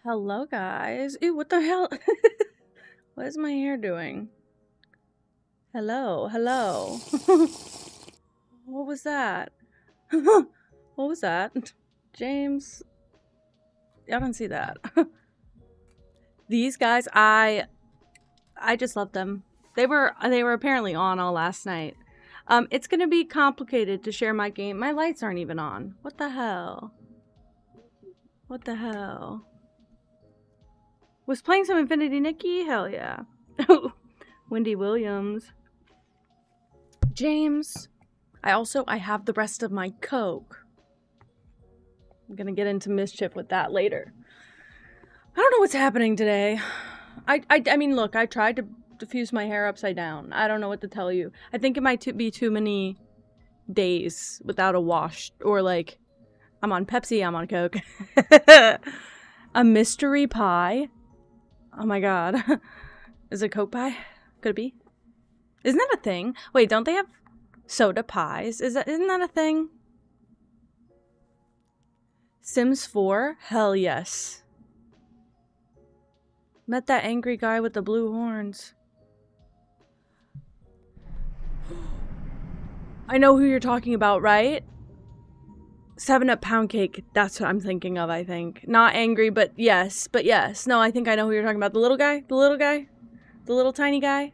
Hello, guys. Ew, what the hell? What is my hair doing? Hello, hello. What was that? What was that? James, I don't see that. These guys, I just love them. They were apparently on all last night. It's gonna be complicated to share my game. My lights aren't even on. What the hell? What the hell? Was playing some Infinity Nikki? Hell yeah. Wendy Williams. James. I have the rest of my Coke. I'm gonna get into mischief with that later. I don't know what's happening today. I mean, look, I tried to diffuse my hair upside down. I don't know what to tell you. I think it might be too many days without a wash. Or like, I'm on Pepsi, I'm on Coke. A mystery pie? Oh my god. Is it Coke pie? Could it be? Isn't that a thing? Wait, don't they have soda pies? Isn't that a thing? Sims 4? Hell yes. Met that angry guy with the blue horns. I know who you're talking about, right? 7-Up pound cake. That's what I'm thinking of, I think. Not angry, but yes. No, I think I know who you're talking about. The little guy? The little guy? The little tiny guy?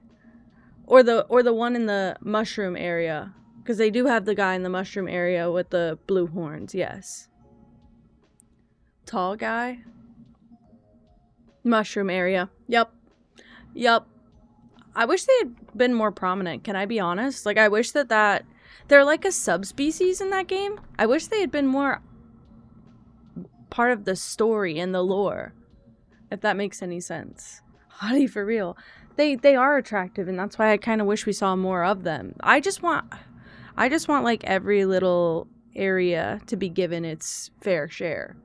Or the one in the mushroom area. Because they do have the guy in the mushroom area with the blue horns, yes. Tall guy? Mushroom area. Yep. I wish they had been more prominent, can I be honest? Like, I wish that they're like a subspecies in that game. I wish they had been more part of the story and the lore. If that makes any sense. Hottie for real. they are attractive, and that's why I kind of wish we saw more of them. I just want like every little area to be given its fair share.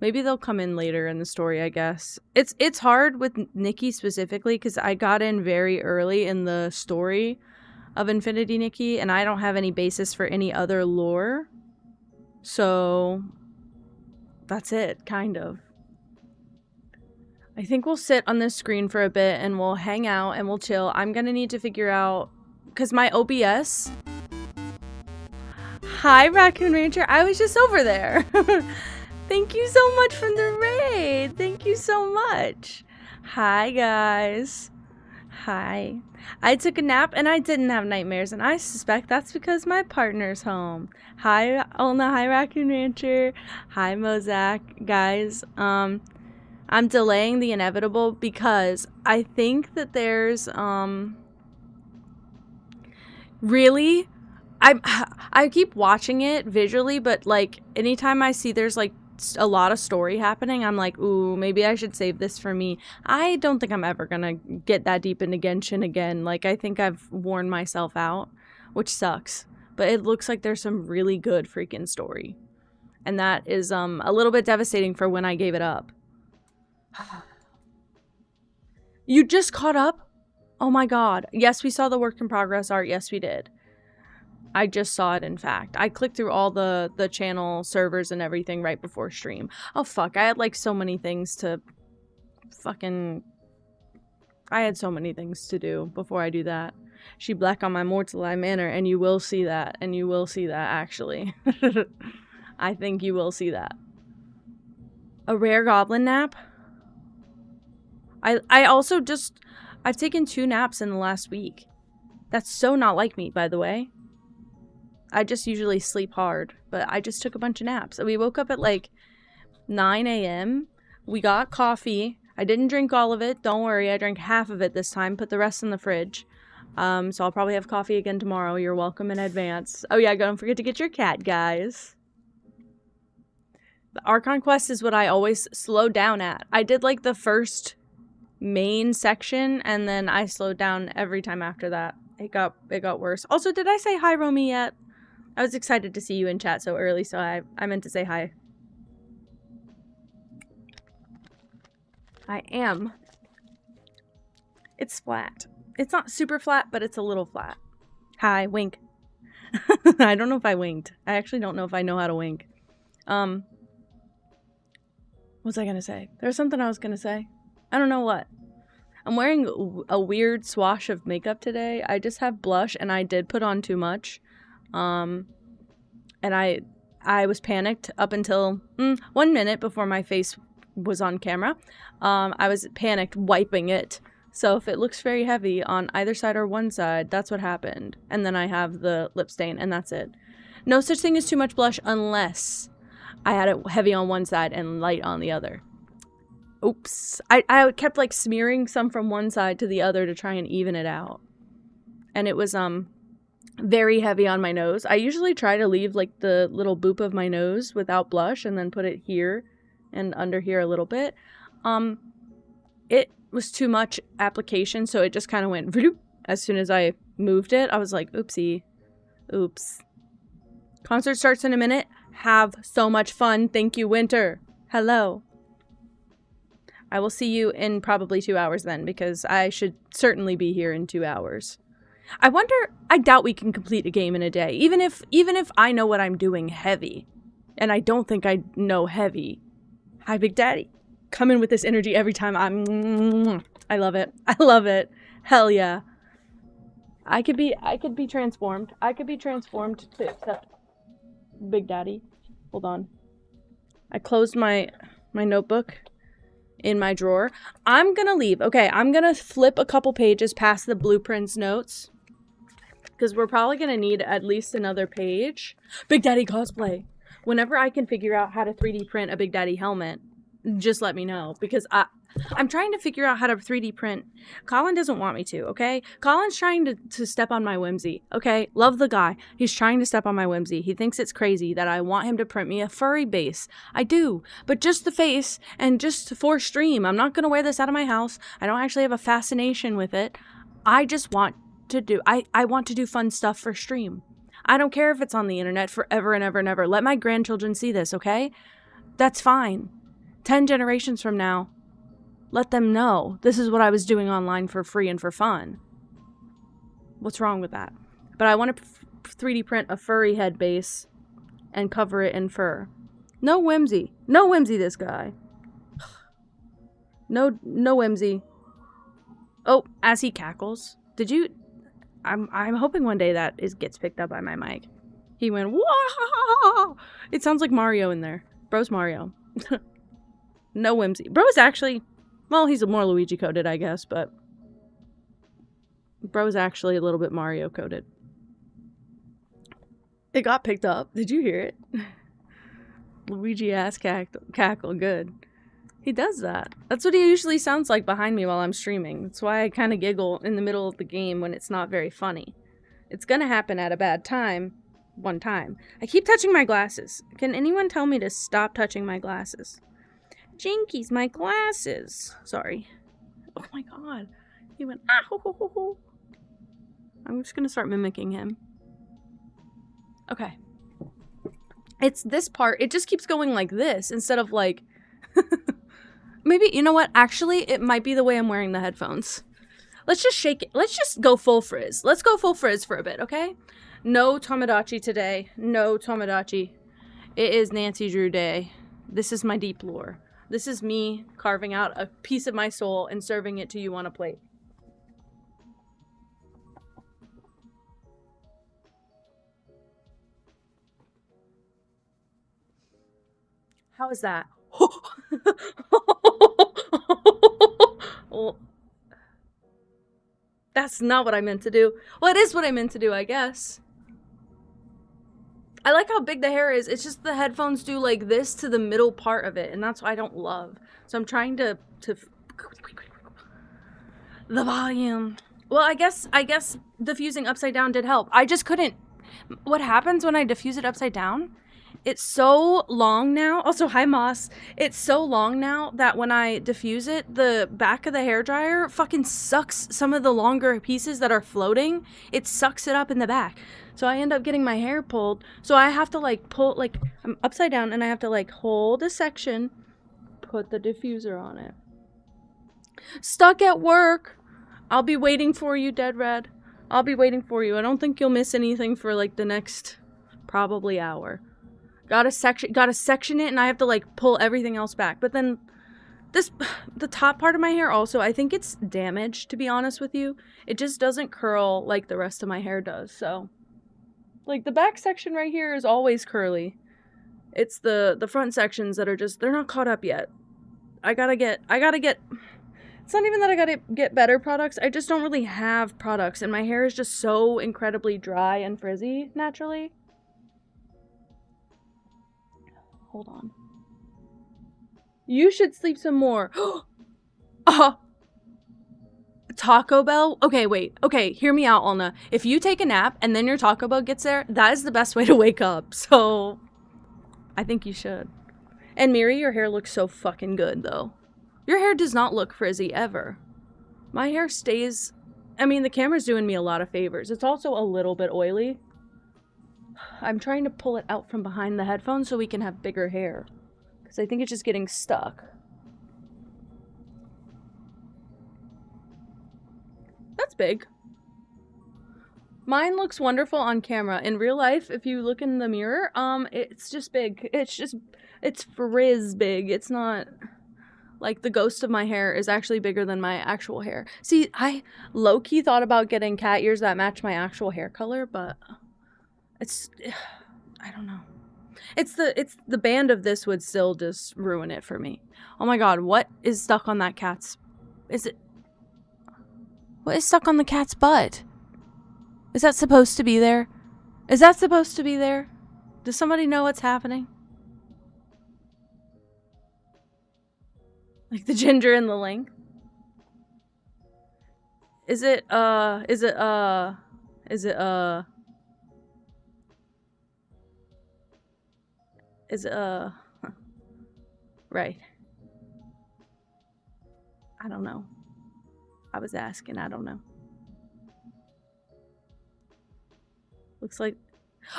Maybe they'll come in later in the story, I guess. It's hard with Nikki specifically because I got in very early in the story of Infinity Nikki, and I don't have any basis for any other lore. So that's it, kind of. I think we'll sit on this screen for a bit and we'll hang out and we'll chill. I'm gonna need to figure out, because my OBS... Hi, Raccoon Rancher. I was just over there. Thank you so much for the raid. Thank you so much. Hi, guys. Hi. I took a nap and I didn't have nightmares, and I suspect that's because my partner's home. Hi, Olna. Hi, Raccoon Rancher. Hi, Mozak. Guys, I'm delaying the inevitable because I think that there's, really, I keep watching it visually, but, like, anytime I see there's, like, a lot of story happening, I'm like, ooh, maybe I should save this for me. I don't think I'm ever gonna get that deep into Genshin again. Like, I think I've worn myself out, which sucks. But it looks like there's some really good freaking story. And that is, a little bit devastating for when I gave it up. You just caught up? Oh my god. Yes, we saw the work in progress art. Yes, we did. I just saw it, in fact. I clicked through all the channel servers and everything right before stream. Oh, fuck. I had, like, so many things to fucking... I had so many things to do before I do that. She black on my Mortal Eye Manor, and you will see that. And you will see that, actually. I think you will see that. A rare goblin nap? I also just... I've taken 2 naps in the last week. That's so not like me, by the way. I just usually sleep hard, but I just took a bunch of naps. We woke up at like 9 a.m. We got coffee. I didn't drink all of it. Don't worry, I drank half of it this time. Put the rest in the fridge. So I'll probably have coffee again tomorrow. You're welcome in advance. Oh yeah, don't forget to get your cat, guys. The Archon quest is what I always slow down at. I did like the first main section, and then I slowed down every time after that. It got worse. Also, did I say hi, Romy, yet? I was excited to see you in chat so early, so I meant to say hi. I am. It's flat. It's not super flat, but it's a little flat. Hi, wink. I don't know if I winked. I actually don't know if I know how to wink. What was I gonna say? There was something I was gonna say. I don't know what. I'm wearing a weird swash of makeup today. I just have blush, and I did put on too much. And I was panicked up until 1 minute before my face was on camera. I was panicked wiping it. So if it looks very heavy on either side or one side, that's what happened. And then I have the lip stain, and that's it. No such thing as too much blush unless I had it heavy on one side and light on the other. Oops. I kept like smearing some from one side to the other to try and even it out. And it was very heavy on my nose. I usually try to leave like the little boop of my nose without blush and then put it here and under here a little bit. It was too much application, so it just kind of went vroom. As soon as I moved it. I was like, oopsie. Oops. Concert starts in a minute. Have so much fun. Thank you, Winter. Hello. I will see you in probably 2 hours then, because I should certainly be here in 2 hours. I wonder, I doubt we can complete a game in a day, even if I know what I'm doing heavy. And I don't think I know heavy. Hi, Big Daddy. Come in with this energy every time. I love it. I love it. Hell yeah. I could be transformed. I could be transformed to accept Big Daddy. Hold on. I closed my notebook in my drawer. I'm gonna leave. Okay, I'm gonna flip a couple pages past the blueprints notes, because we're probably gonna need at least another page. Big Daddy cosplay. Whenever I can figure out how to 3D print a Big Daddy helmet, just let me know, because I'm trying to figure out how to 3D print. Colin doesn't want me to, okay? Colin's trying to step on my whimsy, okay? Love the guy. He's trying to step on my whimsy. He thinks it's crazy that I want him to print me a furry base. I do, but just the face and just for stream. I'm not going to wear this out of my house. I don't actually have a fascination with it. I just want to do, I want to do fun stuff for stream. I don't care if it's on the internet forever and ever and ever. Let my grandchildren see this, okay? That's fine. 10 generations from now, let them know this is what I was doing online for free and for fun. What's wrong with that? But I want to 3D print a furry head base and cover it in fur. No whimsy. No whimsy, this guy. No whimsy. Oh, as he cackles. Did you... I'm hoping one day that gets picked up by my mic. He went, whoa! It sounds like Mario in there. Bro's Mario. No whimsy. Bro's actually... Well, he's more Luigi coded, I guess, but Bro's actually a little bit Mario coded. It got picked up. Did you hear it? Luigi ass cackle. Good. He does that. That's what he usually sounds like behind me while I'm streaming. That's why I kind of giggle in the middle of the game when it's not very funny. It's gonna happen at a bad time. One time. I keep touching my glasses. Can anyone tell me to stop touching my glasses? Jinkies, my glasses. Sorry. Oh my god. He went, ah, ho, ho, ho, ho. I'm just gonna start mimicking him. Okay. It's this part. It just keeps going like this instead of like... Maybe, you know what? Actually, it might be the way I'm wearing the headphones. Let's just shake it. Let's just go full frizz. Let's go full frizz for a bit, okay? No Tomodachi today. No Tomodachi. It is Nancy Drew Day. This is my deep lore. This is me carving out a piece of my soul and serving it to you on a plate. How is that? Well, that's not what I meant to do. Well, it is what I meant to do, I guess. I like how big the hair is. It's just the headphones do like this to the middle part of it, and that's what I don't love. So I'm trying to the volume. Well, I guess diffusing upside down did help. I just couldn't. What happens when I diffuse it upside down? It's so long now. Also, hi Moss. It's so long now that when I diffuse it, the back of the hairdryer fucking sucks some of the longer pieces that are floating. It sucks it up in the back. So I end up getting my hair pulled. So I have to like pull, like I'm upside down and I have to like hold a section, put the diffuser on it. Stuck at work. I'll be waiting for you, Dead Red. I'll be waiting for you. I don't think you'll miss anything for like the next probably hour. Gotta section it, and I have to like pull everything else back. But then the top part of my hair also, I think it's damaged, to be honest with you. It just doesn't curl like the rest of my hair does. So like the back section right here is always curly. It's the front sections that are just, they're not caught up yet. I gotta get, it's not even that I gotta get better products. I just don't really have products, and my hair is just so incredibly dry and frizzy naturally. Hold on. You should sleep some more. Taco Bell? Okay, wait. Okay, hear me out, Alna. If you take a nap and then your Taco Bell gets there, that is the best way to wake up. So, I think you should. And Miri, your hair looks so fucking good, though. Your hair does not look frizzy, ever. My hair stays... I mean, the camera's doing me a lot of favors. It's also a little bit oily. I'm trying to pull it out from behind the headphones so we can have bigger hair. Because I think it's just getting stuck. That's big. Mine looks wonderful on camera. In real life, if you look in the mirror, it's just big. It's frizz big. It's not... Like, the ghost of my hair is actually bigger than my actual hair. See, I low-key thought about getting cat ears that match my actual hair color, but... It's, I don't know. It's the band of this would still just ruin it for me. Oh my god, what is stuck on that cat's, what is stuck on the cat's butt? Is that supposed to be there? Is that supposed to be there? Does somebody know what's happening? Like the ginger and the length. Is it right. I don't know. I was asking, I don't know. Looks like,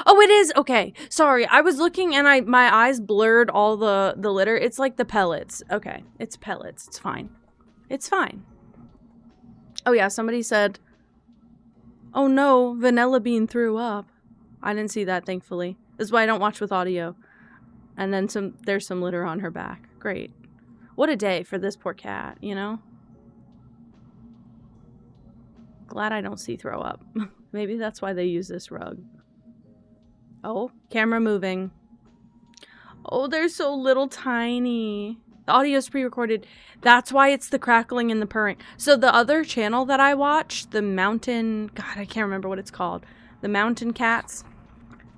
oh, it is. Okay. Sorry. I was looking and my eyes blurred all the litter. It's like the pellets. Okay. It's pellets. It's fine. It's fine. Oh yeah, somebody said, oh no, Vanilla Bean threw up. I didn't see that, thankfully. This is why I don't watch with audio. And then there's some litter on her back. Great. What a day for this poor cat, you know? Glad I don't see throw up. Maybe that's why they use this rug. Oh, camera moving. Oh, they're so little tiny. The audio's pre-recorded. That's why it's the crackling and the purring. So the other channel that I watch, the mountain... God, I can't remember what it's called. The Mountain Cats.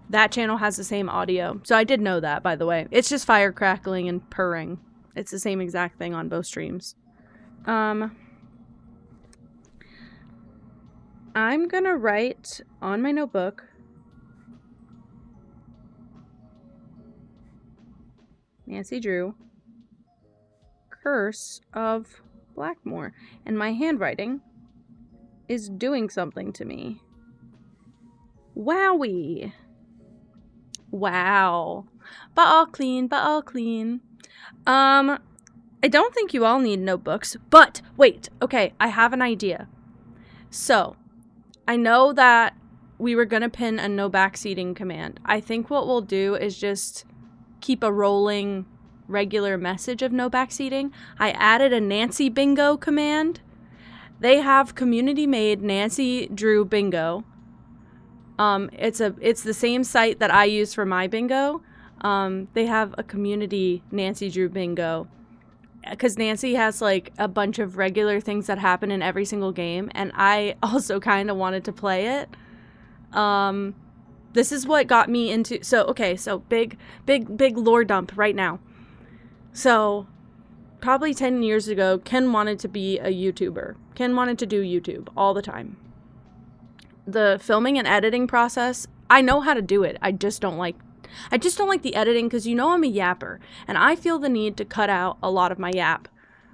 That channel has the same audio. So I did know that, by the way. It's just fire crackling and purring. It's the same exact thing on both streams. I'm gonna write on my notebook... Nancy Drew... Curse of Blackmore. And my handwriting is doing something to me. Wowie. Wow. But all clean, but all clean. I don't think you all need notebooks, but wait, okay, I have an idea. So, I know that we were gonna pin a no backseating command. I think what we'll do is just keep a rolling regular message of no backseating. I added a Nancy Bingo command. They have community made Nancy Drew Bingo. It's the same site that I use for my bingo. They have a community Nancy Drew Bingo because Nancy has like a bunch of regular things that happen in every single game, and I also kind of wanted to play it. This is what got me into, so big lore dump right now. So, probably 10 years ago, Ken wanted to be a YouTuber. Ken wanted to do YouTube all the time. The filming and editing process, I know how to do it. I just don't like the editing because you know I'm a yapper. And I feel the need to cut out a lot of my yap.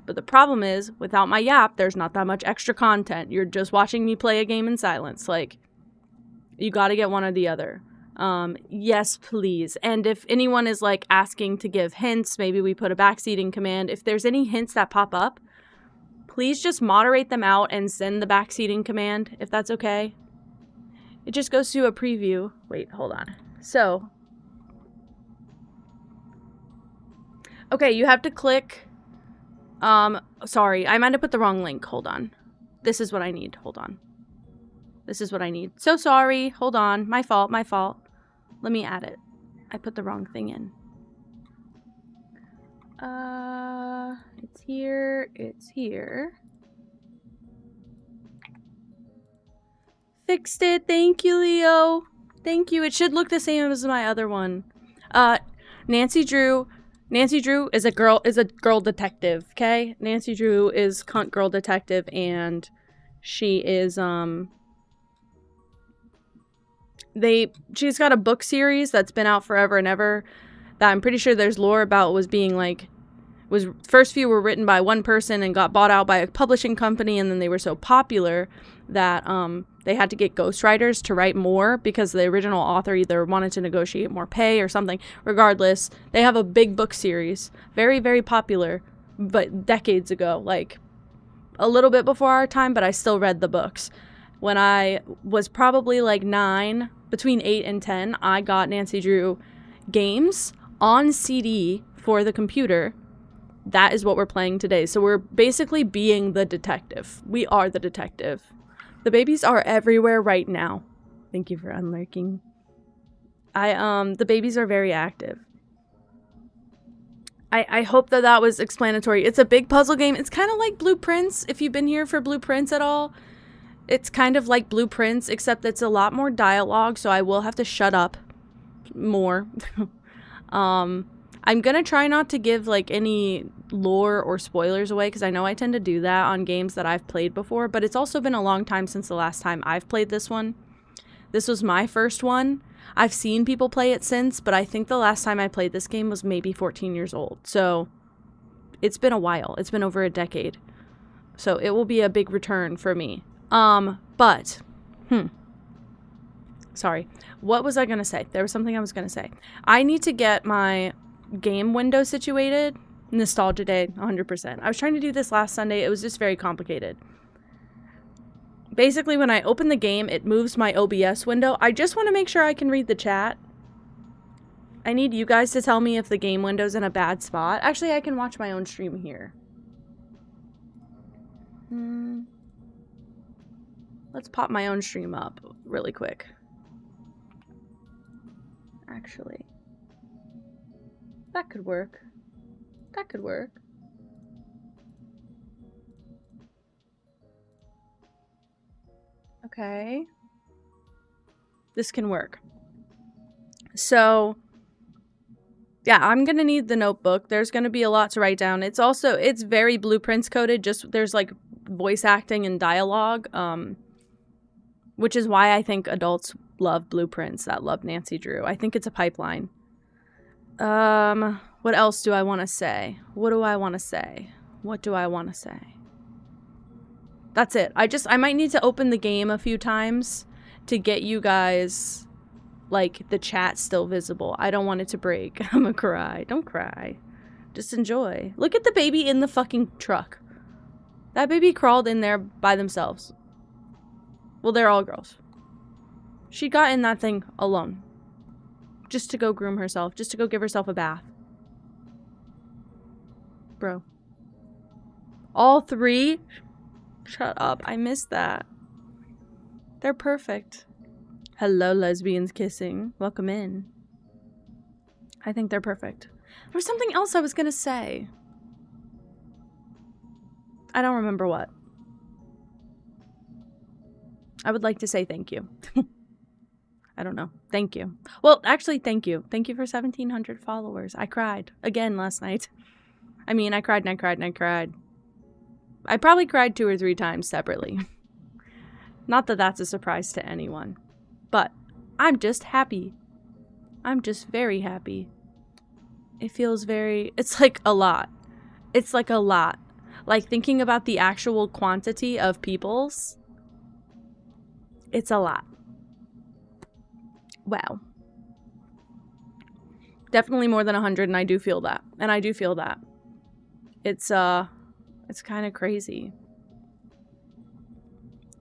But the problem is, without my yap, there's not that much extra content. You're just watching me play a game in silence. Like, you gotta get one or the other. Yes, please. And if anyone is like asking to give hints, maybe we put a backseating command. If there's any hints that pop up, please just moderate them out and send the backseating command, if that's okay. It just goes to a preview. Wait, hold on. So, okay, you have to click, sorry, I might have put the wrong link. Hold on. This is what I need. Hold on. This is what I need. So sorry. Hold on. My fault. Let me add it. I put the wrong thing in. It's here. It's here. Fixed it. Thank you, Leo. Thank you. It should look the same as my other one. Nancy Drew is a girl detective, okay? Nancy Drew is cunt girl detective, and she is, she's got a book series that's been out forever and ever that I'm pretty sure there's lore about first few were written by one person and got bought out by a publishing company, and then they were so popular that they had to get ghostwriters to write more because the original author either wanted to negotiate more pay or something. Regardless, they have a big book series, very, very popular, but decades ago, like a little bit before our time, but I still read the books. When I was probably like 9, between 8 and 10, I got Nancy Drew games on CD for the computer. That is what we're playing today. So we're basically being the detective. We are the detective. The babies are everywhere right now. Thank you for unlurking. The babies are very active. I hope that was explanatory. It's a big puzzle game. It's kind of like Blueprints, if you've been here for Blueprints at all. It's kind of like Blueprints, except it's a lot more dialogue, so I will have to shut up more. I I'm gonna try not to give like any lore or spoilers away, because I know I tend to do that on games that I've played before, but it's also been a long time since the last time I've played this one. This was my first one. I've seen people play it since, but I think the last time I played this game was maybe 14 years old. So it's been a while. It's been over a decade. So it will be a big return for me. Sorry. What was I going to say? There was something I was going to say. I need to get my game window situated. Nostalgia day, 100%. I was trying to do this last Sunday. It was just very complicated. Basically, when I open the game, it moves my OBS window. I just want to make sure I can read the chat. I need you guys to tell me if the game window's in a bad spot. Actually, I can watch my own stream here. Let's pop my own stream up really quick. Actually, that could work. That could work. Okay. This can work. So, yeah, I'm gonna need the notebook. There's gonna be a lot to write down. It's very blueprints coded. Just there's like voice acting and dialogue, which is why I think adults love blueprints that love Nancy Drew. I think it's a pipeline. What else do I want to say? What do I want to say? What do I want to say? That's it. I might need to open the game a few times to get you guys, like, the chat still visible. I don't want it to break. I'm gonna cry. Don't cry. Just enjoy. Look at the baby in the fucking truck. That baby crawled in there by themselves. Well, they're all girls. She got in that thing alone. Just to go groom herself. Just to go give herself a bath. Bro. All three? Shut up. I missed that. They're perfect. Hello, lesbians kissing. Welcome in. I think they're perfect. There was something else I was gonna say. I don't remember what. I would like to say thank you. I don't know. Thank you. Well, actually, thank you. Thank you for 1,700 followers. I cried again last night. I mean, I cried and I cried and I cried. I probably cried 2 or 3 times separately. Not that that's a surprise to anyone. But I'm just happy. I'm just very happy. It feels very... It's like a lot. It's like a lot. Like thinking about the actual quantity of peoples. It's a lot. Wow. Definitely more than 100, and I do feel that. And I do feel that. It's kind of crazy.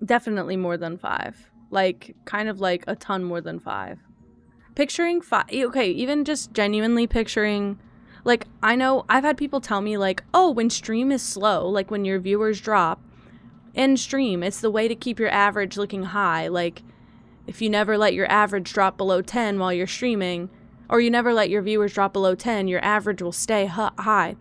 Definitely more than 5. Like, kind of like a ton more than 5. Picturing 5... Okay, even just genuinely picturing... Like, I know I've had people tell me, like, oh, when stream is slow, like when your viewers drop, end stream, it's the way to keep your average looking high. Like, if you never let your average drop below 10 while you're streaming, or you never let your viewers drop below 10, your average will stay high.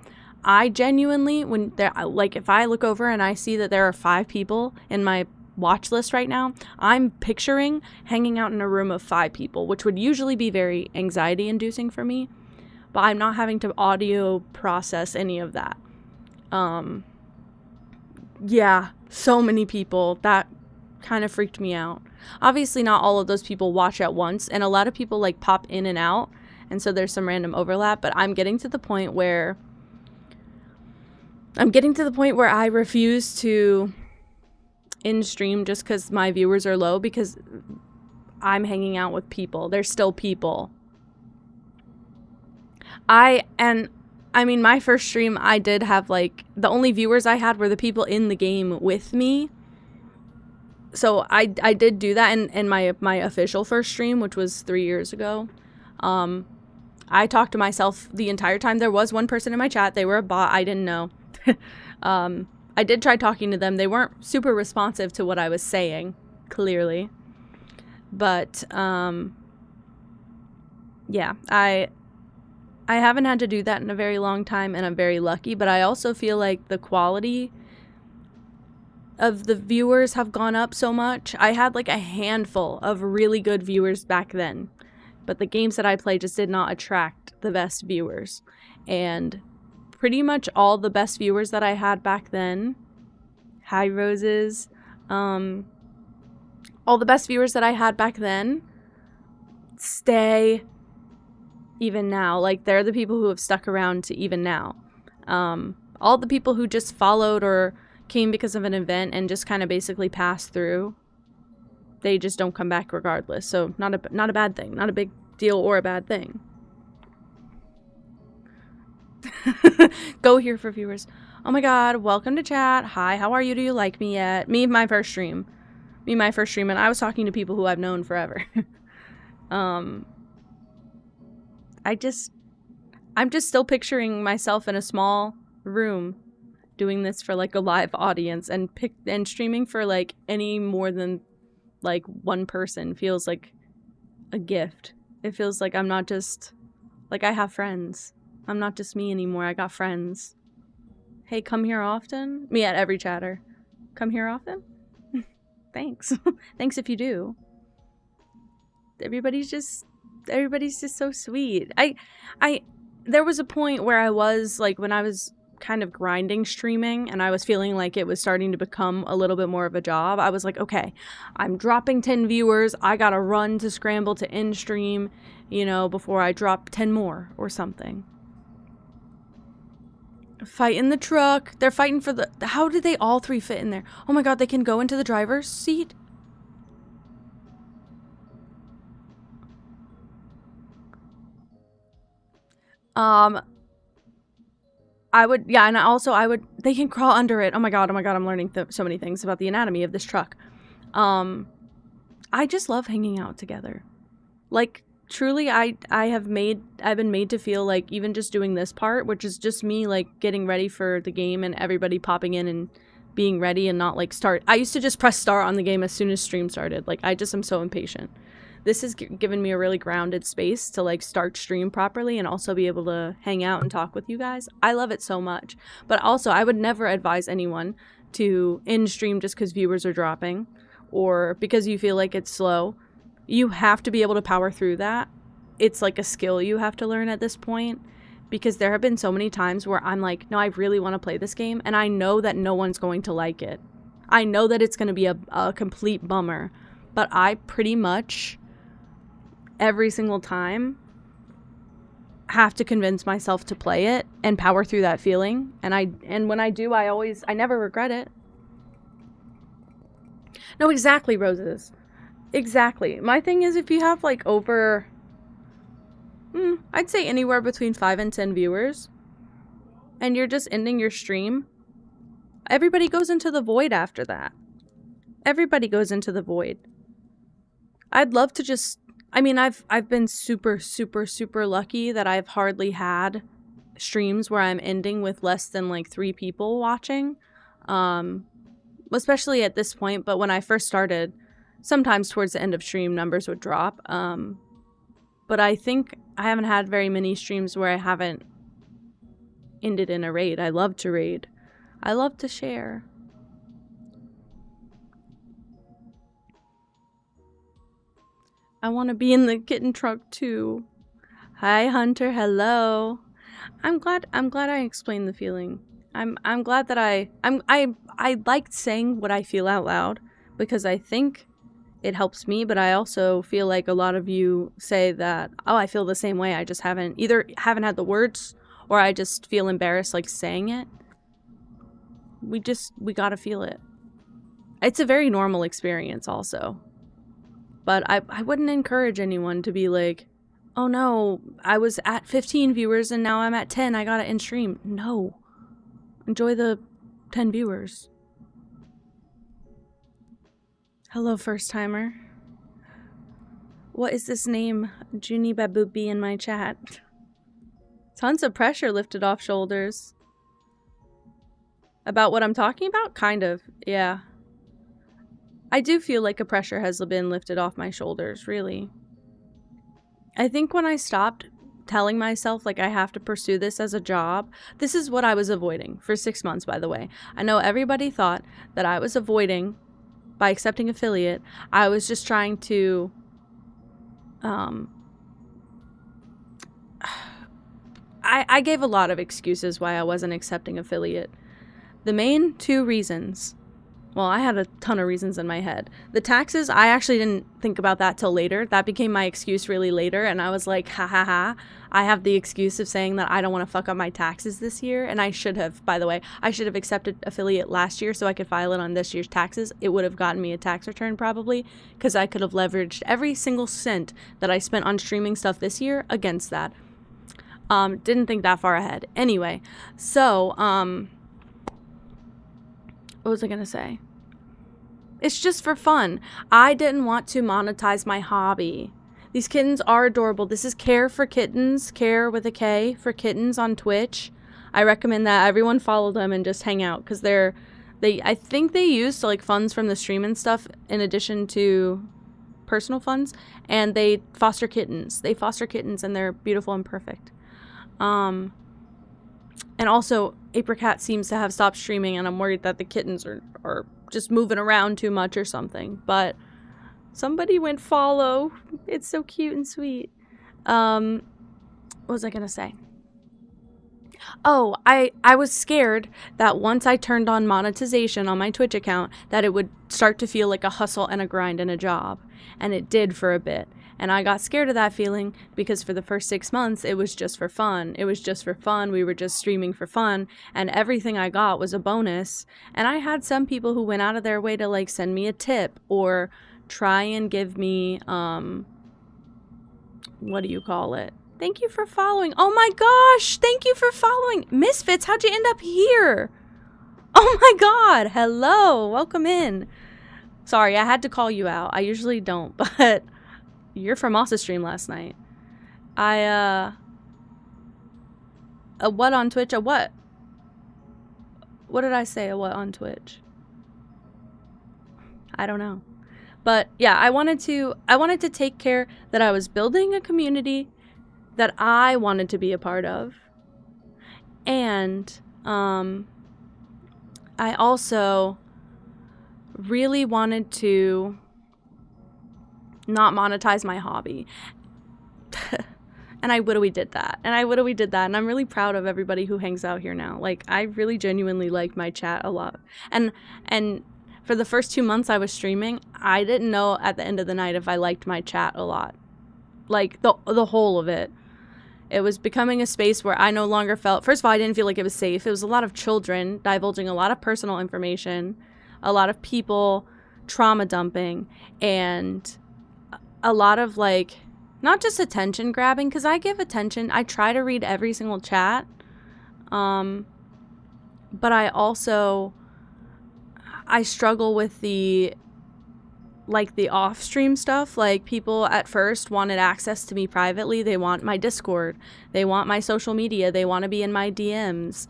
I genuinely, when there, like, if I look over and I see that there are 5 people in my watch list right now, I'm picturing hanging out in a room of 5 people, which would usually be very anxiety inducing for me, but I'm not having to audio process any of that. Yeah, so many people. That kind of freaked me out. Obviously not all of those people watch at once, and a lot of people like pop in and out, and so there's some random overlap, but I'm getting to the point where I refuse to in stream just because my viewers are low, because I'm hanging out with people. There's still people. I mean, my first stream, I did have, like, the only viewers I had were the people in the game with me. So I did do that in my official first stream, which was 3 years ago. I talked to myself the entire time. There was one person in my chat. They were a bot. I didn't know. I did try talking to them. They weren't super responsive to what I was saying, clearly. But, yeah, I haven't had to do that in a very long time, and I'm very lucky, but I also feel like the quality of the viewers have gone up so much. I had like a handful of really good viewers back then. but the games that I play just did not attract the best viewers. And pretty much all the best viewers that I had back then, hi Roses, all the best viewers that I had back then stay even now. Like, they're the people who have stuck around to even now. All the people who just followed or came because of an event and just kind of basically passed through, they just don't come back regardless. So not a bad thing, not a big deal or a bad thing. Go here for viewers. Oh my god, welcome to chat. Hi, how are you? Do you like me yet? My first stream, and I was talking to people who I've known forever. I'm just still picturing myself in a small room doing this for like a live audience, and streaming for like any more than like one person feels like a gift. It feels like I'm not just like, I have friends. I'm not just me anymore. I got friends. Hey, come here often? Me at every chatter. Come here often? Thanks. Thanks if you do. Everybody's just so sweet. There was a point where I was like, when I was kind of grinding streaming and I was feeling like it was starting to become a little bit more of a job, I was like, okay, I'm dropping 10 viewers. I gotta run to scramble to end stream, before I drop 10 more or something. Fight in the truck. They're fighting for how did they all three fit in there? Oh my god, they can go into the driver's seat? They can crawl under it. Oh my god, I'm learning so many things about the anatomy of this truck. I just love hanging out together. Like, truly, I've been made to feel like, even just doing this part, which is just me, like, getting ready for the game and everybody popping in and being ready and not, like, start. I used to just press start on the game as soon as stream started. Like, I just am so impatient. This has given me a really grounded space to, like, start stream properly and also be able to hang out and talk with you guys. I love it so much. But also, I would never advise anyone to end stream just because viewers are dropping or because you feel like it's slow. You have to be able to power through that. It's like a skill you have to learn at this point, because there have been so many times where I'm like, no, I really want to play this game, and I know that no one's going to like it. I know that it's going to be a complete bummer, but I pretty much every single time have to convince myself to play it and power through that feeling. And when I do, I never regret it. No, exactly, Roses. Exactly. My thing is, if you have like over, I'd say anywhere between 5 and 10 viewers, and you're just ending your stream, everybody goes into the void after that. Everybody goes into the void. I'd love to just, I've been super, super, super lucky that I've hardly had streams where I'm ending with less than like 3 people watching, especially at this point. But when I first started, sometimes towards the end of stream, numbers would drop. But I think I haven't had very many streams where I haven't ended in a raid. I love to raid. I love to share. I want to be in the kitten truck too. Hi Hunter, hello. I'm glad I explained the feeling. I'm glad that I liked saying what I feel out loud, because I think it helps me, but I also feel like a lot of you say that, oh, I feel the same way. I just haven't had the words, or I just feel embarrassed like saying it. We gotta feel it. It's a very normal experience also. But I wouldn't encourage anyone to be like, oh no, I was at 15 viewers and now I'm at 10, I gotta end stream. No. Enjoy the 10 viewers. Hello, first timer. What is this name? Junie Babubi in my chat. Tons of pressure lifted off shoulders. About what I'm talking about? Kind of, yeah. I do feel like a pressure has been lifted off my shoulders, really. I think when I stopped telling myself like I have to pursue this as a job, this is what I was avoiding for 6 months, by the way. I know everybody thought that I was avoiding, by accepting affiliate, I was just trying to I gave a lot of excuses why I wasn't accepting affiliate. The main 2 reasons. Well, I had a ton of reasons in my head. The taxes, I actually didn't think about that till later. That became my excuse really later, and I was like, ha ha ha. I have the excuse of saying that I don't want to fuck up my taxes this year, and I should have, by the way, I should have accepted affiliate last year so I could file it on this year's taxes. It would have gotten me a tax return probably, because I could have leveraged every single cent that I spent on streaming stuff this year against that. Didn't think that far ahead. Anyway, so, what was I gonna say? It's just for fun. I didn't want to monetize my hobby. These kittens are adorable. This is Care for Kittens, Care with a K for Kittens on Twitch. I recommend that everyone follow them and just hang out because I think they use like funds from the stream and stuff in addition to personal funds, and they foster kittens. They foster kittens and they're beautiful and perfect. And also, Apricot seems to have stopped streaming, and I'm worried that the kittens are just moving around too much or something. But somebody went follow. It's so cute and sweet. What was I gonna say? Oh, I was scared that once I turned on monetization on my Twitch account, that it would start to feel like a hustle and a grind and a job. And it did for a bit. And I got scared of that feeling because for the first 6 months, it was just for fun. It was just for fun. We were just streaming for fun. And everything I got was a bonus. And I had some people who went out of their way to like send me a tip or try and give me, what do you call it? Thank you for following. Oh my gosh. Thank you for following. Misfits, how'd you end up here? Oh my God. Hello. Welcome in. Sorry, I had to call you out. I usually don't, but you're from Asa stream last night. A what on Twitch? A what? What did I say? A what on Twitch? I don't know. But yeah, I wanted to take care that I was building a community that I wanted to be a part of. And I also really wanted to not monetize my hobby. And I widowy did that. And I'm really proud of everybody who hangs out here now. Like, I really genuinely like my chat a lot. And for the first 2 months I was streaming, I didn't know at the end of the night if I liked my chat a lot. Like, the whole of it. It was becoming a space where I no longer felt... First of all, I didn't feel like it was safe. It was a lot of children divulging a lot of personal information. A lot of people trauma dumping. And a lot of, like... Not just attention grabbing, because I give attention. I try to read every single chat. But I also... I struggle with the off-stream stuff. Like, people at first wanted access to me privately. They want my Discord. They want my social media. They want to be in my DMs.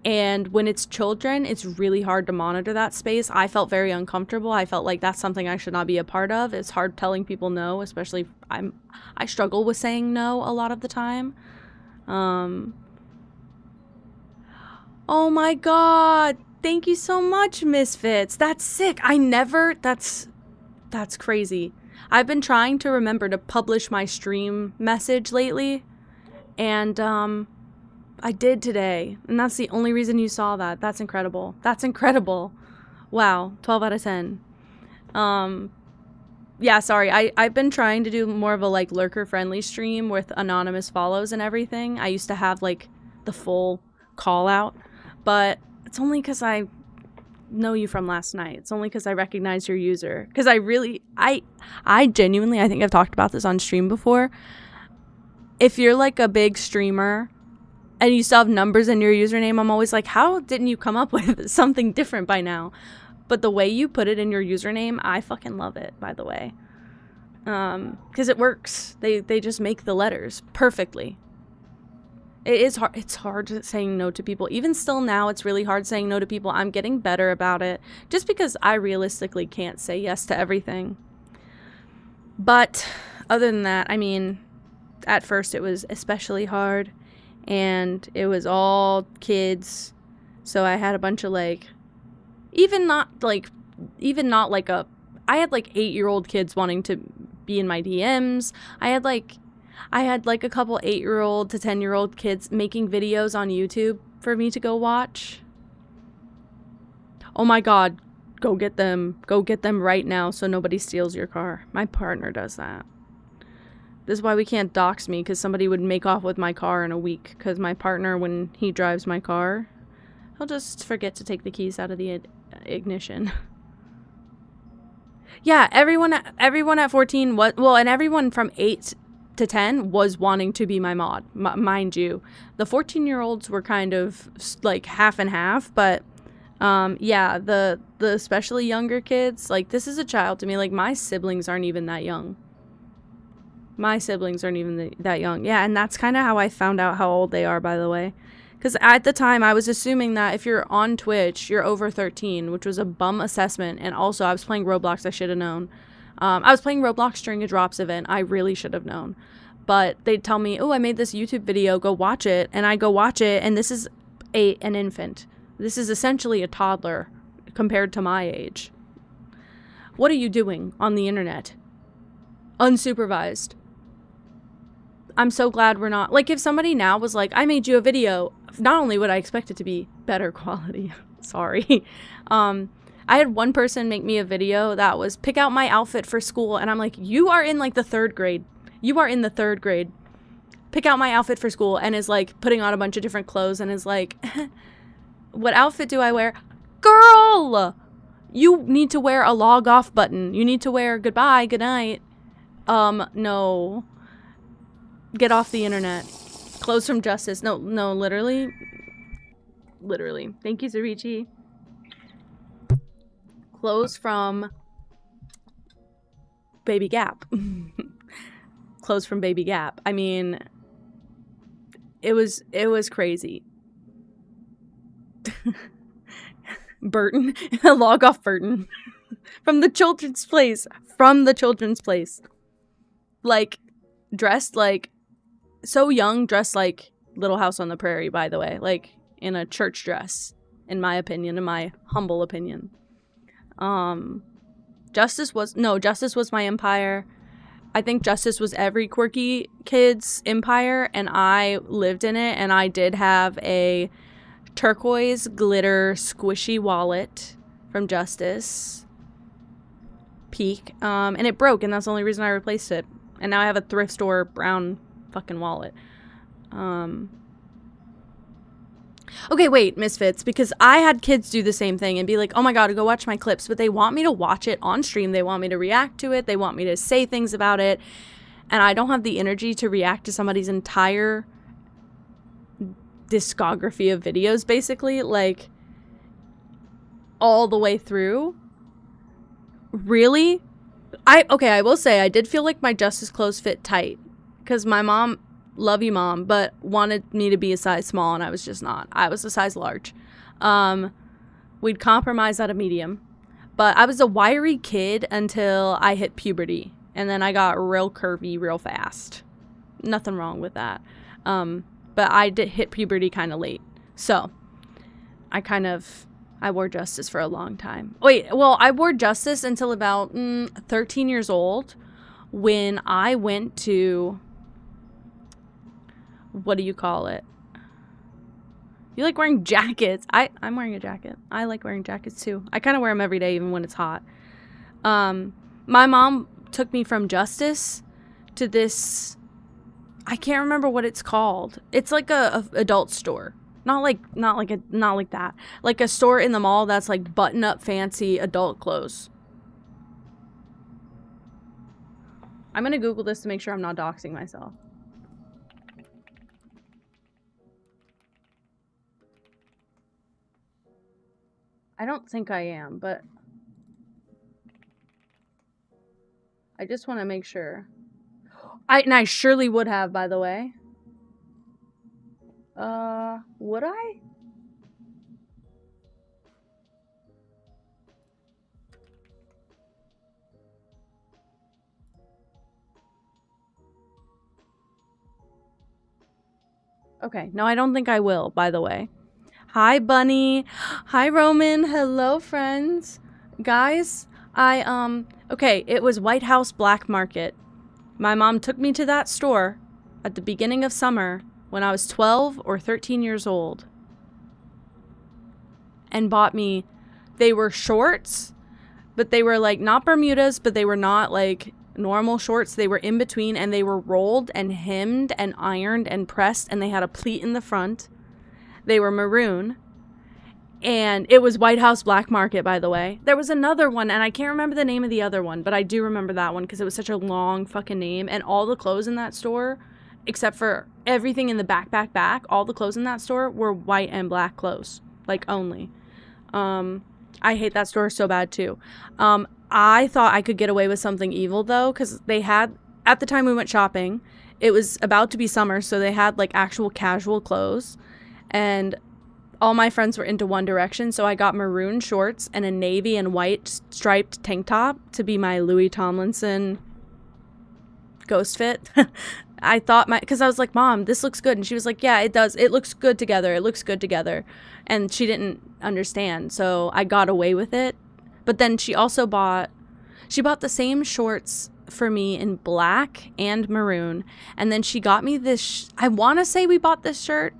And when it's children, it's really hard to monitor that space. I felt very uncomfortable. I felt like that's something I should not be a part of. It's hard telling people no, especially I struggle with saying no a lot of the time. Oh my God. Thank you so much, Misfits. That's sick. That's crazy. I've been trying to remember to publish my stream message lately, and I did today, and that's the only reason you saw that. That's incredible. That's incredible. Wow, 12 out of 10. Yeah, sorry. I've been trying to do more of a like lurker-friendly stream with anonymous follows and everything. I used to have like the full call out, but it's only because I know you from last night. It's only because I recognize your user. Because I genuinely, I think I've talked about this on stream before. If you're like a big streamer and you still have numbers in your username, I'm always like, how didn't you come up with something different by now? But the way you put it in your username, I fucking love it, by the way. Because it works. They just make the letters perfectly. It is hard. It's hard saying no to people. Even still now, it's really hard saying no to people. I'm getting better about it. Just because I realistically can't say yes to everything. But other than that, I mean, at first it was especially hard. And it was all kids. So I had a bunch of like... I had like 8-year-old kids wanting to be in my DMs. I had like... I had like a couple 8-year-old to 10-year-old kids making videos on YouTube for me to go watch. Oh my God, go get them. Go get them right now so nobody steals your car. My partner does that. This is why we can't dox me, because somebody would make off with my car in a week. Because my partner, when he drives my car, he'll just forget to take the keys out of the ignition. Yeah, everyone at 14 was, well, and everyone from 8 to 10 was wanting to be my mod, mind you. The 14-year-olds were kind of like half and half, but yeah, the especially younger kids, like, this is a child to me. Like, my siblings aren't even that young. My siblings aren't even that young. Yeah, and that's kind of how I found out how old they are, by the way. Because at the time, I was assuming that if you're on Twitch, you're over 13, which was a bum assessment. And also, I was playing Roblox. I should have known. I was playing Roblox during a Drops event. I really should have known. But they'd tell me, oh, I made this YouTube video. Go watch it. And I go watch it. And this is an infant. This is essentially a toddler compared to my age. What are you doing on the internet? Unsupervised. I'm so glad we're not, like, if somebody now was like, I made you a video, not only would I expect it to be better quality, sorry. I had one person make me a video that was pick out my outfit for school. And I'm like, you are in like the 3rd grade. You are in the 3rd grade. Pick out my outfit for school, and is like putting on a bunch of different clothes and is like, what outfit do I wear? Girl, you need to wear a log off button. You need to wear goodbye, good night. No. Get off the internet. Clothes from Justice. No, literally. Literally. Thank you, Zarichi. Clothes from Baby Gap. Clothes from Baby Gap. I mean, it was crazy. Burton. Log off Burton. From the Children's Place. From the Children's Place. Like, dressed like, so young, dressed like Little House on the Prairie, by the way. Like, in a church dress, in my opinion, in my humble opinion. Justice was my empire. I think Justice was every quirky kid's empire, and I lived in it, and I did have a turquoise glitter squishy wallet from Justice. Peak. And it broke, and that's the only reason I replaced it. And now I have a thrift store brown fucking wallet. Okay, wait, Misfits, because I had kids do the same thing and be like, oh my God, go watch my clips, but they want me to watch it on stream. They want me to react to it. They want me to say things about it. And I don't have the energy to react to somebody's entire discography of videos, basically, like, all the way through. Really? I will say I did feel like my Justice clothes fit tight, because my mom, love you mom, but wanted me to be a size small, and I was just not. I was a size large. We'd compromise at a medium, but I was a wiry kid until I hit puberty, and then I got real curvy real fast. Nothing wrong with that. But I did hit puberty kind of late, so I wore Justice for a long time. Wait, well, I wore Justice until about 13 years old, when I went to, what do you call it? You like wearing jackets. I'm wearing a jacket. I like wearing jackets too. I kind of wear them every day, even when it's hot. My mom took me from Justice to this, I can't remember what it's called. It's like a adult store. Not like that. Like a store in the mall that's like button up fancy adult clothes. I'm gonna Google this to make sure I'm not doxing myself. I don't think I am, but I just want to make sure. I surely would have, by the way. Would I? Okay, no, I don't think I will, by the way. Hi, Bunny. Hi, Roman. Hello, friends. Guys, okay, it was White House Black Market. My mom took me to that store at the beginning of summer when I was 12 or 13 years old and bought me, they were shorts, but they were like not Bermudas, but they were not like normal shorts. They were in between, and they were rolled and hemmed and ironed and pressed, and they had a pleat in the front. They were maroon, and it was White House Black Market, by the way. There was another one, and I can't remember the name of the other one, but I do remember that one because it was such a long fucking name. And all the clothes in that store, except for everything in the back, all the clothes in that store were white and black clothes, like only. I hate that store so bad too. I thought I could get away with something evil though, because they had, at the time we went shopping, it was about to be summer, so they had like actual casual clothes, and all my friends were into One Direction, so I got maroon shorts and a navy and white striped tank top to be my Louis Tomlinson ghost fit. I thought because I was like, Mom, this looks good. And she was like, yeah, it does. It looks good together. It looks good together. And she didn't understand. So I got away with it. But then she also bought the same shorts for me in black and maroon. And then she got me this, I want to say we bought this shirt.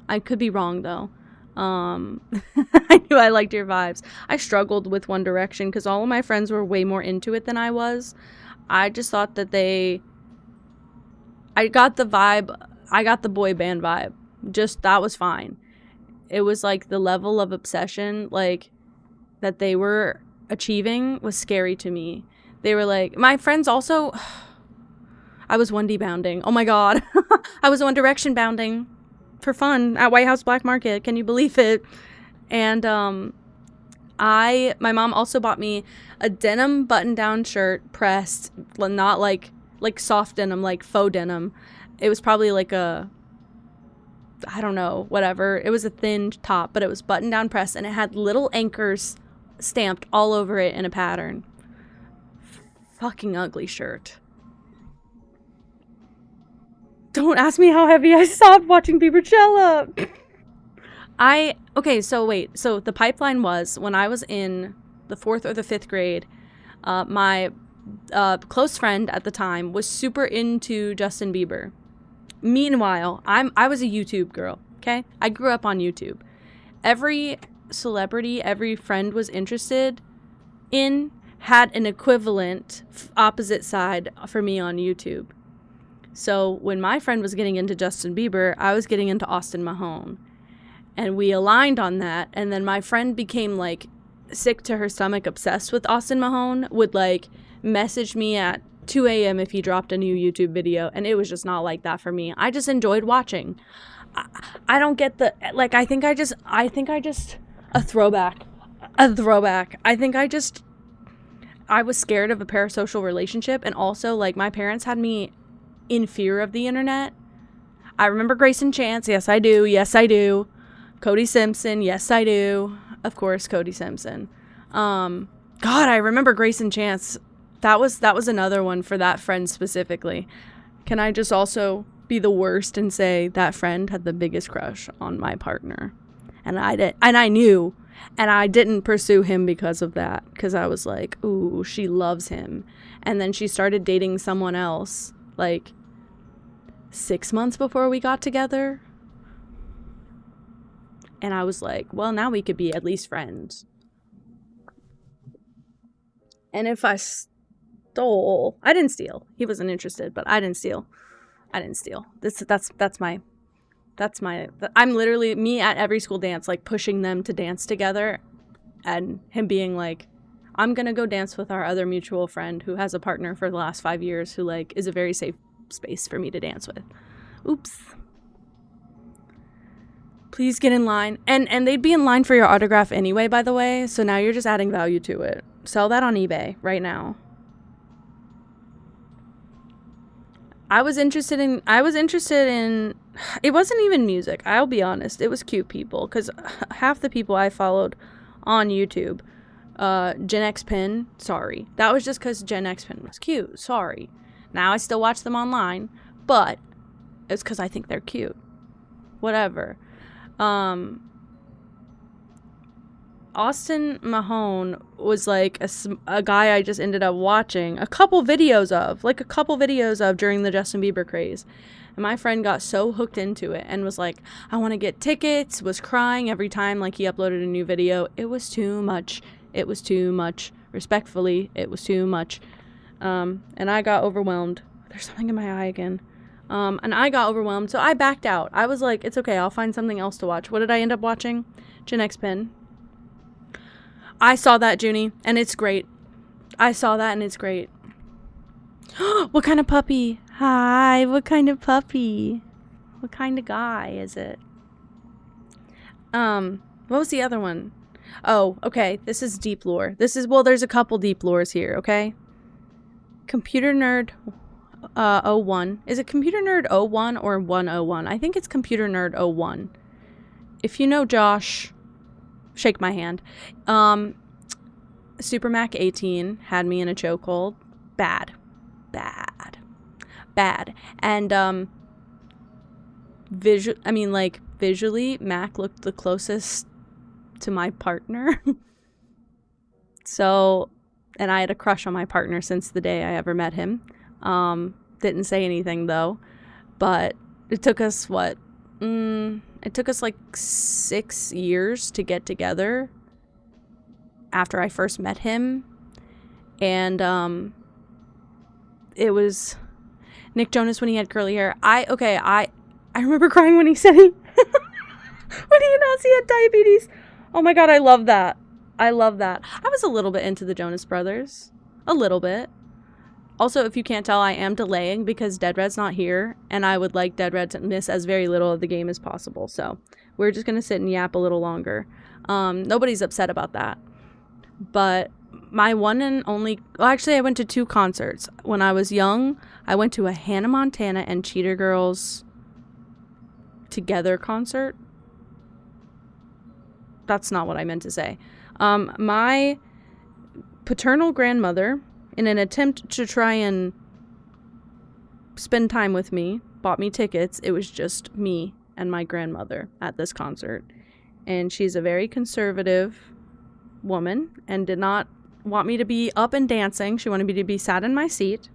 I could be wrong though. I knew I liked your vibes. I struggled with One Direction because all of my friends were way more into it than I was. I just thought that I got the vibe. I got the boy band vibe. Just, that was fine. It was like the level of obsession, like, that they were achieving was scary to me. They were like, my friends also, I was 1D bounding. Oh my God. I was One Direction bounding for fun at White House Black Market. Can you believe it? And, my mom also bought me a denim button-down shirt, pressed, not like soft denim, like faux denim. It was probably like I don't know, whatever. It was a thin top, but it was button-down pressed, and it had little anchors stamped all over it in a pattern. Fucking ugly shirt. Don't ask me how heavy I stopped watching Biebercella. Okay, so wait. So the pipeline was, when I was in the 4th or the 5th grade, my close friend at the time was super into Justin Bieber. Meanwhile, I was a YouTube girl, okay? I grew up on YouTube. Every celebrity, every friend was interested in had an equivalent opposite side for me on YouTube. So when my friend was getting into Justin Bieber, I was getting into Austin Mahone. And we aligned on that. And then my friend became like sick to her stomach, obsessed with Austin Mahone, would like message me at 2 a.m. if he dropped a new YouTube video. And it was just not like that for me. I just enjoyed watching. I don't get the, like, I think I just, a throwback. I was scared of a parasocial relationship. And also, like, my parents had me in fear of the internet. I remember Grace and Chance. Yes, I do. Cody Simpson. Yes, I do. Of course, Cody Simpson. God, I remember Grace and Chance. That was another one for that friend specifically. Can I just also be the worst and say that friend had the biggest crush on my partner? And I knew, and I didn't pursue him because of that, because I was like, ooh, she loves him. And then she started dating someone else, like 6 months before we got together. And I was like, well, now we could be at least friends. And if I stole, I didn't steal. He wasn't interested, but I didn't steal. That's my, I'm literally me at every school dance, like pushing them to dance together, and him being like, I'm going to go dance with our other mutual friend who has a partner for the last 5 years who like is a very safe space for me to dance with. Oops. Please get in line. And they'd be in line for your autograph anyway, by the way. So now you're just adding value to it. Sell that on eBay right now. I was interested in, it wasn't even music. I'll be honest. It was cute people. Because half the people I followed on YouTube, Gen X Pin, sorry. That was just because Gen X Pin was cute. Sorry. Now I still watch them online. But it's because I think they're cute. Whatever. Austin Mahone was like a guy I just ended up watching a couple videos of during the Justin Bieber craze. And my friend got so hooked into it and was like, I want to get tickets, was crying every time like he uploaded a new video. It was too much. It was too much. Respectfully, it was too much. And I got overwhelmed. There's something in my eye again. And I got overwhelmed, so I backed out. I was like, it's okay, I'll find something else to watch. What did I end up watching? Gen X Pin. I saw that, Junie, and it's great. I saw that, and it's great. What kind of puppy? Hi, what kind of puppy? What kind of guy is it? What was the other one? Oh, okay, this is deep lore. There's a couple deep lores here, okay? Computer Nerd 01. Is it Computer Nerd 01 or 101? I think it's Computer Nerd 01. If you know Josh, shake my hand. Super Mac 18 had me in a chokehold. Bad. And visually, Mac looked the closest to my partner. So, and I had a crush on my partner since the day I ever met him. Didn't say anything though, but it took us like 6 years to get together after I first met him. And it was Nick Jonas when he had curly hair. I remember crying when he said when he announced he had diabetes. Oh my god, I love that. I was a little bit into the Jonas Brothers. A little bit. Also, if you can't tell, I am delaying because Dead Red's not here, and I would like Dead Red to miss as very little of the game as possible. So we're just going to sit and yap a little longer. Nobody's upset about that. But my one and only... Well, actually, I went to 2 concerts. When I was young, I went to a Hannah Montana and Cheetah Girls together concert. That's not what I meant to say. My paternal grandmother, in an attempt to try and spend time with me, bought me tickets. It was just me and my grandmother at this concert. And she's a very conservative woman and did not want me to be up and dancing. She wanted me to be sat in my seat.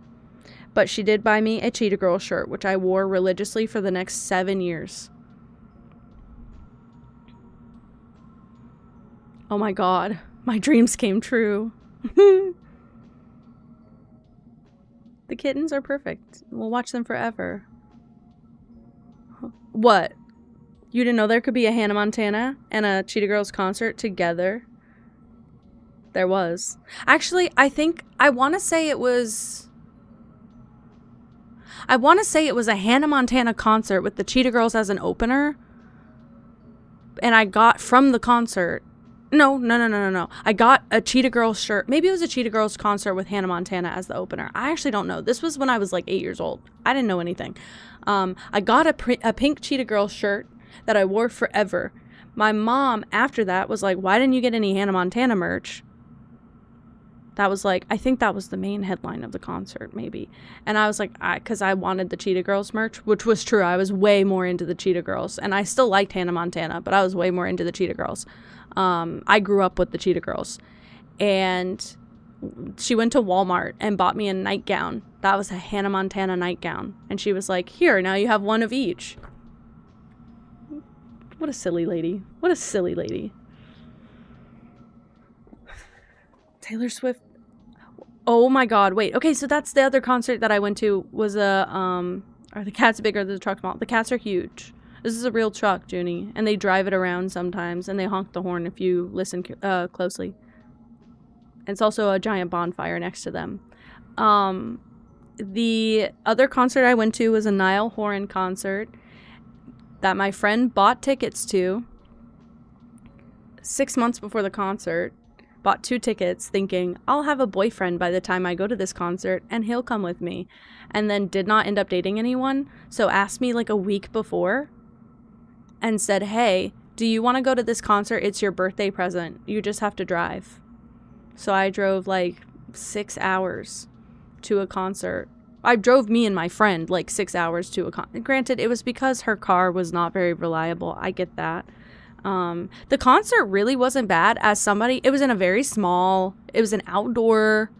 But she did buy me a Cheetah Girl shirt, which I wore religiously for the next 7 years. Oh my god, my dreams came true. The kittens are perfect. We'll watch them forever. What? You didn't know there could be a Hannah Montana and a Cheetah Girls concert together? There was. Actually, I want to say it was a Hannah Montana concert with the Cheetah Girls as an opener. And I got from the concert... No. I got a Cheetah Girls shirt. Maybe it was a Cheetah Girls concert with Hannah Montana as the opener. I actually don't know. This was when I was like 8 years old. I didn't know anything. I got a pink Cheetah Girls shirt that I wore forever. My mom, after that, was like, why didn't you get any Hannah Montana merch? That was like, I think that was the main headline of the concert, maybe. And I was like, because I wanted the Cheetah Girls merch, which was true. I was way more into the Cheetah Girls. And I still liked Hannah Montana, but I was way more into the Cheetah Girls. I grew up with the Cheetah Girls. And she went to Walmart and bought me a nightgown. That was a Hannah Montana nightgown. And she was like, here, now you have one of each. What a silly lady. What a silly lady. Taylor Swift. Oh my god, wait. Okay, so that's the other concert that I went to was are the cats bigger than the truck small? The cats are huge. This is a real truck, Junie, and they drive it around sometimes, and they honk the horn if you listen closely. It's also a giant bonfire next to them. The other concert I went to was a Niall Horan concert that my friend bought tickets to 6 months before the concert. Bought 2 tickets thinking, I'll have a boyfriend by the time I go to this concert and he'll come with me. And then did not end up dating anyone, so asked me like a week before and said, hey, do you want to go to this concert? It's your birthday present. You just have to drive. So I drove like 6 hours to a concert. I drove me and my friend like 6 hours to a concert. Granted, it was because her car was not very reliable. I get that. The concert really wasn't bad. As somebody, it was in a very small, it was an outdoor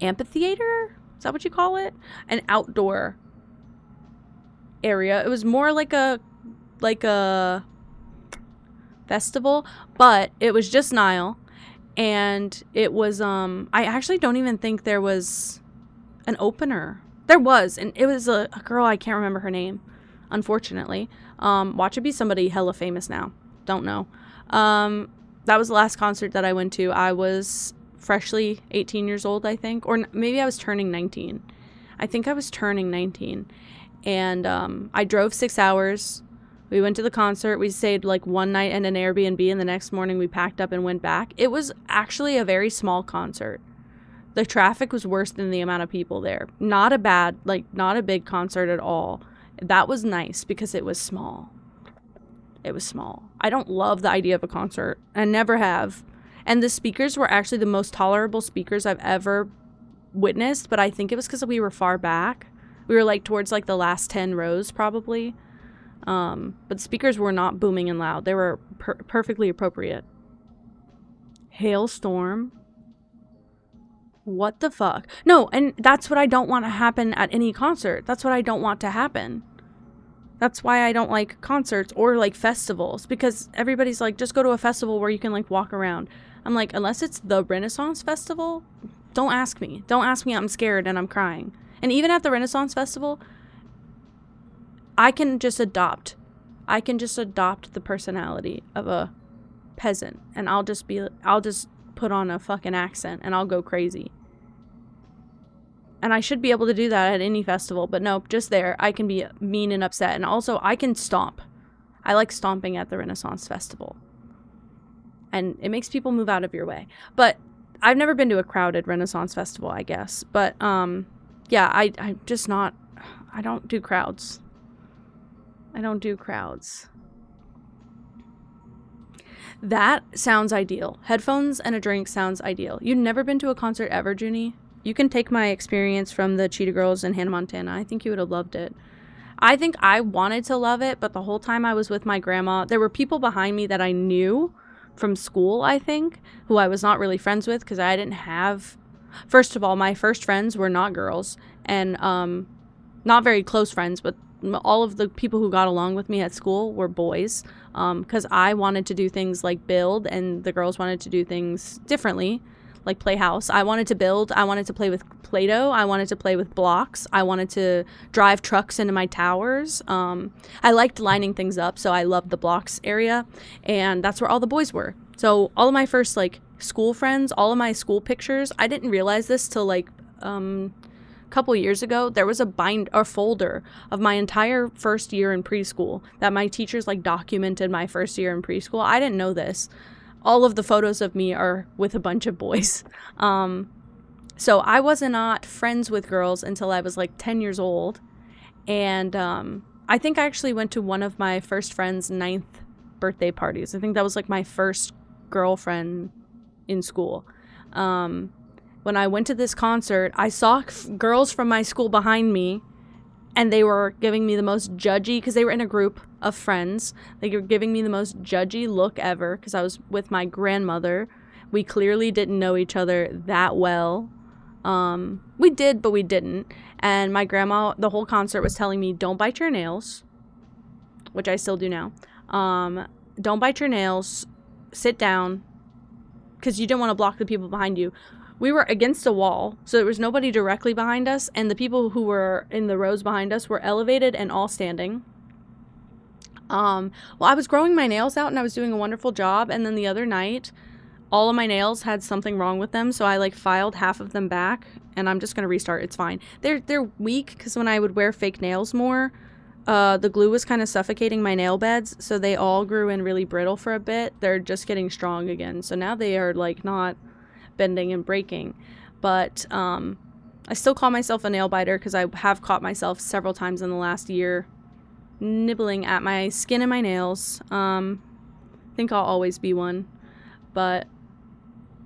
amphitheater. Is that what you call it? An outdoor area. It was more like a festival, but it was just Nile, and it was I actually don't even think there was an opener. There was, and it was a girl, I can't remember her name, unfortunately. Watch it be somebody hella famous now. Don't know. That was the last concert that I went to. I was freshly 18 years old, I think, or maybe I was turning 19. I think I was turning 19, and I drove 6 hours. We went to the concert. We stayed like one night in an Airbnb, and the next morning we packed up and went back. It was actually a very small concert. The traffic was worse than the amount of people there. Not a big concert at all. That was nice because it was small. It was small. I don't love the idea of a concert. I never have. And the speakers were actually the most tolerable speakers I've ever witnessed, but I think it was because we were far back. We were like towards like the last 10 rows probably. But the speakers were not booming and loud. They were perfectly appropriate. Hailstorm. What the fuck? No, and that's what I don't want to happen at any concert. That's what I don't want to happen. That's why I don't like concerts or like festivals, because everybody's like, just go to a festival where you can like walk around. I'm like, unless it's the Renaissance Festival, don't ask me. Don't ask me. I'm scared and I'm crying. And even at the Renaissance Festival, I can just adopt the personality of a peasant, and I'll just put on a fucking accent and I'll go crazy. And I should be able to do that at any festival, but nope, just there. I can be mean and upset. And also, I can stomp. I like stomping at the Renaissance Festival. And it makes people move out of your way. But I've never been to a crowded Renaissance Festival, I guess. But, yeah, I'm just not... I don't do crowds. I don't do crowds. That sounds ideal. Headphones and a drink sounds ideal. You've never been to a concert ever, Junie? You can take my experience from the Cheetah Girls in Hannah Montana. I think you would have loved it. I think I wanted to love it, but the whole time I was with my grandma, there were people behind me that I knew from school, I think, who I was not really friends with because I didn't have... First of all, my first friends were not girls, and not very close friends, but all of the people who got along with me at school were boys, because I wanted to do things like build, and the girls wanted to do things differently, like play house. I wanted to build. I wanted to play with Play-Doh. I wanted to play with blocks. I wanted to drive trucks into my towers. I liked lining things up, so I loved the blocks area, and that's where all the boys were. So all of my first like school friends, all of my school pictures, I didn't realize this till like couple years ago. There was a folder of my entire first year in preschool that my teachers like documented my first year in preschool. I didn't know this. All of the photos of me are with a bunch of boys. So I was not friends with girls until I was like 10 years old. And I think I actually went to one of my first friend's 9th birthday parties. I think that was like my first girlfriend in school. When I went to this concert, I saw girls from my school behind me, and they were giving me the most judgy, because they were in a group of friends. They were giving me the most judgy look ever, because I was with my grandmother. We clearly didn't know each other that well. We did, but we didn't. And my grandma, the whole concert, was telling me, don't bite your nails, which I still do now. Don't bite your nails. Sit down, because you didn't want to block the people behind you. We were against a wall, so there was nobody directly behind us, and the people who were in the rows behind us were elevated and all standing. Well, I was growing my nails out, and I was doing a wonderful job, and then the other night, all of my nails had something wrong with them, so I, like, filed half of them back, and I'm just gonna restart. It's fine. They're weak, because when I would wear fake nails more, the glue was kind of suffocating my nail beds, so they all grew in really brittle for a bit. They're just getting strong again, so now they are, like, not bending and breaking, but I still call myself a nail biter because I have caught myself several times in the last year nibbling at my skin and my nails. I think I'll always be one, but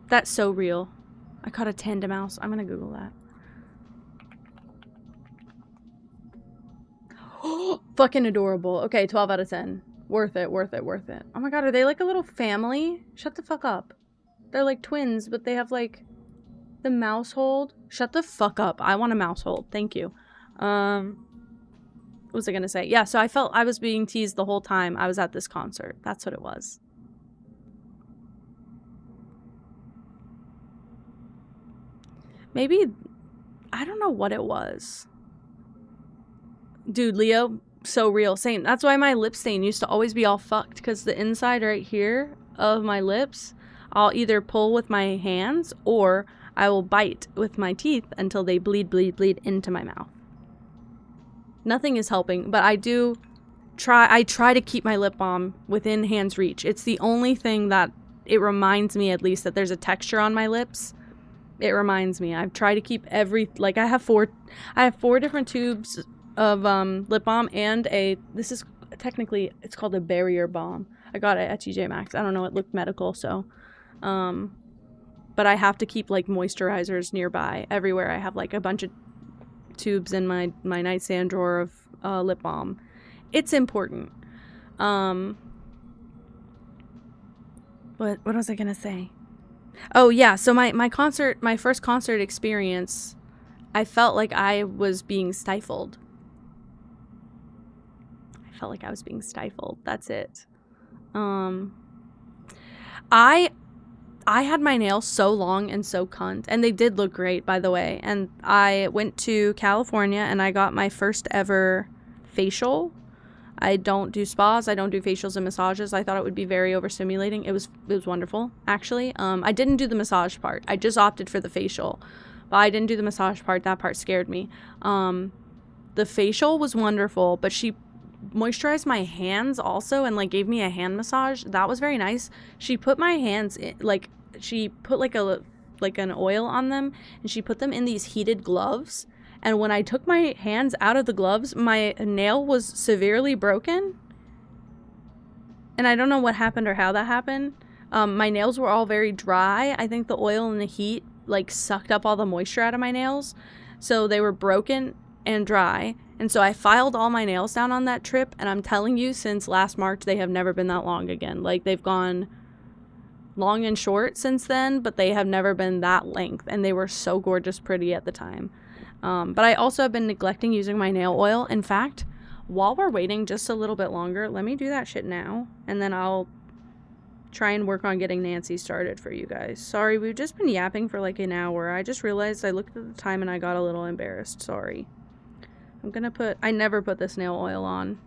that's so real. I caught a tanda mouse. I'm gonna Google that. Fucking adorable. Okay, 12 out of 10. Worth it, worth it, worth it. Oh my god, are they like a little family? Shut the fuck up. They're like twins, but they have like the mouse hold. Shut the fuck up. I want a mouse hold. Thank you. What was I gonna say? Yeah, so I felt I was being teased the whole time I was at this concert. That's what it was. Maybe, I don't know what it was. Dude, Leo, so real. Same. That's why my lip stain used to always be all fucked, because the inside right here of my lips, I'll either pull with my hands or I will bite with my teeth until they bleed into my mouth. Nothing is helping, but I try to keep my lip balm within hand's reach. It's the only thing that it reminds me, at least, that there's a texture on my lips. It reminds me. I've tried to keep I have four different tubes of lip balm and this is technically, it's called a barrier balm. I got it at TJ Maxx. I don't know, it looked medical, so but I have to keep like moisturizers nearby everywhere. I have like a bunch of tubes in my nightstand drawer of lip balm. It's important. What was I gonna say? Oh yeah, so my first concert experience, I felt like I was being stifled. That's it. I had my nails so long and so cunt, and they did look great, by the way. And I went to California and I got my first ever facial. I don't do spas. I don't do facials and massages. I thought it would be very overstimulating. It was wonderful, actually. I didn't do the massage part. I just opted for the facial, but I didn't do the massage part. That part scared me. The facial was wonderful, but she moisturized my hands also and like gave me a hand massage. That was very nice. She put my hands in, she put like an oil on them, and she put them in these heated gloves. And when I took my hands out of the gloves, my nail was severely broken. And I don't know what happened or how that happened. My nails were all very dry. I think the oil and the heat like sucked up all the moisture out of my nails. So they were broken and dry. And so I filed all my nails down on that trip. And I'm telling you, since last March, they have never been that long again. Like, they've gone long and short since then, but they have never been that length. And they were so gorgeous pretty at the time. But I also have been neglecting using my nail oil. In fact, while we're waiting just a little bit longer, let me do that shit now. And then I'll try and work on getting Nancy started for you guys. Sorry, we've just been yapping for like an hour. I just realized I looked at the time and I got a little embarrassed. Sorry. I never put this nail oil on.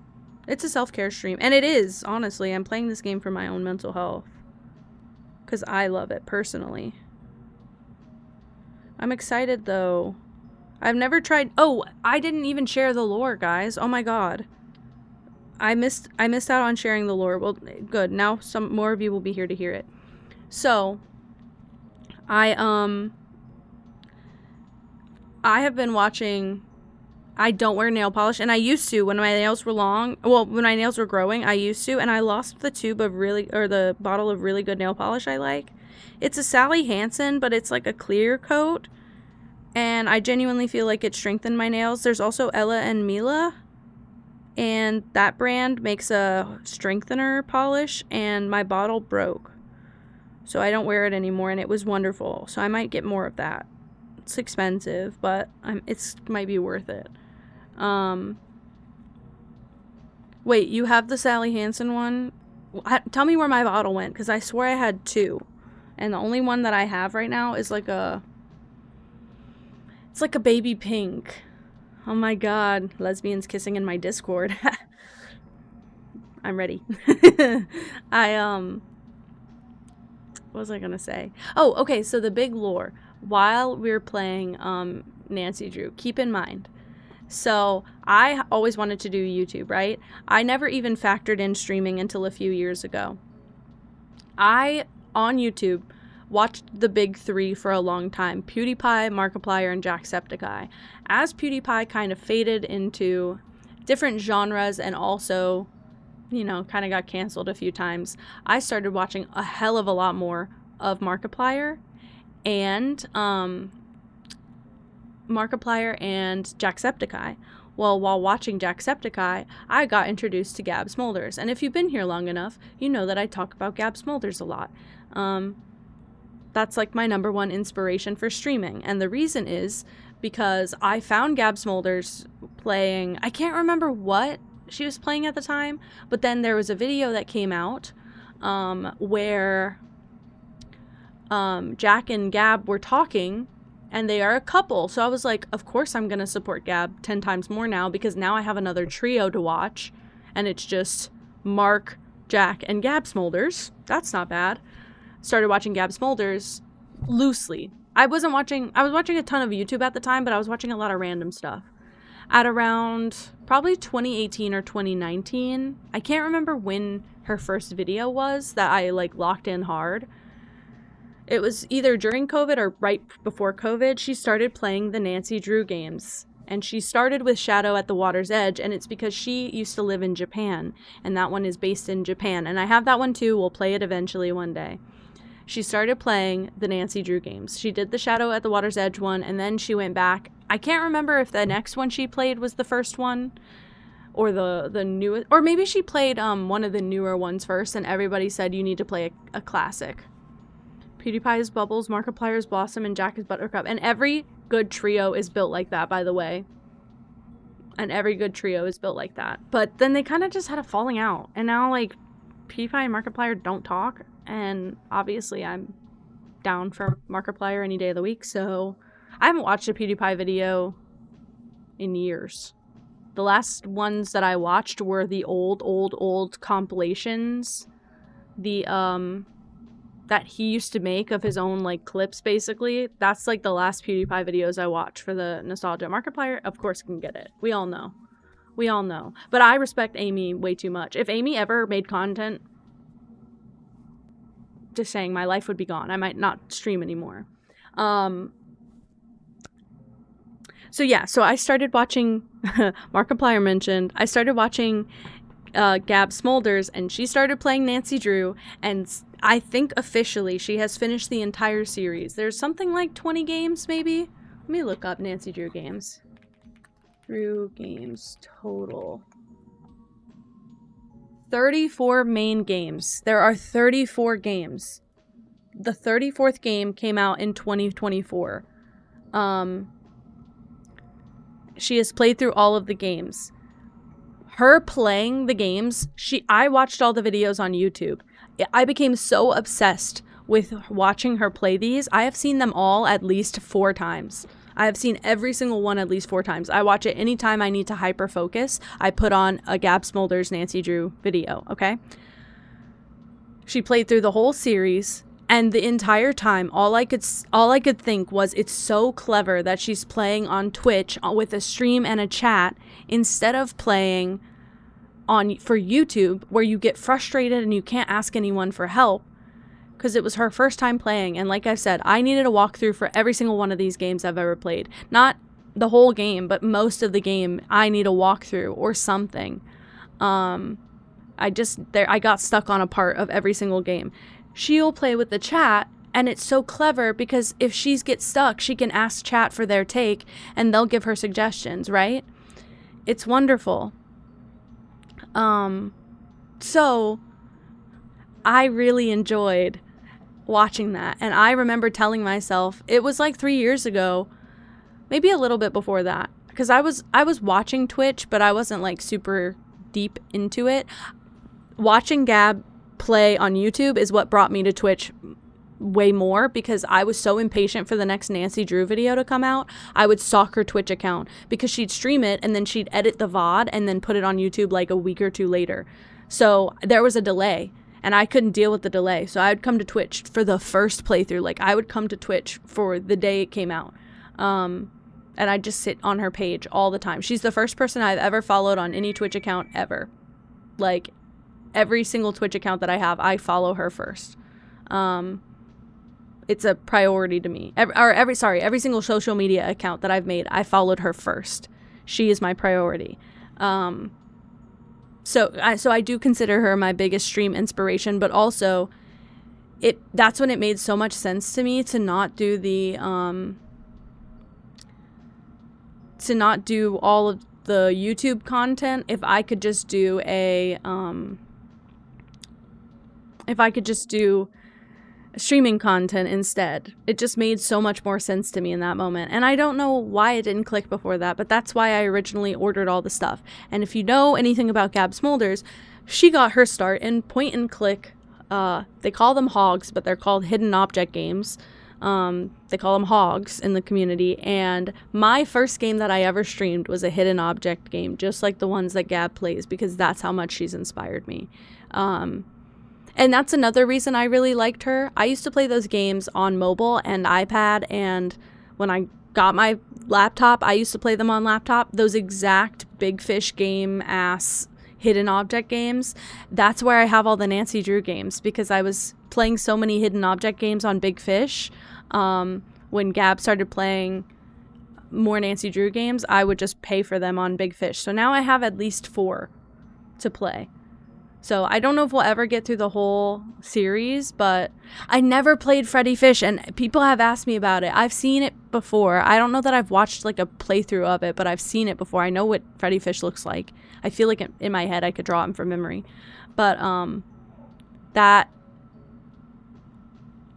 It's a self-care stream. And it is, honestly. I'm playing this game for my own mental health. Because I love it, personally. I'm excited, though. I've never tried... Oh, I didn't even share the lore, guys. Oh my god. I missed out on sharing the lore. Well, good. Now some more of you will be here to hear it. So, I have been watching... I don't wear nail polish, and I used to when my nails were long. Well, when my nails were growing, I used to, and I lost the the bottle of really good nail polish I like. It's a Sally Hansen, but it's like a clear coat, and I genuinely feel like it strengthened my nails. There's also Ella and Mila, and that brand makes a strengthener polish, and my bottle broke, so I don't wear it anymore, and it was wonderful. So I might get more of that. It's expensive, but it might be worth it. Wait, you have the Sally Hansen one? Tell me where my bottle went, because I swear I had two. And the only one that I have right now is like it's like a baby pink. Oh my god, lesbians kissing in my Discord. I'm ready. What was I gonna say? Oh, okay, so the big lore. While we're playing Nancy Drew, keep in mind, so I always wanted to do YouTube, right? I never even factored in streaming until a few years ago. I, on YouTube, watched the big three for a long time: PewDiePie, Markiplier, and Jacksepticeye. As PewDiePie kind of faded into different genres and also, you know, kind of got canceled a few times, I started watching a hell of a lot more of Markiplier and Jacksepticeye. Well, while watching Jacksepticeye, I got introduced to Gab Smolders. And if you've been here long enough, you know that I talk about Gab Smolders a lot. That's like my number one inspiration for streaming. And the reason is because I found Gab Smolders playing, I can't remember what she was playing at the time, but then there was a video that came out where Jack and Gab were talking, and they are a couple. So I was like, of course I'm going to support Gab 10 times more now, because now I have another trio to watch, and it's just Mark, Jack, and Gab Smolders. That's not bad. Started watching Gab Smolders loosely. I was watching a ton of YouTube at the time, but I was watching a lot of random stuff. At around probably 2018 or 2019, I can't remember when her first video was that I like locked in hard. It was either during COVID or right before COVID. She started playing the Nancy Drew games. And she started with Shadow at the Water's Edge, and it's because she used to live in Japan, and that one is based in Japan. And I have that one too. We'll play it eventually one day. She started playing the Nancy Drew games. She did the Shadow at the Water's Edge one, and then she went back. I can't remember if the next one she played was the first one, or the newest, or maybe she played one of the newer ones first, and everybody said you need to play a classic. PewDiePie is Bubbles, Markiplier is Blossom, and Jack is Buttercup. And every good trio is built like that, by the way. And every good trio is built like that. But then they kind of just had a falling out. And now, like, PewDiePie and Markiplier don't talk. And obviously I'm down for Markiplier any day of the week. So I haven't watched a PewDiePie video in years. The last ones that I watched were the old compilations. The, that he used to make of his own, like, clips, basically. That's, like, the last PewDiePie videos I watched for the nostalgia. Markiplier, of course, can get it. We all know. We all know. But I respect Amy way too much. If Amy ever made content, just saying, my life would be gone. I might not stream anymore. So, yeah. So, I started watching, Markiplier mentioned, I started watching Gab Smolders, and she started playing Nancy Drew, and I think officially she has finished the entire series. There's something like 20 games, maybe? Let me look up Nancy Drew games. Drew games total. 34 main games. There are 34 games. The 34th game came out in 2024. She has played through all of the games. Her playing the games, I watched all the videos on YouTube. I became so obsessed with watching her play these. I have seen them all at least 4 times. I have seen every single one at least 4 times. I watch it anytime I need to hyper focus. I put on a Gab Smolders Nancy Drew video, okay? She played through the whole series, and the entire time, all I could think was, it's so clever that she's playing on Twitch with a stream and a chat instead of playing for YouTube, where you get frustrated and you can't ask anyone for help, because it was her first time playing. And like I said, I needed a walkthrough for every single one of these games I've ever played. Not the whole game, but most of the game I need a walkthrough or something. I got stuck on a part of every single game. She'll play with the chat, and it's so clever because if she gets stuck, she can ask chat for their take and they'll give her suggestions, right? It's wonderful. So I really enjoyed watching that. And I remember telling myself, it was like 3 years ago, maybe a little bit before that, because I was watching Twitch, but I wasn't like super deep into it. Watching Gab play on YouTube is what brought me to Twitch way more, because I was so impatient for the next Nancy Drew video to come out. I would stalk her Twitch account because she'd stream it and then she'd edit the VOD and then put it on YouTube like a week or two later. So there was a delay and I couldn't deal with the delay. So I'd come to Twitch for the first playthrough. Like, I would come to Twitch for the day it came out. And I'd just sit on her page all the time. She's the first person I've ever followed on any Twitch account ever. Like, every single Twitch account that I have, I follow her first. It's a priority to me. Every single social media account that I've made, I followed her first. She is my priority. So I do consider her my biggest stream inspiration, but also that's when it made so much sense to me to not do the to not do all of the YouTube content if I could just do streaming content instead. It just made so much more sense to me in that moment. And I don't know why it didn't click before that, but that's why I originally ordered all the stuff. And if you know anything about Gab Smulders, she got her start in point and click. They call them hogs, but they're called hidden object games. They call them hogs in the community. And my first game that I ever streamed was a hidden object game, just like the ones that Gab plays, because that's how much she's inspired me. And that's another reason I really liked her. I used to play those games on mobile and iPad, and when I got my laptop, I used to play them on laptop. Those exact Big Fish game ass hidden object games, that's where I have all the Nancy Drew games, because I was playing so many hidden object games on Big Fish. When Gab started playing more Nancy Drew games, I would just pay for them on Big Fish. So now I have at least 4 to play. So I don't know if we'll ever get through the whole series, but I never played Freddy Fish, and people have asked me about it. I've seen it before. I don't know that I've watched like a playthrough of it, but I've seen it before. I know what Freddy Fish looks like. I feel like in my head I could draw him from memory. But that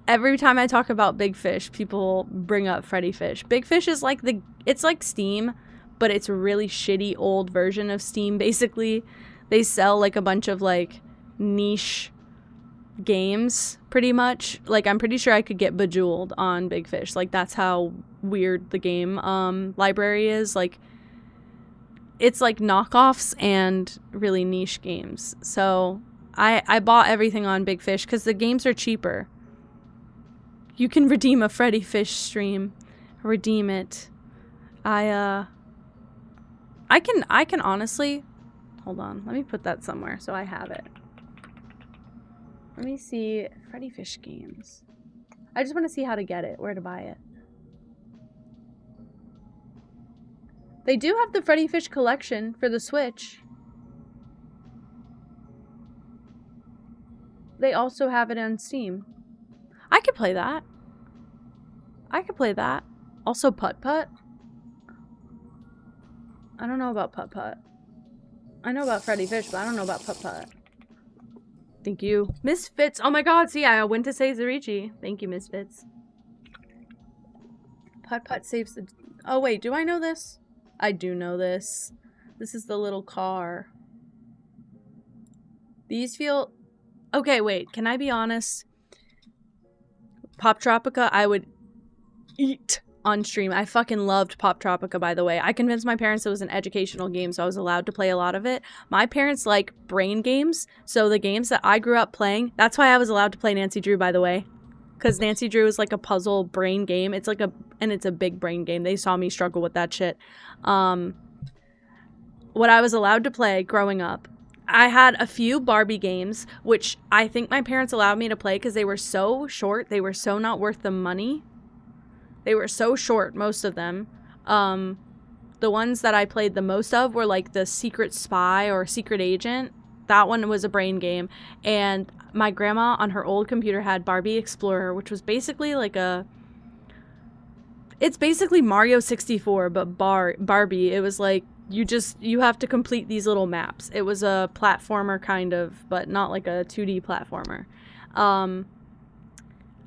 every time I talk about Big Fish, people bring up Freddy Fish. Big Fish is like it's like Steam, but it's a really shitty old version of Steam basically. They sell like a bunch of like niche games pretty much. Like I'm pretty sure I could get Bejeweled on Big Fish. Like that's how weird the game library is. Like it's like knockoffs and really niche games. So I bought everything on Big Fish because the games are cheaper. You can redeem a Freddy Fish stream. Redeem it. I can honestly... Hold on. Let me put that somewhere so I have it. Let me see. Freddy Fish games. I just want to see how to get it. Where to buy it. They do have the Freddy Fish collection for the Switch. They also have it on Steam. I could play that. I could play that. Also Putt Putt. I don't know about Putt Putt. I know about Freddy Fish, but I don't know about Putt Putt. Thank you. Misfits. Oh my god, see, I went to say Zarichi. Thank you, Misfits. Putt Putt saves the... Oh wait, do I know this? I do know this. This is the little car. These feel... Okay, wait, can I be honest? Pop Tropica, I would eat on stream. I fucking loved Pop Tropica, by the way. I convinced my parents it was an educational game, so I was allowed to play a lot of it. My parents like brain games, so the games that I grew up playing, that's why I was allowed to play Nancy Drew, by the way. Because Nancy Drew is like a puzzle brain game. It's like and it's a big brain game. They saw me struggle with that shit. What I was allowed to play growing up, I had a few Barbie games, which I think my parents allowed me to play because they were so short. They were so not worth the money. They were so short, most of them. The ones that I played the most of were like the Secret Spy or Secret Agent. That one was a brain game. And my grandma on her old computer had Barbie Explorer, which was basically like it's basically Mario 64, but Barbie. It was like, you have to complete these little maps. It was a platformer kind of, but not like a 2D platformer.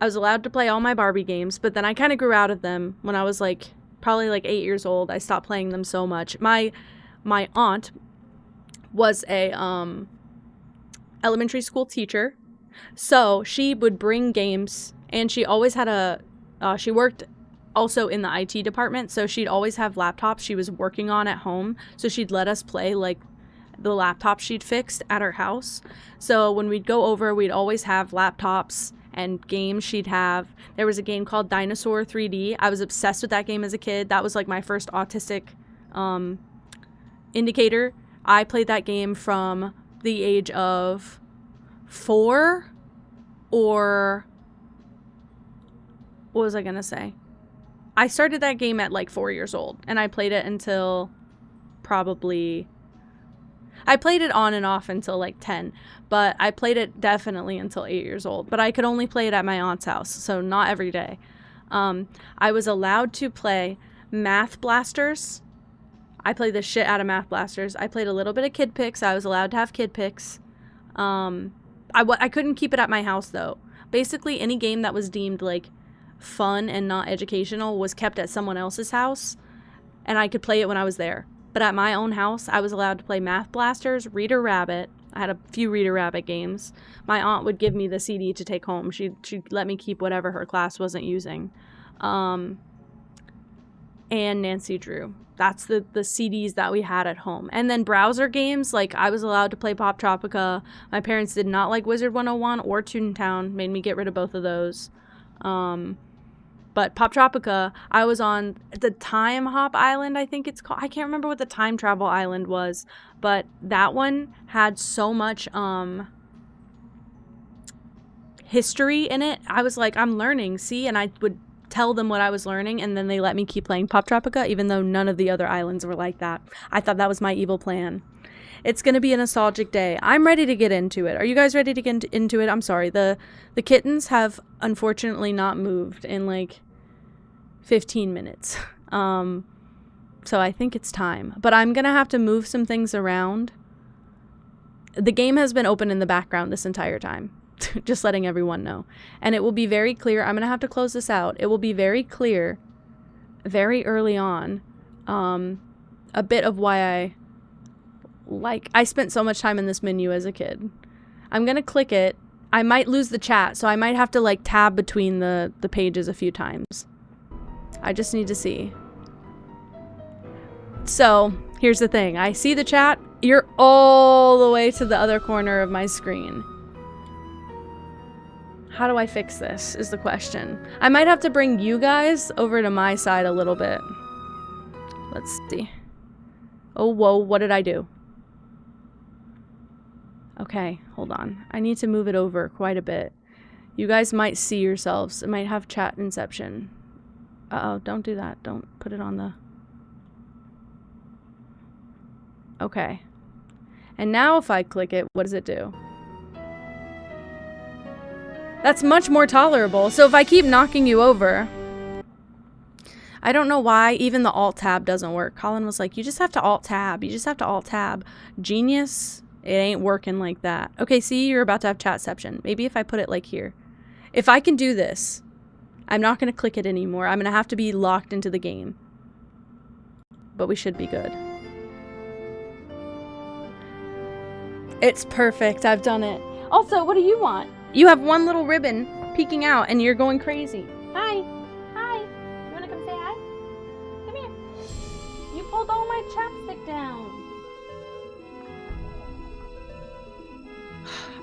I was allowed to play all my Barbie games, but then I kind of grew out of them when I was like, probably like 8 years old. I stopped playing them so much. My aunt was a elementary school teacher, so she would bring games, and she always had she worked also in the IT department, so she'd always have laptops she was working on at home, so she'd let us play like the laptop she'd fixed at her house. So when we'd go over, we'd always have laptops and games she'd have. There was a game called Dinosaur 3D. I was obsessed with that game as a kid. That was like my first autistic indicator. I played that game from the age of 4 or... What was I gonna say? I started that game at like 4 years old, and I played it until probably... I played it on and off until like 10, but I played it definitely until 8 years old. But I could only play it at my aunt's house, so not every day. I was allowed to play Math Blasters. I played the shit out of Math Blasters. I played a little bit of Kid Pix. I was allowed to have Kid Pix. I couldn't keep it at my house, though. Basically, any game that was deemed, like, fun and not educational was kept at someone else's house, and I could play it when I was there. But at my own house, I was allowed to play Math Blasters, Reader Rabbit. I had a few Reader Rabbit games. My aunt would give me the CD to take home. She'd let me keep whatever her class wasn't using. And Nancy Drew. That's the CDs that we had at home. And then browser games, like I was allowed to play Pop Tropica. My parents did not like Wizard 101 or Toontown. Made me get rid of both of those. But Pop Tropica, I was on the Time Hop Island, I think it's called. I can't remember what the time travel island was. But that one had so much history in it. I was like, I'm learning, see? And I would tell them what I was learning, and then they let me keep playing Pop Tropica, even though none of the other islands were like that. I thought that was my evil plan. It's going to be a nostalgic day. I'm ready to get into it. Are you guys ready to get into it? I'm sorry. The kittens have unfortunately not moved in like 15 minutes. So I think it's time. But I'm going to have to move some things around. The game has been open in the background this entire time. Just letting everyone know. And it will be very clear. I'm going to have to close this out. It will be very clear very early on a bit of why I spent so much time in this menu as a kid. I'm going to click it. I might lose the chat, so I might have to like tab between the pages a few times. I just need to see. So, here's the thing. I see the chat. You're all the way to the other corner of my screen. How do I fix this, is the question. I might have to bring you guys over to my side a little bit. Let's see. Oh, whoa, what did I do? Okay, hold on. I need to move it over quite a bit. You guys might see yourselves. It might have chat inception. Uh-oh, don't do that. Don't put it on the... Okay. And now if I click it, what does it do? That's much more tolerable. So if I keep knocking you over... I don't know why even the Alt-Tab doesn't work. Colin was like, you just have to Alt-Tab. You just have to Alt-Tab. Genius, it ain't working like that. Okay, see, you're about to have chatception. Maybe if I put it like here. If I can do this, I'm not going to click it anymore. I'm going to have to be locked into the game. But we should be good. It's perfect. I've done it. Also, what do you want? You have one little ribbon peeking out and you're going crazy. Hi. Hi. You want to come say hi? Come here. You pulled all my chapstick down.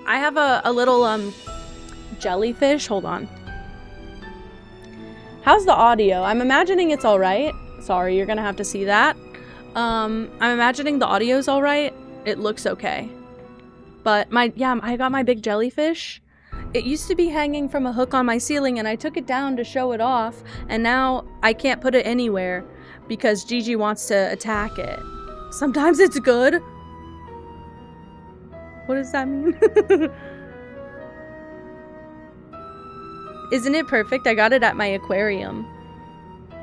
I have a little jellyfish. Hold on. How's the audio? I'm imagining it's all right. Sorry, you're going to have to see that. I'm imagining the audio's all right. It looks okay. But I got my big jellyfish. It used to be hanging from a hook on my ceiling and I took it down to show it off, and now I can't put it anywhere because Gigi wants to attack it. Sometimes it's good. What does that mean? Isn't it perfect? I got it at my aquarium.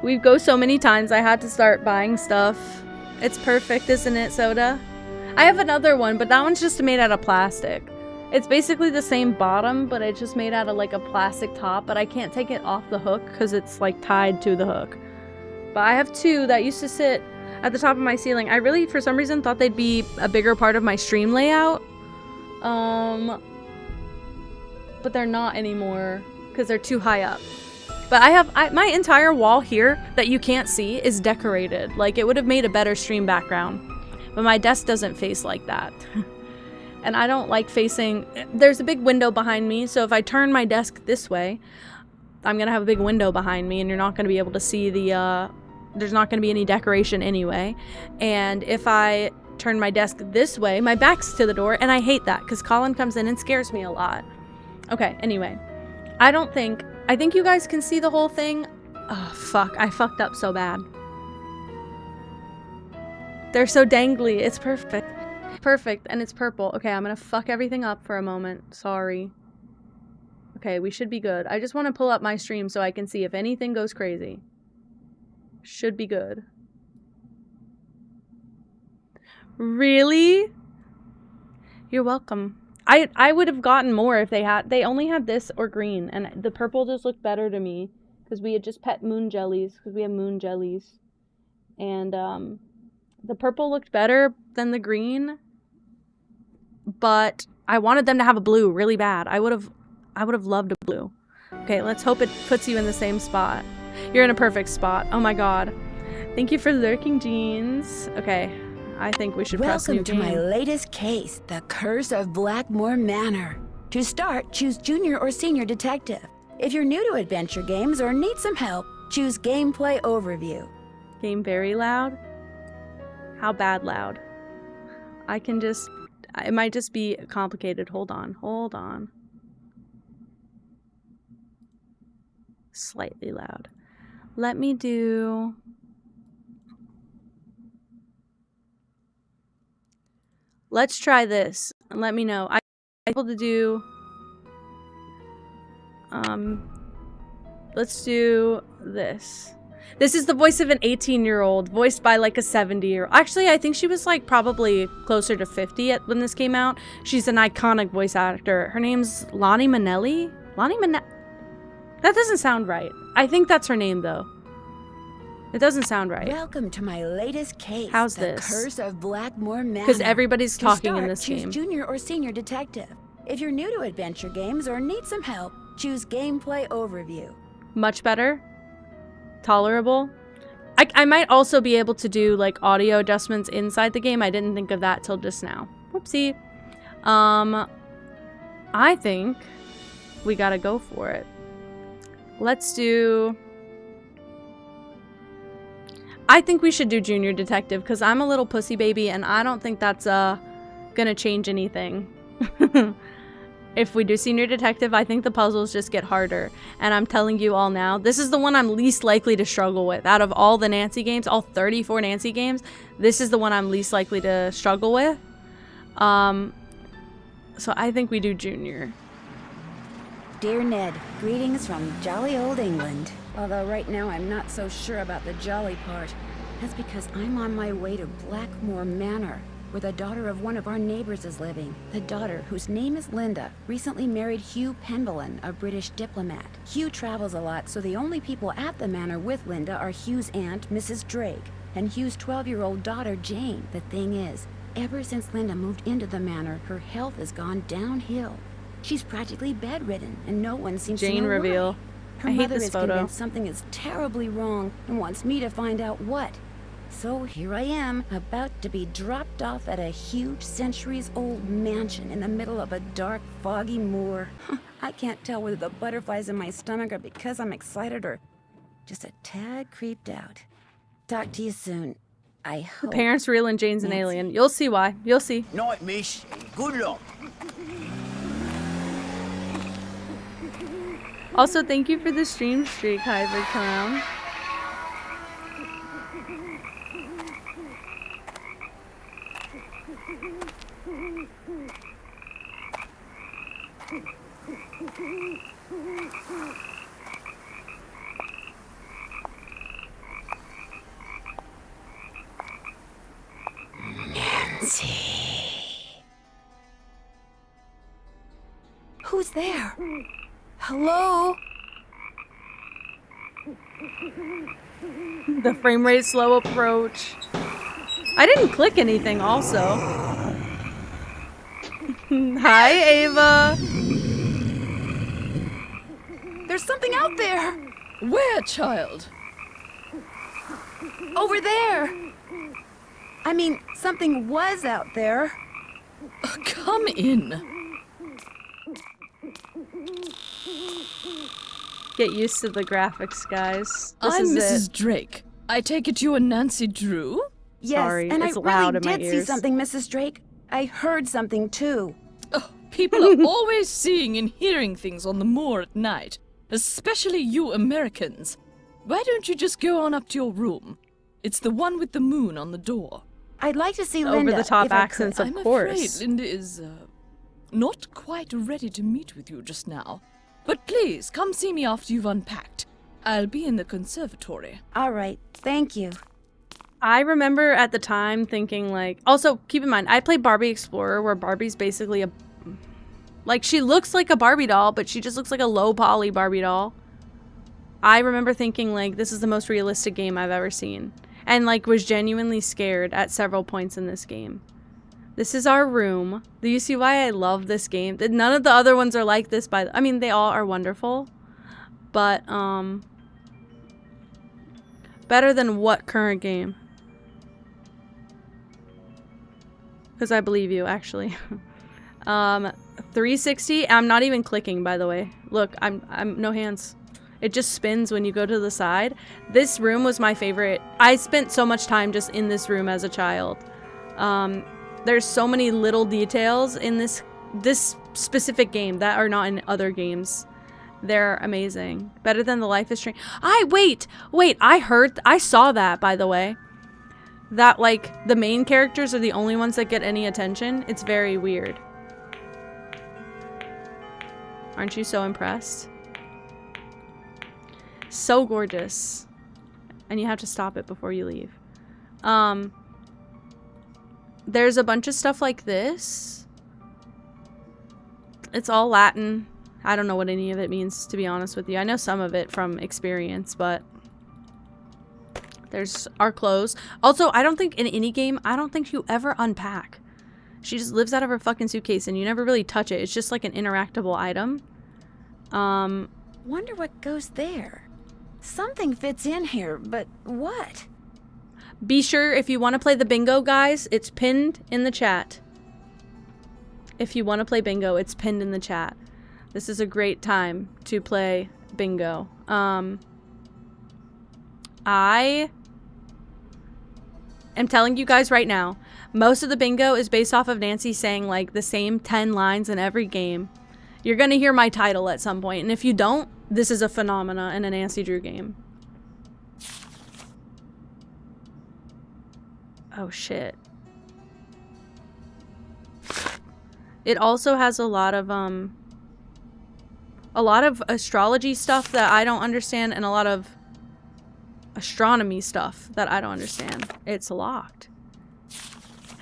We go so many times I had to start buying stuff. It's perfect, isn't it, Soda? I have another one, but that one's just made out of plastic. It's basically the same bottom, but it's just made out of like a plastic top, but I can't take it off the hook because it's like tied to the hook. But I have two that used to sit at the top of my ceiling. I really, for some reason, thought they'd be a bigger part of my stream layout. But they're not anymore because they're too high up. But my entire wall here that you can't see is decorated. Like, it would have made a better stream background. But my desk doesn't face like that. And I don't like facing... There's a big window behind me, so if I turn my desk this way, I'm going to have a big window behind me, and you're not going to be able to see the... There's not going to be any decoration anyway. And if I turn my desk this way, my back's to the door, and I hate that, because Colin comes in and scares me a lot. Okay, anyway. I think you guys can see the whole thing. Oh, fuck. I fucked up so bad. They're so dangly. It's perfect. Perfect, and it's purple. Okay, I'm gonna fuck everything up for a moment. Sorry. Okay, we should be good. I just want to pull up my stream so I can see if anything goes crazy. Should be good. Really? You're welcome. I would have gotten more if they only had this or green, and the purple just looked better to me because we had just pet moon jellies because we have moon jellies, and the purple looked better than the green, but I wanted them to have a blue really bad. I would have loved a blue. Okay, let's hope it puts you in the same spot. You're in a perfect spot. Oh my god. Thank you for lurking, Jeans. Okay. I think we should press new game. Welcome to my latest case, The Curse of Blackmore Manor. To start, choose Junior or Senior Detective. If you're new to adventure games or need some help, choose Gameplay Overview. Game very loud? How bad loud? I can just... It might just be complicated. Hold on. Slightly loud. Let me do... Let's try this and let me know. I'm able to do, let's do this. This is the voice of an 18-year-old, voiced by like a 70-year-old. Actually, I think she was like probably closer to 50 when this came out. She's an iconic voice actor. Her name's Lonnie Manelli? That doesn't sound right. I think that's her name though. It doesn't sound right. Welcome to my latest case. How's The this? Curse of Blackmore Manor. Because everybody's talking to start, in this choose game. Junior or Senior Detective. If you're new to adventure games or need some help, choose Gameplay Overview. Much better. Tolerable. I might also be able to do like audio adjustments inside the game. I didn't think of that till just now. Whoopsie. I think we gotta go for it. Let's do... I think we should do Junior Detective because I'm a little pussy baby and I don't think that's gonna change anything. If we do Senior Detective, I think the puzzles just get harder. And I'm telling you all now, this is the one I'm least likely to struggle with. Out of all the Nancy games, all 34 Nancy games, this is the one I'm least likely to struggle with. So I think we do Junior. Dear Ned, greetings from jolly old England. Although right now I'm not so sure about the jolly part. That's because I'm on my way to Blackmore Manor, where the daughter of one of our neighbors is living. The daughter, whose name is Linda, recently married Hugh Penbelin, a British diplomat. Hugh travels a lot, so the only people at the manor with Linda are Hugh's aunt, Mrs. Drake, and Hugh's 12-year-old daughter, Jane. The thing is, ever since Linda moved into the manor, her health has gone downhill. She's practically bedridden, and no one seems to know Jane reveal. why. Her I hate mother this is photo. convinced something is terribly wrong and wants me to find out what. So here I am, about to be dropped off at a huge centuries-old mansion in the middle of a dark, foggy moor. I can't tell whether the butterflies in my stomach are because I'm excited or just a tad creeped out. Talk to you soon. I hope. Parents real and Jane's an Nancy. alien. You'll see why. You'll see. Night, miss. Good luck. Also, thank you for the stream streak, Hybrid Clown. Who's there? Hello? The frame rate slow approach. I didn't click anything also. Hi, Ava. There's something out there! Where, child? Over there! I mean, something was out there. Come in. Get used to the graphics, guys. This I'm is Mrs. it. Drake. I take it you are Nancy Drew? Yes, Sorry, and it's I loud really in my did see ears. something, Mrs. Drake. I heard something too. Oh, people are always seeing and hearing things on the moor at night, especially you Americans. Why don't you just go on up to your room? It's the one with the moon on the door. I'd like to see Linda. Over-the-top if I could. accents, of I'm course. afraid Linda is, not quite ready to meet with you just now. But please, come see me after you've unpacked. I'll be in the conservatory. All right, thank you. I remember at the time thinking like, also keep in mind, I played Barbie Explorer where Barbie's basically a, like she looks like a Barbie doll, but she just looks like a low poly Barbie doll. I remember thinking like, this is the most realistic game I've ever seen. And like was genuinely scared at several points in this game. This is our room. Do you see why I love this game? None of the other ones are like this I mean, they all are wonderful. But, better than what current game? Because I believe you, actually. 360. I'm not even clicking, by the way. Look, I'm no hands. It just spins when you go to the side. This room was my favorite. I spent so much time just in this room as a child. There's so many little details in this specific game that are not in other games. They're amazing. Better than the Life is Strange. Wait, I saw that, by the way. That, like, the main characters are the only ones that get any attention. It's very weird. Aren't you so impressed? So gorgeous. And you have to stop it before you leave. There's a bunch of stuff like this. It's all Latin. I don't know what any of it means, to be honest with you. I know some of it from experience, but there's our clothes. Also, I don't think in any game, I don't think you ever unpack. She just lives out of her fucking suitcase and you never really touch it. It's just like an interactable item. Wonder what goes there. Something fits in here, but what? Be sure if you want to play the bingo, guys, it's pinned in the chat. If you want to play bingo, it's pinned in the chat. This is a great time to play bingo. I am telling you guys right now, most of the bingo is based off of Nancy saying like the same 10 lines in every game. You're gonna hear my title at some point, and if you don't, this is a phenomena in a Nancy Drew game. Oh shit. It also has a lot of astrology stuff that I don't understand and a lot of astronomy stuff that I don't understand. It's locked.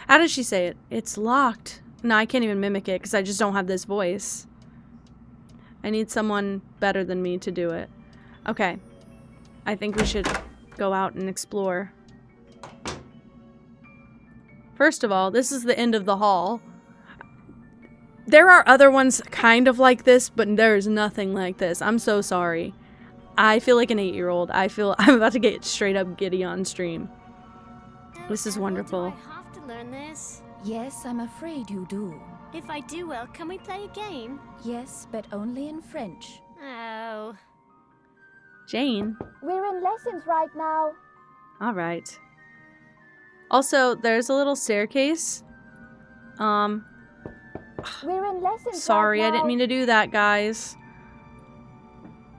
How does she say it? It's locked. No, I can't even mimic it because I just don't have this voice. I need someone better than me to do it. Okay. I think we should go out and explore. First of all, this is the end of the hall. There are other ones kind of like this, but there's nothing like this. I'm so sorry. I feel like an 8-year-old. I feel I'm about to get straight up giddy on stream. This is wonderful. Do I have to learn this? Yes, I'm afraid you do. If I do well, can we play a game? Yes, but only in French. Oh. Jane. We're in lessons right now. All right. Also, there's a little staircase. We're in lessons Sorry, right I now. didn't mean to do that, guys.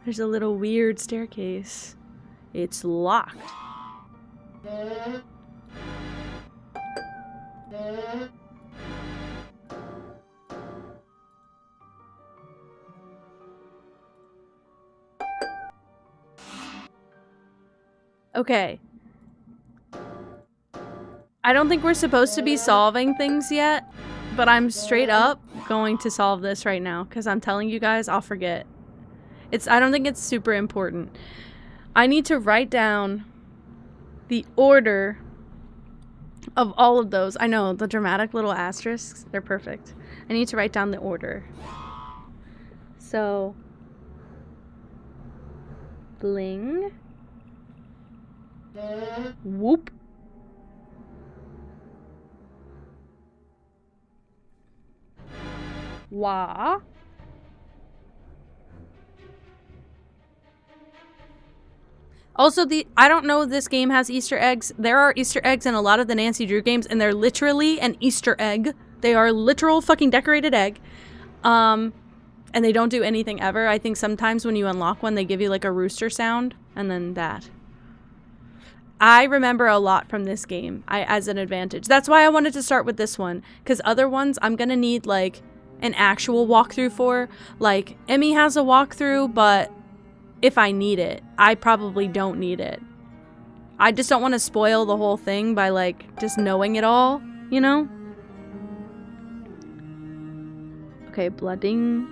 There's a little weird staircase. It's locked. Okay. I don't think we're supposed to be solving things yet, but I'm straight up going to solve this right now because I'm telling you guys I'll forget. I don't think it's super important. I need to write down the order of all of those. I know, the dramatic little asterisks, they're perfect. I need to write down the order. So, bling. Whoop. Wah. Also, I don't know if this game has Easter eggs. There are Easter eggs in a lot of the Nancy Drew games, and they're literally an Easter egg. They are literal fucking decorated egg. And they don't do anything ever. I think sometimes when you unlock one, they give you like a rooster sound, and then that. I remember a lot from this game as an advantage. That's why I wanted to start with this one, because other ones I'm gonna need like an actual walkthrough for. Like, Emmy has a walkthrough, but if I need it, I probably don't need it. I just don't want to spoil the whole thing by, like, just knowing it all, you know? Okay, blooding.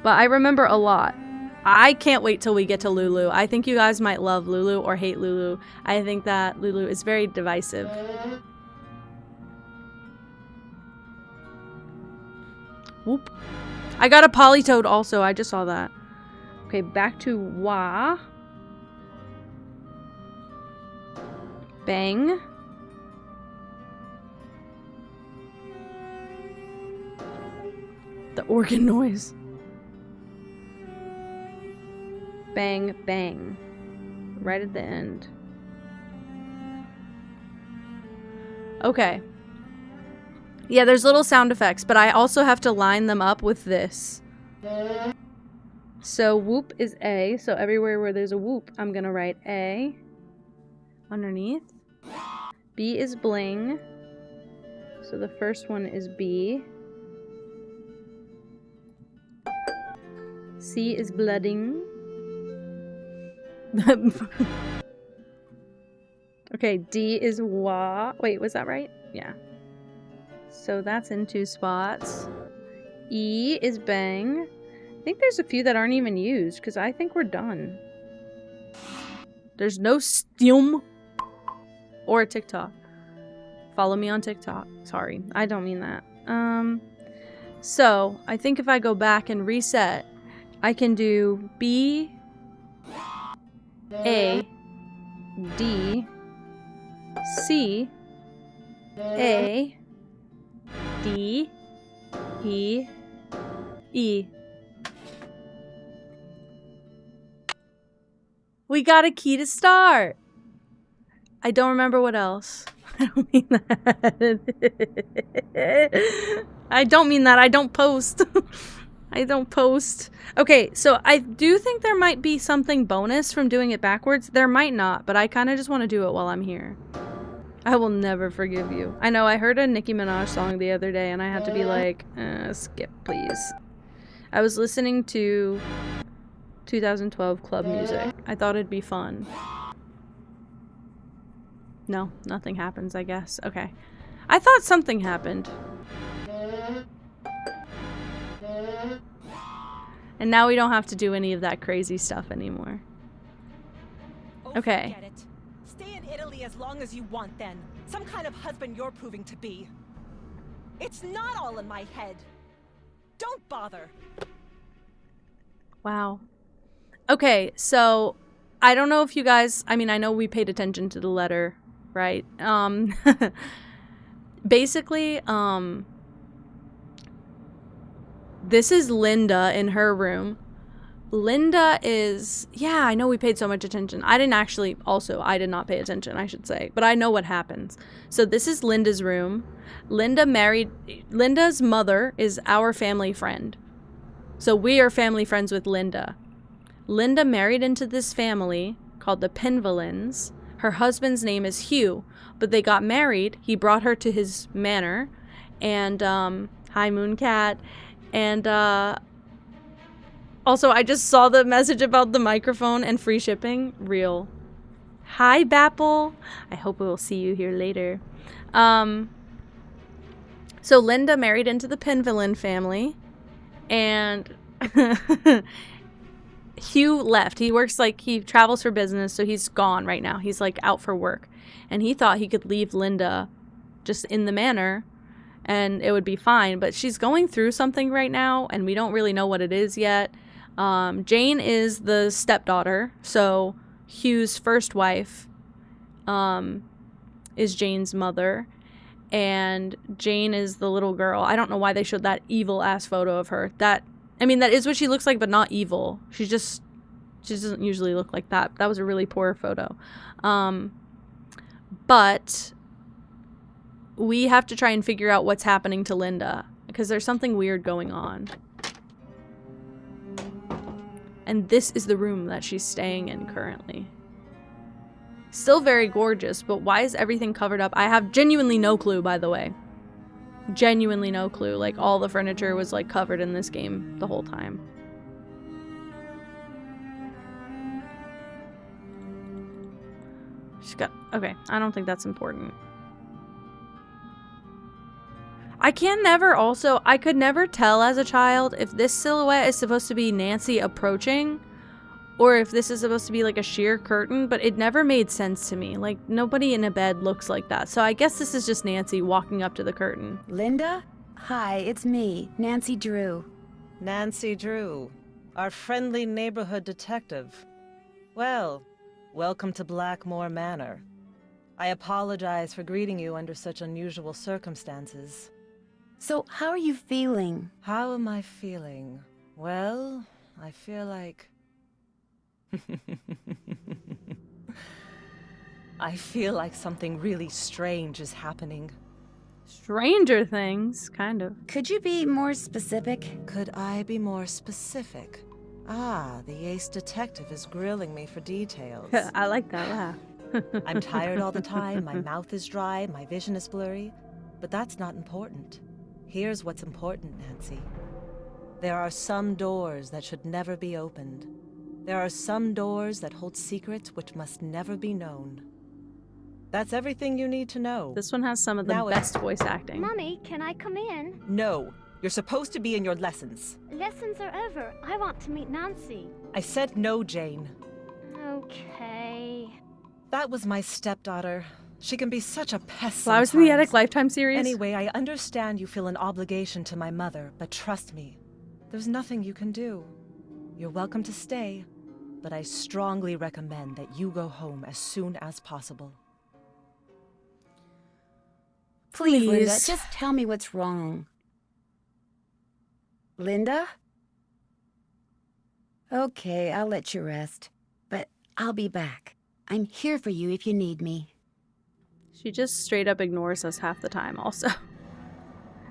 But I remember a lot. I can't wait till we get to Lulu. I think you guys might love Lulu or hate Lulu. I think that Lulu is very divisive. Whoop. I got a Polytoad also. I just saw that. Okay, back to Wah. Bang. The organ noise. Bang, bang. Right at the end. Okay. Yeah, there's little sound effects, but I also have to line them up with this. So whoop is A, so everywhere where there's a whoop, I'm gonna write A underneath. B is bling, so the first one is B. C is blooding. Okay, D is wah. Wait, was that right? Yeah. So that's in 2 spots. E is bang. I think there's a few that aren't even used because I think we're done. There's no Stum or a TikTok. Follow me on TikTok. Sorry, I don't mean that. So I think if I go back and reset, I can do B, A, D, C, A, D, E, E. We got a key to start. I don't remember what else. I don't mean that. I don't mean that. I don't post. I don't post. Okay, so I do think there might be something bonus from doing it backwards. There might not, but I kind of just want to do it while I'm here. I will never forgive you. I know, I heard a Nicki Minaj song the other day and I had to be like, skip, please. I was listening to 2012 club music. I thought it'd be fun. No, nothing happens, I guess. Okay. I thought something happened. And now we don't have to do any of that crazy stuff anymore. Okay. Forget it. Stay in Italy as long as you want then. Some kind of husband you're proving to be. It's not all in my head. Don't bother. Wow. Okay, so I don't know if you guys, I mean, I know we paid attention to the letter, right? Basically, this is Linda in her room. Linda is, yeah, I know we paid so much attention. I did not pay attention, I should say, but I know what happens. So this is Linda's room. Linda's mother is our family friend. So we are family friends with Linda. Linda married into this family called the Penvillens. Her husband's name is Hugh, but they got married. He brought her to his manor, and, hi Mooncat, and, also, I just saw the message about the microphone and free shipping. Real. Hi, Bapple. I hope we'll see you here later. So Linda married into the Penvillen family, and Hugh left. He travels for business, so he's gone right now. He's, like, out for work. And he thought he could leave Linda just in the manor, and it would be fine. But she's going through something right now, and we don't really know what it is yet. Jane is the stepdaughter, so Hugh's first wife is Jane's mother, and Jane is the little girl. I don't know why they showed that evil-ass photo of her. That is what she looks like, but not evil. She doesn't usually look like that. That was a really poor photo. But we have to try and figure out what's happening to Linda, because there's something weird going on. And this is the room that she's staying in currently. Still very gorgeous, but why is everything covered up? I have genuinely no clue, by the way. Genuinely no clue. Like, all the furniture was, like, covered in this game the whole time. She's got... Okay, I don't think that's important. I could never tell as a child if this silhouette is supposed to be Nancy approaching or if this is supposed to be like a sheer curtain, but it never made sense to me. Like, nobody in a bed looks like that. So I guess this is just Nancy walking up to the curtain. Linda? Hi, it's me, Nancy Drew. Nancy Drew, our friendly neighborhood detective. Well, welcome to Blackmore Manor. I apologize for greeting you under such unusual circumstances. So, how are you feeling? How am I feeling? Well, I feel like... I feel like something really strange is happening. Stranger Things, kind of. Could you be more specific? Could I be more specific? Ah, the ace detective is grilling me for details. I like that laugh. I'm tired all the time, my mouth is dry, my vision is blurry, but that's not important. Here's what's important, Nancy. There are some doors that should never be opened. There are some doors that hold secrets which must never be known. That's everything you need to know. This one has some of the Now best voice acting. Mummy, can I come in? No, you're supposed to be in your lessons. Lessons are over. I want to meet Nancy. I said no, Jane. Okay. That was my stepdaughter. She can be such a pest Flowers in the sometimes. Attic Lifetime series. Anyway, I understand you feel an obligation to my mother, but trust me, there's nothing you can do. You're welcome to stay, but I strongly recommend that you go home as soon as possible. Please, Linda, Please. just tell me what's wrong. Linda? Okay, I'll let you rest. But I'll be back. I'm here for you if you need me. She just straight up ignores us half the time also.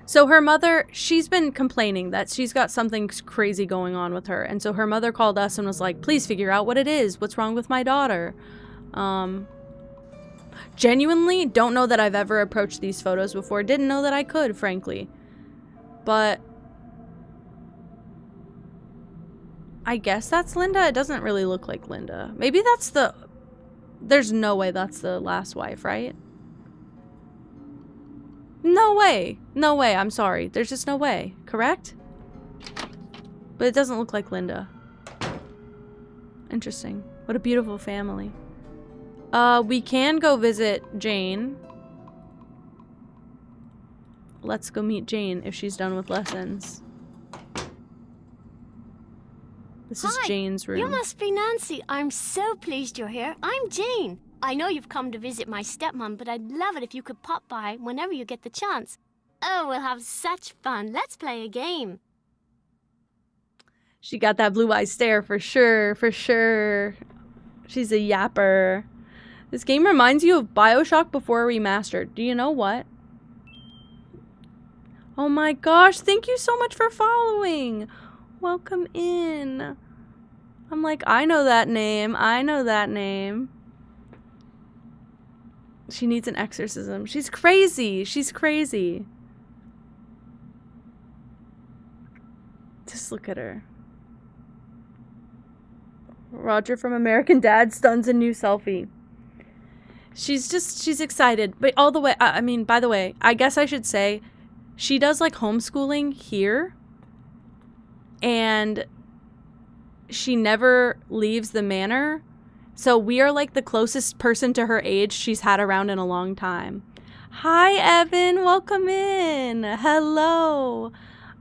So her mother, she's been complaining that she's got something crazy going on with her. And so her mother called us and was like, please figure out what it is. What's wrong with my daughter? Genuinely don't know that I've ever approached these photos before. Didn't know that I could, frankly. But I guess that's Linda. It doesn't really look like Linda. Maybe that's the... There's no way that's the last wife, right? No way. No way. I'm sorry. There's just no way. Correct? But it doesn't look like Linda. Interesting. What a beautiful family. We can go visit Jane. Let's go meet Jane if she's done with lessons. This is Hi, Jane's room. You must be Nancy. I'm so pleased you're here. I'm Jane. I know you've come to visit my stepmom, but I'd love it if you could pop by whenever you get the chance. Oh, we'll have such fun. Let's play a game. She got that blue-eyed stare for sure, for sure. She's a yapper. This game reminds you of BioShock before remastered. Do you know what? Oh my gosh, thank you so much for following. Welcome in. I'm like, I know that name. I know that name. She needs an exorcism. She's crazy. She's crazy. Just look at her. Roger from American Dad stuns a new selfie. She's excited. But all the way, I mean, by the way, I guess I should say, she does like homeschooling here. And she never leaves the manor. So we are like the closest person to her age she's had around in a long time. Hi, Evan. Welcome in. Hello.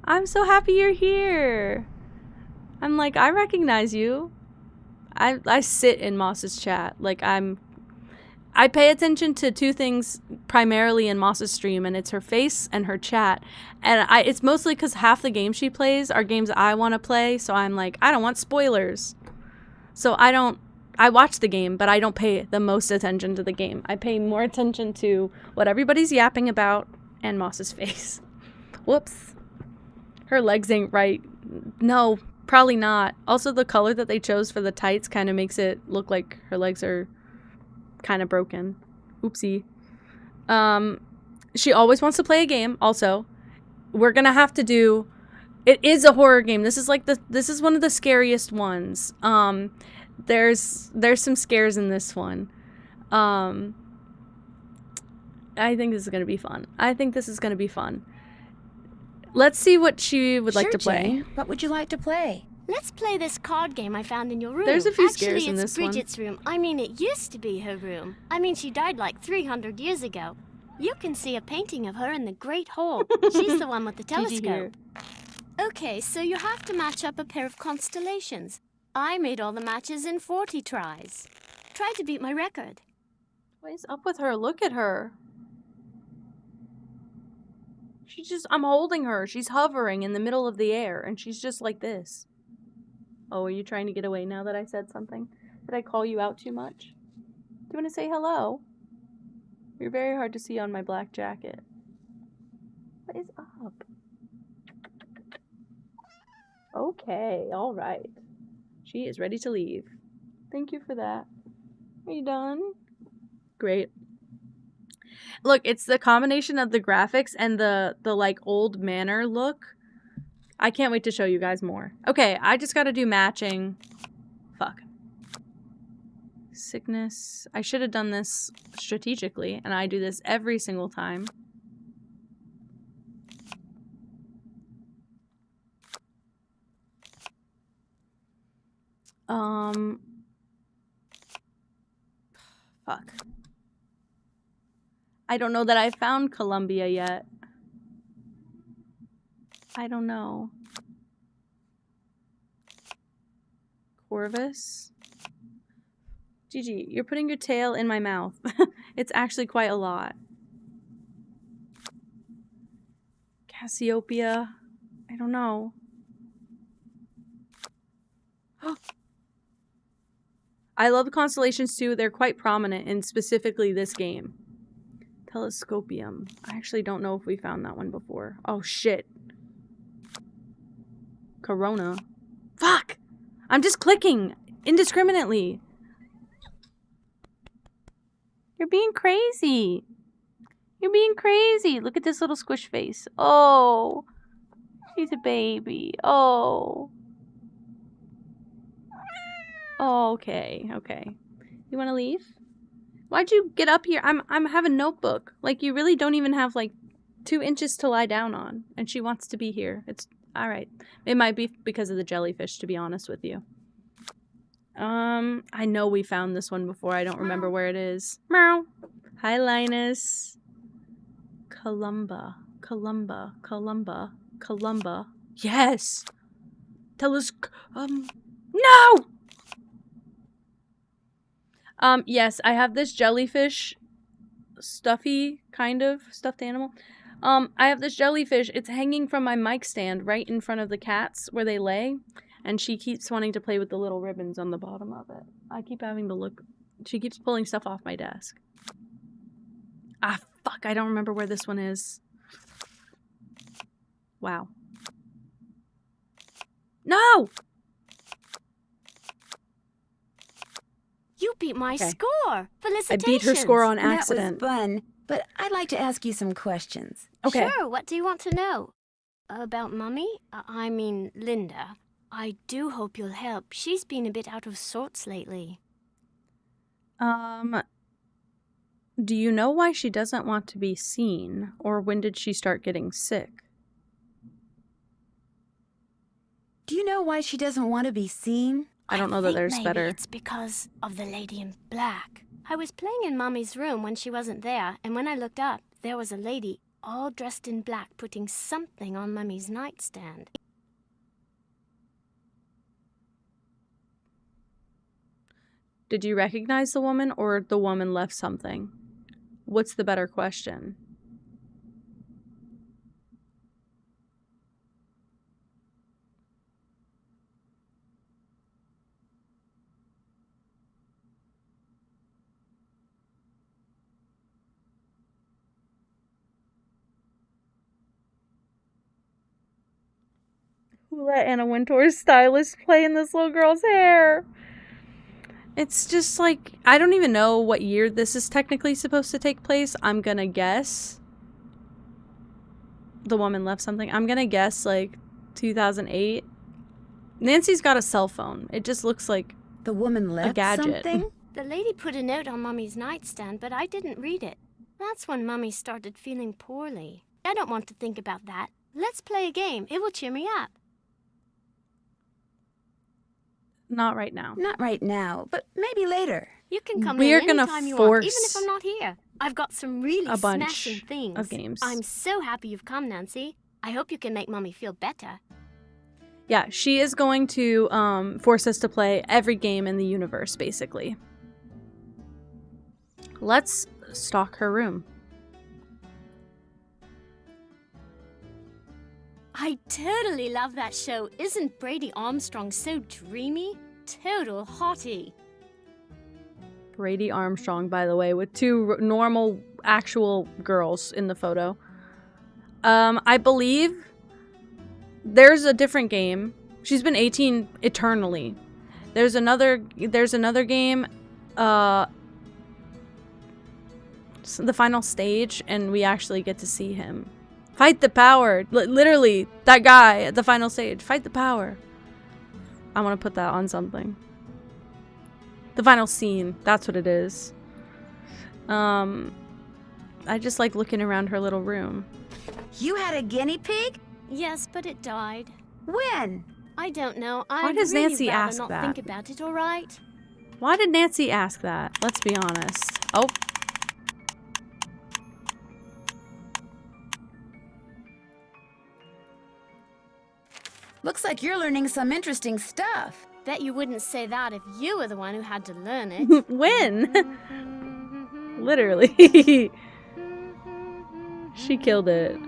I'm so happy you're here. I'm like, I recognize you. I sit in Moss's chat. Like, I pay attention to two things primarily in Moss's stream, and it's her face and her chat. And it's mostly because half the games she plays are games I want to play, so I'm like, I don't want spoilers. So I watch the game, but I don't pay the most attention to the game. I pay more attention to what everybody's yapping about and Moss's face. Whoops. Her legs ain't right. No, probably not. Also, the color that they chose for the tights kind of makes it look like her legs are kind of broken. Oopsie. She always wants to play a game. Also, we're gonna have to do... It is a horror game. This is like this is one of the scariest ones. There's some scares in this one. I think this is going to be fun. Let's see what she would like to play. Jane. What would you like to play? Let's play this card game I found in your room. There's a few Actually, scares in it's this one. Bridget's room. I mean, it used to be her room. I mean, she died like 300 years ago. You can see a painting of her in the Great Hall. She's the one with the telescope. Okay, so you have to match up a pair of constellations. I made all the matches in 40 tries. Try to beat my record. What is up with her? Look at her. I'm holding her. She's hovering in the middle of the air, and she's just like this. Oh, are you trying to get away now that I said something? Did I call you out too much? Do you want to say hello? You're very hard to see on my black jacket. What is up? Okay, all right. She is ready to leave. Thank you for that. Are you done? Great. Look, it's the combination of the graphics and the like old manor look. I can't wait to show you guys more. Okay, I just gotta do matching. Fuck. Sickness. I should have done this strategically, and I do this every single time. Fuck. I don't know that I found Columbia yet. I don't know. Corvus? Gigi, you're putting your tail in my mouth. It's actually quite a lot. Cassiopeia? I don't know. I love constellations too. They're quite prominent in specifically this game. Telescopium. I actually don't know if we found that one before. Oh shit. Corona. Fuck! I'm just clicking indiscriminately. You're being crazy. You're being crazy. Look at this little squish face. Oh. She's a baby. Oh. Oh, okay. Okay. You want to leave? Why'd you get up here? I'm have a notebook. Like, you really don't even have, like, 2 inches to lie down on. And she wants to be here. It's alright. It might be because of the jellyfish, to be honest with you. I know we found this one before. I don't remember where it is. Meow. Hi, Linus. Columba. Columba. Columba. Columba. Yes! No! Yes, I have this jellyfish stuffy kind of stuffed animal. I have this jellyfish. It's hanging from my mic stand right in front of the cats where they lay, and she keeps wanting to play with the little ribbons on the bottom of it. I keep having to look. She keeps pulling stuff off my desk. Ah, fuck, I don't remember where this one is. Wow. No! You beat my score. Felicitations. I beat her score on accident. That was fun, but I'd like to ask you some questions. Okay. Sure, what do you want to know? About Mummy? I mean, Linda. I do hope you'll help. She's been a bit out of sorts lately. Do you know why she doesn't want to be seen? Or when did she start getting sick? Do you know why she doesn't want to be seen? I don't know that there's maybe better. It's because of the lady in black. I was playing in Mummy's room when she wasn't there, and when I looked up, there was a lady all dressed in black putting something on Mummy's nightstand. Did you recognize the woman, or the woman left something? What's the better question? Who let Anna Wintour's stylist play in this little girl's hair? It's just like, I don't even know what year this is technically supposed to take place. I'm gonna guess. The woman left something. I'm gonna guess like 2008. Nancy's got a cell phone. It just looks like The woman left gadget. something? The lady put a note on Mummy's nightstand, but I didn't read it. That's when Mummy started feeling poorly. I don't want to think about that. Let's play a game. It will cheer me up. Not right now. Not right now, but maybe later. You can come We're in gonna anytime you want, even if force I'm not here. I've got some really a bunch smashing things. of games. I'm so happy you've come, Nancy. I hope you can make Mummy feel better. Yeah, she is going to force us to play every game in the universe, basically. Let's stalk her room. I totally love that show. Isn't Brady Armstrong so dreamy? Total hottie. Brady Armstrong, by the way, with two normal, actual girls in the photo. I believe there's a different game. She's been 18 eternally. There's another game, the final stage, and we actually get to see him. Fight the power. Literally, that guy at the final stage. Fight the power. I want to put that on something. The final scene. That's what it is. I just like looking around her little room. You had a guinea pig? Yes, but it died. When? I don't know. Why I'd does really Nancy rather ask not that? think about it, all right? Why did Nancy ask that? Let's be honest. Oh. Looks like you're learning some interesting stuff. Bet you wouldn't say that if you were the one who had to learn it. When? Literally. She killed it.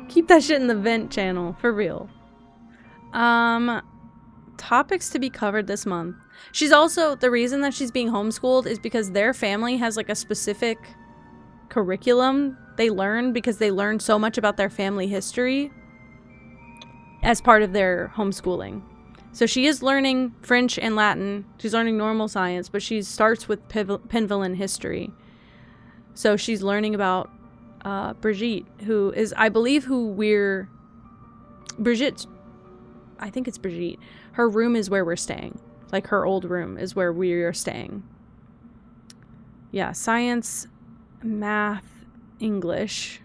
Keep that shit in the vent channel, for real. Topics to be covered this month. She's also, the reason that she's being homeschooled is because their family has like a specific curriculum they learn because they learn so much about their family history as part of their homeschooling. So she is learning French and Latin. She's learning normal science, but she starts with Penvillain history. So she's learning about Brigitte, who is, I believe, Brigitte, I think it's Brigitte. Her room is where we're staying. Like, her old room is where we are staying. Yeah, science, math, English,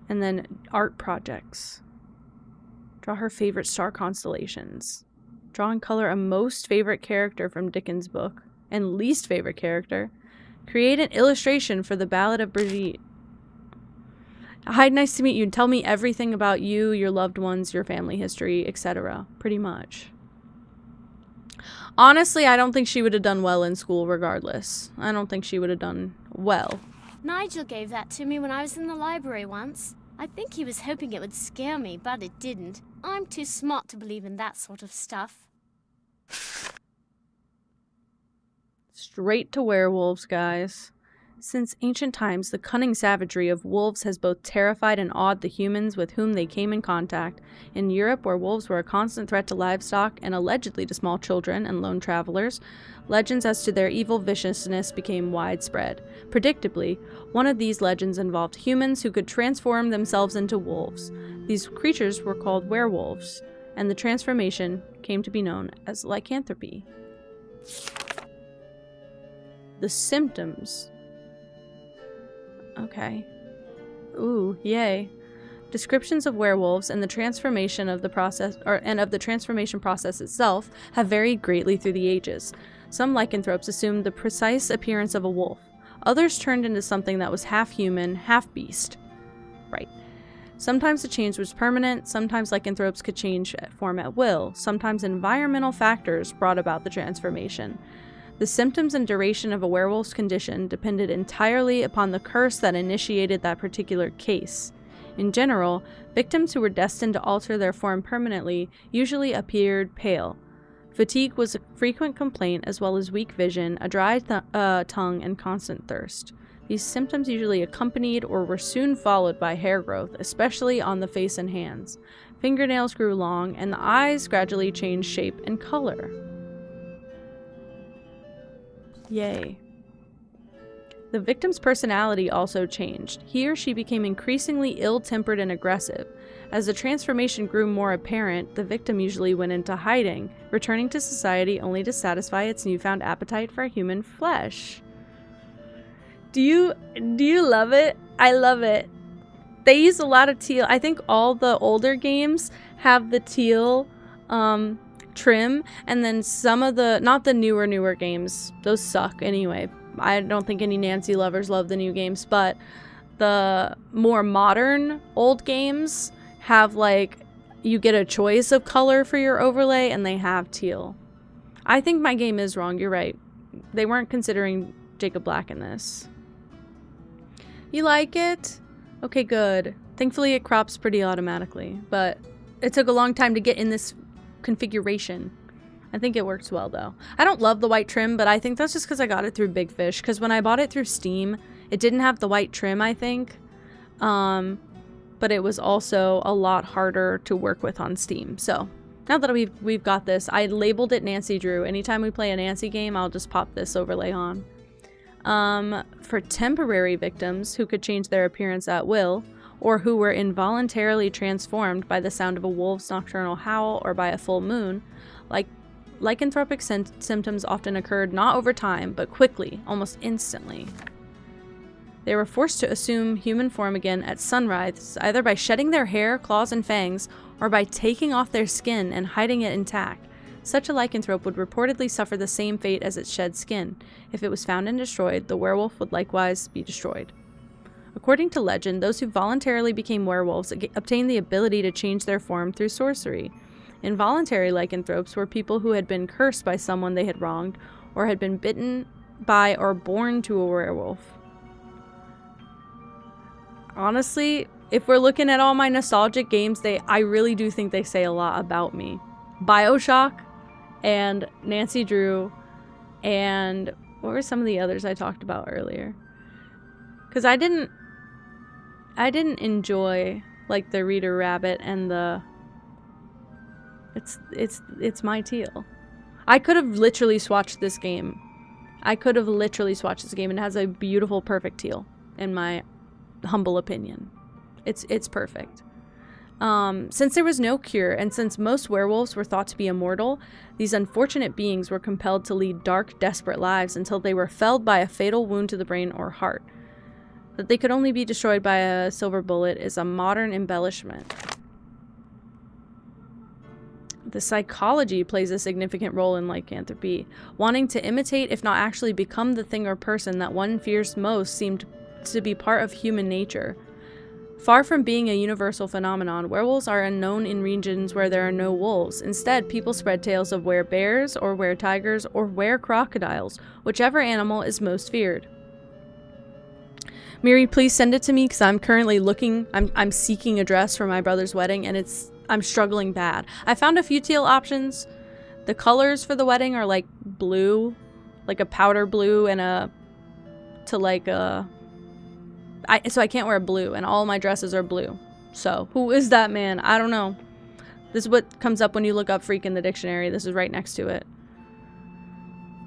and then art projects. Draw her favorite star constellations. Draw and color a most favorite character from Dickens' book and least favorite character. Create an illustration for the Ballad of Brigitte. Hi, nice to meet you. Tell me everything about you, your loved ones, your family history, etc. Pretty much. Honestly, I don't think she would have done well in school regardless. I don't think she would have done well. Nigel gave that to me when I was in the library once. I think he was hoping it would scare me, but it didn't. I'm too smart to believe in that sort of stuff. Straight to werewolves, guys. Since ancient times, the cunning savagery of wolves has both terrified and awed the humans with whom they came in contact. In Europe, where wolves were a constant threat to livestock and allegedly to small children and lone travelers, legends as to their evil viciousness became widespread. Predictably, one of these legends involved humans who could transform themselves into wolves. These creatures were called werewolves, and the transformation came to be known as lycanthropy. The symptoms. Okay. Ooh, yay. Descriptions of werewolves and the transformation of the process, of the transformation process itself, have varied greatly through the ages. Some lycanthropes assumed the precise appearance of a wolf. Others turned into something that was half human, half beast. Right. Sometimes the change was permanent, sometimes lycanthropes could change form at will, sometimes environmental factors brought about the transformation. The symptoms and duration of a werewolf's condition depended entirely upon the curse that initiated that particular case. In general, victims who were destined to alter their form permanently usually appeared pale. Fatigue was a frequent complaint, as well as weak vision, a dry tongue, and constant thirst. These symptoms usually accompanied or were soon followed by hair growth, especially on the face and hands. Fingernails grew long, and the eyes gradually changed shape and color. Yay. The victim's personality also changed. He or she became increasingly ill-tempered and aggressive. As the transformation grew more apparent, the victim usually went into hiding, returning to society only to satisfy its newfound appetite for human flesh. Do you love it? I love it. They use a lot of teal. I think all the older games have the teal trim, and then some of the, not the newer games, those suck anyway. I don't think any Nancy lovers love the new games, but the more modern old games have, like, you get a choice of color for your overlay, and they have teal. I think my game is wrong. You're right. They weren't considering Jacob Black in this. You like it? Okay, good. Thankfully, it crops pretty automatically, but it took a long time to get in this configuration. I think it works well, though. I don't love the white trim, but I think that's just because I got it through Big Fish, because when I bought it through Steam, it didn't have the white trim, I think. But it was also a lot harder to work with on Steam. So, now that we've got this, I labeled it Nancy Drew. Anytime we play a Nancy game, I'll just pop this overlay on. For temporary victims who could change their appearance at will, or who were involuntarily transformed by the sound of a wolf's nocturnal howl or by a full moon, lycanthropic symptoms often occurred not over time, but quickly, almost instantly. They were forced to assume human form again at sunrise, either by shedding their hair, claws, and fangs, or by taking off their skin and hiding it intact. Such a lycanthrope would reportedly suffer the same fate as its shed skin. If it was found and destroyed, the werewolf would likewise be destroyed. According to legend, those who voluntarily became werewolves obtained the ability to change their form through sorcery. Involuntary lycanthropes were people who had been cursed by someone they had wronged, or had been bitten by or born to a werewolf. Honestly, if we're looking at all my nostalgic games, I really do think they say a lot about me. BioShock and Nancy Drew, and what were some of the others I talked about earlier? Because I didn't enjoy, like, the Reader Rabbit and the it's my teal. I could have literally swatched this game. And it has a beautiful, perfect teal, in my humble opinion. It's perfect. Since there was no cure, and since most werewolves were thought to be immortal, these unfortunate beings were compelled to lead dark, desperate lives until they were felled by a fatal wound to the brain or heart. That they could only be destroyed by a silver bullet is a modern embellishment. The psychology plays a significant role in lycanthropy. Wanting to imitate, if not actually become, the thing or person that one fears most seemed to be part of human nature. Far from being a universal phenomenon, werewolves are unknown in regions where there are no wolves. Instead, people spread tales of were-bears, or were-tigers, or were-crocodiles, whichever animal is most feared. Miri, please send it to me, because I'm currently looking, I'm seeking a dress for my brother's wedding, and I'm struggling bad. I found a few teal options. The colors for the wedding are like blue, like a powder blue, and so I can't wear blue, and all my dresses are blue. So, who is that man? I don't know. This is what comes up when you look up freak in the dictionary. This is right next to it.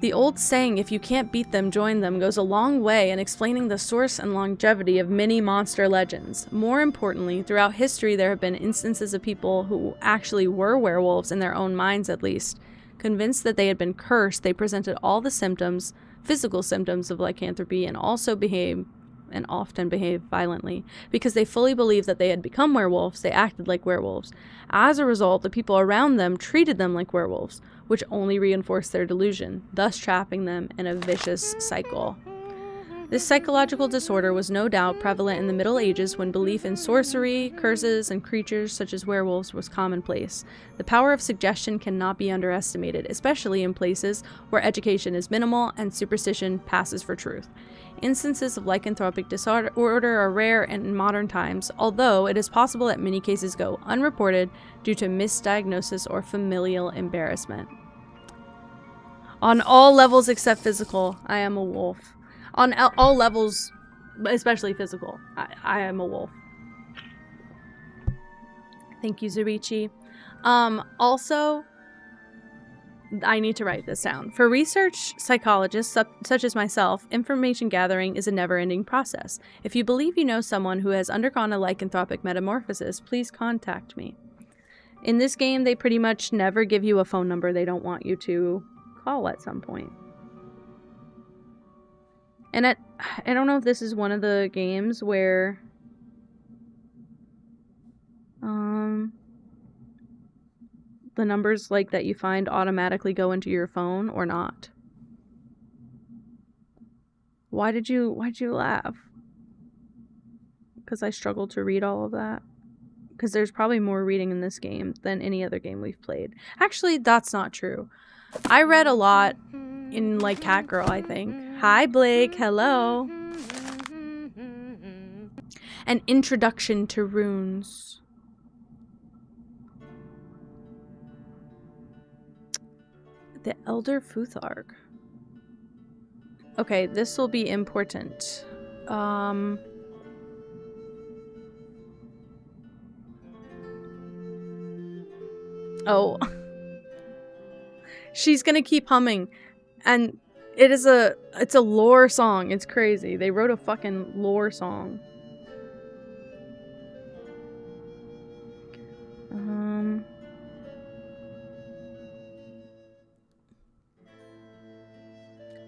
The old saying, if you can't beat them, join them, goes a long way in explaining the source and longevity of many monster legends. More importantly, throughout history there have been instances of people who actually were werewolves, in their own minds at least. Convinced that they had been cursed, they presented all the symptoms, physical symptoms of lycanthropy, and often behave violently. Because they fully believed that they had become werewolves, they acted like werewolves. As a result, the people around them treated them like werewolves, which only reinforced their delusion, thus trapping them in a vicious cycle. This psychological disorder was no doubt prevalent in the Middle Ages, when belief in sorcery, curses, and creatures such as werewolves was commonplace. The power of suggestion cannot be underestimated, especially in places where education is minimal and superstition passes for truth. Instances of lycanthropic disorder are rare in modern times, although it is possible that many cases go unreported due to misdiagnosis or familial embarrassment. On all levels except physical, I am a wolf. On all levels, especially physical, I am a wolf. Thank you, Zurichi. Also, I need to write this down. For research psychologists such as myself, information gathering is a never-ending process. If you believe you know someone who has undergone a lycanthropic metamorphosis, please contact me. In this game, they pretty much never give you a phone number they don't want you to call at some point. And I don't know if this is one of the games where the numbers like that you find automatically go into your phone or not. Why'd you laugh? Because I struggled to read all of that. Because there's probably more reading in this game than any other game we've played. Actually, that's not true. I read a lot in, like, Catgirl, I think. Hi, Blake. Hello. An introduction to runes. The Elder Futhark. Okay, this will be important. Oh. She's gonna keep humming. And it's a lore song. It's crazy. They wrote a fucking lore song.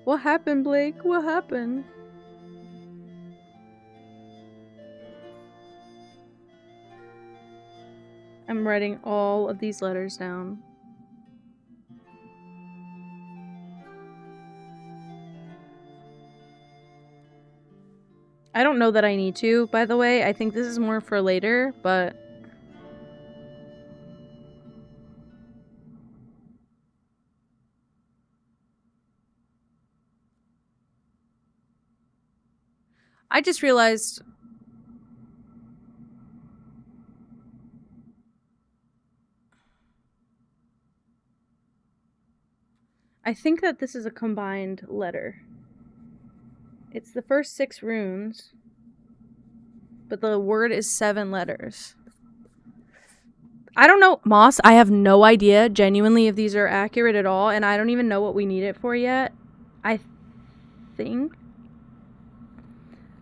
What happened, Blake? What happened? I'm writing all of these letters down. I don't know that I need to, by the way. I think this is more for later, but... I just realized... I think that this is a combined letter. It's the first 6 runes, but the word is 7 letters. I don't know, Moss, I have no idea genuinely if these are accurate at all, and I don't even know what we need it for yet. I think...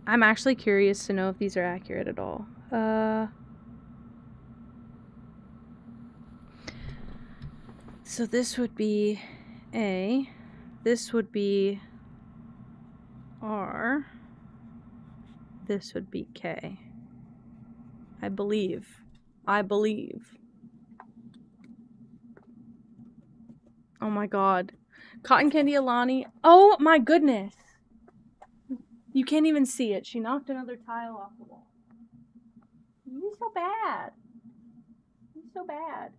I'm actually curious to know if these are accurate at all. So this would be A. This would be R. This would be K. I believe. Oh my god. Cotton Candy Alani. Oh my goodness. You can't even see it. She knocked another tile off the wall. You're so bad. You're so bad.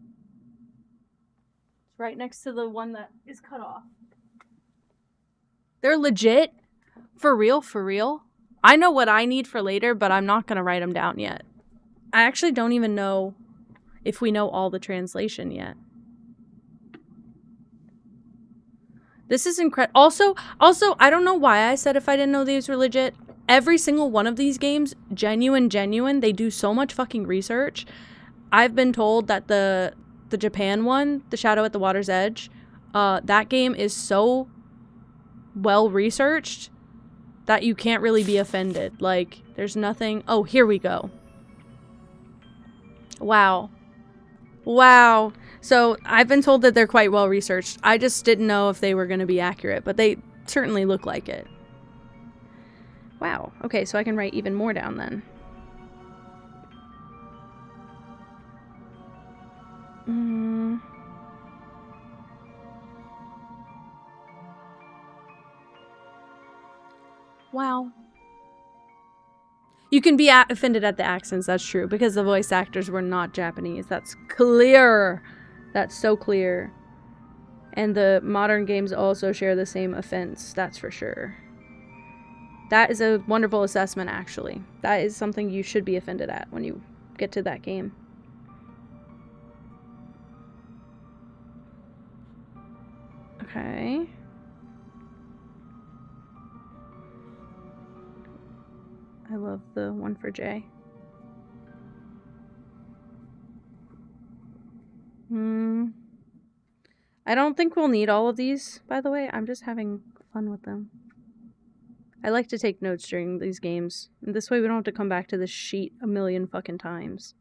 It's right next to the one that is cut off. They're legit. For real, for real. I know what I need for later, but I'm not going to write them down yet. I actually don't even know if we know all the translation yet. This is incredible. Also, I don't know why I said if I didn't know these were legit. Every single one of these games, genuine. They do so much fucking research. I've been told that the Japan one, The Shadow at the Water's Edge, that game is so well researched that you can't really be offended. Like, there's nothing... Oh, here we go. Wow. Wow. So, I've been told that they're quite well researched. I just didn't know if they were going to be accurate, but they certainly look like it. Wow. Okay, so I can write even more down then. Wow. You can be offended at the accents, that's true, because the voice actors were not Japanese. That's clear. That's so clear. And the modern games also share the same offense, that's for sure. That is a wonderful assessment, actually. That is something you should be offended at when you get to that game. Okay. I love the one for J. I don't think we'll need all of these, by the way. I'm just having fun with them. I like to take notes during these games. And this way we don't have to come back to this sheet a million fucking times.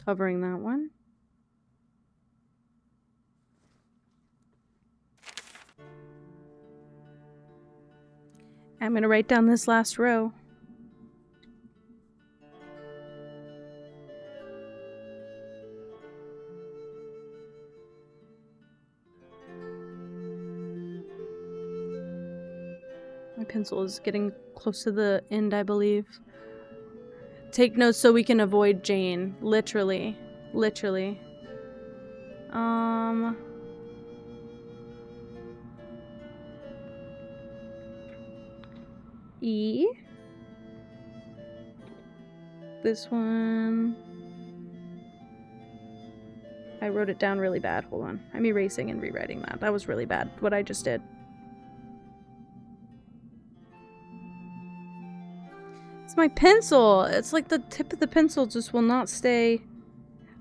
Covering that one. I'm gonna write down this last row. My pencil is getting close to the end, I believe. Take notes so we can avoid Jane. Literally. Literally. E. This one. I wrote it down really bad. Hold on. I'm erasing and rewriting that. That was really bad, what I just did. It's my pencil! It's like the tip of the pencil just will not stay.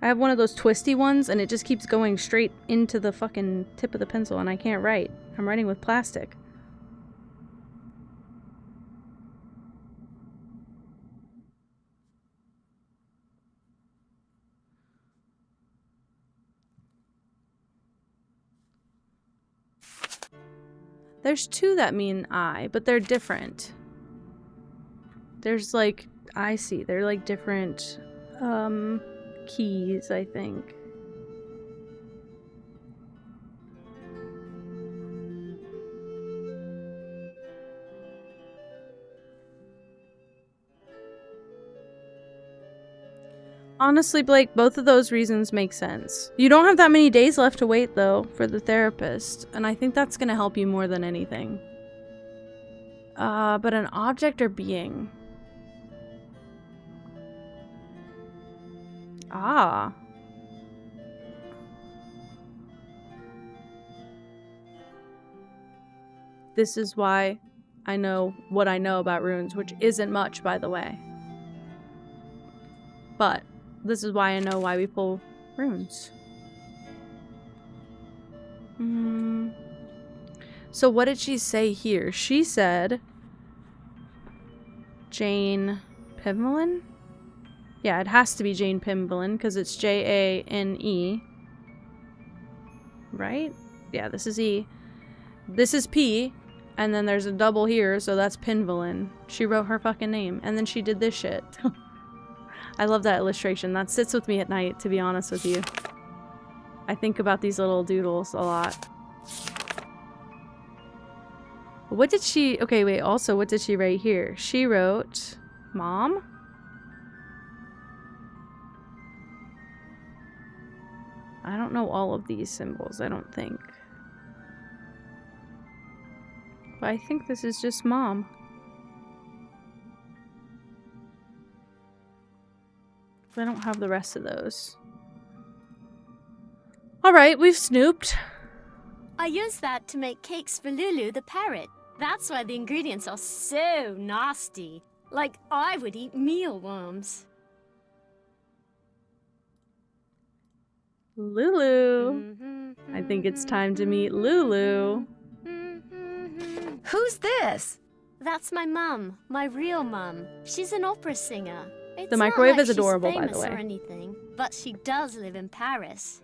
I have one of those twisty ones and it just keeps going straight into the fucking tip of the pencil and I can't write. I'm writing with plastic. There's two that mean I, but they're different. There's like, I see, they're like different keys, I think. Honestly, Blake, both of those reasons make sense. You don't have that many days left to wait, though, for the therapist, and I think that's gonna help you more than anything. But an object or being? Ah. This is why I know what I know about runes, which isn't much, by the way. But this is why I know why we pull runes. So what did she say here? She said Jane Pimblin? Yeah, it has to be Jane Pimblin because it's Jane. Right? Yeah, this is E. This is P. And then there's a double here, so that's Pinvolin. She wrote her fucking name. And then she did this shit. I love that illustration. That sits with me at night, to be honest with you. I think about these little doodles a lot. What did she... Okay, wait. Also, what did she write here? She wrote... Mom? I don't know all of these symbols, I don't think. But I think this is just Mom. I don't have the rest of those. Alright, we've snooped. I used that to make cakes for Lulu the parrot. That's why the ingredients are so nasty. Like I would eat mealworms. Lulu. I think it's time to meet Lulu. Who's this? That's my mum, my real mum. She's an opera singer. It's The microwave not like is adorable, she's by the famous way. or anything, but she does live in Paris.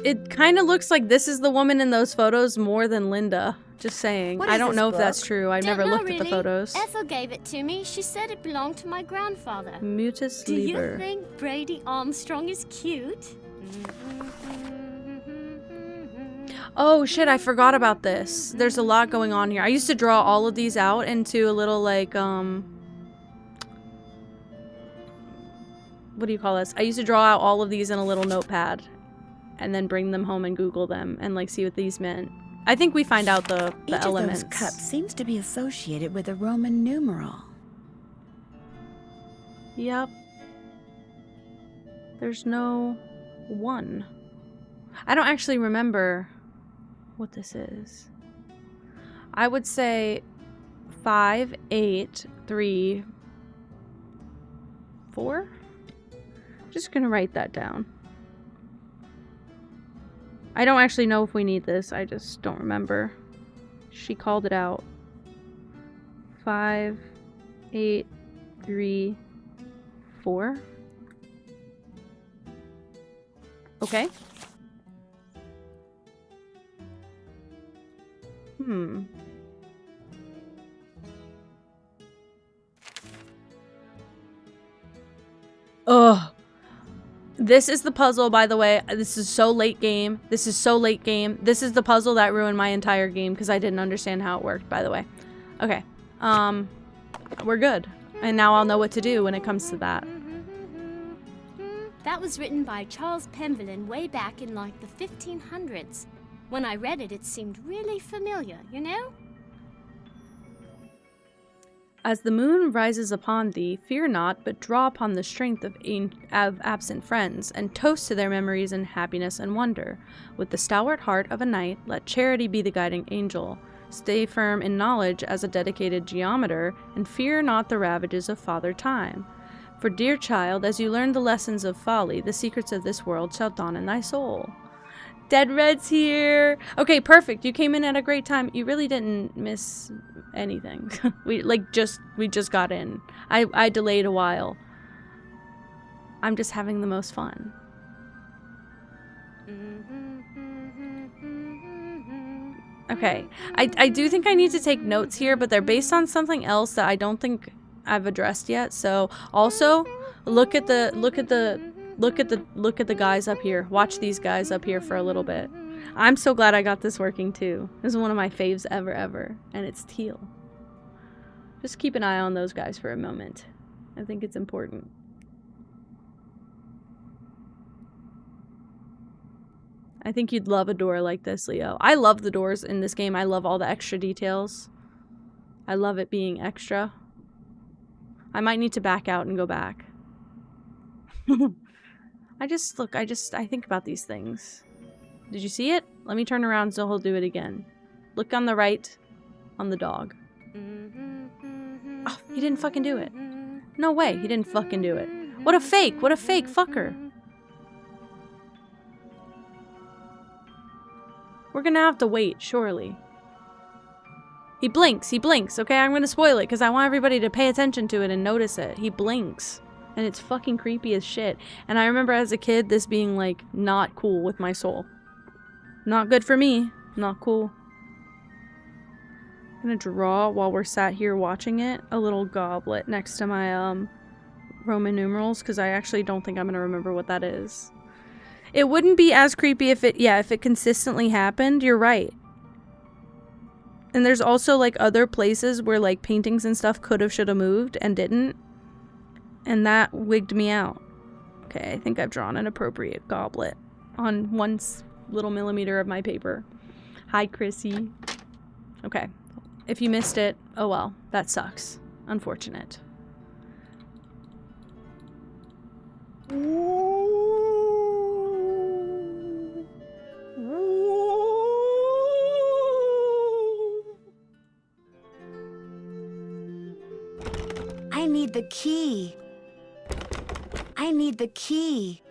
It kind of looks like this is the woman in those photos more than Linda. Just saying. What I is don't this know if book? that's true. I've never Don't know, looked at the really. photos. Ethel gave it to me. She said it belonged to my grandfather. Mutus Do you Liber. think Brady Armstrong is cute? Oh shit, I forgot about this. There's a lot going on here. I used to draw all of these out into a little like, what do you call this? I used to draw out all of these in a little notepad and then bring them home and Google them and like see what these meant. I think we find out the Each elements. of those cups seems to be associated with a Roman numeral. Yep. There's no 1. I don't actually remember what this is. I would say 5, 8, 3, 4. Just gonna write that down. I don't actually know if we need this. I just don't remember. She called it out. 5, 8, 3, 4. Okay. Ugh. This is the puzzle, by the way. This is so late game. This is so late game. This is the puzzle that ruined my entire game because I didn't understand how it worked, by the way. Okay. We're good. And now I'll know what to do when it comes to that. That was written by Charles Pemberlin way back in like the 1500s. When I read it, it seemed really familiar, you know? As the moon rises upon thee, fear not, but draw upon the strength of absent friends, and toast to their memories in happiness and wonder. With the stalwart heart of a knight, let charity be the guiding angel. Stay firm in knowledge as a dedicated geometer, and fear not the ravages of Father Time. For, dear child, as you learn the lessons of folly, the secrets of this world shall dawn in thy soul. Dead Red's here! Okay, perfect. You came in at a great time. You really didn't miss anything. we just got in. I delayed a while. I'm just having the most fun. Okay. I do think I need to take notes here, but they're based on something else that I don't think I've addressed yet. So also look at the guys up here. Watch these guys up here for a little bit. I'm so glad I got this working too. This is one of my faves ever, and it's teal. Just keep an eye on those guys for a moment. I think it's important. I think you'd love a door like this, Leo. I love the doors in this game. I love all the extra details. I love it being extra. I might need to back out and go back. I think about these things. Did you see it? Let me turn around so he'll do it again. Look on the right, on the dog. Oh, he didn't fucking do it. No way, he didn't fucking do it. What a fake fucker. We're gonna have to wait, surely. He blinks, okay? I'm gonna spoil it because I want everybody to pay attention to it and notice it. He blinks. And it's fucking creepy as shit. And I remember as a kid this being like not cool with my soul. Not good for me. Not cool. I'm gonna draw while we're sat here watching it a little goblet next to my Roman numerals because I actually don't think I'm gonna remember what that is. It wouldn't be as creepy if it consistently happened. You're right. And there's also like other places where like paintings and stuff could have, should have moved and didn't. And that wigged me out. Okay, I think I've drawn an appropriate goblet on 1 little millimeter of my paper. Hi, Chrissy. Okay, if you missed it, oh well, that sucks. Unfortunate. I need the key. I need the key.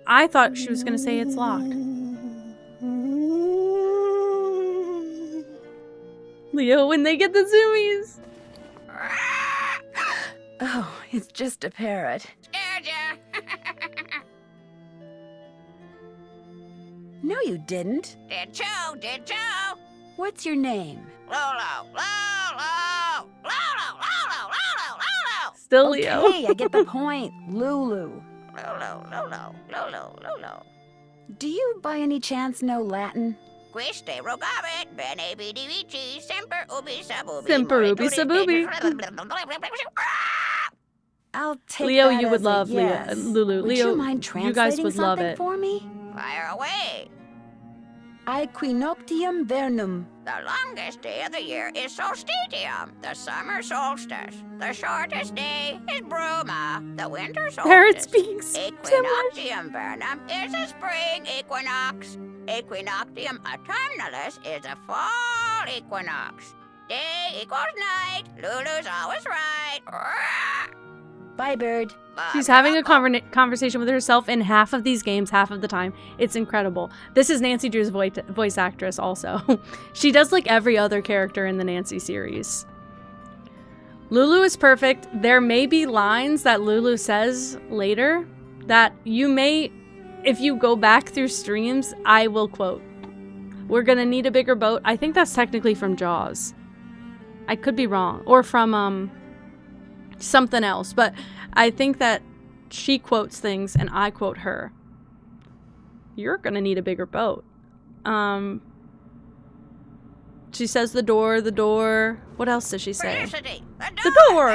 I thought she was gonna say it's locked. Leo, when they get the zoomies. Oh, it's just a parrot. Scared ya? No, you didn't. Did you? What's your name? Lolo. Still Leo. Okay, I get the point. Lulu. Lolo. Do you by any chance know Latin? Quiste rogabit, bene vidi vici, semper ubi sabubi. Semper ubi sabubi. I'll take Leo, that you would as a love yes. Lulu. Would Leo, you mind you guys translating would love something it. for me? Fire away. Equinoctium vernum. The longest day of the year is solstitium, the summer solstice. The shortest day is bruma, the winter Parrot solstice. speaks Equinoctium vernum is a spring equinox. Equinoctium autumnalis is a fall equinox. Day equals night. Lulu's always right. Bye, bird. She's having a conversation with herself in half of these games, half of the time. It's incredible. This is Nancy Drew's voice actress also. She does like every other character in the Nancy series. Lulu is perfect. There may be lines that Lulu says later that you may, if you go back through streams, I will quote. We're gonna need a bigger boat. I think that's technically from Jaws. I could be wrong. Or from, something else, but I think that she quotes things and I quote her. You're gonna need a bigger boat. She says the door. What else does she say? Felicity, The door.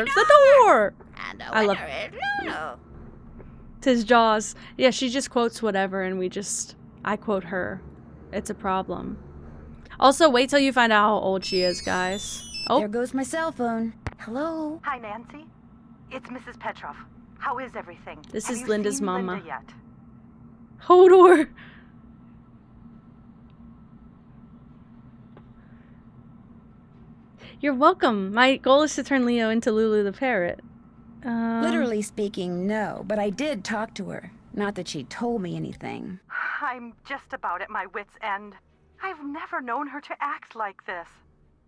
And the I love winner is Lulu. Tis Jaws. Yeah, she just quotes whatever and I quote her. It's a problem. Also, wait till you find out how old she is, guys. Oh, There goes my cell phone. Hello? Hi, Nancy. It's Mrs. Petrov. How is everything? This Have is you Linda's seen mama. Linda yet? Hodor. You're welcome. My goal is to turn Leo into Lulu the parrot. Literally speaking, no, but I did talk to her. Not that she told me anything. I'm just about at my wit's end. I've never known her to act like this.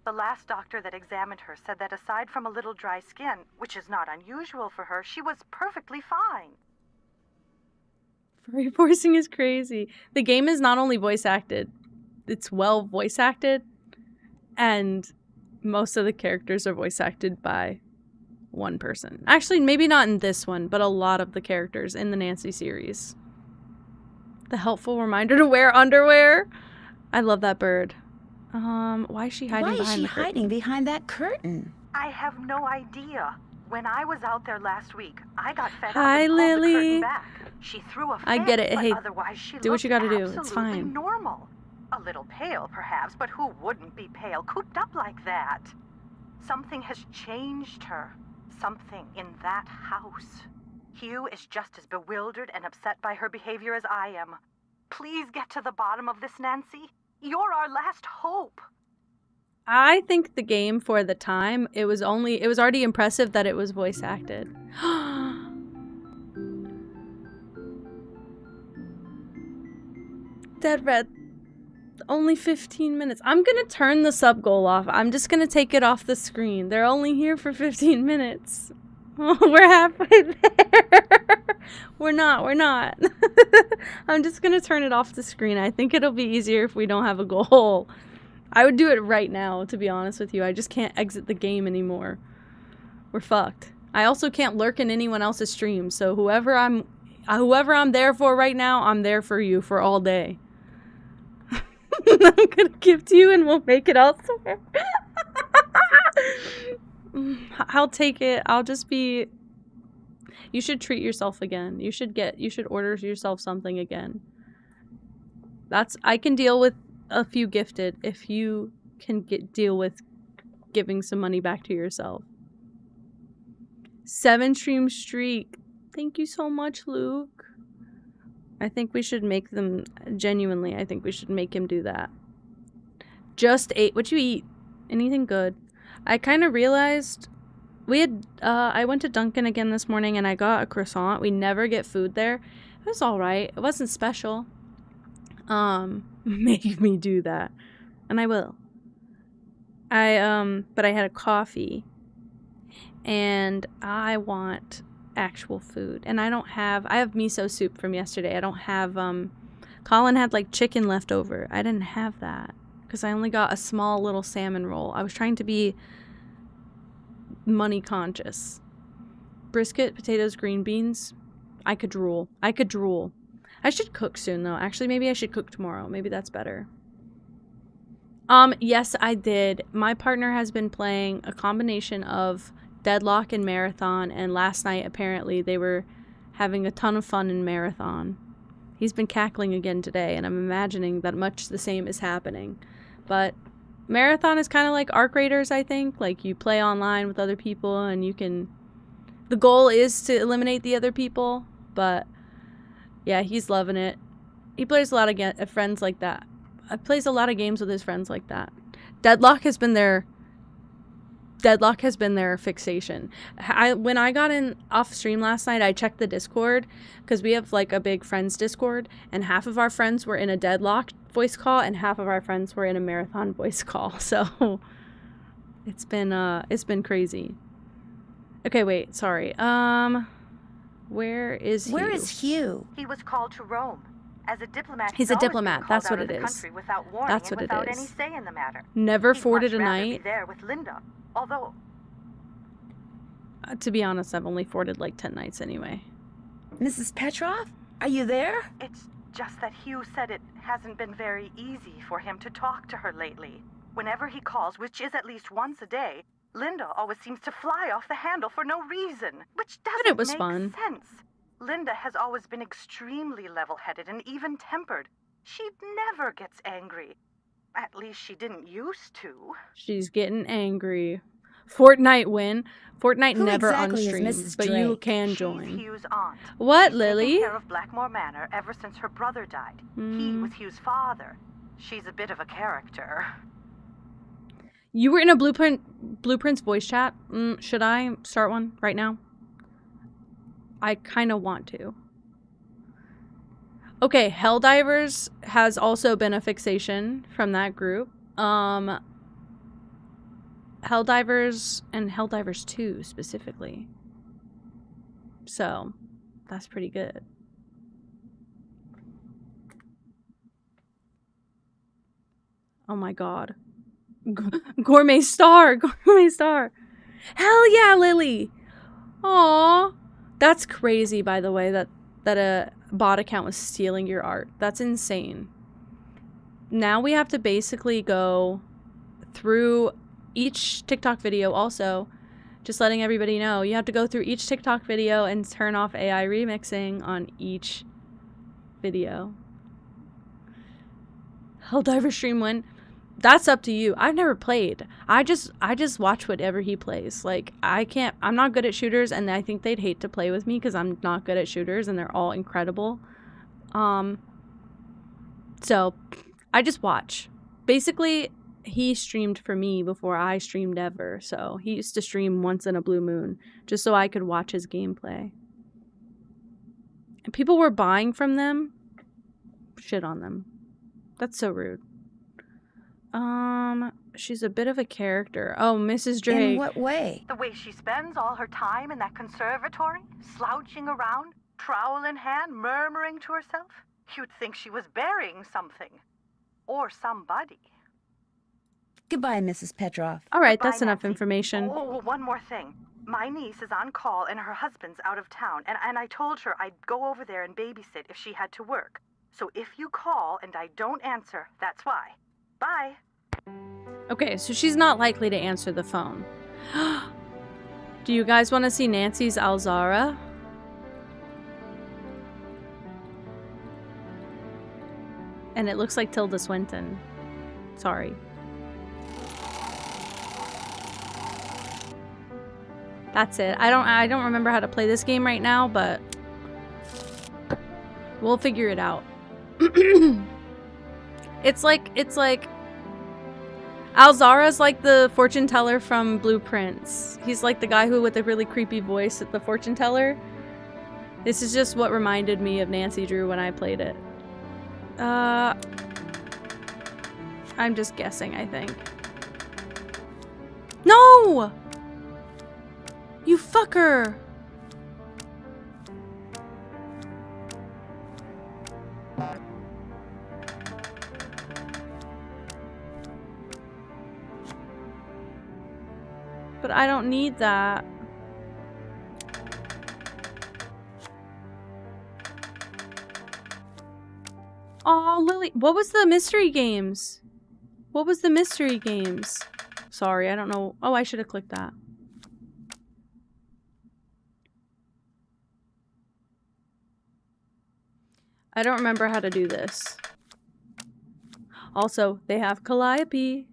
The last doctor that examined her said that aside from a little dry skin, which is not unusual for her, she was perfectly fine. Furry forcing is crazy. The game is not only voice acted, it's well voice acted, and most of the characters are voice acted by one person. Actually, maybe not in this one, but a lot of the characters in the Nancy series. The helpful reminder to wear underwear. I love that bird. Why is she hiding behind the curtain? hiding behind that curtain? I have no idea. When I was out there last week, I got fed Hi, up and pulled the Lily. curtain back. She threw a fit, I get it. but Hey, otherwise she do what you looked gotta do. It's absolutely fine. normal. A little pale, perhaps, but who wouldn't be pale, cooped up like that? Something has changed her. Something in that house. Hugh is just as bewildered and upset by her behavior as I am. Please get to the bottom of this, Nancy. You're our last hope. I think the game for the time, it was already impressive that it was voice acted. Dead Red. Only 15 minutes. I'm gonna turn the sub goal off. I'm just gonna take it off the screen. They're only here for 15 minutes. Oh, we're halfway there. We're not. I'm just gonna turn it off the screen. I think it'll be easier if we don't have a goal. I would do it right now, to be honest with you. I just can't exit the game anymore. We're fucked. I also can't lurk in anyone else's stream, so whoever I'm there for right now, I'm there for you for all day. I'm gonna gift you and we'll make it elsewhere. I'll take it. I'll just be... You should treat yourself again. You should order yourself something again. I can deal with a few gifted if you can deal with giving some money back to yourself. 7 stream streak. Thank you so much, Luke. I think we should make them, genuinely, I think we should make him do that. Just 8. What'd you eat? Anything good? I kind of realized I went to Dunkin' again this morning and I got a croissant. We never get food there. It was alright. It wasn't special. Make me do that. And I will. But I had a coffee. And I want actual food. And I have miso soup from yesterday. I don't have, Colin had like chicken left over. I didn't have that. Because I only got a small little salmon roll. I was trying to be money conscious. Brisket, potatoes, green beans. I could drool. I should cook soon though. Actually, maybe I should cook tomorrow. Maybe that's better. Yes, I did. My partner has been playing a combination of Deadlock and Marathon, and last night apparently they were having a ton of fun in Marathon. He's been cackling again today, and I'm imagining that much the same is happening. But Marathon is kind of like Arc Raiders, I think. Like, you play online with other people, and you can... The goal is to eliminate the other people, but yeah, he's loving it. He plays a lot of friends like that. Plays a lot of games with his friends like that. Deadlock has been their fixation. When I got in off stream last night, I checked the Discord because we have like a big friends Discord, and half of our friends were in a Deadlock voice call and half of our friends were in a Marathon voice call. So it's been crazy. Okay, wait, sorry. Where is Hugh? Where is Hugh? He was called to Rome. As a diplomat, He's a always been diplomat. called That's out what of it the is. country without warning That's and what it without is. any say in the matter. Never He'd forded much a rather night. Be there with Linda. Although, To be honest, I've only forded like 10 nights anyway. Mrs. Petrov? Are you there? it's just that Hugh said it hasn't been very easy for him to talk to her lately. Whenever he calls, which is at least once a day, Linda always seems to fly off the handle for no reason, which doesn't it was make fun. sense. Linda has always been extremely level-headed and even-tempered. She never gets angry. At least she didn't used to. She's getting angry. Fortnite win. Fortnite Who never on exactly is stream, Mrs. but you Drake? can She's join. Hugh's aunt. What, She's Lily? taken care of Blackmore Manor ever since her brother died. He Mm. was Hugh's father. She's a bit of a character. You were in a Blueprints voice chat. Should I start one right now? I kind of want to. Okay, Helldivers has also been a fixation from that group. Helldivers and Helldivers 2 specifically. So, that's pretty good. Oh my god. Gourmet star! Gourmet star! Hell yeah, Lily! Aww. That's crazy, by the way, that a bot account was stealing your art. That's insane. Now we have to basically go through each TikTok video also. Just letting everybody know. You have to go through each TikTok video and turn off AI remixing on each video. Helldiver stream win. That's up to you. I've never played. I just watch whatever he plays. Like, I'm not good at shooters, and I think they'd hate to play with me because I'm not good at shooters and they're all incredible. So I just watch. Basically, he streamed for me before I streamed ever. So he used to stream once in a blue moon just so I could watch his gameplay. And people were buying from them. Shit on them. That's so rude. She's a bit of a character. Oh, Mrs. Drake. In what way? The way she spends all her time in that conservatory, slouching around, trowel in hand, murmuring to herself. You'd think she was burying something. Or somebody. Goodbye, Mrs. Petrov. All right, Goodbye, that's enough Nancy. information. Oh, one more thing. My niece is on call and her husband's out of town, and I told her I'd go over there and babysit if she had to work. So if you call and I don't answer, that's why. Bye. Okay, so she's not likely to answer the phone. Do you guys want to see Nancy's Alzara? And it looks like Tilda Swinton. Sorry. That's it. I don't remember how to play this game right now, but we'll figure it out. It's like Alzara's like the fortune teller from Blueprints. He's like the guy who with the really creepy voice at the fortune teller. This is just what reminded me of Nancy Drew when I played it. I'm just guessing, I think. No! You fucker! But I don't need that. Oh, Lily. What was the mystery games? What was the mystery games? Sorry, I don't know. Oh, I should have clicked that. I don't remember how to do this. Also, they have Calliope.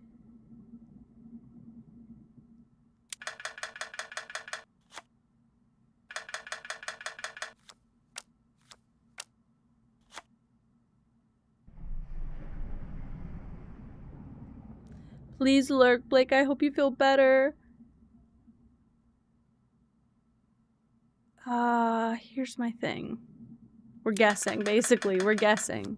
Please lurk, Blake. I hope you feel better. Here's my thing. We're guessing, basically. We're guessing.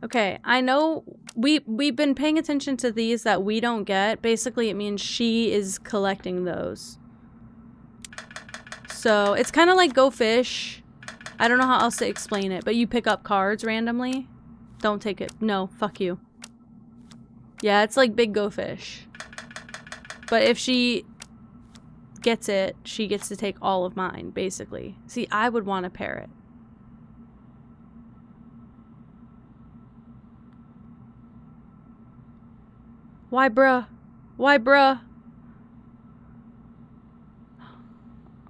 Okay, I know we've been paying attention to these that we don't get. Basically, it means she is collecting those. So, it's kind of like Go Fish. I don't know how else to explain it, but you pick up cards randomly. Don't take it. No, fuck you. Yeah, it's like Big Go Fish. But if she gets it, she gets to take all of mine, basically. See, I would want a parrot. Why, bruh? Why, bruh?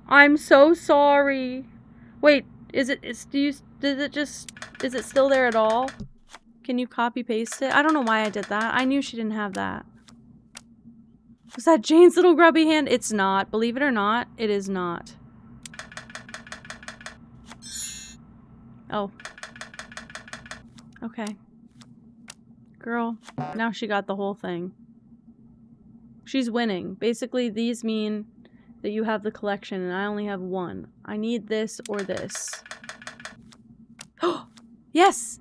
I'm so sorry. Wait, is it still there at all? Can you copy paste it? I don't know why I did that. I knew she didn't have that. Was that Jane's little grubby hand? It's not. Believe it or not, it is not. Oh. Okay. Girl, now she got the whole thing. She's winning. Basically, these mean that you have the collection and I only have one. I need this or this. Oh! Yes!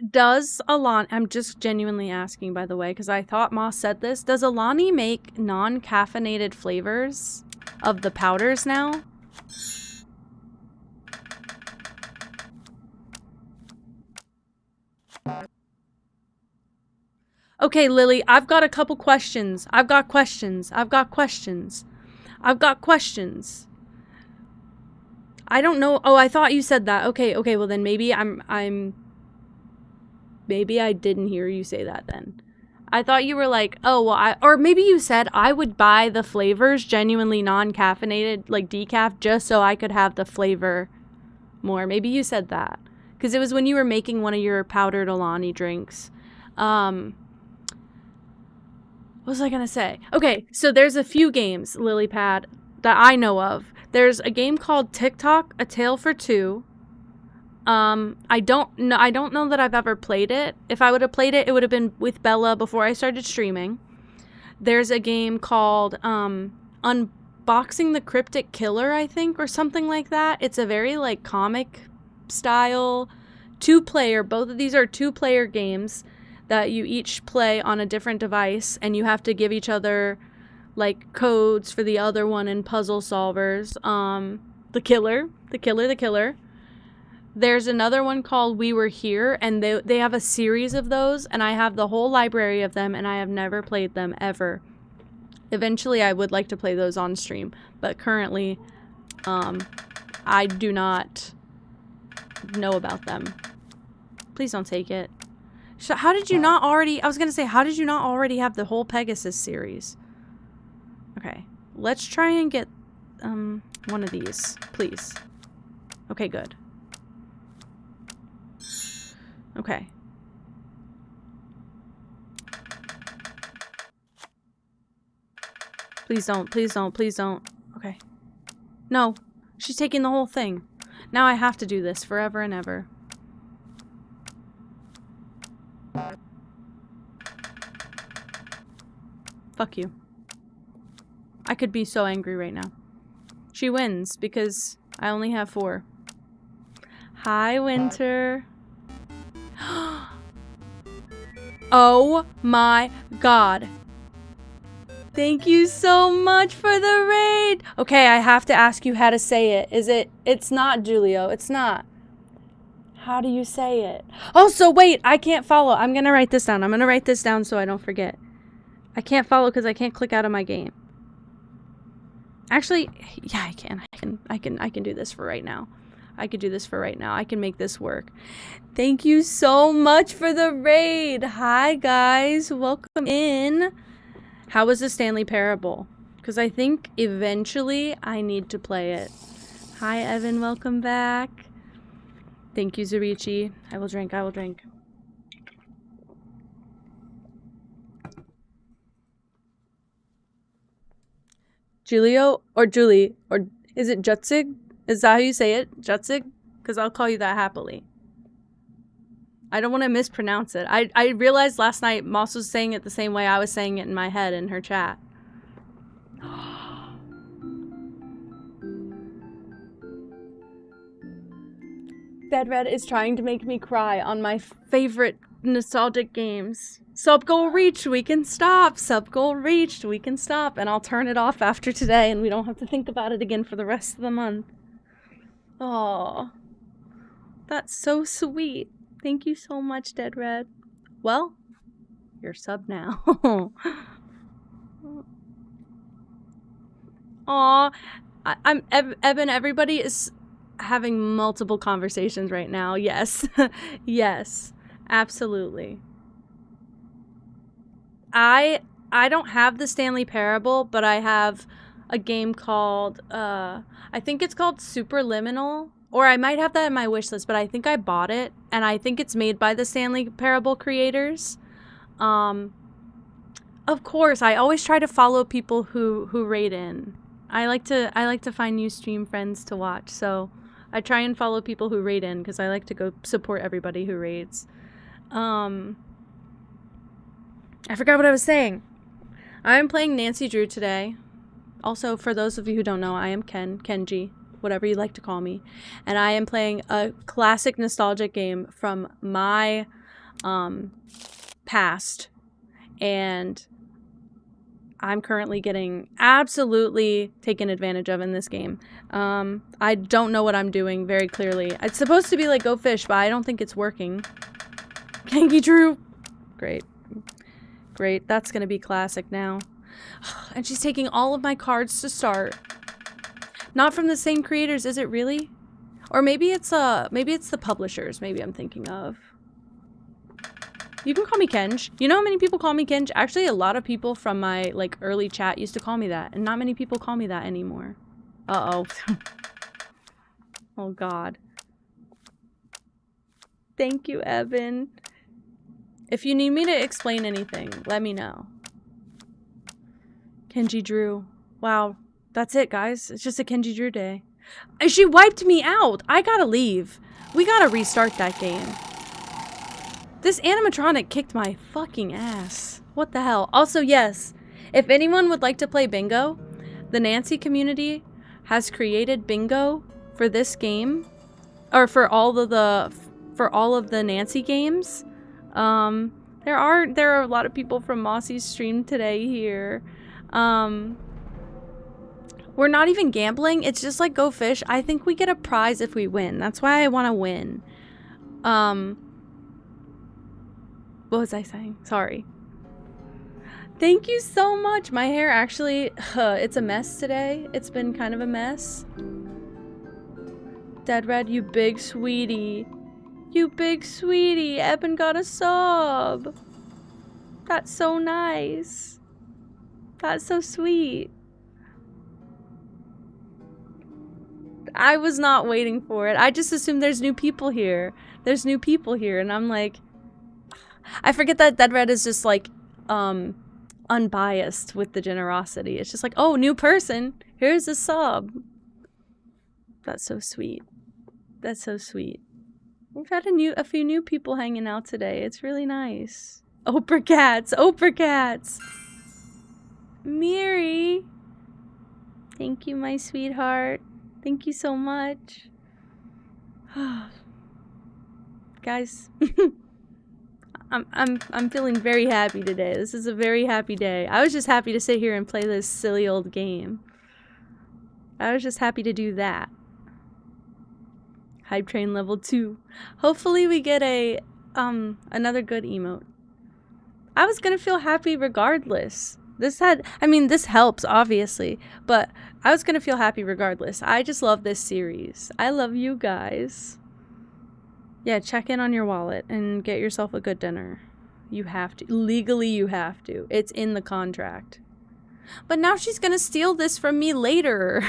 Does Alani, I'm just genuinely asking, by the way, because I thought Moss said this. Does Alani make non-caffeinated flavors of the powders now? Okay, Lily, I've got a couple questions. I've got questions. I don't know. Oh, I thought you said that. Okay, well then maybe maybe I didn't hear you say that then. I thought you were like, oh, well, or maybe you said I would buy the flavors genuinely non-caffeinated, like decaf, just so I could have the flavor more. Maybe you said that. Because it was when you were making one of your powdered Alani drinks. What was I gonna say? Okay, so there's a few games, Lilypad, that I know of. There's a game called TikTok, A Tale for Two. I don't know that I've ever played it. If I would have played it, it would have been with Bella before I started streaming. There's a game called Unboxing the Cryptic Killer, I think, or something like that. It's a very like comic style 2-player. Both of these are 2-player games that you each play on a different device, and you have to give each other like codes for the other one and puzzle solvers. The killer. There's another one called We Were Here, and they have a series of those, and I have the whole library of them, and I have never played them ever. Eventually, I would like to play those on stream, but currently, I do not know about them. Please don't take it. So how did you not already... I was going to say, how did you not already have the whole Pegasus series? Okay, let's try and get one of these, please. Okay, good. Okay. Please don't. Okay. No. She's taking the whole thing. Now I have to do this forever and ever. Fuck you. I could be so angry right now. She wins because I only have 4. Hi, Winter. Oh my god. Thank you so much for the raid. Okay, I have to ask you how to say it. It's not Julio. It's not. How do you say it? Oh, so wait, I can't follow. I'm going to write this down. I'm going to write this down so I don't forget. I can't follow because I can't click out of my game. Actually, yeah, I can do this for right now. I could do this for right now. I can make this work. Thank you so much for the raid. Hi, guys. Welcome in. How was the Stanley Parable? Because I think eventually I need to play it. Hi, Evan. Welcome back. Thank you, Zarichi. I will drink. I will drink. Julio or Julie, or is it Jutzig? Is that how you say it? Jutzig? Because I'll call you that happily. I don't want to mispronounce it. I realized last night Moss was saying it the same way I was saying it in my head in her chat. Dead Red is trying to make me cry on my favorite nostalgic games. Sub goal reached, we can stop. Sub goal reached, we can stop. And I'll turn it off after today and we don't have to think about it again for the rest of the month. Oh, that's so sweet. Thank you so much, Dead Red. Well, you're sub now. Aw, I'm Eben, everybody is having multiple conversations right now. Yes. Yes, absolutely. I don't have the Stanley Parable, but I have a game called I think it's called Superliminal, or I might have that in my wish list, but I think I bought it and I think it's made by the Stanley Parable creators. Of course, I always try to follow people who raid in. I like to find new stream friends to watch, so I try and follow people who raid in because I like to go support everybody who raids. I forgot what I was saying. I am playing Nancy Drew today. Also, for those of you who don't know, I am Kenji, whatever you like to call me. And I am playing a classic nostalgic game from my past. And I'm currently getting absolutely taken advantage of in this game. I don't know what I'm doing very clearly. It's supposed to be like Go Fish, but I don't think it's working. Kenji Drew. Great. Great. That's going to be classic now. And she's taking all of my cards to start. Not from the same creators, is it really? Or maybe it's the publishers maybe I'm thinking of. You can call me Kenj. You know how many people call me Kenj? Actually, a lot of people from my like early chat used to call me that, and not many people call me that anymore. Uh-oh. Oh god. Thank you, Evan. If you need me to explain anything, let me know. Kenji Drew. Wow. That's it, guys. It's just a Kenji Drew day. She wiped me out. I gotta leave. We gotta restart that game. This animatronic kicked my fucking ass. What the hell? Also, yes, if anyone would like to play bingo, the Nancy community has created bingo for this game, or for all of the Nancy games. There are a lot of people from Mossy's stream today here. We're not even gambling. It's just like Go Fish. I think we get a prize if we win. That's why I want to win. What was I saying? Sorry. Thank you so much. My hair actually, it's a mess today. It's been kind of a mess. Dead Red, you big sweetie. You big sweetie. Eben got a sub. That's so nice. That's so sweet. I was not waiting for it. I just assumed there's new people here. There's new people here, and I'm like, I forget that Dead Red is just like, unbiased with the generosity. It's just like, oh, new person. Here's a sub. That's so sweet. That's so sweet. We've had a few new people hanging out today. It's really nice. Oprah cats. Oprah cats. Miri. Thank you, my sweetheart. Thank you so much. Guys, I'm feeling very happy today. This is a very happy day. I was just happy to sit here and play this silly old game. I was just happy to do that. Hype train level 2. Hopefully we get another good emote. I was gonna feel happy regardless. This helps, obviously, but I was gonna feel happy regardless. I just love this series. I love you guys. Yeah, check in on your wallet and get yourself a good dinner. You have to. Legally, you have to. It's in the contract. But now she's gonna steal this from me later.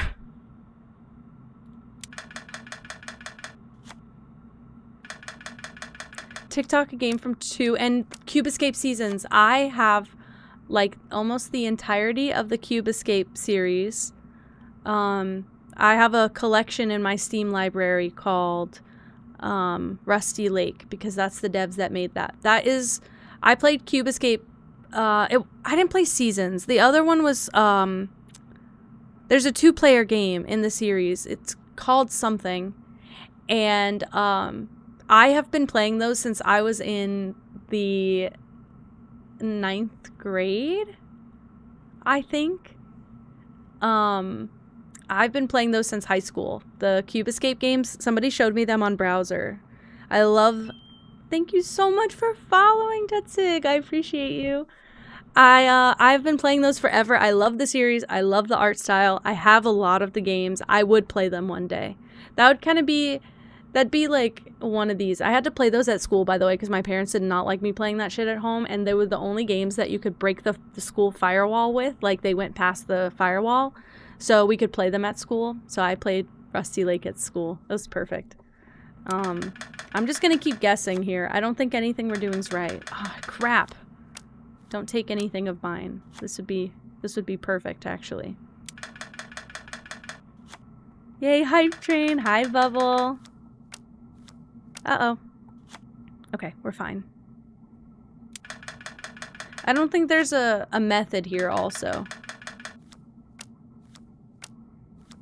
TikTok, a game from 2, and Cube Escape Seasons. I have, like, almost the entirety of the Cube Escape series. I have a collection in my Steam library called Rusty Lake, because that's the devs that made that. I played Cube Escape. I didn't play Seasons. The other one was, there's a 2-player game in the series. It's called something. And, I have been playing those since I was in the 9th grade, I think. I've been playing those since high school. The Cube Escape games, somebody showed me them on browser. Thank you so much for following, Tetsig. I appreciate you. I've been playing those forever. I love the series. I love the art style. I have a lot of the games. I would play them one day. That'd be like one of these. I had to play those at school, by the way, because my parents did not like me playing that shit at home, and they were the only games that you could break the school firewall with. Like, they went past the firewall, so we could play them at school. So I played Rusty Lake at school. It was perfect. I'm just gonna keep guessing here. I don't think anything we're doing is right. Oh, crap. Don't take anything of mine. This would be perfect, actually. Yay, Hype Train. Hi, Bubble. Uh-oh. Okay, we're fine. I don't think there's a method here also.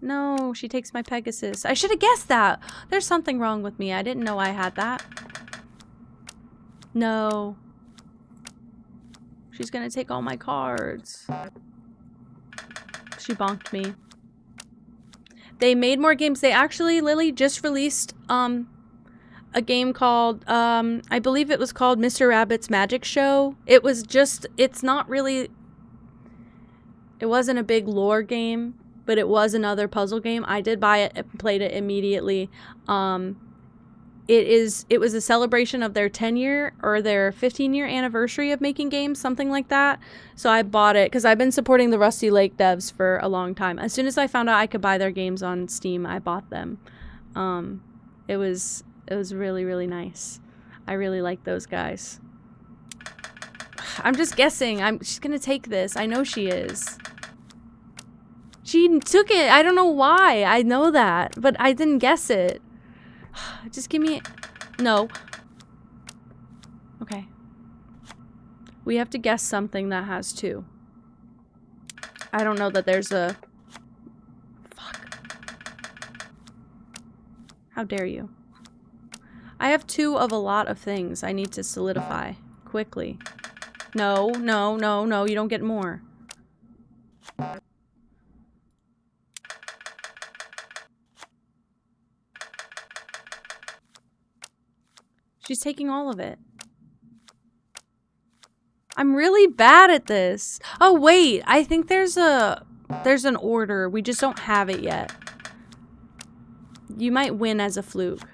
No, she takes my Pegasus. I should have guessed that. There's something wrong with me. I didn't know I had that. No. She's gonna take all my cards. She bonked me. They made more games. They actually, Lily, just released a game called, I believe it was called Mr. Rabbit's Magic Show. It wasn't a big lore game, but it was another puzzle game. I did buy it and played it immediately. It was a celebration of their 10-year or their 15-year anniversary of making games, something like that. So I bought it because I've been supporting the Rusty Lake devs for a long time. As soon as I found out I could buy their games on Steam, I bought them. It was really, really nice. I really like those guys. I'm just guessing. She's gonna take this. I know she is. She took it. I don't know why. I know that, but I didn't guess it. Just give me... No. Okay. We have to guess something that has 2. I don't know that there's a... Fuck. How dare you. I have 2 of a lot of things I need to solidify quickly. No, no, no, no, you don't get more. She's taking all of it. I'm really bad at this. Oh, wait. I think there's an order. We just don't have it yet. You might win as a fluke.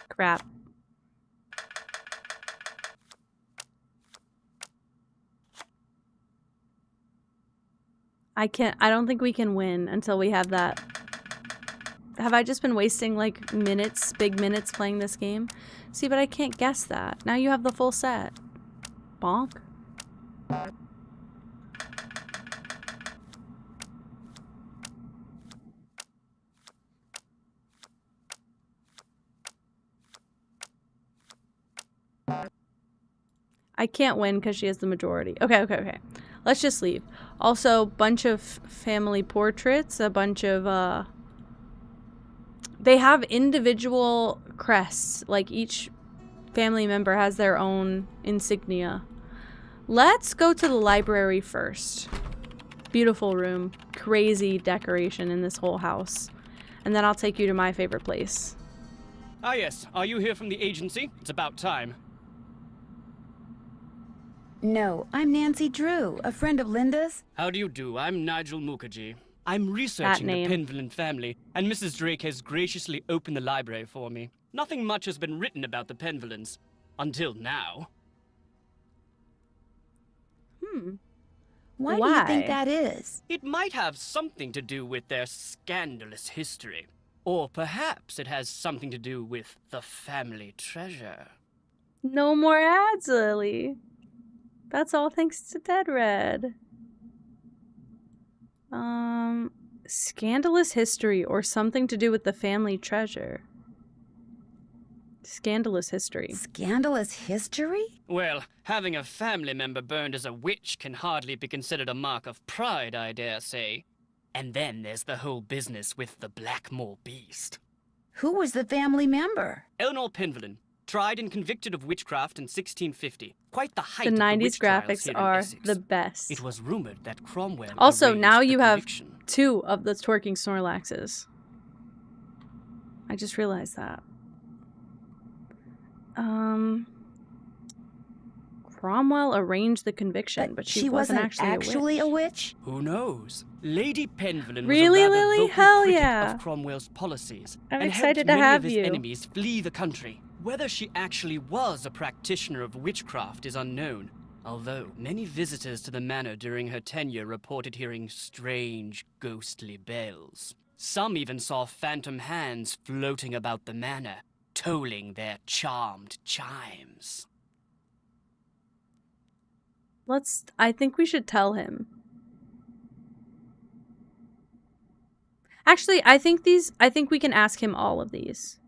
Crap. I don't think we can win until we have that. Have I just been wasting, like, minutes, big minutes playing this game? See, but I can't guess that. Now you have the full set. Bonk. I can't win because she has the majority. Okay, okay, okay. Let's just leave. Also, bunch of family portraits, a bunch of, they have individual crests. Like, each family member has their own insignia. Let's go to the library first. Beautiful room. Crazy decoration in this whole house. And then I'll take you to my favorite place. Ah, yes. Are you here from the agency? It's about time. No, I'm Nancy Drew, a friend of Linda's. How do you do? I'm Nigel Mukherjee. I'm researching the name. Penvillen family, and Mrs. Drake has graciously opened the library for me. Nothing much has been written about the Penvillens. Until now. Why do you think Why? that is? It might have something to do with their scandalous history. Or perhaps it has something to do with the family treasure. No more ads, Lily. That's all thanks to Dead Red. Scandalous history or something to do with the family treasure. Scandalous history. Scandalous history? Well, having a family member burned as a witch can hardly be considered a mark of pride, I dare say. And then there's the whole business with the Blackmore Beast. Who was the family member? Eleanor Penvillen, tried and convicted of witchcraft in 1650. Quite the height The of the 90s witch trials graphics here in are Essex. the best. It was rumored that Cromwell Also, arranged now the you have conviction. 2 of the twerking Snorlaxes. I just realized that. Cromwell arranged the conviction, but she wasn't actually a witch? Who knows? Lady Penvillen Really, was a rather Lily? vocal Hell critic yeah. of Cromwell's policies. I'm and excited helped to many have of his you. enemies flee the country. Whether she actually was a practitioner of witchcraft is unknown, although many visitors to the manor during her tenure reported hearing strange, ghostly bells. Some even saw phantom hands floating about the manor, tolling their charmed chimes. I think we should tell him. Actually, I think we can ask him all of these.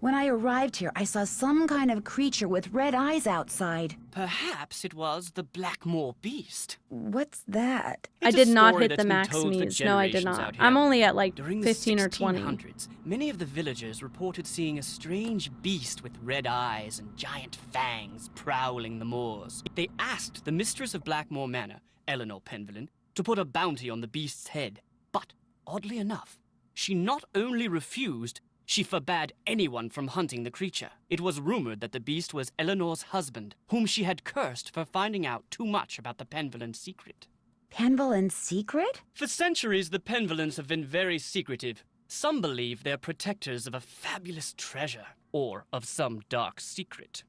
When I arrived here, I saw some kind of creature with red eyes outside. Perhaps it was the Blackmore Beast. What's that? I It's a did not story hit that's the been max told for Mies. No, I did generations not. out here. I'm only at like During 15 the or 20. 1600s, many of the villagers reported seeing a strange beast with red eyes and giant fangs prowling the moors. They asked the mistress of Blackmore Manor, Eleanor Penvillen, to put a bounty on the beast's head. But, oddly enough, she not only refused, she forbade anyone from hunting the creature. It was rumored that the beast was Eleanor's husband, whom she had cursed for finding out too much about the Penvillen secret. Penvillen's secret? For centuries, the Penvillens have been very secretive. Some believe they're protectors of a fabulous treasure, or of some dark secret.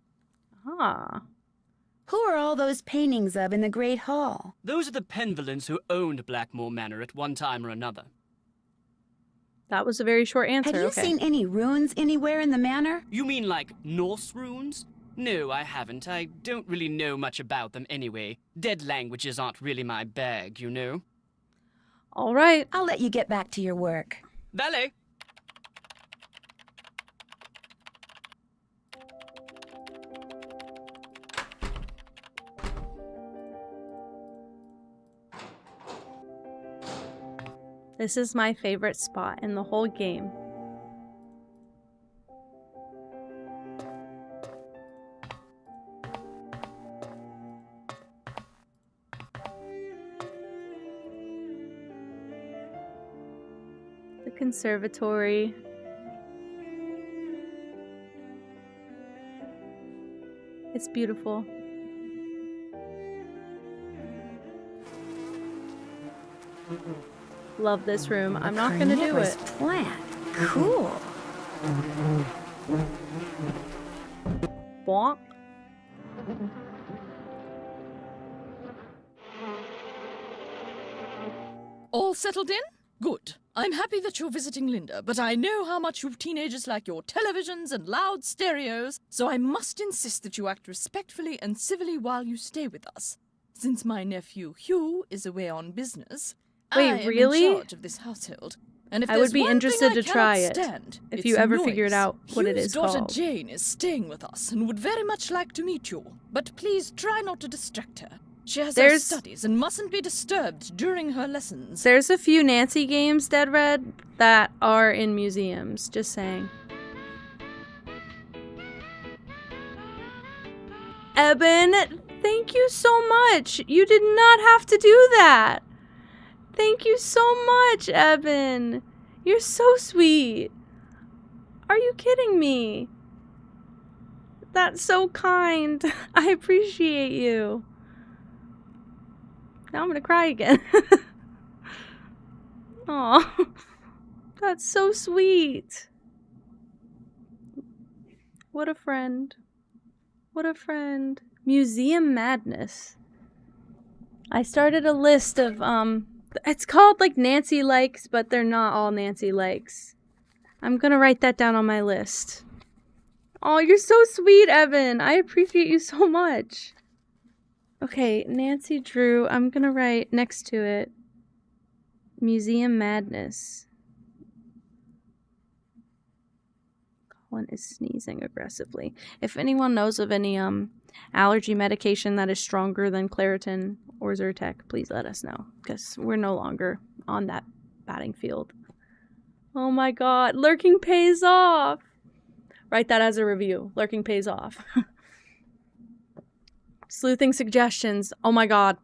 Ah. Who are all those paintings of in the Great Hall? Those are the Penvillens who owned Blackmore Manor at one time or another. That was a very short answer. Have you okay. seen any runes anywhere in the manor? You mean like Norse runes? No, I haven't. I don't really know much about them anyway. Dead languages aren't really my bag, you know. All right. I'll let you get back to your work. Valet! This is my favorite spot in the whole game. The conservatory. It's beautiful. Love this room. I'm not gonna do Carnivorous it. plant. Cool. Bonk. All settled in? Good. I'm happy that you're visiting Linda, but I know how much you teenagers like your televisions and loud stereos, so I must insist that you act respectfully and civilly while you stay with us. Since my nephew Hugh is away on business, Wait, I am really? in charge of this household. And if I would there's be one interested thing I to try cannot it, stand, if it's you ever noise. figured out what it Hugh's is daughter called. Jane is staying with us and would very much like to meet you, but please try not to distract her. She has her There's- studies and mustn't be disturbed during her lessons. There's a few Nancy games, Dead Red, that are in museums. Just saying. Eben, thank you so much. You did not have to do that. Thank you so much, Eben. You're so sweet. Are you kidding me? That's so kind. I appreciate you. Now I'm gonna cry again. Aw. That's so sweet. What a friend. What a friend. Museum Madness. I started a list of, it's called like Nancy likes, but they're not all Nancy likes. I'm gonna write that down on my list. Oh, you're so sweet, Evan. I appreciate you so much. Okay, Nancy Drew. I'm gonna write next to it Museum Madness. Colin is sneezing aggressively. If anyone knows of any allergy medication that is stronger than Claritin or Zyrtec, please let us know, because we're no longer on that batting field. Oh my god, lurking pays off! Write that as a review. Lurking pays off. Sleuthing suggestions. Oh my god.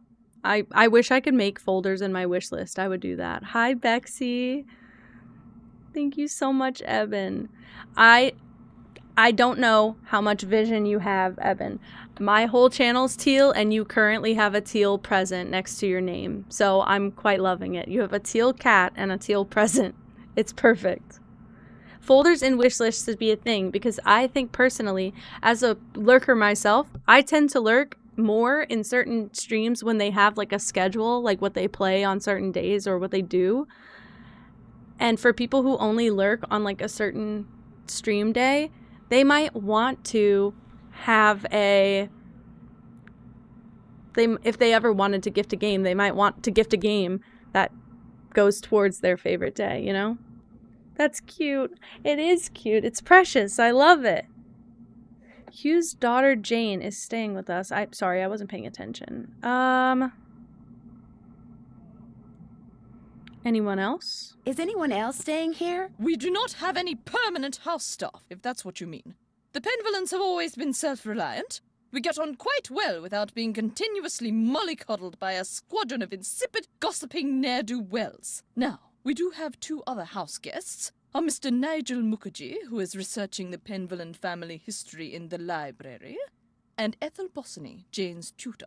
I wish I could make folders in my wish list. I would do that. Hi, Bexy. Thank you so much, Evan. I don't know how much vision you have, Evan. My whole channel's teal, and you currently have a teal present next to your name. So I'm quite loving it. You have a teal cat and a teal present. It's perfect. Folders and wish lists should be a thing, because I think personally, as a lurker myself, I tend to lurk more in certain streams when they have like a schedule, like what they play on certain days or what they do. And for people who only lurk on like a certain stream day, they might want to have if they ever wanted to gift a game, they might want to gift a game that goes towards their favorite day, you know? That's cute. It is cute. It's precious. I love it. Hugh's daughter Jane is staying with us. Sorry, I wasn't paying attention. Anyone else? Is anyone else staying here? We do not have any permanent house staff, if that's what you mean. The Penvillans have always been self-reliant. We get on quite well without being continuously mollycoddled by a squadron of insipid, gossiping ne'er-do-wells. Now, we do have 2 other house guests. Are Mr. Nigel Mukherjee, who is researching the Penvillan family history in the library, and Ethel Bossany, Jane's tutor.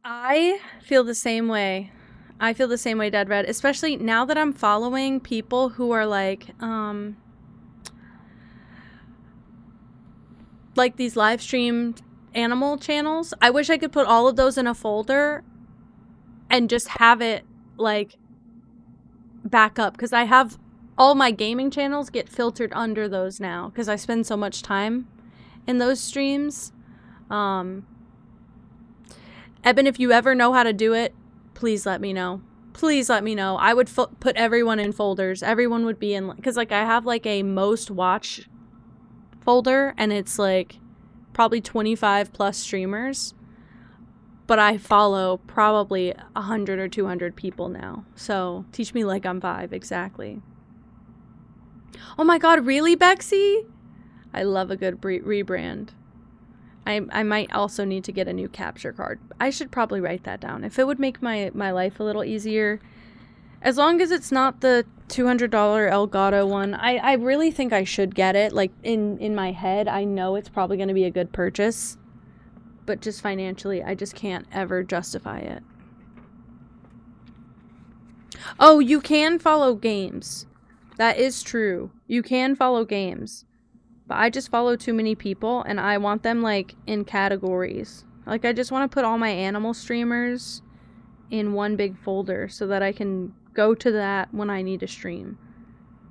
I feel the same way. Dead Red, especially now that I'm following people who are like these live stream animal channels. I wish I could put all of those in a folder and just have it like back up, because I have all my gaming channels get filtered under those now because I spend so much time in those streams. Eben, if you ever know how to do it, please let me know. Please let me know. I would put everyone in folders. Everyone would be in, because like I have like a most watch folder, and it's like probably 25 plus streamers, but I follow probably 100 or 200 people now. So teach me like I'm 5, exactly. Oh my god, really, Bexy? I love a good rebrand. I might also need to get a new capture card. I should probably write that down. If it would make my life a little easier. As long as it's not the $200 Elgato one, I really think I should get it. Like, in my head, I know it's probably going to be a good purchase. But just financially, I just can't ever justify it. Oh, you can follow games. That is true. You can follow games. But I just follow too many people, and I want them, like, in categories. Like, I just want to put all my animal streamers in one big folder so that I can go to that when I need to stream.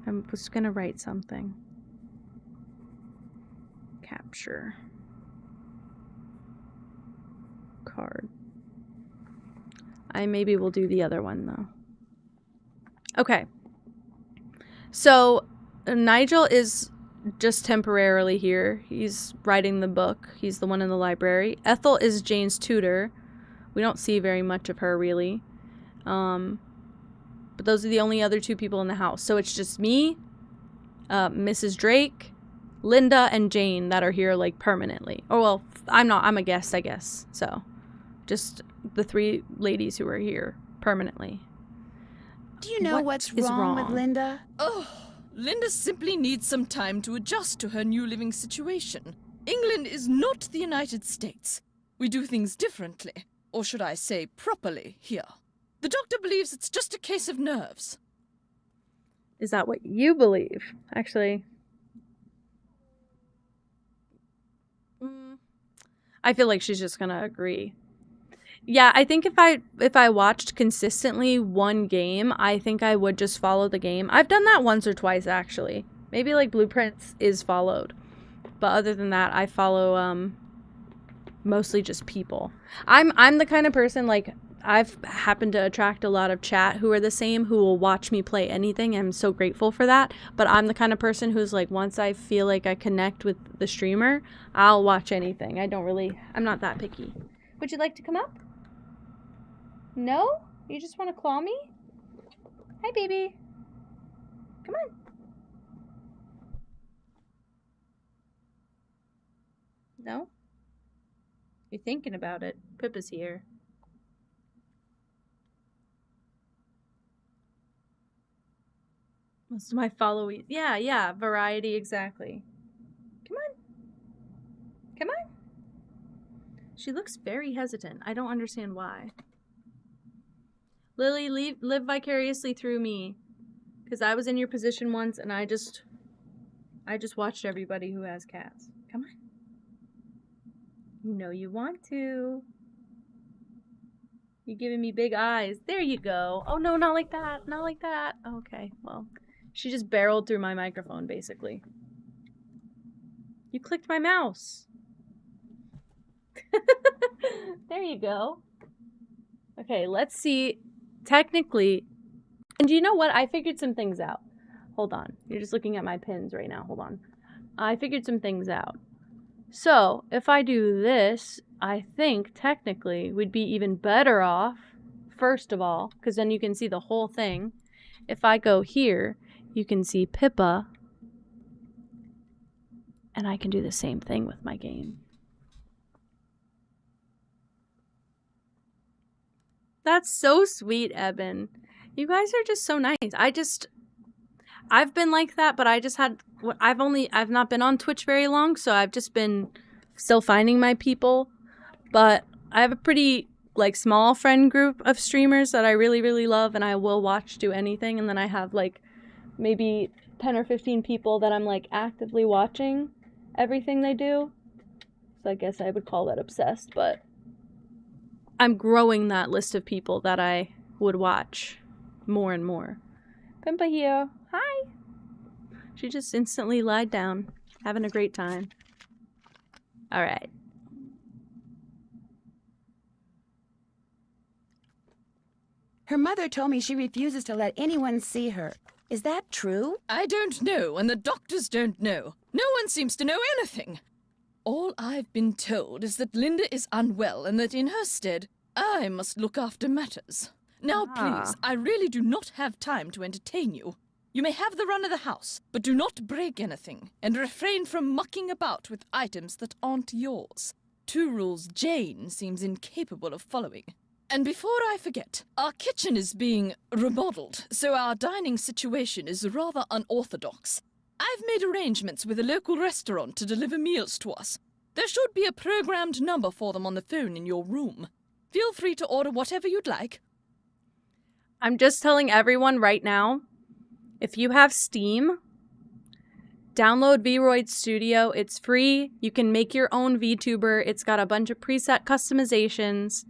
I was gonna write something. Capture. Card. I maybe will do the other one, though. Okay. So, Nigel is just temporarily here. He's writing the book. He's the one in the library. Ethel is Jane's tutor. We don't see very much of her, really. But those are the only other 2 people in the house. So it's just me, Mrs. Drake, Linda, and Jane that are here, like, permanently. Oh, well, I'm not. I'm a guest, I guess. So, just the 3 ladies who are here permanently. Do you know what's wrong with Linda? Oh, Linda simply needs some time to adjust to her new living situation. England is not the United States. We do things differently, or should I say properly, here. The doctor believes it's just a case of nerves. Is that what you believe? Actually, I feel like she's just gonna agree. Yeah, I think if I watched consistently one game, I think I would just follow the game. I've done that once or twice actually. Maybe like Blueprints is followed. But other than that, I follow mostly just people. I'm the kind of person, like, I've happened to attract a lot of chat who are the same, who will watch me play anything. I'm so grateful for that. But I'm the kind of person who's like, once I feel like I connect with the streamer, I'll watch anything. I'm not that picky. Would you like to come up? No? You just want to claw me? Hi, baby. Come on. No? You're thinking about it. Pippa's here. Most of my following. Yeah, variety, exactly. Come on. Come on. She looks very hesitant. I don't understand why. Lily, live vicariously through me. Because I was in your position once and I just watched everybody who has cats. Come on. You know you want to. You're giving me big eyes. There you go. Oh no, not like that. Not like that. Okay, well. She just barreled through my microphone, basically. You clicked my mouse. There you go. Okay, let's see. Technically, and you know what? I figured some things out. Hold on. You're just looking at my pins right now. Hold on. I figured some things out. So, if I do this, I think technically we'd be even better off, first of all, because then you can see the whole thing. If I go here, you can see Pippa, and I can do the same thing with my game. That's so sweet, Eben. You guys are just so nice. I've been like that, but I've not been on Twitch very long, so I've just been still finding my people. But I have a pretty, like, small friend group of streamers that I really, really love, and I will watch do anything. And then I have, like, maybe 10 or 15 people that I'm, like, actively watching everything they do. So I guess I would call that obsessed, but I'm growing that list of people that I would watch more and more. Pimpa here. Hi. She just instantly lied down, having a great time. All right. Her mother told me she refuses to let anyone see her. Is that true? I don't know, and the doctors don't know. No one seems to know anything. All I've been told is that Linda is unwell and that in her stead, I must look after matters. Now, please, I really do not have time to entertain you. You may have the run of the house, but do not break anything, and refrain from mucking about with items that aren't yours. 2 rules Jane seems incapable of following. And before I forget, our kitchen is being remodeled, so our dining situation is rather unorthodox. I've made arrangements with a local restaurant to deliver meals to us. There should be a programmed number for them on the phone in your room. Feel free to order whatever you'd like. I'm just telling everyone right now, if you have Steam, download VRoid Studio. It's free. You can make your own VTuber. It's got a bunch of preset customizations.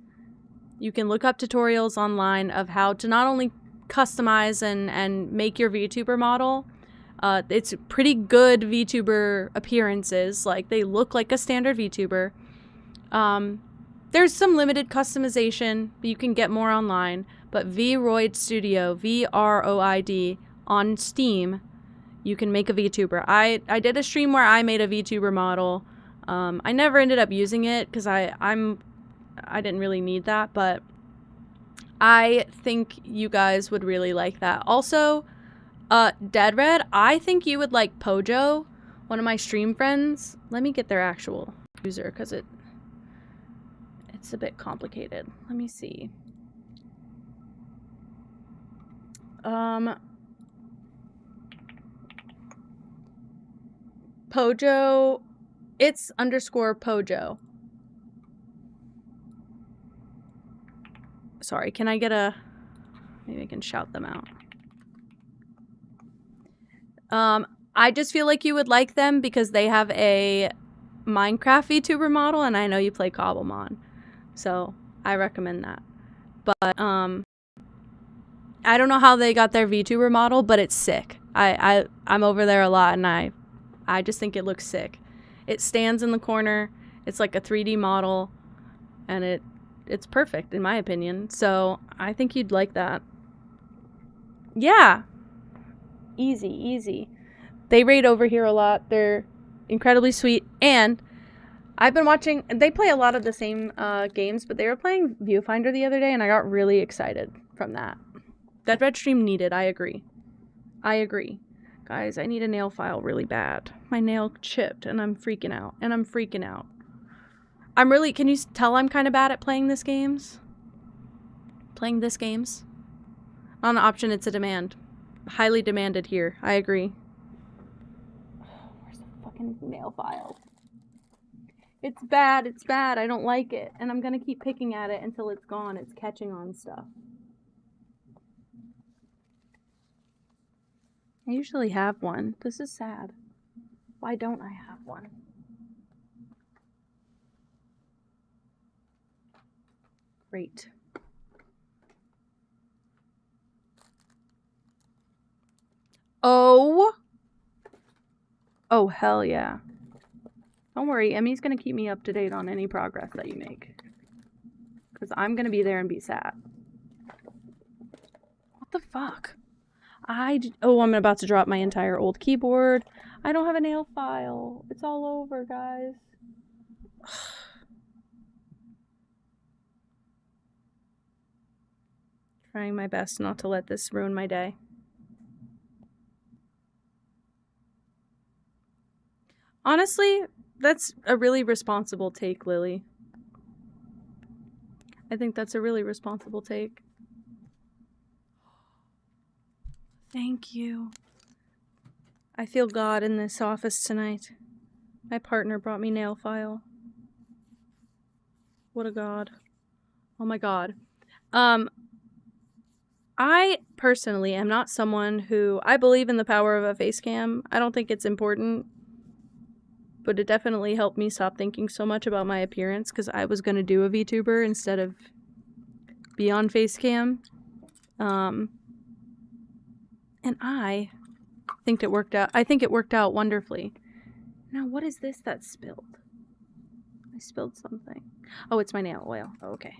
You can look up tutorials online of how to not only customize and make your VTuber model. It's pretty good VTuber appearances. Like, they look like a standard VTuber. There's some limited customization, but you can get more online. But VRoid Studio, VRoid, on Steam, you can make a VTuber. I did a stream where I made a VTuber model. I never ended up using it because I didn't really need that, but I think you guys would really like that. Also, Dead Red, I think you would like Pojo, one of my stream friends. Let me get their actual user because it's a bit complicated. Let me see. Pojo It's _Pojo. Sorry, can I get a... Maybe I can shout them out. I just feel like you would like them because they have a Minecraft VTuber model, and I know you play Cobblemon. So, I recommend that. But, I don't know how they got their VTuber model, but it's sick. I'm over there a lot, and I just think it looks sick. It stands in the corner. It's like a 3D model, and it's perfect, in my opinion. So, I think you'd like that. Yeah. Easy, easy. They raid over here a lot. They're incredibly sweet. And I've been watching... They play a lot of the same games, but they were playing Viewfinder the other day, and I got really excited from that. That red stream needed. I agree. I agree. Guys, I need a nail file really bad. My nail chipped, and I'm freaking out. I'm really... Can you tell I'm kind of bad at playing this games? Playing this games? On the option, it's a demand. Highly demanded here. I agree. Where's the fucking nail file? It's bad. It's bad. I don't like it. And I'm gonna keep picking at it until it's gone. It's catching on stuff. I usually have one. This is sad. Why don't I have one? Great. Oh, hell yeah. Don't worry, Emmy's gonna keep me up to date on any progress that you make. Because I'm gonna be there and be sad. What the fuck? Oh, I'm about to drop my entire old keyboard. I don't have a nail file. It's all over, guys. Trying my best not to let this ruin my day. Honestly, that's a really responsible take, Lily. I think that's a really responsible take. Thank you. I feel God in this office tonight. My partner brought me nail file. What a God. Oh my God. I personally am not someone who... I believe in the power of a face cam. I don't think it's important. But it definitely helped me stop thinking so much about my appearance because I was going to do a VTuber instead of be on Facecam. And I think it worked out. I think it worked out wonderfully. Now, what is this that's spilled? I spilled something. Oh, it's my nail oil. Oh, okay.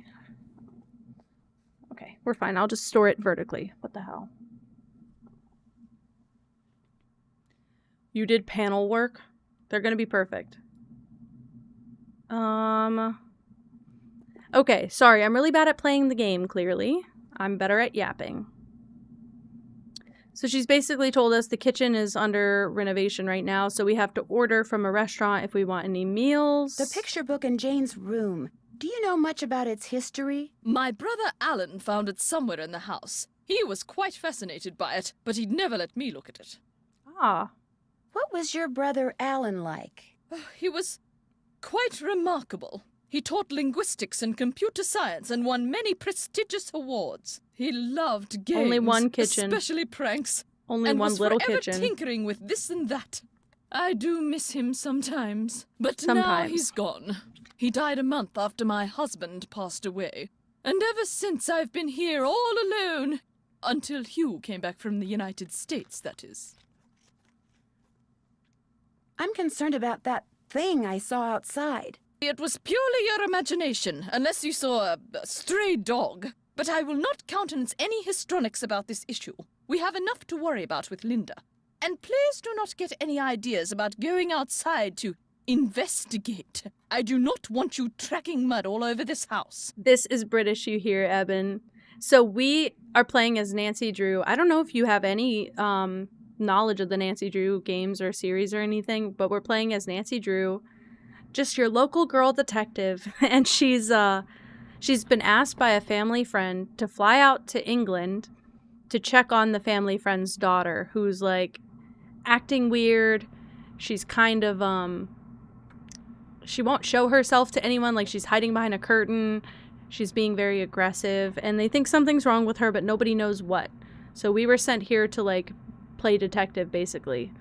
Okay, we're fine. I'll just store it vertically. What the hell? You did panel work? They're gonna be perfect. Okay, sorry. I'm really bad at playing the game, clearly. I'm better at yapping. So she's basically told us the kitchen is under renovation right now, so we have to order from a restaurant if we want any meals. The picture book in Jane's room. Do you know much about its history? My brother Alan found it somewhere in the house. He was quite fascinated by it, but he'd never let me look at it. Ah. What was your brother Alan like? He was quite remarkable. He taught linguistics and computer science and won many prestigious awards. He loved games. Only one kitchen. Especially pranks. Only and one was little forever kitchen. tinkering with this and that. I do miss him sometimes. But now Sometimes. he's gone. He died a month after my husband passed away. And ever since I've been here all alone. Until Hugh came back from the United States, that is. I'm concerned about that thing I saw outside. It was purely your imagination, unless you saw a stray dog. But I will not countenance any histrionics about this issue. We have enough to worry about with Linda. And please do not get any ideas about going outside to investigate. I do not want you tracking mud all over this house. This is British, you hear, Eben. So we are playing as Nancy Drew. I don't know if you have any knowledge of the Nancy Drew games or series or anything, but we're playing as Nancy Drew, just your local girl detective, and she's been asked by a family friend to fly out to England to check on the family friend's daughter, who's like acting weird. She's kind of she won't show herself to anyone. Like, she's hiding behind a curtain. She's being very aggressive. And they think something's wrong with her, but nobody knows what. So we were sent here to, like, play detective, basically.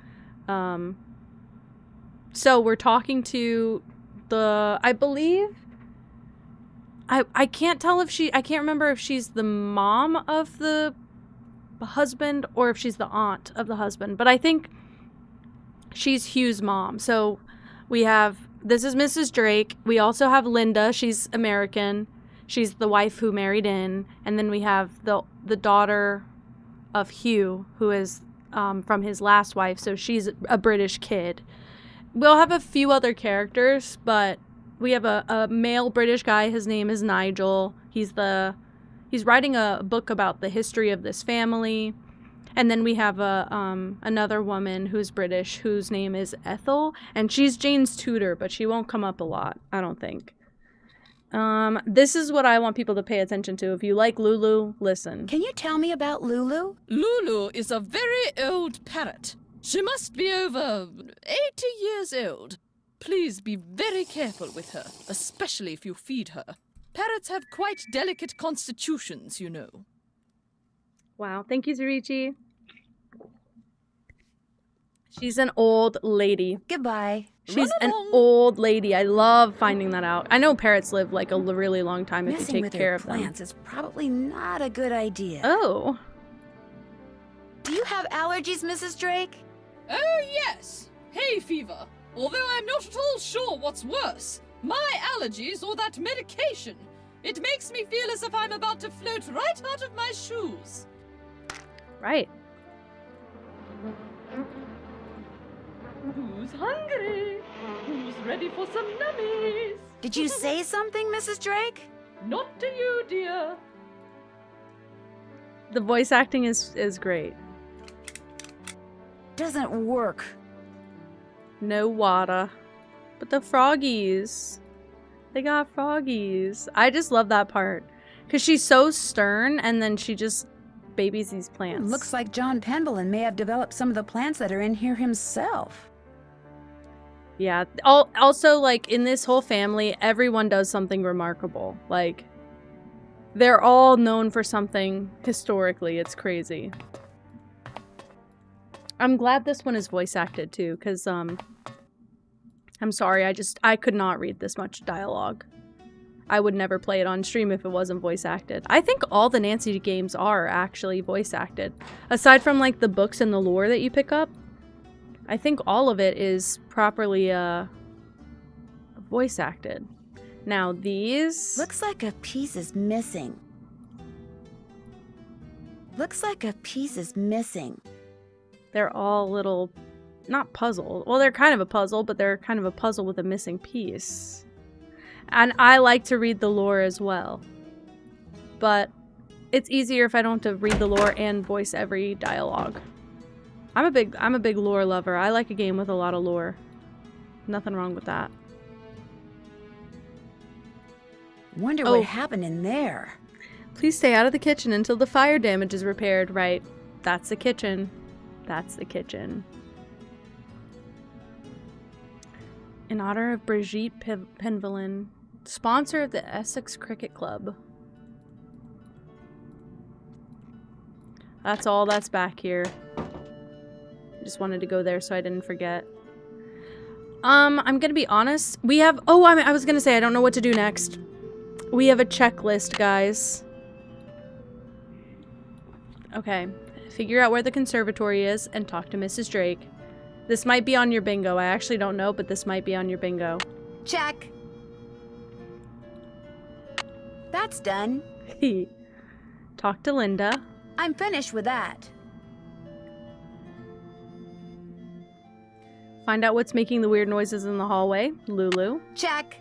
So we're talking to the... I believe... I can't tell if she... I can't remember if she's the mom of the husband or if she's the aunt of the husband. But I think she's Hugh's mom. So we have... This is Mrs. Drake. We also have Linda. She's American. She's the wife who married in. And then we have the daughter of Hugh, who is from his last wife. So she's a British kid. We'll have a few other characters, but we have a male British guy. His name is Nigel. He's writing a book about the history of this family. And then we have another woman who's British, whose name is Ethel, and she's Jane's tutor, but she won't come up a lot, I don't think. This is what I want people to pay attention to. If you like Lulu, listen. Can you tell me about Lulu? Lulu is a very old parrot. She must be over 80 years old. Please be very careful with her, especially if you feed her. Parrots have quite delicate constitutions, you know. Wow, thank you, Zurichi. She's an old lady. Goodbye. She's an old lady. I love finding that out. I know parrots live like a really long time if you take care of them. Messing with her plants is probably not a good idea. Oh. Do you have allergies, Mrs. Drake? Oh, yes. Hay fever. Although I'm not at all sure what's worse, my allergies or that medication. It makes me feel as if I'm about to float right out of my shoes. Right. Who's hungry? Who's ready for some nummies? Did you say something, Mrs. Drake? Not to you, dear. The voice acting is great. Doesn't work. No water. But the froggies. They got froggies. I just love that part. Because she's so stern and then she just babies these plants. Looks like John Penbelin may have developed some of the plants that are in here himself. Yeah. Also, like, in this whole family, everyone does something remarkable. Like, they're all known for something historically. It's crazy. I'm glad this one is voice acted, too, because, I'm sorry, I could not read this much dialogue. I would never play it on stream if it wasn't voice acted. I think all the Nancy games are actually voice acted. Aside from, like, the books and the lore that you pick up, I think all of it is properly, voice acted. Now, these... Looks like a piece is missing. Looks like a piece is missing. They're all little... Not puzzle. Well, they're kind of a puzzle, but they're kind of a puzzle with a missing piece. And I like to read the lore as well. But it's easier if I don't have to read the lore and voice every dialogue. I'm a big lore lover. I like a game with a lot of lore. Nothing wrong with that. Wonder what happened in there. Please stay out of the kitchen until the fire damage is repaired. Right. That's the kitchen. That's the kitchen. In honor of Brigitte Penvelin, sponsor of the Essex Cricket Club. That's all that's back here. Just wanted to go there so I didn't forget. I'm gonna be honest. We have... Oh, I was gonna say I don't know what to do next. We have a checklist, guys. Okay. Figure out where the conservatory is and talk to Mrs. Drake. This might be on your bingo. I actually don't know, but this might be on your bingo. Check. That's done. Talk to Linda. I'm finished with that. Find out what's making the weird noises in the hallway. Lulu. Check.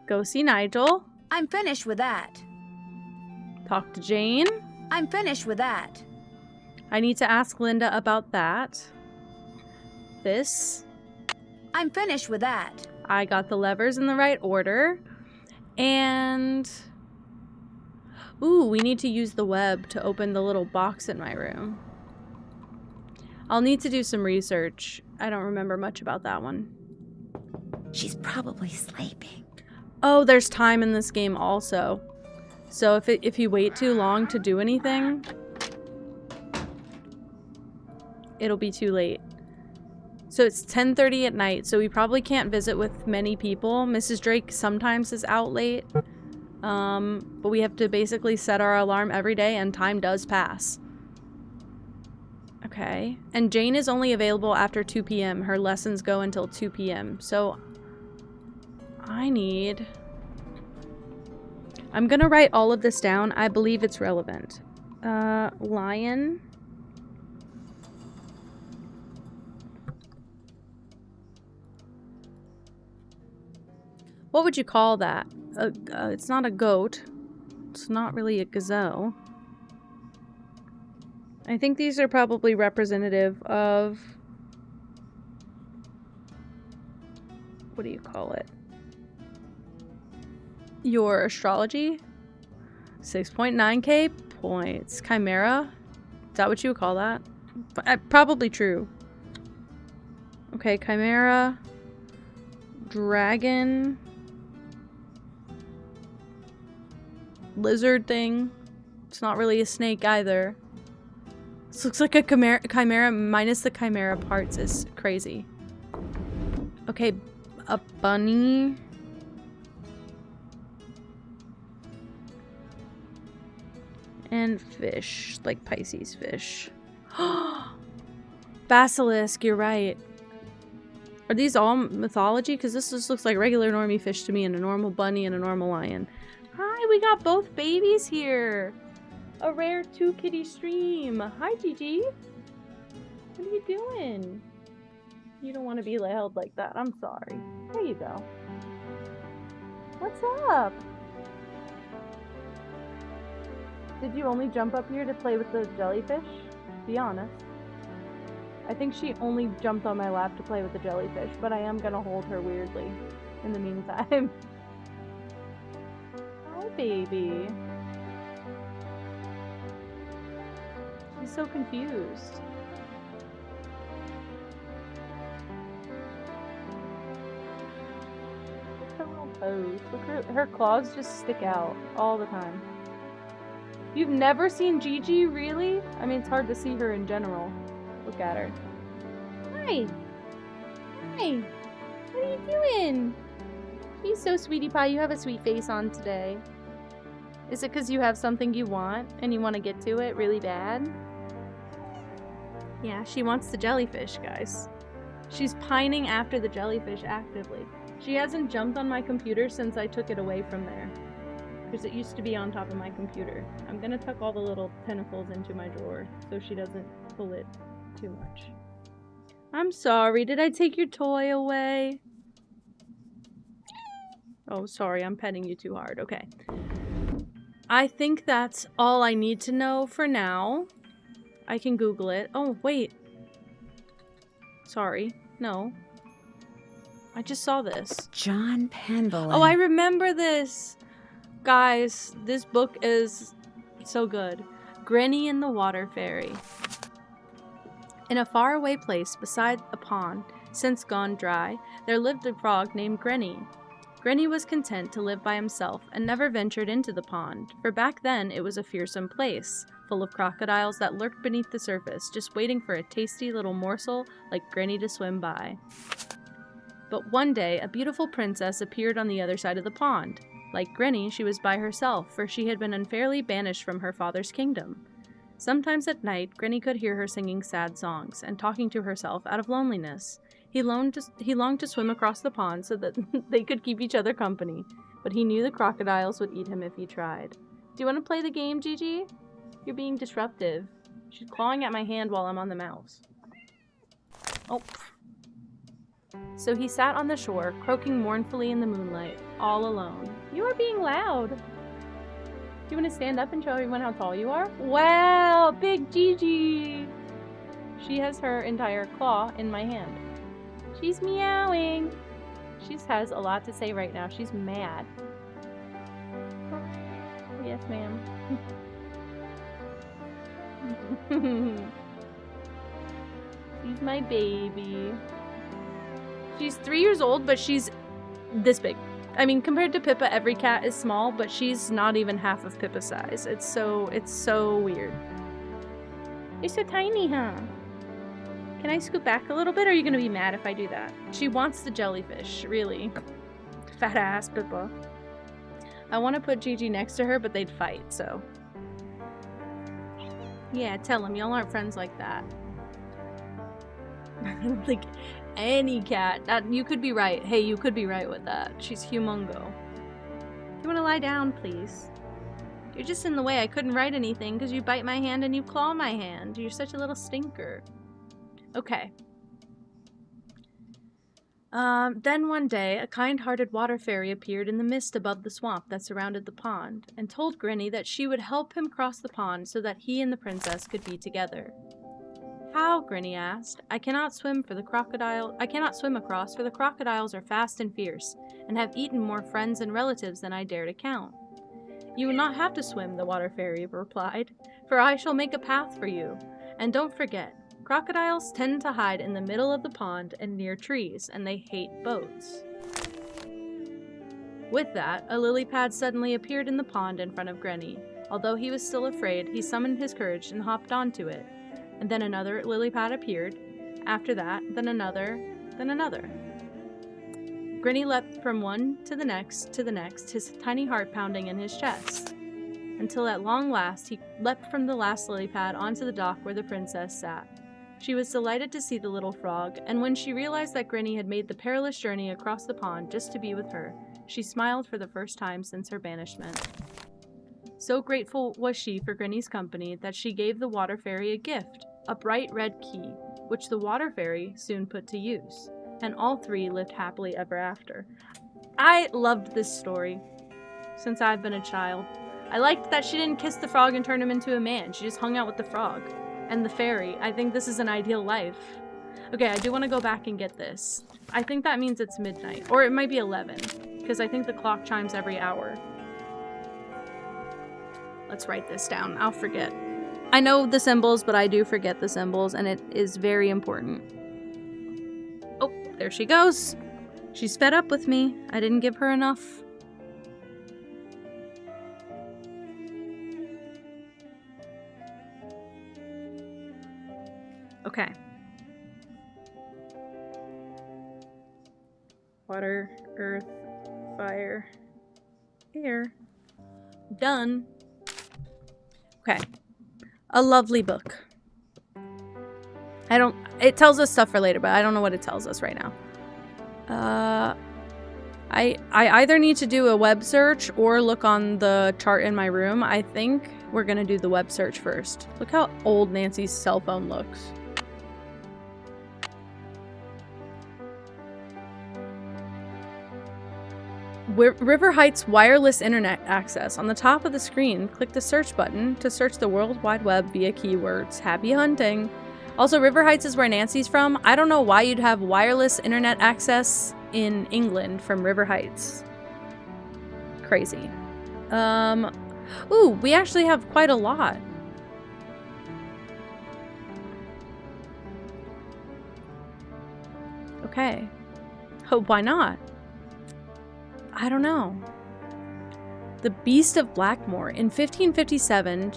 Go see Nigel. I'm finished with that. Talk to Jane. I'm finished with that. I need to ask Linda about that. This. I'm finished with that. I got the levers in the right order. And... Ooh, we need to use the web to open the little box in my room. I'll need to do some research. I don't remember much about that one. She's probably sleeping. Oh, there's time in this game also. So if you wait too long to do anything, it'll be too late. So it's 10:30 at night, so we probably can't visit with many people. Mrs. Drake sometimes is out late. But we have to basically set our alarm every day and time does pass. Okay. And Jane is only available after 2 p.m. Her lessons go until 2 p.m. So I'm gonna write all of this down. I believe it's relevant. Lion. What would you call that? It's not a goat. It's not really a gazelle. I think these are probably representative of... What do you call it? Your astrology? 6.9k points. Chimera? Is that what you would call that? Probably true. Okay, chimera. Dragon. Lizard thing. It's not really a snake either. This looks like a chimera minus the chimera parts is crazy. Okay, a bunny. And fish, like Pisces fish. Basilisk, you're right. Are these all mythology? Because this just looks like regular normie fish to me, and a normal bunny and a normal lion. Hi, we got both babies here. A rare 2-kitty stream. Hi, Gigi. What are you doing? You don't want to be held like that. I'm sorry. There you go. What's up? Did you only jump up here to play with the jellyfish? Be honest. I think she only jumped on my lap to play with the jellyfish, but I am gonna hold her weirdly in the meantime. Hi, baby. She's so confused. Look at her little pose. Look, her claws just stick out all the time. You've never seen Gigi, really? I mean, it's hard to see her in general. Look at her. Hi. Hi. What are you doing? She's so sweetie pie. You have a sweet face on today. Is it because you have something you want and you want to get to it really bad? Yeah, she wants the jellyfish, guys. She's pining after the jellyfish actively. She hasn't jumped on my computer since I took it away from there. Because it used to be on top of my computer. I'm gonna tuck all the little tentacles into my drawer so she doesn't pull it too much. I'm sorry, did I take your toy away? Oh, sorry, I'm petting you too hard. Okay. I think that's all I need to know for now. I can Google it. Oh, wait. Sorry. No. I just saw this. John Penville. Oh, I remember this! Guys, this book is so good. Granny and the Water Fairy. In a faraway place beside a pond, since gone dry, there lived a frog named Granny. Granny was content to live by himself and never ventured into the pond, for back then it was a fearsome place, full of crocodiles that lurked beneath the surface, just waiting for a tasty little morsel like Granny to swim by. But one day, a beautiful princess appeared on the other side of the pond. Like Granny, she was by herself, for she had been unfairly banished from her father's kingdom. Sometimes at night, Granny could hear her singing sad songs and talking to herself out of loneliness. He longed to swim across the pond so that they could keep each other company, but he knew the crocodiles would eat him if he tried. Do you want to play the game, Gigi? You're being disruptive. She's clawing at my hand while I'm on the mouse. Oh. So he sat on the shore, croaking mournfully in the moonlight, all alone. You are being loud. Do you want to stand up and show everyone how tall you are? Wow, big Gigi! She has her entire claw in my hand. She's meowing. She has a lot to say right now. She's mad. Yes, ma'am. She's my baby. She's 3 years old, but she's this big. I mean, compared to Pippa, every cat is small, but she's not even half of Pippa's size. It's so weird. You're so tiny, huh? Can I scoot back a little bit, or are you gonna be mad if I do that? She wants the jellyfish, really. Fat ass Pippa. I want to put Gigi next to her, but they'd fight, so. Yeah, tell them, y'all aren't friends like that. I don't think any cat, you could be right. Hey, you could be right with that. She's humongo. You want to lie down, please? You're just in the way. I couldn't write anything because you bite my hand and you claw my hand. You're such a little stinker. Okay. Then one day, a kind-hearted water fairy appeared in the mist above the swamp that surrounded the pond, and told Grinny that she would help him cross the pond so that he and the princess could be together. How? Grinny asked. I cannot swim across, for the crocodiles are fast and fierce, and have eaten more friends and relatives than I dare to count. You will not have to swim, the water fairy replied, for I shall make a path for you. And don't forget, crocodiles tend to hide in the middle of the pond and near trees, and they hate boats. With that, a lily pad suddenly appeared in the pond in front of Grinny. Although he was still afraid, he summoned his courage and hopped onto it. And then another lily pad appeared. After that, then another, then another. Grinny leapt from one to the next, his tiny heart pounding in his chest. Until at long last, he leapt from the last lily pad onto the dock where the princess sat. She was delighted to see the little frog, and when she realized that Grinny had made the perilous journey across the pond just to be with her, she smiled for the first time since her banishment. So grateful was she for Grinny's company that she gave the water fairy a gift, a bright red key, which the water fairy soon put to use, and all three lived happily ever after. I loved this story since I've been a child. I liked that she didn't kiss the frog and turn him into a man. She just hung out with the frog and the fairy. I think this is an ideal life. Okay, I do want to go back and get this. I think that means it's midnight, or it might be 11, because I think the clock chimes every hour. Let's write this down. I'll forget. I know the symbols, but I do forget the symbols, and it is very important. Oh, there she goes. She's fed up with me. I didn't give her enough. Okay. Water, earth, fire, air. Done. Okay. A lovely book. It tells us stuff for later, but I don't know what it tells us right now. I either need to do a web search or look on the chart in my room. I think we're gonna do the web search first. Look how old Nancy's cell phone looks. River Heights wireless internet access. On the top of the screen, click the search button to search the World Wide Web via keywords. Happy hunting! Also, River Heights is where Nancy's from. I don't know why you'd have wireless internet access in England from River Heights. Crazy. Ooh, we actually have quite a lot. Okay. Oh, why not? I don't know. The Beast of Blackmore. In 1557,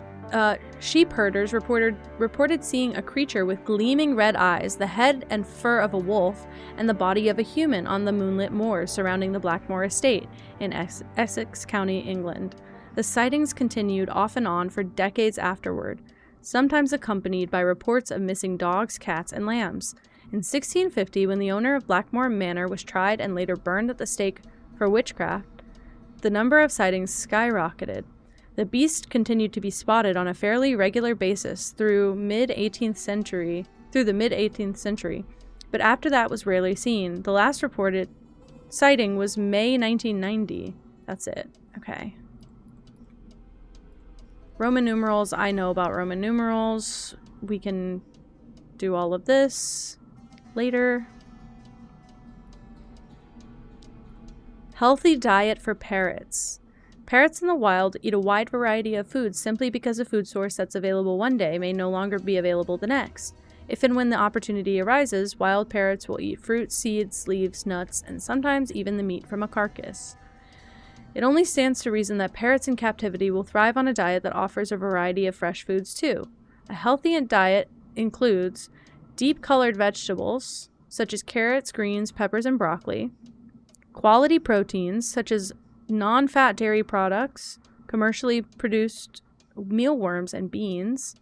sheep herders reported seeing a creature with gleaming red eyes, the head and fur of a wolf, and the body of a human on the moonlit moors surrounding the Blackmore estate in Essex County, England. The sightings continued off and on for decades afterward, sometimes accompanied by reports of missing dogs, cats, and lambs. In 1650, when the owner of Blackmore Manor was tried and later burned at the stake for witchcraft, the number of sightings skyrocketed. The beast continued to be spotted on a fairly regular basis through the mid-18th century, but after that was rarely seen. The last reported sighting was May 1990. That's it. Okay. Roman numerals. I know about Roman numerals. We can do all of this later. Healthy diet for parrots. Parrots in the wild eat a wide variety of foods simply because a food source that's available one day may no longer be available the next. If and when the opportunity arises, wild parrots will eat fruit, seeds, leaves, nuts, and sometimes even the meat from a carcass. It only stands to reason that parrots in captivity will thrive on a diet that offers a variety of fresh foods too. A healthy diet includes deep-colored vegetables, such as carrots, greens, peppers, and broccoli, quality proteins, such as non-fat dairy products, commercially produced mealworms and beans,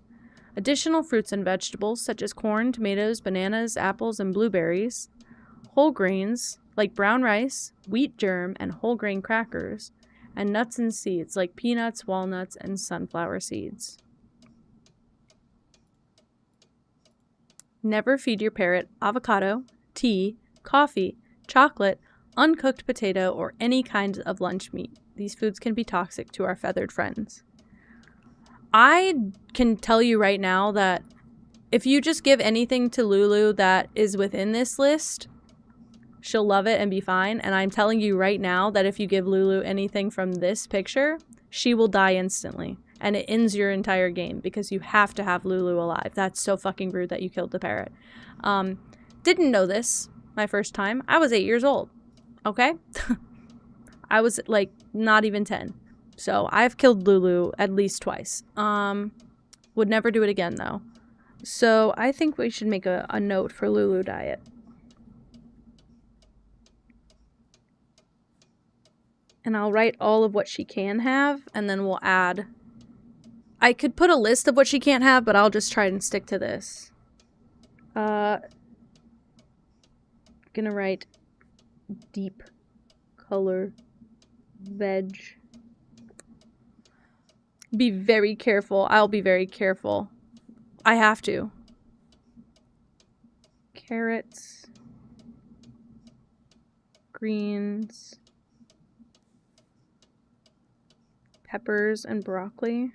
additional fruits and vegetables, such as corn, tomatoes, bananas, apples, and blueberries, whole grains, like brown rice, wheat germ, and whole grain crackers, and nuts and seeds, like peanuts, walnuts, and sunflower seeds. Never feed your parrot avocado, tea, coffee, chocolate, uncooked potato, or any kind of lunch meat. These foods can be toxic to our feathered friends. I can tell you right now that if you just give anything to Lulu that is within this list, she'll love it and be fine. And I'm telling you right now that if you give Lulu anything from this picture, she will die instantly. And it ends your entire game because you have to have Lulu alive. That's so fucking rude that you killed the parrot. Didn't know this my first time. I was 8 years old. Okay? I was like not even 10. So I've killed Lulu at least twice. Would never do it again though. So I think we should make a note for Lulu diet. And I'll write all of what she can have, and then we'll add. I could put a list of what she can't have, but I'll just try and stick to this. Gonna write deep color veg. Be very careful. I'll be very careful. I have to. Carrots. Greens. Peppers and broccoli.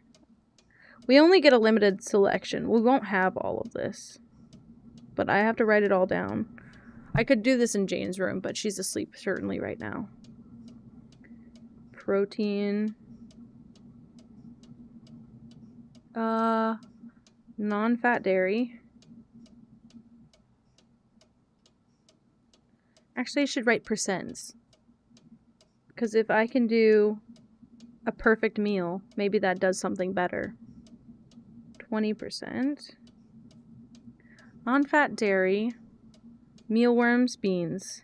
We only get a limited selection. We won't have all of this. But I have to write it all down. I could do this in Jane's room, but she's asleep certainly right now. Protein. Non-fat dairy. Actually, I should write percents. Because if I can do a perfect meal, maybe that does something better. 20%. Non-fat dairy. Mealworms, beans.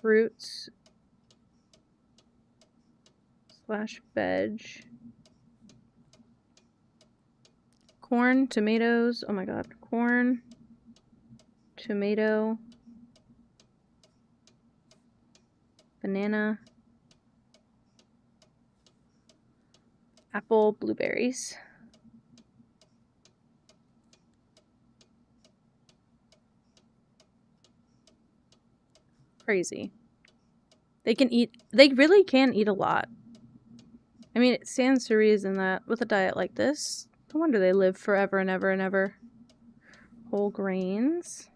Fruits / veg. Corn, tomatoes. Oh my god. Corn, tomato, banana, apple, blueberries. Crazy. They really can eat a lot. I mean, it stands to reason that with a diet like this, no wonder they live forever and ever and ever. Whole grains.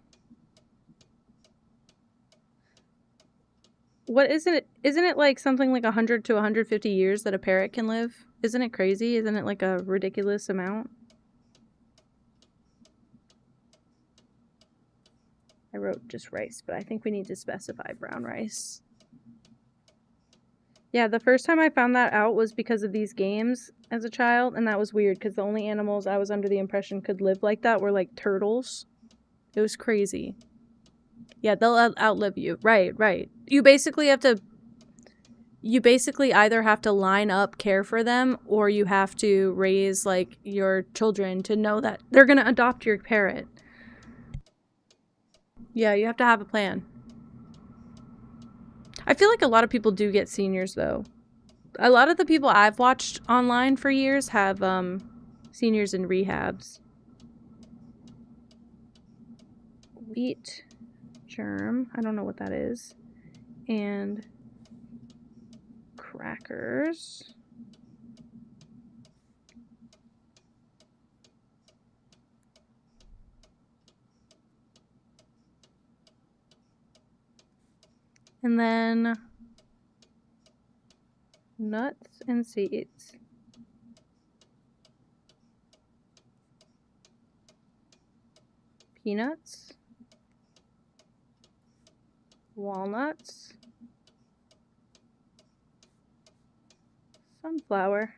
What isn't it? Isn't it like something like 100 to 150 years that a parrot can live? Isn't it crazy? Isn't it like a ridiculous amount? I wrote just rice, but I think we need to specify brown rice. Yeah, the first time I found that out was because of these games as a child, and that was weird because the only animals I was under the impression could live like that were like turtles. It was crazy. Yeah, they'll outlive you. Right. You basically either have to line up, care for them, or you have to raise like your children to know that they're gonna adopt your parrot. Yeah, you have to have a plan. I feel like a lot of people do get seniors though. A lot of the people I've watched online for years have seniors in rehabs. Wheat germ, I don't know what that is. And crackers. And then Nuts and seeds. Peanuts. Walnuts. Sunflower.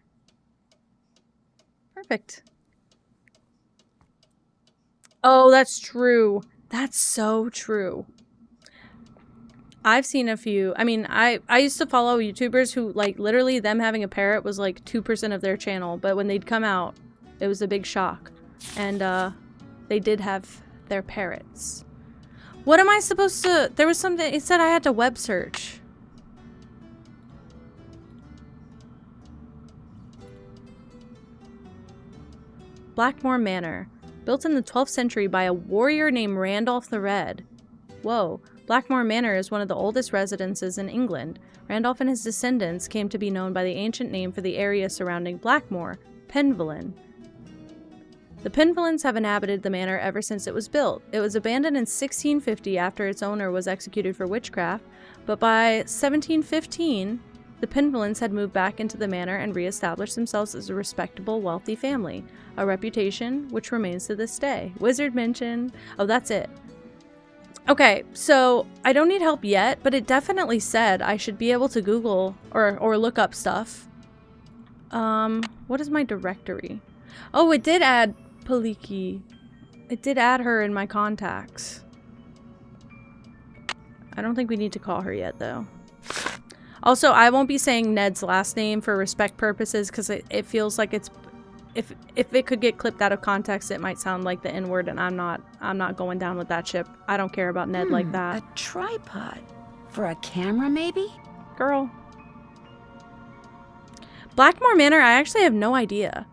Perfect. Oh, that's true. That's so true. I've seen a few. I mean, I used to follow YouTubers who, like, literally them having a parrot was like 2% of their channel, but when they'd come out, it was a big shock. And they did have their parrots. What am I supposed to... There was something... It said I had to web search. Blackmore Manor. Built in the 12th century by a warrior named Randolph the Red. Whoa. Blackmore Manor is one of the oldest residences in England. Randolph and his descendants came to be known by the ancient name for the area surrounding Blackmore, Penvillin. The Penvillins have inhabited the manor ever since it was built. It was abandoned in 1650 after its owner was executed for witchcraft, but by 1715, the Penvillins had moved back into the manor and re-established themselves as a respectable, wealthy family, a reputation which remains to this day. Wizard mentioned... Oh, that's it. Okay, so I don't need help yet, but it definitely said I should be able to Google or look up stuff. What is my directory? Oh, it did add Paliki. It did add her in my contacts. I don't think we need to call her yet, though. Also, I won't be saying Ned's last name for respect purposes because it feels like it's... If it could get clipped out of context, it might sound like the N-word, and I'm not going down with that ship. I don't care about Ned like that. A tripod. For a camera, maybe? Girl. Blackmore Manor, I actually have no idea.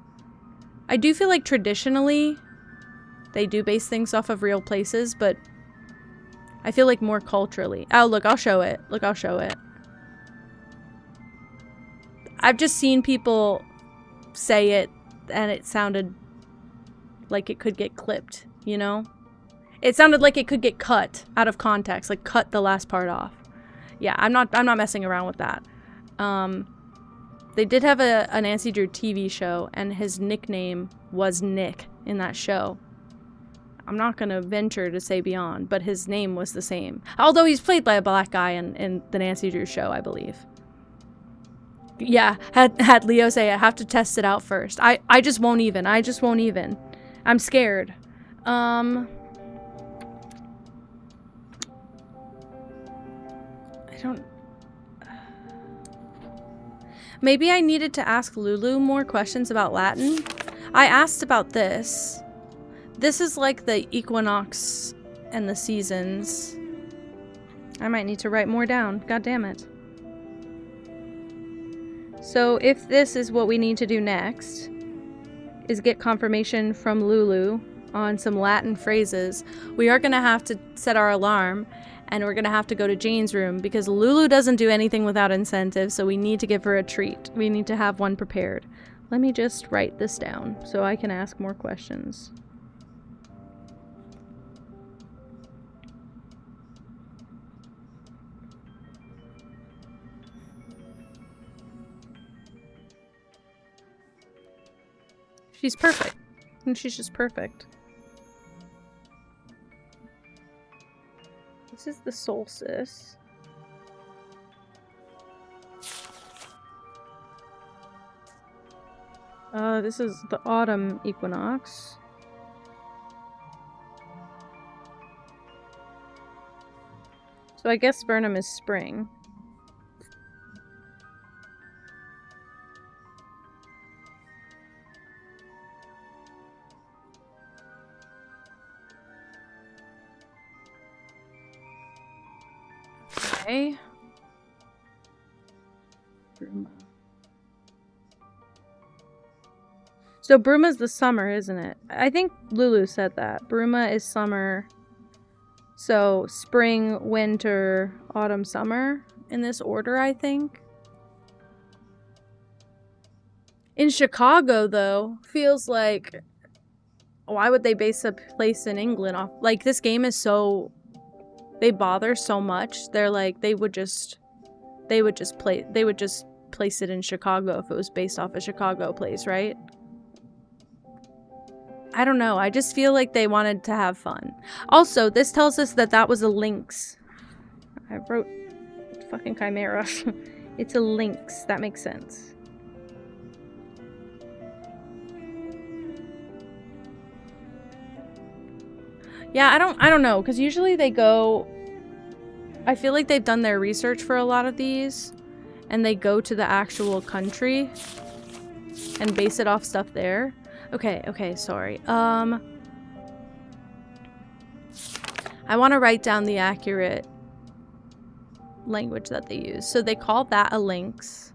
I do feel like traditionally they do base things off of real places, but I feel like more culturally. Oh, look, I'll show it. Look, I'll show it. I've just seen people say it and it sounded like it could get clipped, you know? It sounded like it could get cut out of context, like cut the last part off. Yeah, I'm not messing around with that. They did have a Nancy Drew TV show, and his nickname was Nick in that show. I'm not gonna venture to say beyond, but his name was the same. Although he's played by a black guy in the Nancy Drew show, I believe. Yeah, had Leo say I have to test it out first. I just won't even. I just won't even. I'm scared. I don't... Maybe I needed to ask Lulu more questions about Latin. I asked about this. This is like the equinox and the seasons. I might need to write more down. God damn it. So if this is what we need to do next, is get confirmation from Lulu on some Latin phrases, we are going to have to set our alarm, and we're going to have to go to Jane's room, because Lulu doesn't do anything without incentive, so we need to give her a treat. We need to have one prepared. Let me just write this down so I can ask more questions. She's perfect. And she's just perfect. This is the solstice. This is the autumn equinox. So I guess Burnham is spring. Okay. Bruma. So Bruma's the summer, isn't it? I think Lulu said that. Bruma is summer. So spring, winter, autumn, summer. In this order, I think. In Chicago, though, feels like... Why would they base a place in England off... Like, this game is so... They bother so much. They're like, they would just place it in Chicago if it was based off a Chicago place, right? I don't know. I just feel like they wanted to have fun. Also, this tells us that that was a lynx. I wrote fucking chimera. It's a lynx. That makes sense. Yeah, I don't know, because usually they go... I feel like they've done their research for a lot of these, and they go to the actual country and base it off stuff there. Okay, sorry. I want to write down the accurate language that they use. So they call that a lynx.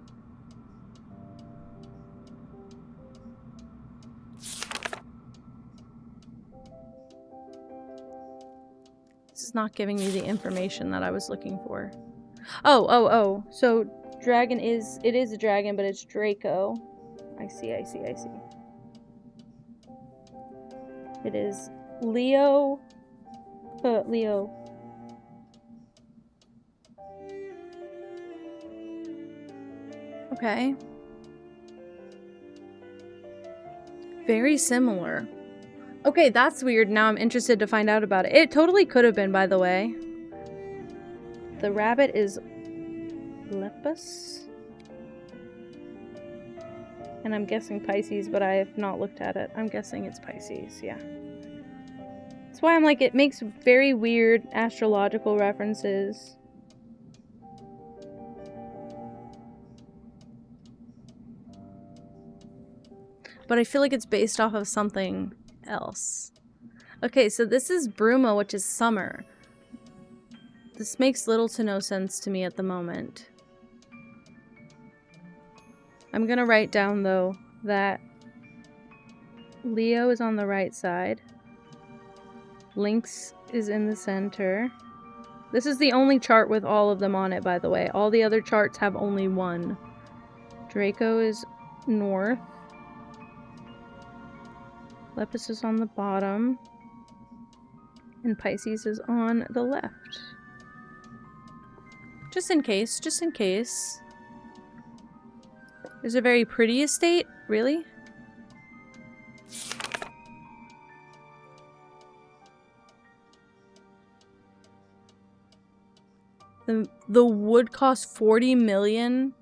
This is not giving me the information that I was looking for. Oh. So dragon is, it is a dragon, but it's Draco. I see. It is Leo. Leo. Okay. Very similar. Okay, that's weird. Now I'm interested to find out about it. It totally could have been, by the way. The rabbit is Lepus. And I'm guessing Pisces, but I have not looked at it. I'm guessing it's Pisces, yeah. That's why I'm like, it makes very weird astrological references. But I feel like it's based off of something else. Okay, so this is Bruma, which is summer. This makes little to no sense to me at the moment. I'm gonna write down, though, that Leo is on the right side. Lynx is in the center. This is the only chart with all of them on it, by the way. All the other charts have only one. Draco is north. Lepus is on the bottom. And Pisces is on the left. Just in case, just in case. There's a very pretty estate? Really? The wood cost 40 million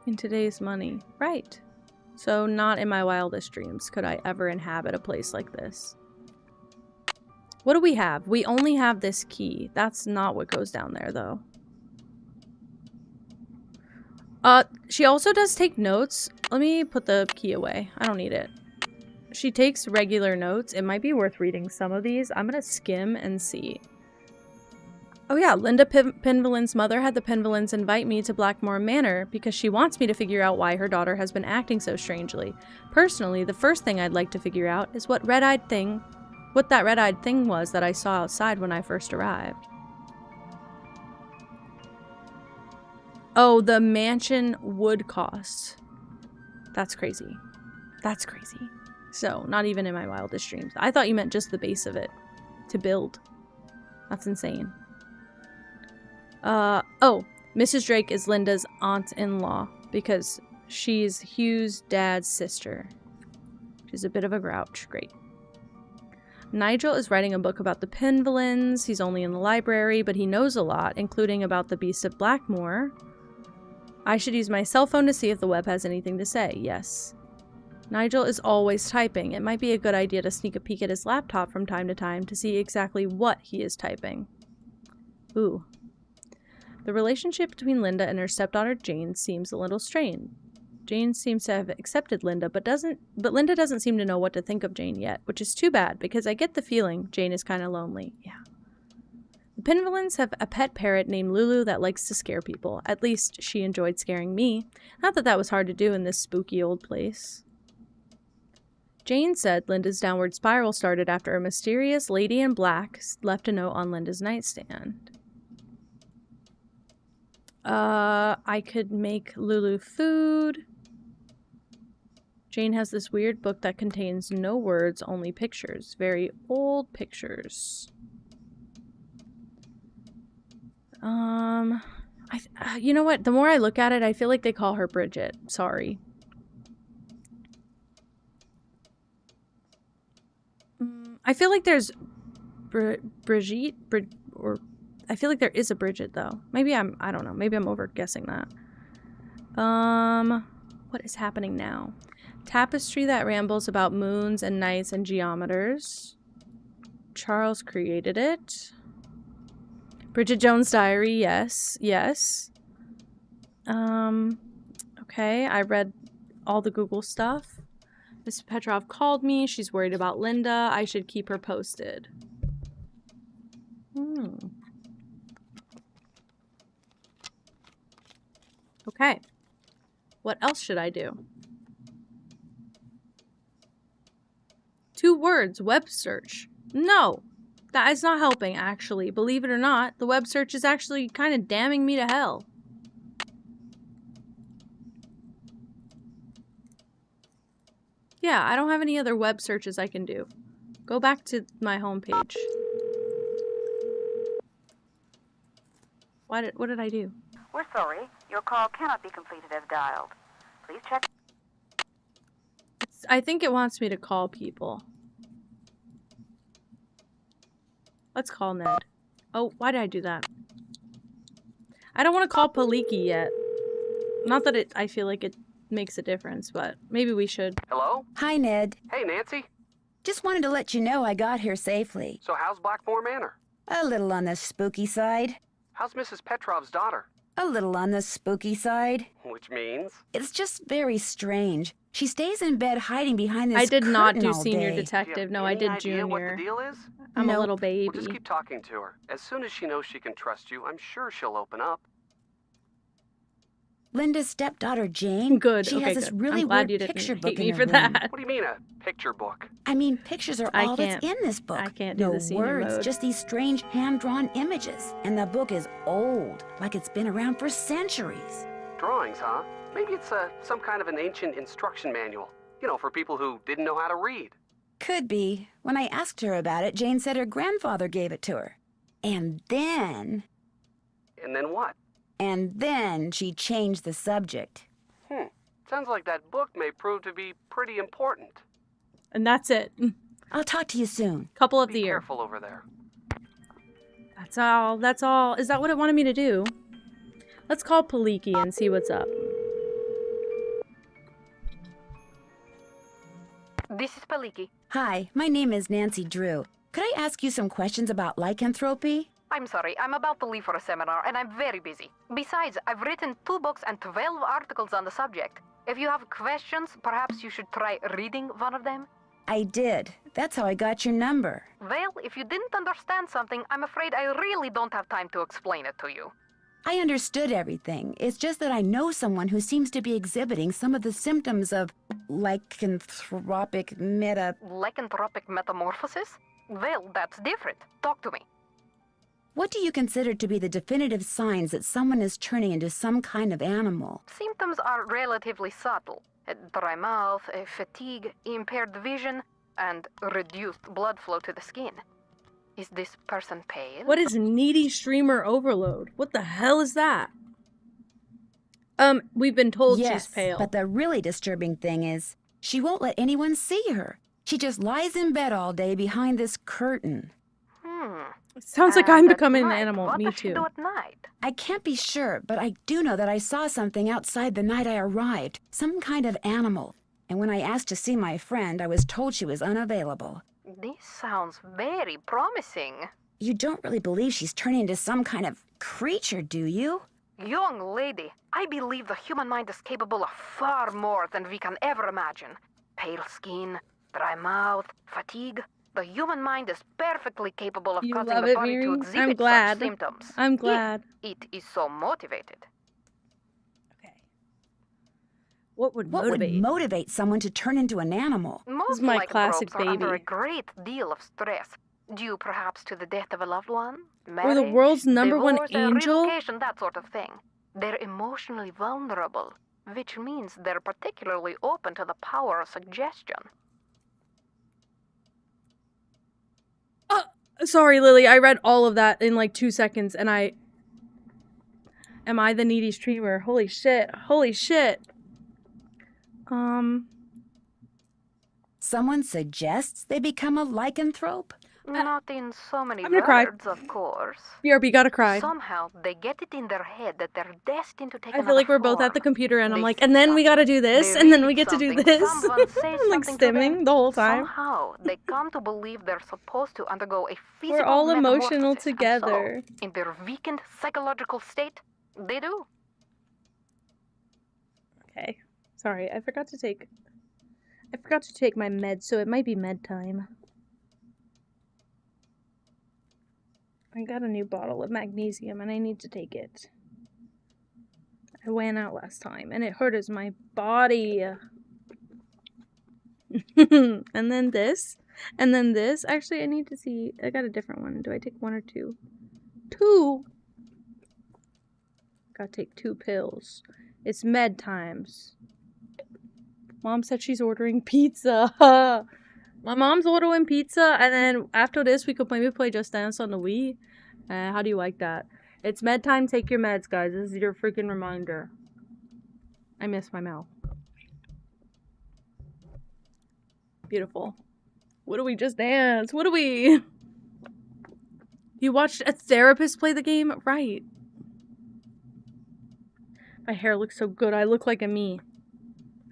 in today's money. Right. So not in my wildest dreams could I ever inhabit a place like this. What do we have? We only have this key. That's not what goes down there, though. She also does take notes. Let me put the key away. I don't need it. She takes regular notes. It might be worth reading some of these. I'm gonna skim and see. Oh yeah, Linda Penvillen's mother had the Penvillens invite me to Blackmore Manor because she wants me to figure out why her daughter has been acting so strangely. Personally, the first thing I'd like to figure out is what that red-eyed thing was that I saw outside when I first arrived. Oh, the mansion would cost. That's crazy. That's crazy. So, not even in my wildest dreams. I thought you meant just the base of it. To build. That's insane. Oh, Mrs. Drake is Linda's aunt-in-law because she's Hugh's dad's sister. She's a bit of a grouch. Great. Nigel is writing a book about the Penvillens. He's only in the library, but he knows a lot, including about the Beast of Blackmore. I should use my cell phone to see if the web has anything to say. Yes. Nigel is always typing. It might be a good idea to sneak a peek at his laptop from time to time to see exactly what he is typing. Ooh. The relationship between Linda and her stepdaughter Jane seems a little strained. Jane seems to have accepted Linda, but Linda doesn't seem to know what to think of Jane yet, which is too bad because I get the feeling Jane is kind of lonely. Yeah. The Penvillens have a pet parrot named Lulu that likes to scare people. At least she enjoyed scaring me. Not that that was hard to do in this spooky old place. Jane said Linda's downward spiral started after a mysterious lady in black left a note on Linda's nightstand. I could make Lulu food. Jane has this weird book that contains no words, only pictures. Very old pictures. You know what? The more I look at it, I feel like they call her Bridget. Sorry. I feel like there's Brigitte, or I feel like there is a Bridget though. Maybe I don't know. Maybe I'm over guessing that. What is happening now? Tapestry that rambles about moons and nights and geometers. Charles created it. Bridget Jones' Diary, yes, yes. Okay, I read all the Google stuff. Miss Petrov called me. She's worried about Linda. I should keep her posted. Okay. What else should I do? 2 words, web search. No, that is not helping, actually. Believe it or not, the web search is actually kind of damning me to hell. Yeah, I don't have any other web searches I can do. Go back to my homepage. What did I do? We're sorry. Your call cannot be completed as dialed. Please check. I think it wants me to call people. Let's call Ned. Oh, why did I do that? I don't want to call Paliki yet. Not that I feel like it makes a difference, but maybe we should. Hello? Hi, Ned. Hey, Nancy. Just wanted to let you know I got here safely. So how's Blackmore Manor? A little on the spooky side. How's Mrs. Petrov's daughter? A little on the spooky side. Which means? It's just very strange. She stays in bed hiding behind this I did not curtain do all senior day. detective. No, Any I did idea junior. what the deal is? I'm a Nope. little baby. Well, just keep talking to her. As soon as she knows she can trust you, I'm sure she'll open up. Linda's stepdaughter, Jane. Good. She Okay, has this good. really I'm glad weird you didn't picture hate book me in her for room. that. What do you mean, a picture book? I mean, pictures are I all that's can't- in this book. I can't do no the senior words, mode. just these strange hand-drawn images. And the book is old, like it's been around for centuries. Drawings, huh? Maybe it's some kind of an ancient instruction manual. You know, for people who didn't know how to read. Could be. When I asked her about it, Jane said her grandfather gave it to her. And then what? she changed the subject. Sounds like that book may prove to be pretty important. And that's it. I'll talk to you soon. Couple of Be the year. careful over there. That's all. That's all. Is that what it wanted me to do? Let's call Paliki and see what's up. This is Paliki. Hi, my name is Nancy Drew. Could I ask you some questions about lycanthropy? I'm sorry, I'm about to leave for a seminar and I'm very busy. Besides, I've written 2 books and 12 articles on the subject. If you have questions, perhaps you should try reading one of them. I did. That's how I got your number. Well, if you didn't understand something, I'm afraid I really don't have time to explain it to you. I understood everything. It's just that I know someone who seems to be exhibiting some of the symptoms of lycanthropic Lycanthropic metamorphosis? Well, that's different. Talk to me. What do you consider to be the definitive signs that someone is turning into some kind of animal? Symptoms are relatively subtle. Dry mouth, fatigue, impaired vision, and reduced blood flow to the skin. Is this person pale? What is needy streamer overload? What the hell is that? We've been told she's pale. But the really disturbing thing is, she won't let anyone see her. She just lies in bed all day behind this curtain. It sounds like And I'm at becoming an night, animal. What Me does she too. do at night? I can't be sure, but I do know that I saw something outside the night I arrived. Some kind of animal. And when I asked to see my friend, I was told she was unavailable. This sounds very promising. You don't really believe she's turning into some kind of creature, do you? Young lady, I believe the human mind is capable of far more than we can ever imagine. Pale skin, dry mouth, fatigue. The human mind is perfectly capable of You causing love the it, body Miri? to I'm exhibit glad. such symptoms. I'm glad. If it is so motivated. Okay. What would What motivate? would motivate someone to turn into an animal? Most my lycanthropes classic are under a baby. great deal of stress, due perhaps to the death of a loved one, We're the marriage, world's number one divorce, angel? relocation, that sort of thing. They're emotionally vulnerable, which means they're particularly open to the power of suggestion. Sorry, Lily. I read all of that in like 2 seconds, and Am I the needy streamer? Holy shit. Holy shit. Someone suggests they become a lycanthrope? Not in so many I'm gonna cry. words, of course. BRB gotta cry. Somehow they get it in their head that they're destined to take I another feel like we're both at the form. computer and I'm They like, see and then we gotta do this, they and then read we get to do something, this. someone says I'm like something to them. stimming the whole time. Somehow they come to believe they're supposed to undergo a physical We're all emotional metamorphosis, and together. so, in their weakened psychological state, they do. Okay. Sorry, I forgot to take my meds, so it might be med time. I got a new bottle of magnesium and I need to take it. I ran out last time and it hurts my body. And then this. And then this. Actually, I need to see. I got a different one. Do I take one or two? Two? Gotta take 2 pills. It's med times. Mom said she's ordering pizza. My mom's ordering pizza, and then after this, we could maybe play Just Dance on the Wii. How do you like that? It's med time. Take your meds, guys. This is your freaking reminder. I miss my mouth. Beautiful. What do we just dance? What do we? You watched a therapist play the game? Right. My hair looks so good. I look like a me.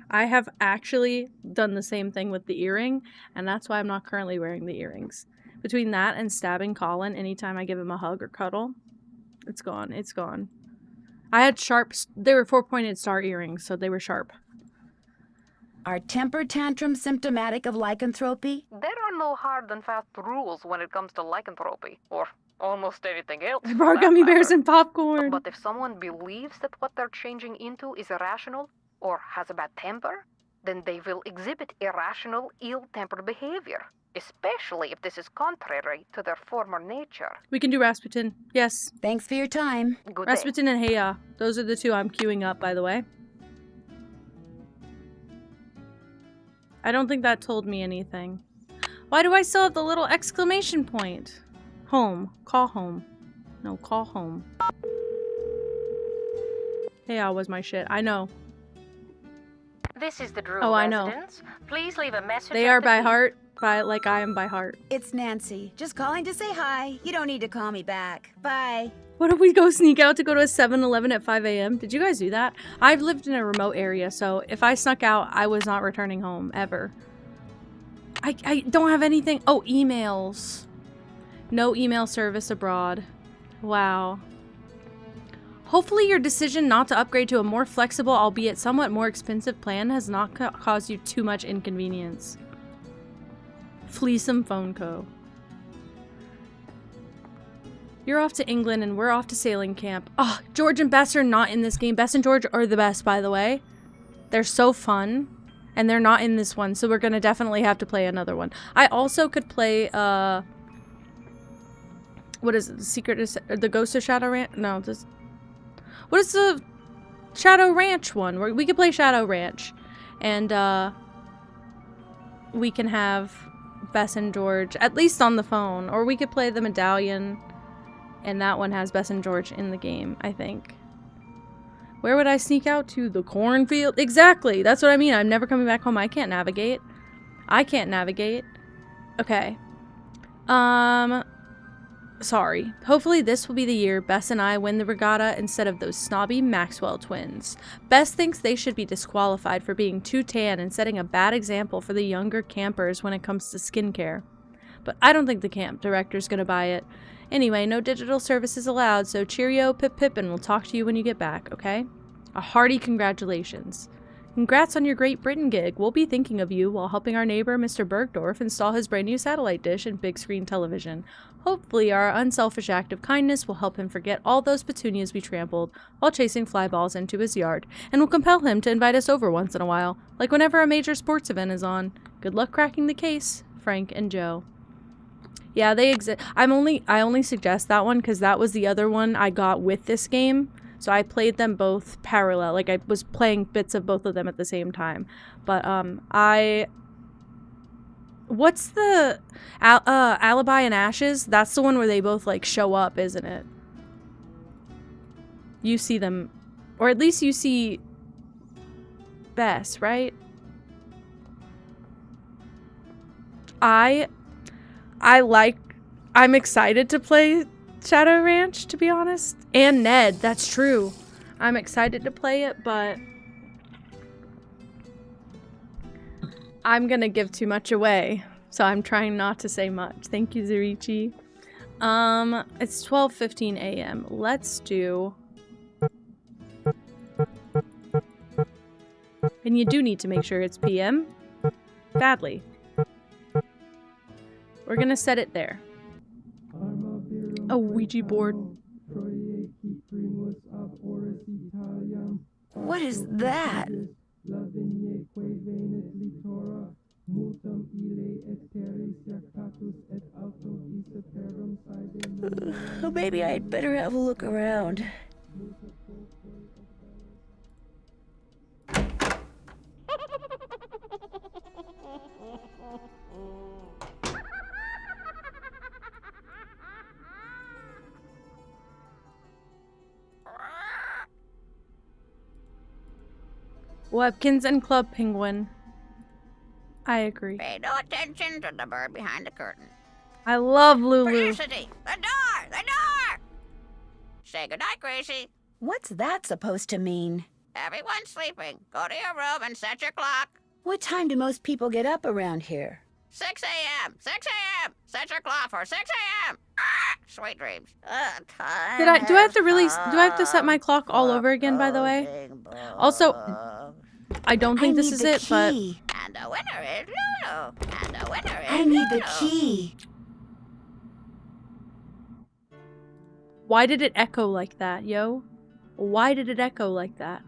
I have actually done the same thing with the earring, and that's why I'm not currently wearing the earrings. Between that and stabbing Colin anytime I give him a hug or cuddle, it's gone. It's gone. I had they were 4-pointed star earrings, so they were sharp. Are temper tantrums symptomatic of lycanthropy? There are no hard and fast rules when it comes to lycanthropy, or almost anything else. I brought gummy bears and popcorn. But if someone believes that what they're changing into is irrational, or has a bad temper, then they will exhibit irrational, ill-tempered behavior, especially if this is contrary to their former nature. We can do Rasputin. Yes. Thanks for your time. Good day. Rasputin and Heya. Those are the 2 I'm queuing up, by the way. I don't think that told me anything. Why do I still have the little exclamation point? Home. Call home. No, call home. Heya was my shit. I know. This is the Drew I know. residence. Please leave a message. They are by heart, like I am by heart. It's Nancy. Just calling to say hi. You don't need to call me back. Bye. What if we go sneak out to go to a 7-Eleven at 5 a.m.? Did you guys do that? I've lived in a remote area, so if I snuck out, I was not returning home, ever. I don't have anything. Oh, emails. No email service abroad. Wow. Hopefully your decision not to upgrade to a more flexible, albeit somewhat more expensive plan has not caused you too much inconvenience. Fleesome Phone Co. You're off to England and we're off to sailing camp. Oh, George and Bess are not in this game. Bess and George are the best, by the way. They're so fun. And they're not in this one, so we're gonna definitely have to play another one. I also could play, what is it? The Ghost of Shadow Ranch? No, this... What is the Shadow Ranch one? We could play Shadow Ranch. And, we can have Bess and George, at least on the phone. Or we could play the Medallion. And that one has Bess and George in the game, I think. Where would I sneak out to? The cornfield? Exactly! That's what I mean. I'm never coming back home. I can't navigate. I can't navigate. Okay. Sorry. Hopefully this will be the year Bess and I win the regatta instead of those snobby Maxwell twins. Bess thinks they should be disqualified for being too tan and setting a bad example for the younger campers when it comes to skincare. But I don't think the camp director's gonna buy it. Anyway, no digital services allowed, so cheerio, Pip Pip, and we'll talk to you when you get back, okay? A hearty congratulations. Congrats on your Great Britain gig. We'll be thinking of you while helping our neighbor, Mr. Bergdorf, install his brand new satellite dish and big screen television. Hopefully our unselfish act of kindness will help him forget all those petunias we trampled while chasing fly balls into his yard, and will compel him to invite us over once in a while, like whenever a major sports event is on. Good luck cracking the case, Frank and Joe. Yeah, they exist. I only suggest that one because that was the other one I got with this game. So I played them both parallel. Like I was playing bits of both of them at the same time. But what's the Alibi and Ashes? That's the one where they both like show up, isn't it? you see them, or at least you see Bess, right? I'm excited to play Shadow Ranch, to be honest. And Ned, that's true. I'm excited to play it, but I'm gonna give too much away. So I'm trying not to say much. Thank you, Zurichi. It's 12:15 a.m. Let's do... And you do need to make sure it's PM. Badly. We're gonna set it there. A Ouija board. What is that? Maybe I'd better have a look around. Webkins and Club Penguin. I agree. Pay no attention to the bird behind the curtain. I love Lulu. Felicity! The door! The door! Say goodnight, Gracie. What's that supposed to mean? Everyone's sleeping. Go to your room and set your clock. What time do most people get up around here? 6 a.m. 6 a.m. Set your clock for 6 a.m. Sweet dreams. Do I have to set my clock all over again, by the way? Also, I don't think this is it, but... And the winner is Lulu. And the winner is I need the Lulu. key. Why did it echo like that, yo? Why did it echo like that?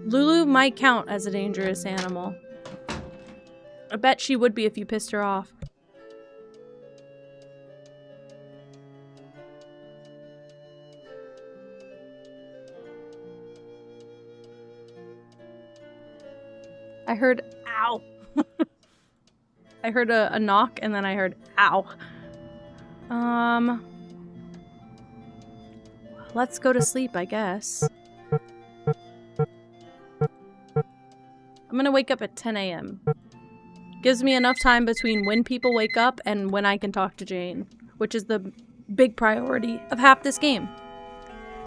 Lulu might count as a dangerous animal. I bet she would be if you pissed her off. I heard ow. I heard a knock and then I heard ow. Let's go to sleep, I guess. I'm gonna wake up at 10 a.m. Gives me enough time between when people wake up and when I can talk to Jane, which is the big priority of half this game.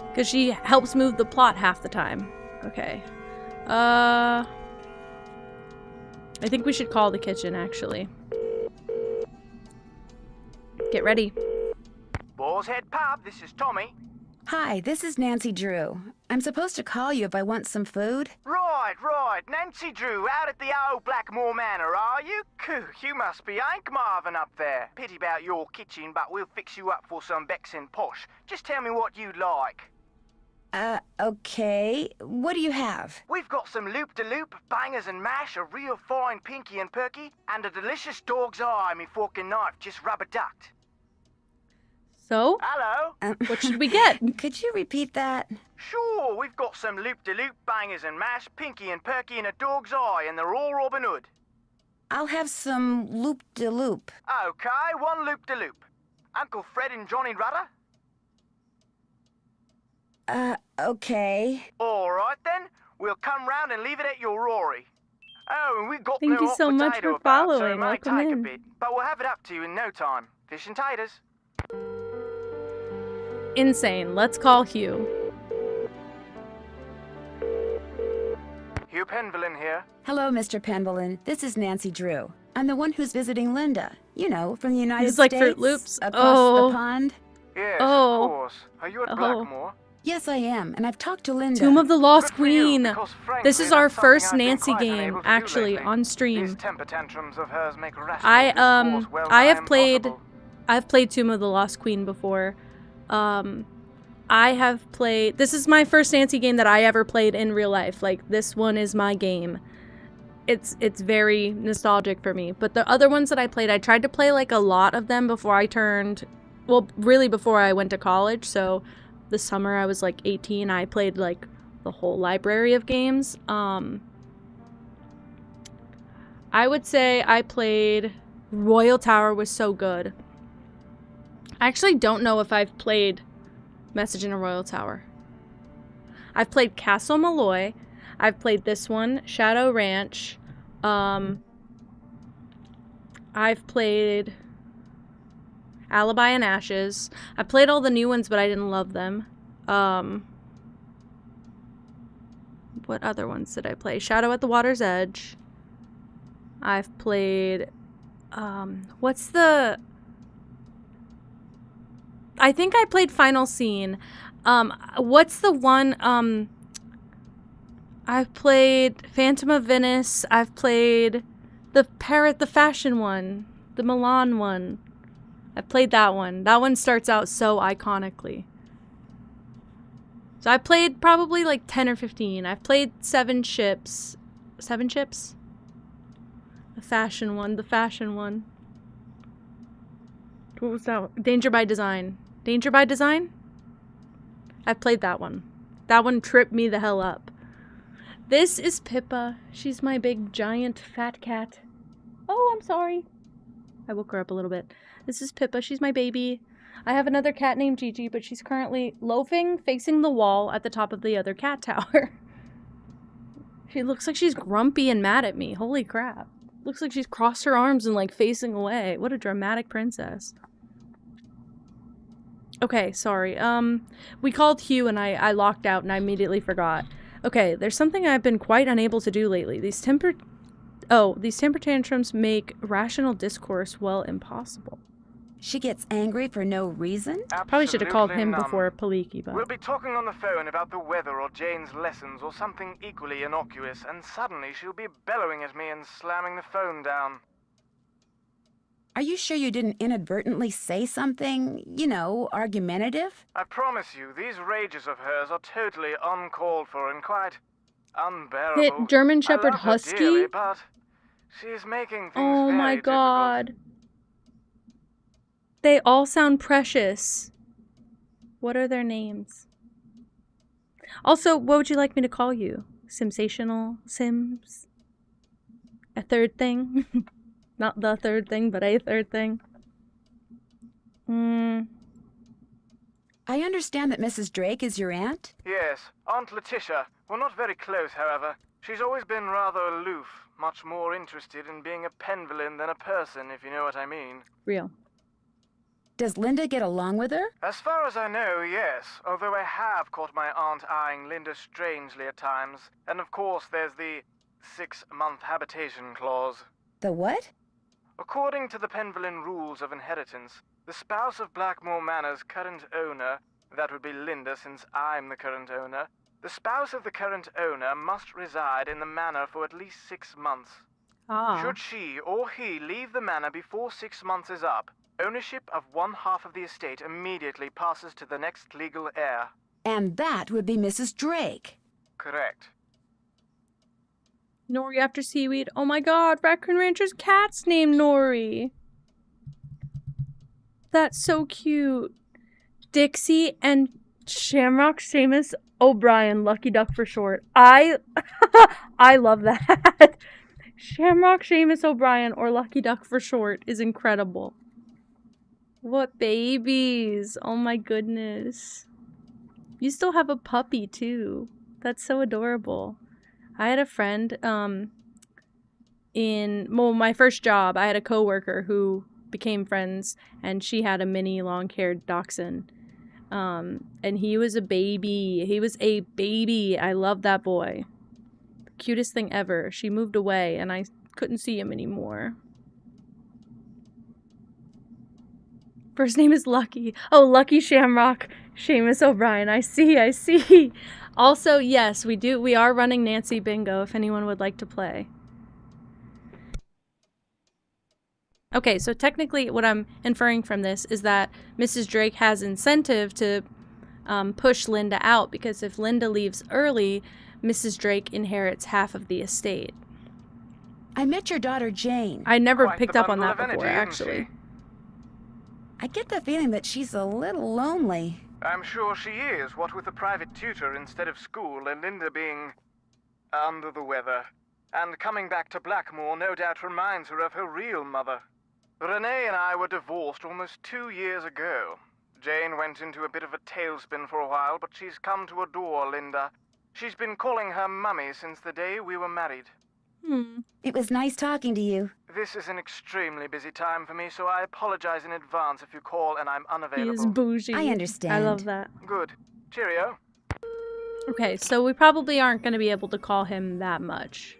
Because she helps move the plot half the time. Okay. I think we should call the kitchen, actually. Get ready. Boar's Head Pub, this is Tommy. Hi, this is Nancy Drew. I'm supposed to call you if I want some food. Right. Nancy Drew, out at the old Blackmore Manor, are you? You must be Hank Marvin up there. Pity about your kitchen, but we'll fix you up for some Bexin posh. Just tell me what you'd like. Okay. What do you have? We've got some loop-de-loop, bangers and mash, a real fine pinky and perky, and a delicious dog's eye, me fork and knife, just rubber-ducked. So? Hello? What should we get? Could you repeat that? Sure, we've got some loop-de-loop, bangers and mash, pinky and perky, and a dog's eye, and they're all Robin Hood. I'll have some loop-de-loop. Okay, one loop-de-loop. Uncle Fred and Johnny Rudder? Okay. All right then. We'll come round and leave it at your Rory. Oh, and we've got Thank no you hot so much potato for about, so following. it may Welcome take in. a bit, but we'll have it up to you in no time. Fish and taters. Insane. Let's call Hugh. Hugh Penvillin here. Hello, Mr. Penvillin. This is Nancy Drew. I'm the one who's visiting Linda. You know, from the United He's States. like Fruit Loops. Across the pond. Yes, Oh. of course. Are you at Oh. Blackmore? Yes, I am, and I've talked to Linda. Tomb of the Lost Good for you, Queen. because frankly, This is our that's something first I've been Nancy quite game, unable to do actually, lately. on These stream. temper tantrums of hers make rational I discourse well I nigh have played impossible. I've played Tomb of the Lost Queen before. I have played, this is my first Nancy game that I ever played in real life. Like, this one is my game. It's very nostalgic for me. But the other ones that I played, I tried to play like a lot of them before I turned, well, really before I went to college. So this summer I was like 18. I played like the whole library of games. I would say I played Royal Tower was so good. I actually don't know if I've played Message in a Royal Tower. I've played Castle Malloy. I've played this one, Shadow Ranch. I've played Alibi and Ashes. I played all the new ones, but I didn't love them. What other ones did I play? Shadow at the Water's Edge. I've played, what's the... I think I played Final Scene. What's the one, I've played Phantom of Venice. I've played the fashion one. The Milan one. I've played that one. That one starts out so iconically. So I played probably like 10 or 15. I've played 7 ships. 7 ships? The fashion one. What was that one? Danger by Design. Danger by Design? I've played that one. That one tripped me the hell up. This is Pippa. She's my big, giant, fat cat. Oh, I'm sorry. I woke her up a little bit. This is Pippa. She's my baby. I have another cat named Gigi, but she's currently loafing, facing the wall at the top of the other cat tower. She looks like she's grumpy and mad at me. Holy crap. Looks like she's crossed her arms and like facing away. What a dramatic princess. Okay, sorry. We called Hugh and I locked out and I immediately forgot. Okay, there's something I've been quite unable to do lately. These temper tantrums make rational discourse, well, impossible. She gets angry for no reason? Probably should have called him Absolutely before none. Paliki, but... We'll be talking on the phone about the weather or Jane's lessons or something equally innocuous, and suddenly she'll be bellowing at me and slamming the phone down. Are you sure you didn't inadvertently say something, you know, argumentative? I promise you, these rages of hers are totally uncalled for and quite unbearable. Hit German Shepherd I love her Husky? dearly, but she's making things Oh very my difficult. god. They all sound precious. What are their names? Also, what would you like me to call you? Simsational? Sims? A third thing? Not the third thing, but a third thing. I understand that Mrs. Drake is your aunt? Yes, Aunt Letitia. We're not very close, however. She's always been rather aloof, much more interested in being a pen villain than a person, if you know what I mean. Real. Does Linda get along with her? As far as I know, yes, although I have caught my aunt eyeing Linda strangely at times. And of course, there's the 6-month habitation clause. The what? According to the Penvillain rules of inheritance, the spouse of Blackmore Manor's current owner, that would be Linda since I'm the current owner, the spouse of the current owner must reside in the manor for at least 6 months. Should she or he leave the manor before 6 months is up, ownership of 1/2 of the estate immediately passes to the next legal heir. And that would be Mrs. Drake. Correct. Nori after seaweed. Oh my god, Raccoon Rancher's cat's named Nori. That's so cute. Dixie and Shamrock Seamus O'Brien, Lucky Duck for short. I love that. Shamrock Seamus O'Brien, or Lucky Duck for short, is incredible. What babies. Oh my goodness. You still have a puppy too. That's so adorable. I had a friend my first job, I had a coworker who became friends, and she had a mini long-haired dachshund. And he was a baby. He was a baby. I love that boy. The cutest thing ever. She moved away, and I couldn't see him anymore. First name is Lucky. Oh, Lucky Shamrock Seamus O'Brien. I see. Also, yes, we are running Nancy Bingo if anyone would like to play. Okay, so technically what I'm inferring from this is that Mrs. Drake has incentive to push Linda out, because if Linda leaves early, Mrs. Drake inherits half of the estate. I met your daughter Jane. I never Quite picked the up on bundle that of before, energy, isn't actually. she? I get the feeling that she's a little lonely. I'm sure she is, what with a private tutor instead of school and Linda being under the weather. And coming back to Blackmore no doubt reminds her of her real mother. Renee and I were divorced almost 2 years ago. Jane went into a bit of a tailspin for a while, but she's come to adore Linda. She's been calling her Mummy since the day we were married. It was nice talking to you. This is an extremely busy time for me, so I apologize in advance if you call and I'm He unavailable. is bougie. I understand. I love that. Good. Cheerio. Okay, so we probably aren't going to be able to call him that much.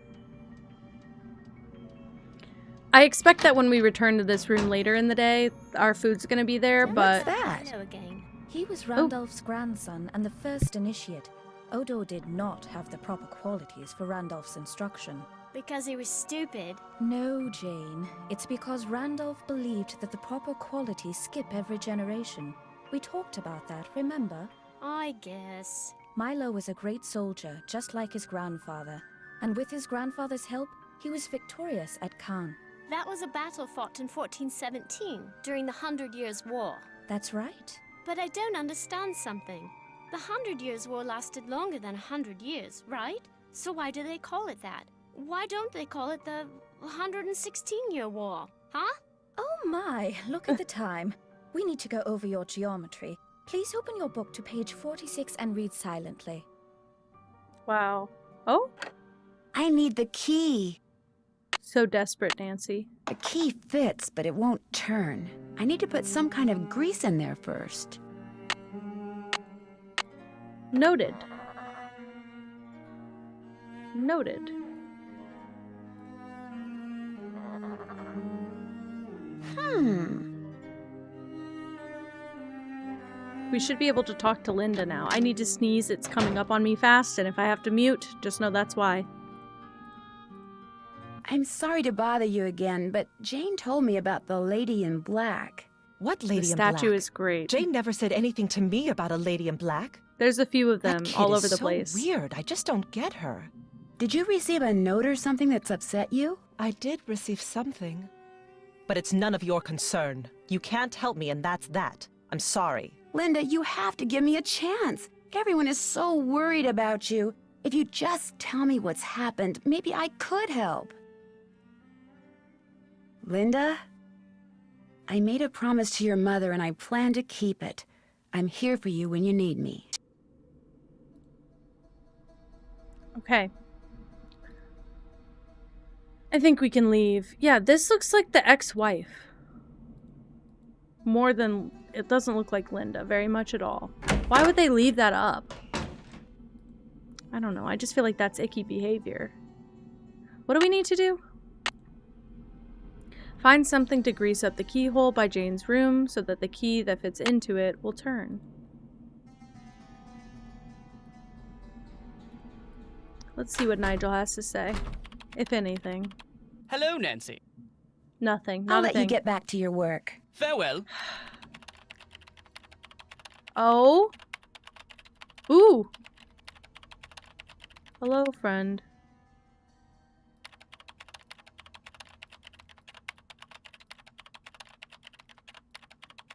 I expect that when we return to this room later in the day, our food's going to be there, but... What's that? Hello again. He was Randolph's grandson and the first initiate. Odo did not have the proper qualities for Randolph's instruction. Because he was stupid. No, Jane. It's because Randolph believed that the proper qualities skip every generation. We talked about that, remember? I guess. Milo was a great soldier, just like his grandfather. And with his grandfather's help, he was victorious at Caen. That was a battle fought in 1417, during the 100 Years' War. That's right. But I don't understand something. The 100 Years' War lasted longer than 100 years, right? So why do they call it that? Why don't they call it the 116-year war, huh? Oh my, look at the time. We need to go over your geometry. Please open your book to page 46 and read silently. Wow. Oh? I need the key. So desperate, Nancy. The key fits, but it won't turn. I need to put some kind of grease in there first. Noted. Noted. We should be able to talk to Linda now. I need to sneeze. It's coming up on me fast, and if I have to mute, just know that's why. I'm sorry to bother you again, but Jane told me about the lady in black. What The lady in black? statue is great. Jane never said anything to me about a lady in black. There's a few of them That kid all is over the so place. weird. I just don't get her. Did you receive a note or something that's upset you? I did receive something. But it's none of your concern. You can't help me, and that's that. I'm sorry. Linda, you have to give me a chance. Everyone is so worried about you. If you just tell me what's happened, maybe I could help. Linda? I made a promise to your mother and I plan to keep it. I'm here for you when you need me. Okay. I think we can leave. Yeah, this looks like the ex-wife. More than... It doesn't look like Linda very much at all. Why would they leave that up? I don't know. I just feel like that's icky behavior. What do we need to do? Find something to grease up the keyhole by Jane's room so that the key that fits into it will turn. Let's see what Nigel has to say, if anything. Hello, Nancy. Nothing. I'll Not a let you thing. get back to your work. Farewell. Oh? Ooh. Hello, friend.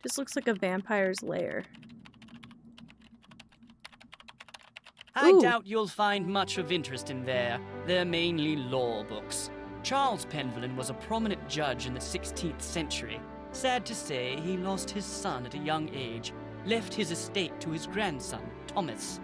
This looks like a vampire's lair. I Ooh. doubt you'll find much of interest in there. They're mainly law books. Charles Penvellin was a prominent judge in the 16th century. Sad to say, he lost his son at a young age, left his estate to his grandson, Thomas.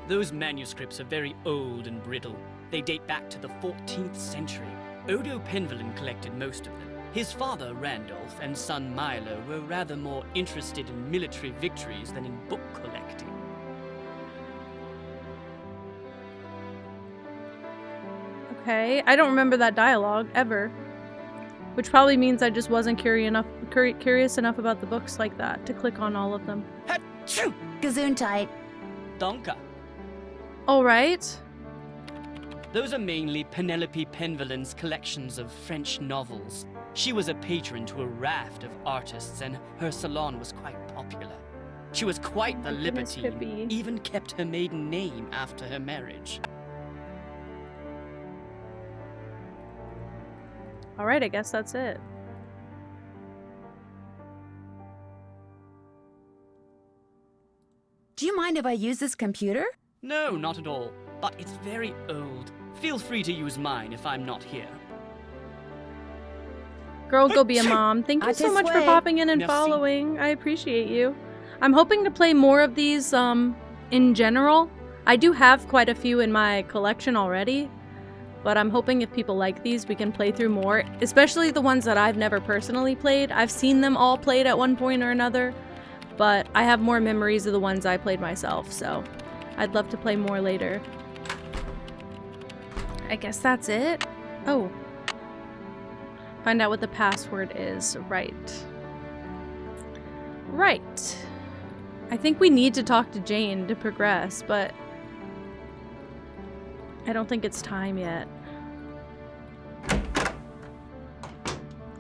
Those manuscripts are very old and brittle. They date back to the 14th century. Odo Penvellin collected most of them. His father, Randolph, and son Milo were rather more interested in military victories than in book collecting. Okay, I don't remember that dialogue, ever. Which probably means I just wasn't curious enough about the books like that to click on all of them. Achoo! Gesundheit. Danke. Alright. Those are mainly Penelope Penvellin's collections of French novels. She was a patron to a raft of artists, and her salon was quite popular. She was quite the goodness, libertine, Pippi. even kept her maiden name after her marriage. Alright, I guess that's it. Do you mind if I use this computer? No, not at all. but it's very old. Feel free to use mine if I'm not here. Girl, go be a mom. Thank you so much for popping in and Merci. following. I appreciate you. I'm hoping to play more of these in general. I do have quite a few in my collection already, but I'm hoping if people like these, we can play through more, especially the ones that I've never personally played. I've seen them all played at one point or another, but I have more memories of the ones I played myself, so I'd love to play more later. I guess that's it. Oh. Find out what the password is. Right. Right. I think we need to talk to Jane to progress, but I don't think it's time yet.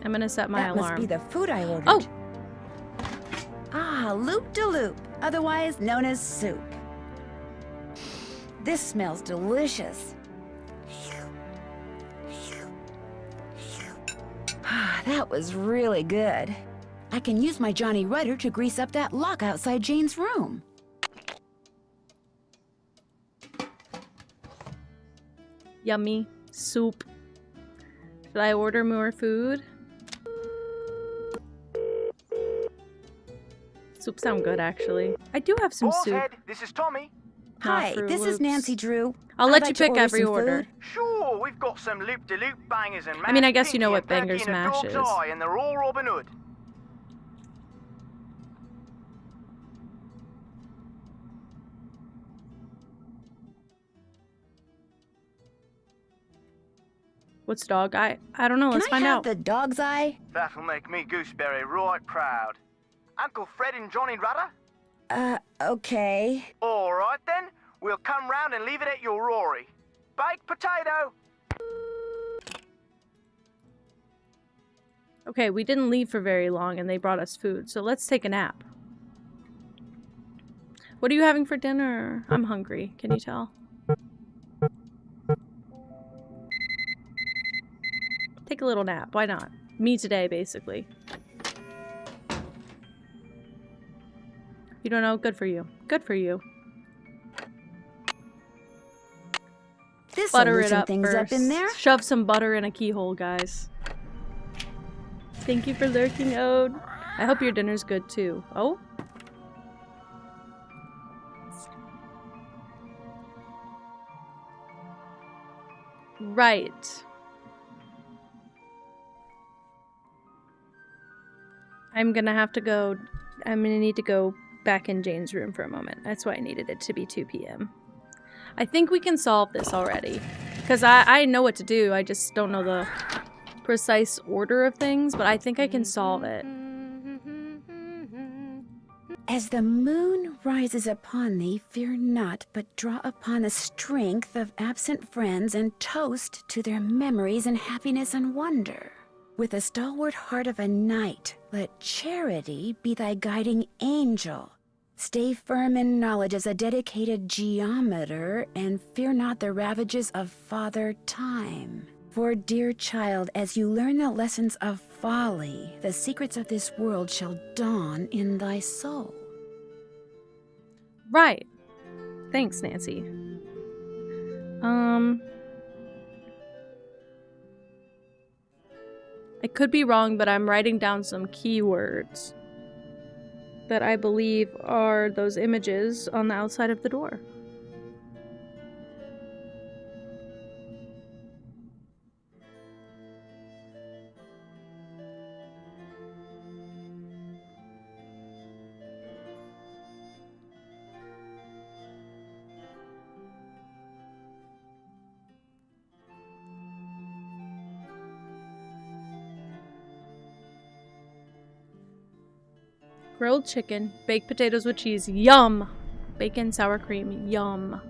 I'm gonna set my alarm. That must be the food I ordered. Oh! Ah, loop-de-loop, otherwise known as soup. This smells delicious. That was really good. I can use my Johnny Rudder to grease up that lock outside Jane's room. Yummy. Soup. Should I order more food? Soup sound good, actually. I do have some soup. Bosshead, this is Tommy. Hi, this is Nancy Drew. I'll I'd let like you to pick order every some order. food. Sure, we've got some loop-de-loop bangers and I mean, I mashed guess you know pinky what and turkey bangers and a mash dog's is. eye, and they're all Robin Hood. What's dog eye? I don't know. Let's Can I find have out. the dog's eye? That'll make me Gooseberry right proud. Uncle Fred and Johnny Rudder? Okay. All right then, we'll come round and leave it at your Rory. Baked potato. Okay, we didn't leave for very long and they brought us food, so let's take a nap. What are you having for dinner? I'm hungry. Can you tell? Take a little nap. Why not? Me today, basically. You don't know? Good for you. Good for you. This'll Butter it loosen up things first. up in there. Shove some butter in a keyhole, guys. Thank you for lurking, Ode. I hope your dinner's good, too. Oh? Right. I'm gonna have to go... I'm gonna need to go back in Jane's room for a moment. That's why I needed it to be 2 p.m. I think we can solve this already. Because I know what to do, I just don't know the precise order of things, but I think I can solve it. As the moon rises upon thee, fear not, but draw upon the strength of absent friends and toast to their memories and happiness and wonder. With the stalwart heart of a knight, let charity be thy guiding angel. Stay firm in knowledge as a dedicated geometer, and fear not the ravages of Father Time. For, dear child, as you learn the lessons of folly, the secrets of this world shall dawn in thy soul. Right. Thanks, Nancy. I could be wrong, but I'm writing down some keywords that I believe are those images on the outside of the door. Grilled chicken, baked potatoes with cheese, yum! Bacon, sour cream, yum.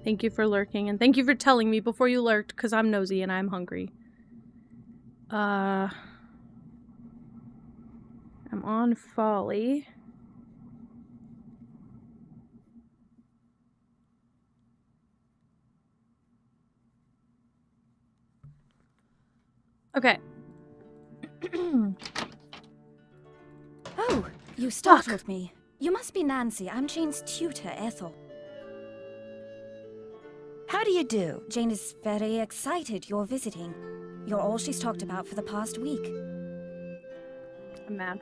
Thank you for lurking, and thank you for telling me before you lurked, because I'm nosy and I'm hungry. I'm on Folly. Okay. Oh, you startled me. You must be Nancy. I'm Jane's tutor, Ethel. How do you do? Jane is very excited you're visiting. You're all she's talked about for the past week. I'm mad.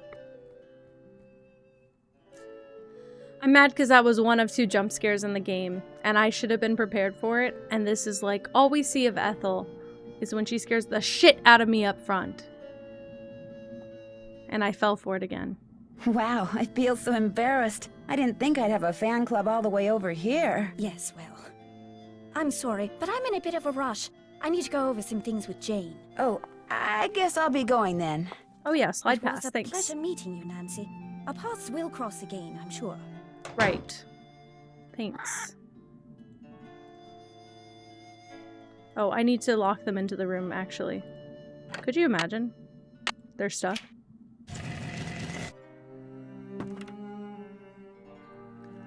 I'm mad because that was one of 2 jump scares in the game, and I should have been prepared for it, and this is like, all we see of Ethel is when she scares the shit out of me up front. And I fell for it again. Wow, I feel so embarrassed. I didn't think I'd have a fan club all the way over here. Yes, well. I'm sorry, but I'm in a bit of a rush. I need to go over some things with Jane. Oh, I guess I'll be going then. Oh yeah, slide It was pass, a thanks. pleasure meeting you, Nancy. Our paths will cross again, I'm sure. Right. Thanks. Oh, I need to lock them into the room, actually. Could you imagine? Their stuff.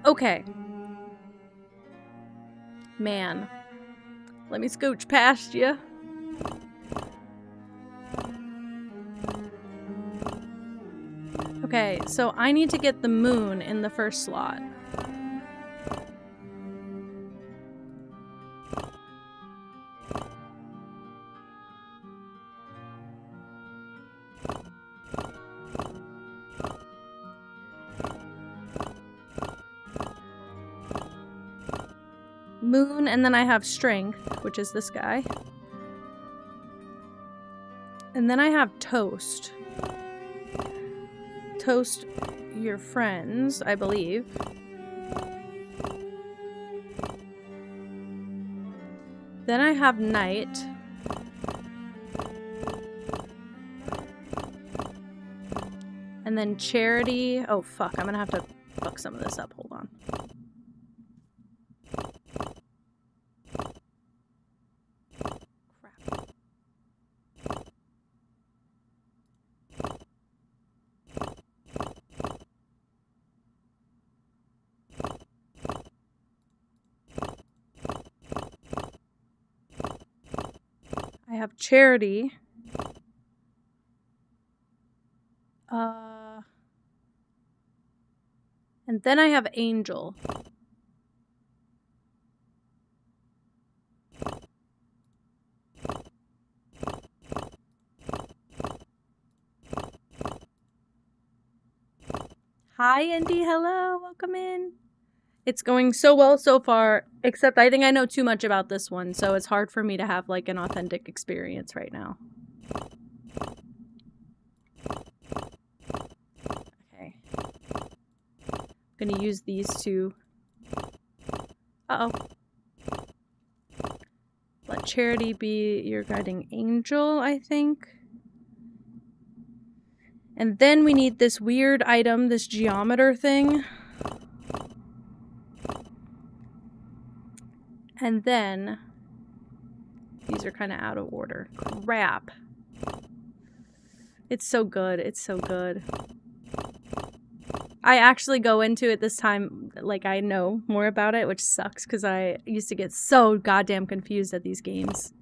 Okay. Man. Let me scooch past you. Okay, so I need to get the moon in the first slot. Moon, and then I have strength, which is this guy. And then I have toast. Toast your friends, I believe. Then I have night. And then charity. Oh fuck, I'm gonna have to fuck some of this up. Hold on. I have charity. And then I have angel. Hi, Indy. Hello. Welcome in. It's going so well so far, except I think I know too much about this one, so it's hard for me to have, like, an authentic experience right now. Okay. I'm gonna use these two. Uh-oh. Let charity be your guiding angel, I think. And then we need this weird item, this geometer thing. And then these are kind of out of order. Crap. It's so good. It's so good. I actually go into it this time like I know more about it, which sucks because I used to get so goddamn confused at these games.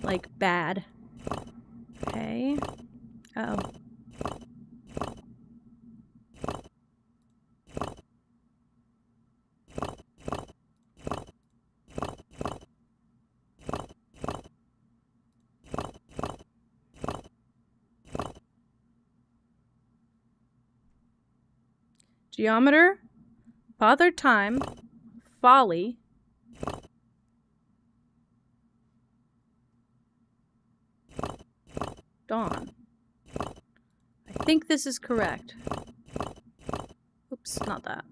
Like, bad. Okay. Uh-oh. Geometer, Father Time, Folly, Dawn. I think this is correct. Oops, not that.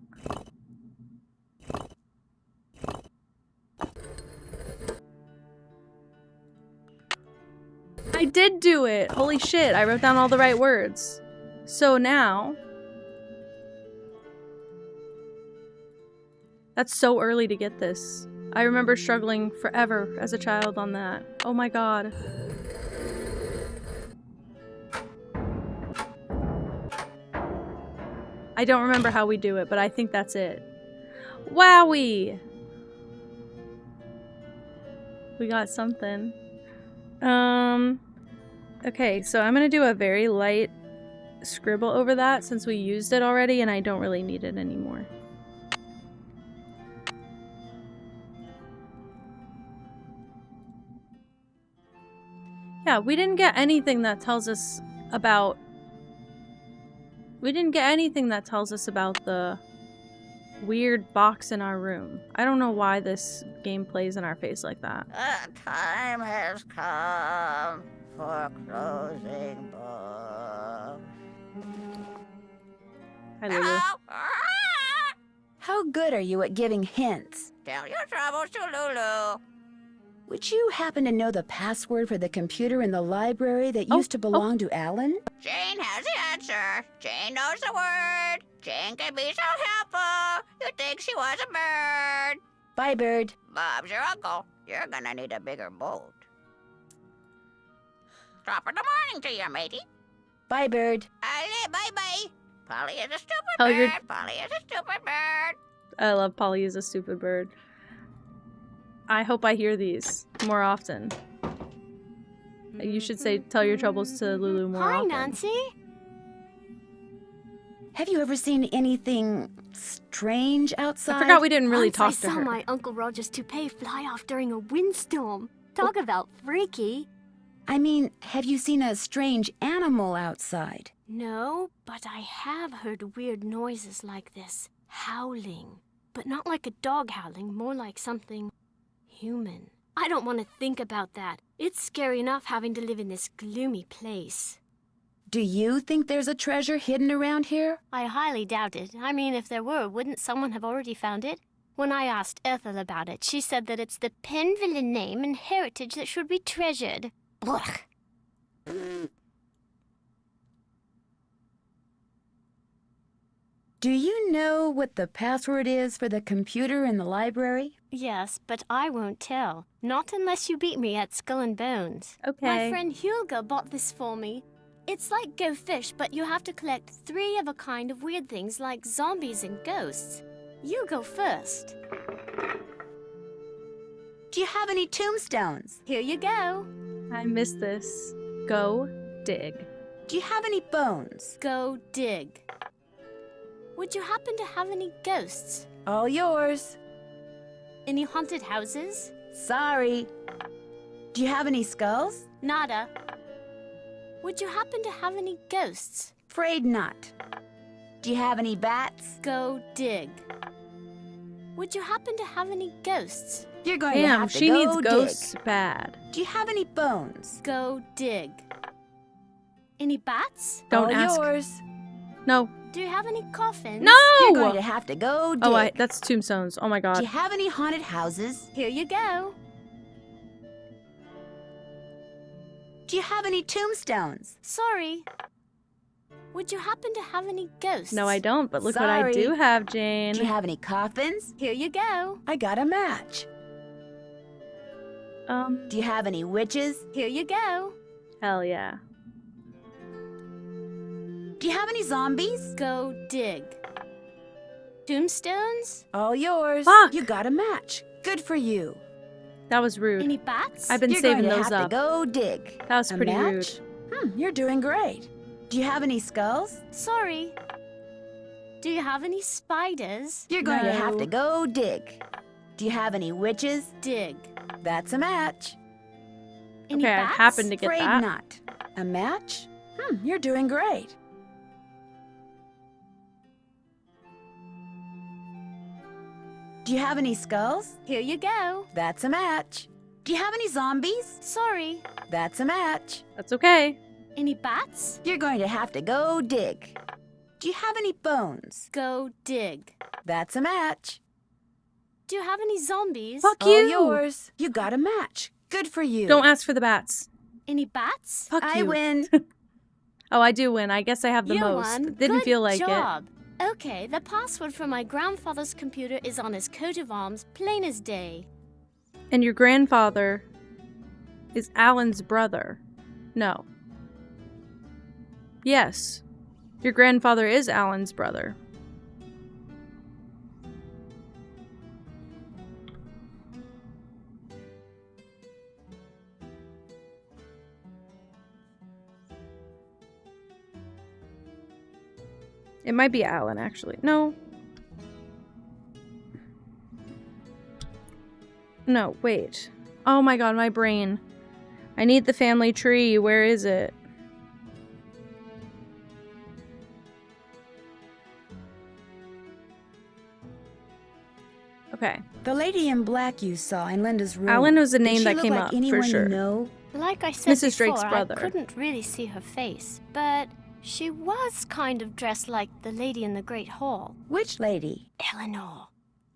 I did do it! Holy shit, I wrote down all the right words. So now... That's so early to get this. I remember struggling forever as a child on that. Oh my god. I don't remember how we do it, but I think that's it. Wowie! We got something. Okay, so I'm gonna do a very light scribble over that since we used it already and I don't really need it anymore. Yeah, we didn't get anything that tells us about... We didn't get anything that tells us about the weird box in our room. I don't know why this game plays in our face like that. The time has come for closing books. Hi, Lulu. Hello? How good are you at giving hints? Tell your troubles to Lulu. Would you happen to know the password for the computer in the library that used to belong to Alan? Jane has the answer. Jane knows the word. Jane can be so helpful. You'd think she was a bird. Bye, Bird. Bob's your uncle. You're gonna need a bigger boat. Top of the morning to you, matey. Bye, Bird. Bye-bye. Polly is a stupid Oh, bird. Polly is a stupid bird. I love Polly is a stupid bird. I hope I hear these more often. You should say, tell your troubles to Lulu more often. Hi, Nancy. Have you ever seen anything strange outside? I forgot we didn't really talk Once to I saw her. my Uncle Roger's toupee fly off during a windstorm. Talk about freaky. I mean, have you seen a strange animal outside? No, but I have heard weird noises like this. Howling. But not like a dog howling, more like something human. I don't want to think about that. It's scary enough having to live in this gloomy place. Do you think there's a treasure hidden around here? I highly doubt it. I mean, if there were, wouldn't someone have already found it? When I asked Ethel about it, she said that it's the Penville name and heritage that should be treasured. Blech. Do you know what the password is for the computer in the library? Yes, but I won't tell. Not unless you beat me at Skull and Bones. Okay. My friend Hulga bought this for me. It's like Go Fish, but you have to collect 3 of a kind of weird things like zombies and ghosts. You go first. Do you have any tombstones? Here you go. I missed this. Go dig. Do you have any bones? Go dig. Would you happen to have any ghosts? All yours. Any haunted houses? Sorry. Do you have any skulls? Nada. Would you happen to have any ghosts? Afraid not. Do you have any bats? Go dig. Would you happen to have any ghosts? You're going to Damn, have to she go needs dig. ghosts bad. Do you have any bones? Go dig. Any bats? Don't All ask. yours. No. Do you have any coffins? No! You're going to have to go dig. Oh, that's tombstones. Oh my Do god. you have any haunted houses? Here you go. Do you have any tombstones? Sorry. Would you happen to have any ghosts? No, I don't, but look what I Sorry. do have, Jane. Do you have any coffins? Here you go. I got a match. Do you have any witches? Here you go. Hell yeah. Do you have any zombies? Go dig. Tombstones? All yours. Fuck. You got a match. Good for you. That was rude. Any bats? I've been You're saving going to those have up. to go dig. That was A pretty match? rude. You're doing great. Do you have any skulls? Sorry. Do you have any spiders? You're going to have No. to go dig. Do you have any witches? Dig. That's a match. Any Okay, I bats? happened to get Afraid that. not. A match? You're doing great. Do you have any skulls? Here you go. That's a match. Do you have any zombies? Sorry. That's a match. That's okay. Any bats? You're going to have to go dig. Do you have any bones? Go dig. That's a match. Do you have any zombies? Fuck All you. yours. You got a match. Good for you. Don't ask for the bats. Any bats? Fuck I you. win. Oh, I do win. I guess I have the You most. won. Didn't Good feel like job. Okay, the password for my grandfather's computer is on his coat of arms, plain as day. it. And your grandfather is Alan's brother. No. Yes. Your grandfather is Alan's brother. It might be Alan, actually. No. No, wait. Oh my god, my brain. I need the family tree. Where is it? Okay. The lady in black you saw in Linda's room. Alan was a did name she that look came like up, for anyone sure. You know? Like I said Mrs. Drake's before, brother. I couldn't really see her face, but she was kind of dressed like the lady in the Great Hall. Which lady? Eleanor.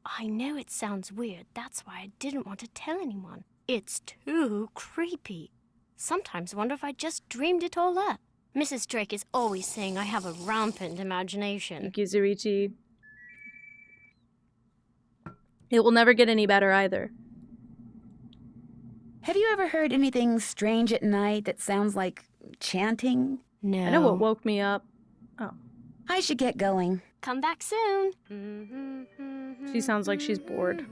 I know it sounds weird. That's why I didn't want to tell anyone. It's too creepy. Sometimes I wonder if I just dreamed it all up. Mrs. Drake is always saying I have a rampant imagination. Thank you, Zurichi. It will never get any better either. Have you ever heard anything strange at night that sounds like chanting? No. I know what woke me up. Oh. I should get going. Come back soon. She sounds like she's bored.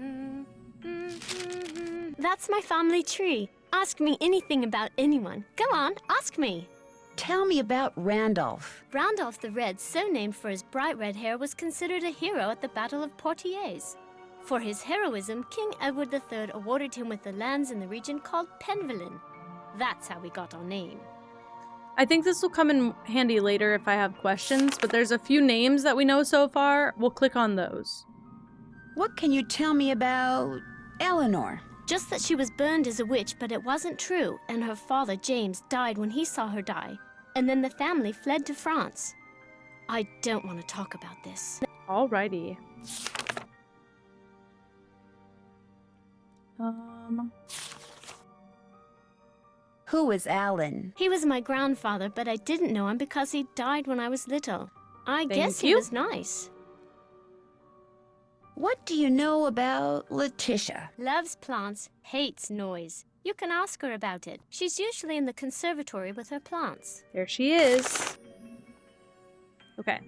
That's my family tree. Ask me anything about anyone. Go on, ask me. Tell me about Randolph. Randolph the Red, so named for his bright red hair, was considered a hero at the Battle of Poitiers. For his heroism, King Edward III awarded him with the lands in the region called Penvelin. That's how we got our name. I think this will come in handy later if I have questions, but there's a few names that we know so far. We'll click on those. What can you tell me about Eleanor? Just that she was burned as a witch, but it wasn't true, and her father, James, died when he saw her die. And then the family fled to France. I don't want to talk about this. Alrighty. Who is Alan? He was my grandfather, but I didn't know him because he died when I was little. I guess he was nice. What do you know about Letitia? Loves plants, hates noise. You can ask her about it. She's usually in the conservatory with her plants. There she is. Okay.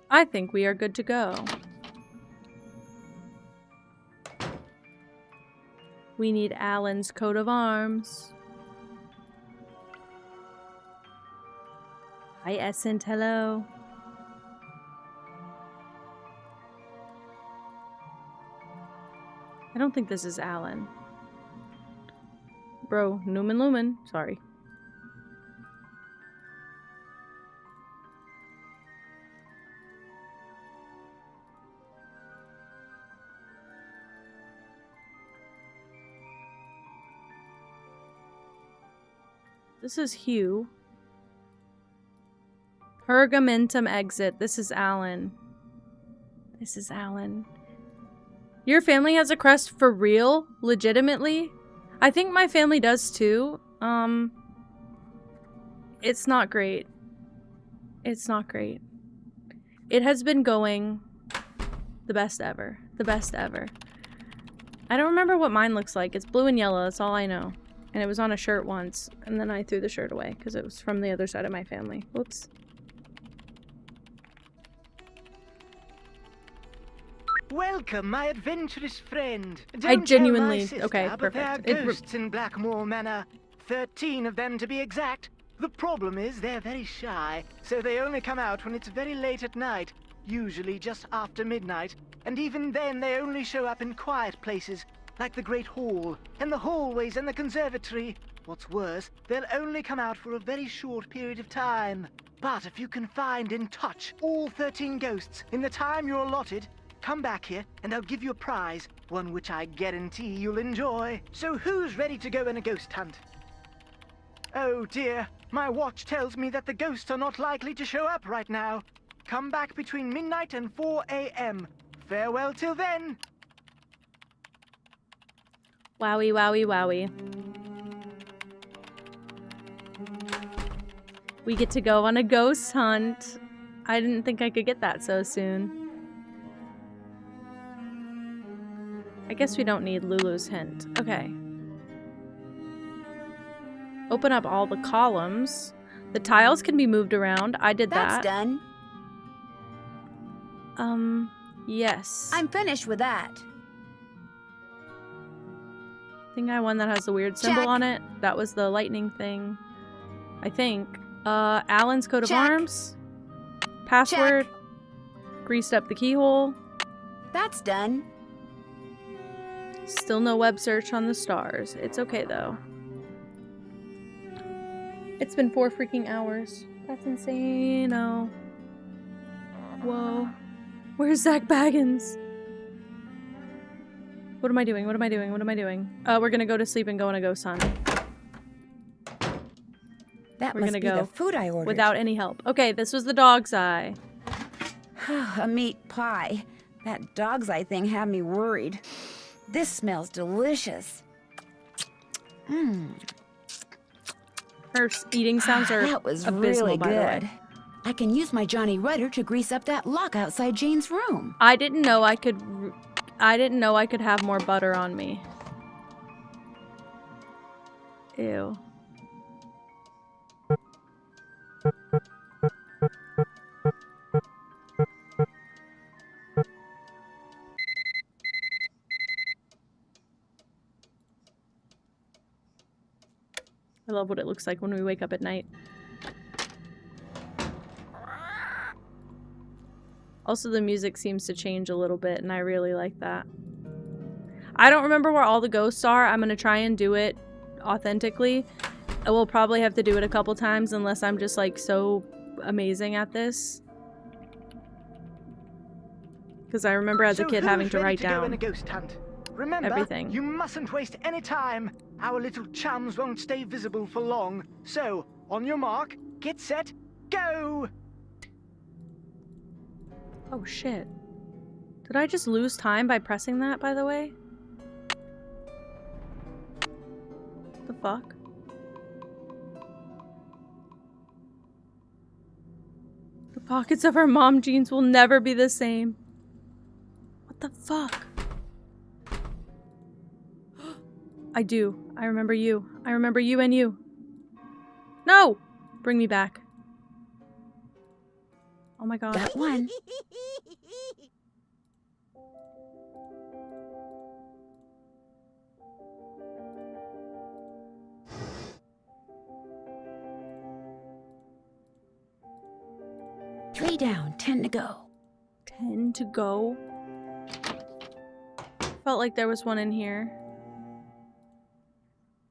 I think we are good to go. We need Alan's coat of arms. Hi, Essent. Hello. I don't think this is Alan. Bro, Newman Lumen. Sorry. This is Hugh. Pergamentum exit. This is Alan. This is Alan. Your family has a crest for real? Legitimately? I think my family does too. It's not great. It's not great. It has been going the best ever. The best ever. I don't remember what mine looks like. It's blue and yellow. That's all I know. And it was on a shirt once. And then I threw the shirt away because it was from the other side of my family. Whoops. Welcome, my adventurous friend. I Don't genuinely... tell my sister, okay, but there are perfect. ghosts in Blackmore Manor. 13 of them to be exact. The problem is they're very shy, so they only come out when it's very late at night, usually just after midnight. And even then they only show up in quiet places, like the Great Hall, and the hallways and the conservatory. What's worse, they'll only come out for a very short period of time. But if you can find and touch all 13 ghosts in the time you're allotted, come back here and I'll give you a prize, one which I guarantee you'll enjoy. So who's ready to go on a ghost hunt? Oh dear, my watch tells me that the ghosts are not likely to show up right now. Come back between midnight and 4 a.m. Farewell till then. Wowie, wowie, wowie. We get to go on a ghost hunt. I didn't think I could get that so soon. I guess we don't need Lulu's hint. Okay. Open up all the columns. The tiles can be moved around. I did that. That's done. Yes. I'm finished with that. I think I won that has the weird symbol Check. on it. That was the lightning thing. I think. Alan's coat of Check. arms. Password. Check. Greased up the keyhole. That's done. Still no web search on the stars. It's okay though. It's been 4 freaking hours. That's insane. Oh. Whoa. Where's Zach Baggins? What am I doing? What am I doing? What am I doing? We're gonna go to sleep and go on a ghost hunt. That We're must gonna be go the food I ordered. without any help. Okay, this was the dog's eye. A meat pie. That dog's eye thing had me worried. This smells delicious. Mmm. Her eating sounds are that was abysmal, really by the way. good. I can use my Johnny Rudder to grease up that lock outside Jane's room. I didn't know I could have more butter on me. Ew. I love what it looks like when we wake up at night. Also, the music seems to change a little bit, and I really like that. I don't remember where all the ghosts are. I'm gonna try and do it authentically. I will probably have to do it a couple times unless I'm just like so amazing at this. Because I remember as a kid having to write down a ghost hunt? Remember, everything. You mustn't waste any time. Our little chums won't stay visible for long. So, on your mark, get set, go! Oh shit. Did I just lose time by pressing that, by the way? The fuck? The pockets of our mom jeans will never be the same. What the fuck? I do. I remember you. I remember you and you. No! Bring me back. Oh my god. Got one. Three down, 10 to go. 10 to go? Felt like there was one in here.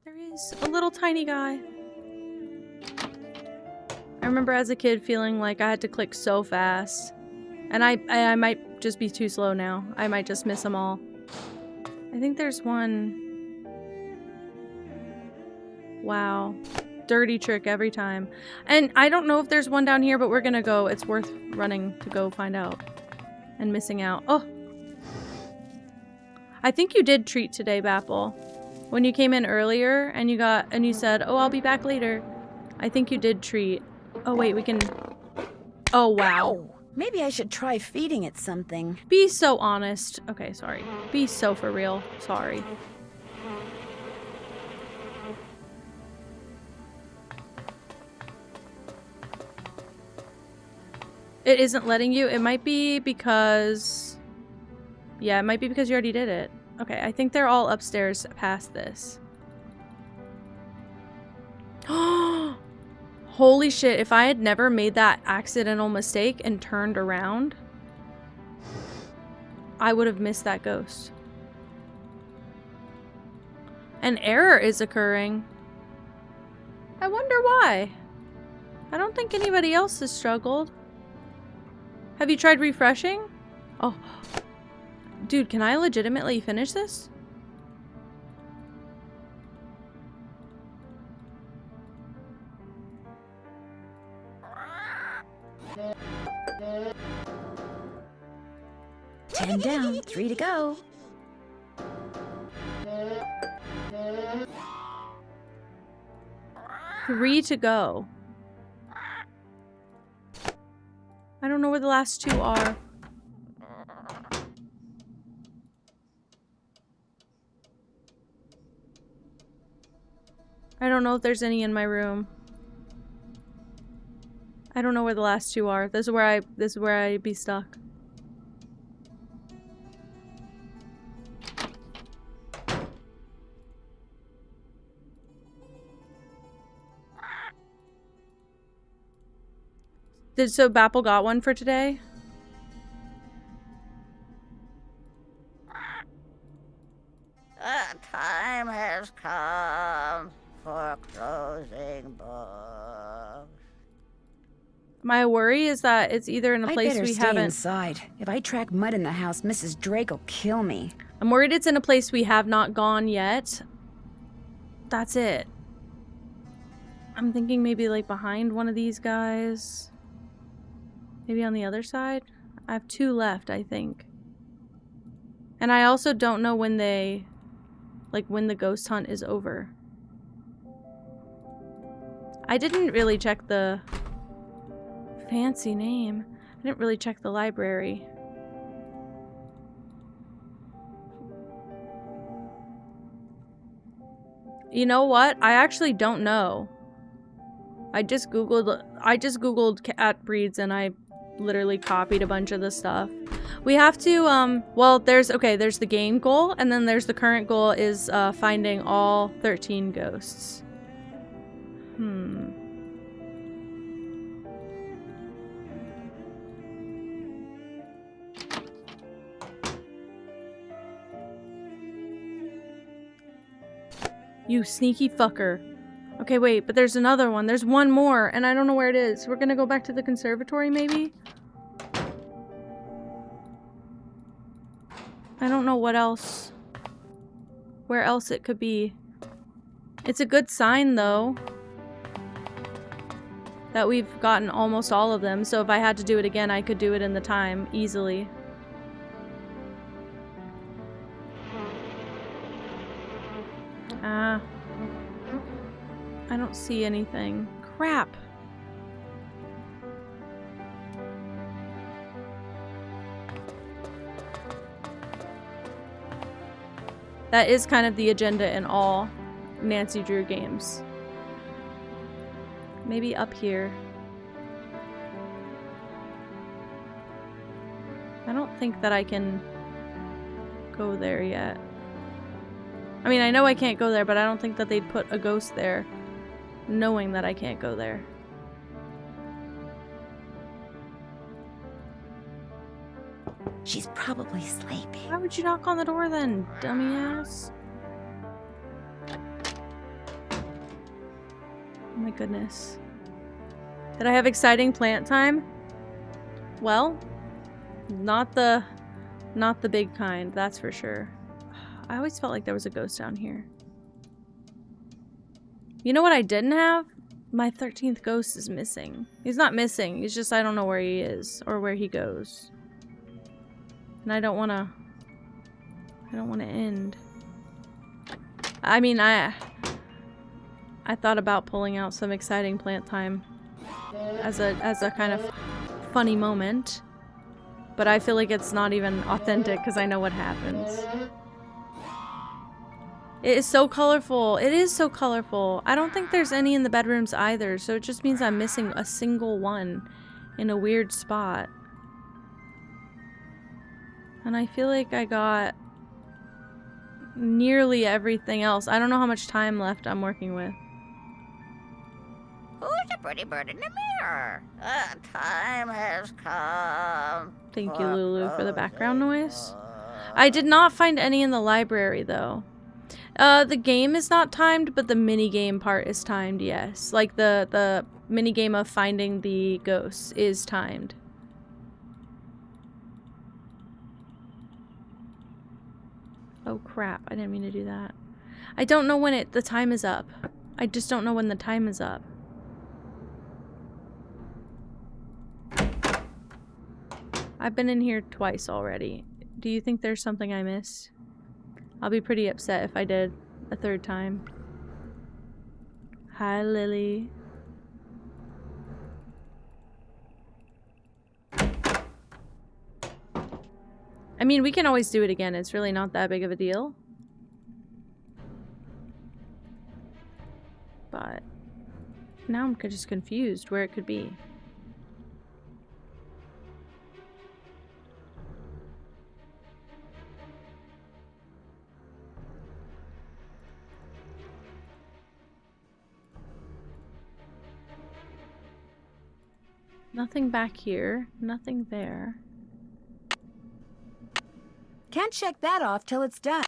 There is a little tiny guy. I remember as a kid feeling like I had to click so fast. And I might just be too slow now. I might just miss them all. I think there's one. Wow. Dirty trick every time. And I don't know if there's one down here, but we're gonna go. It's worth running to go find out. And missing out. Oh! I think you did treat today, Bapple. When you came in earlier and you said, "Oh, I'll be back later." I think you did treat. Oh wait, we can. Oh wow. Ow! Maybe I should try feeding it something. Be so honest. Okay, sorry. Be so for real. Sorry. It isn't letting you. It might be because... Yeah, it might be because you already did it. Okay, I think they're all upstairs past this. Holy shit, if I had never made that accidental mistake and turned around, I would have missed that ghost. An error is occurring. I wonder why. I don't think anybody else has struggled. Have you tried refreshing? Oh. Dude, can I legitimately finish this? Ten down, 3 to go. Three to go. I don't know where the last 2 are. I don't know if there's any in my room. I don't know where the last 2 are. This is where I'd be stuck. So Bapple got one for today? time has come for closing books. My worry is that it's either in a place I better we stay haven't... inside. If I track mud in the house, Mrs. Drake will kill me. I'm worried it's in a place we have not gone yet. That's it. I'm thinking maybe like behind one of these guys. Maybe on the other side. I have 2 left, I think. And I also don't know when they... like when the ghost hunt is over. I didn't really check the... fancy name. I didn't really check the library. You know what? I actually don't know. I just googled cat breeds and I literally copied a bunch of the stuff. We have to well, there's the game goal, and then there's the current goal is finding all 13 ghosts. You sneaky fucker. Okay, wait, but there's another one. There's one more, and I don't know where it is. We're gonna go back to the conservatory, maybe? I don't know what else. Where else it could be. It's a good sign, though, that we've gotten almost all of them, so if I had to do it again, I could do it in the time, easily. I don't see anything. Crap! That is kind of the agenda in all Nancy Drew games. Maybe up here. I don't think that I can go there yet. I mean, I know I can't go there, but I don't think that they'd put a ghost there, knowing that I can't go there. She's probably sleeping. Why would you knock on the door then, dummy ass? Oh my goodness. Did I have exciting plant time? Well, not the big kind, that's for sure. I always felt like there was a ghost down here. You know what I didn't have? My 13th ghost is missing. He's not missing, he's just I don't know where he is or where he goes. And I don't wanna end. I mean, I thought about pulling out some exciting plant time as a kind of funny moment, but I feel like it's not even authentic because I know what happens. It is so colorful. It is so colorful. I don't think there's any in the bedrooms either, so it just means I'm missing a single one in a weird spot. And I feel like I got nearly everything else. I don't know how much time left I'm working with. Who's the pretty bird in the mirror? The time has come. Thank you, Lulu, for the background noise. I did not find any in the library, though. The game is not timed, but the minigame part is timed, yes. Like, the minigame of finding the ghosts is timed. Oh crap, I didn't mean to do that. I don't know when the time is up. I just don't know when the time is up. I've been in here twice already. Do you think there's something I missed? I'll be pretty upset if I did a third time. Hi, Lily. I mean, we can always do it again. It's really not that big of a deal. But now I'm just confused where it could be. Nothing back here. Nothing there. Can't check that off till it's done.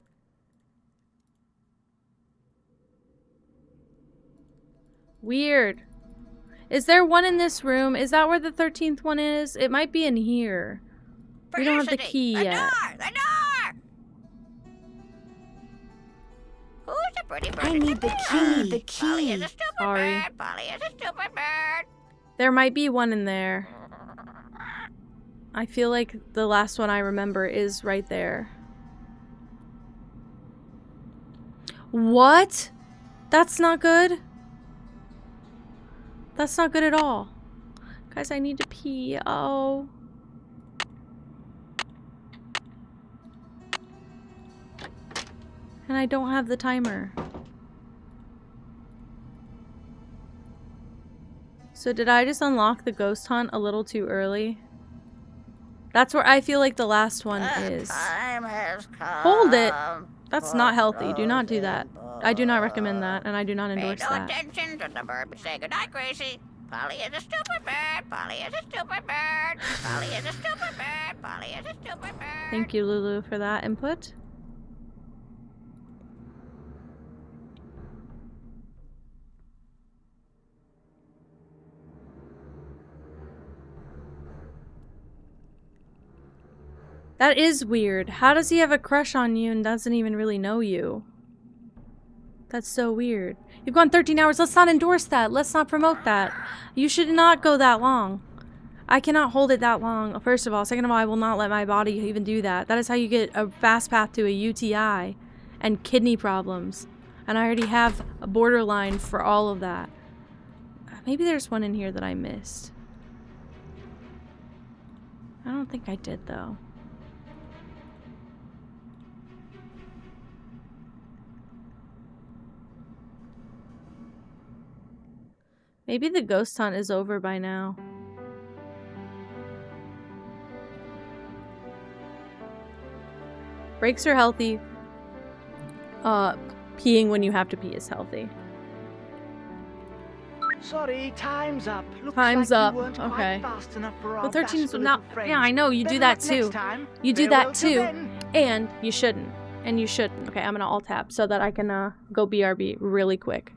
Weird. Is there one in this room? Is that where the 13th one is? It might be in here. We don't have the key yet. The door! Who's a pretty bird? I need the key. Polly is a stupid Sorry. bird. Polly is a stupid bird. There might be one in there. I feel like the last one I remember is right there. What? That's not good. That's not good at all. Guys, I need to pee. Oh. And I don't have the timer. So did I just unlock the ghost hunt a little too early? That's where I feel like the last one is. Time has come. Hold it. That's not healthy. Do not do that. I do not recommend that, and I do not endorse Pay no that. attention to the bird. Say goodnight, Gracie. Polly is a stupid bird. Polly is a stupid bird. Polly is a stupid bird. Polly is a stupid bird. Thank you, Lulu, for that input. That is weird. How does he have a crush on you and doesn't even really know you? That's so weird. You've gone 13 hours. Let's not endorse that. Let's not promote that. You should not go that long. I cannot hold it that long, first of all. Second of all, I will not let my body even do that. That is how you get a fast path to a UTI and kidney problems. And I already have a borderline for all of that. Maybe there's one in here that I missed. I don't think I did, though. Maybe the ghost hunt is over by now. Breaks are healthy. Peeing when you have to pee is healthy. Sorry, time's up. Looks Time's like up. You weren't Okay. quite fast enough for Well, our 13's bashful not. little friends. Yeah, I know you do Better that luck too. next time. You do Farewell that till too, then. and you shouldn't. And you shouldn't. Okay, I'm gonna alt tab so that I can go BRB really quick.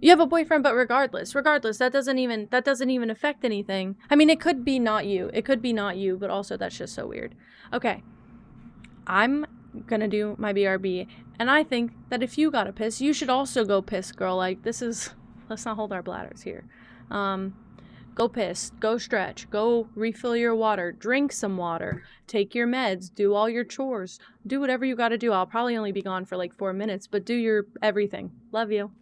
You have a boyfriend, but regardless, that doesn't even affect anything. I mean, it could be not you. It could be not you, but also that's just so weird. Okay, I'm gonna do my BRB, and I think that if you gotta piss, you should also go piss, girl. Like, this is, let's not hold our bladders here. Go piss, go stretch, go refill your water, drink some water, take your meds, do all your chores, do whatever you gotta do. I'll probably only be gone for like 4 minutes, but do your everything. Love you.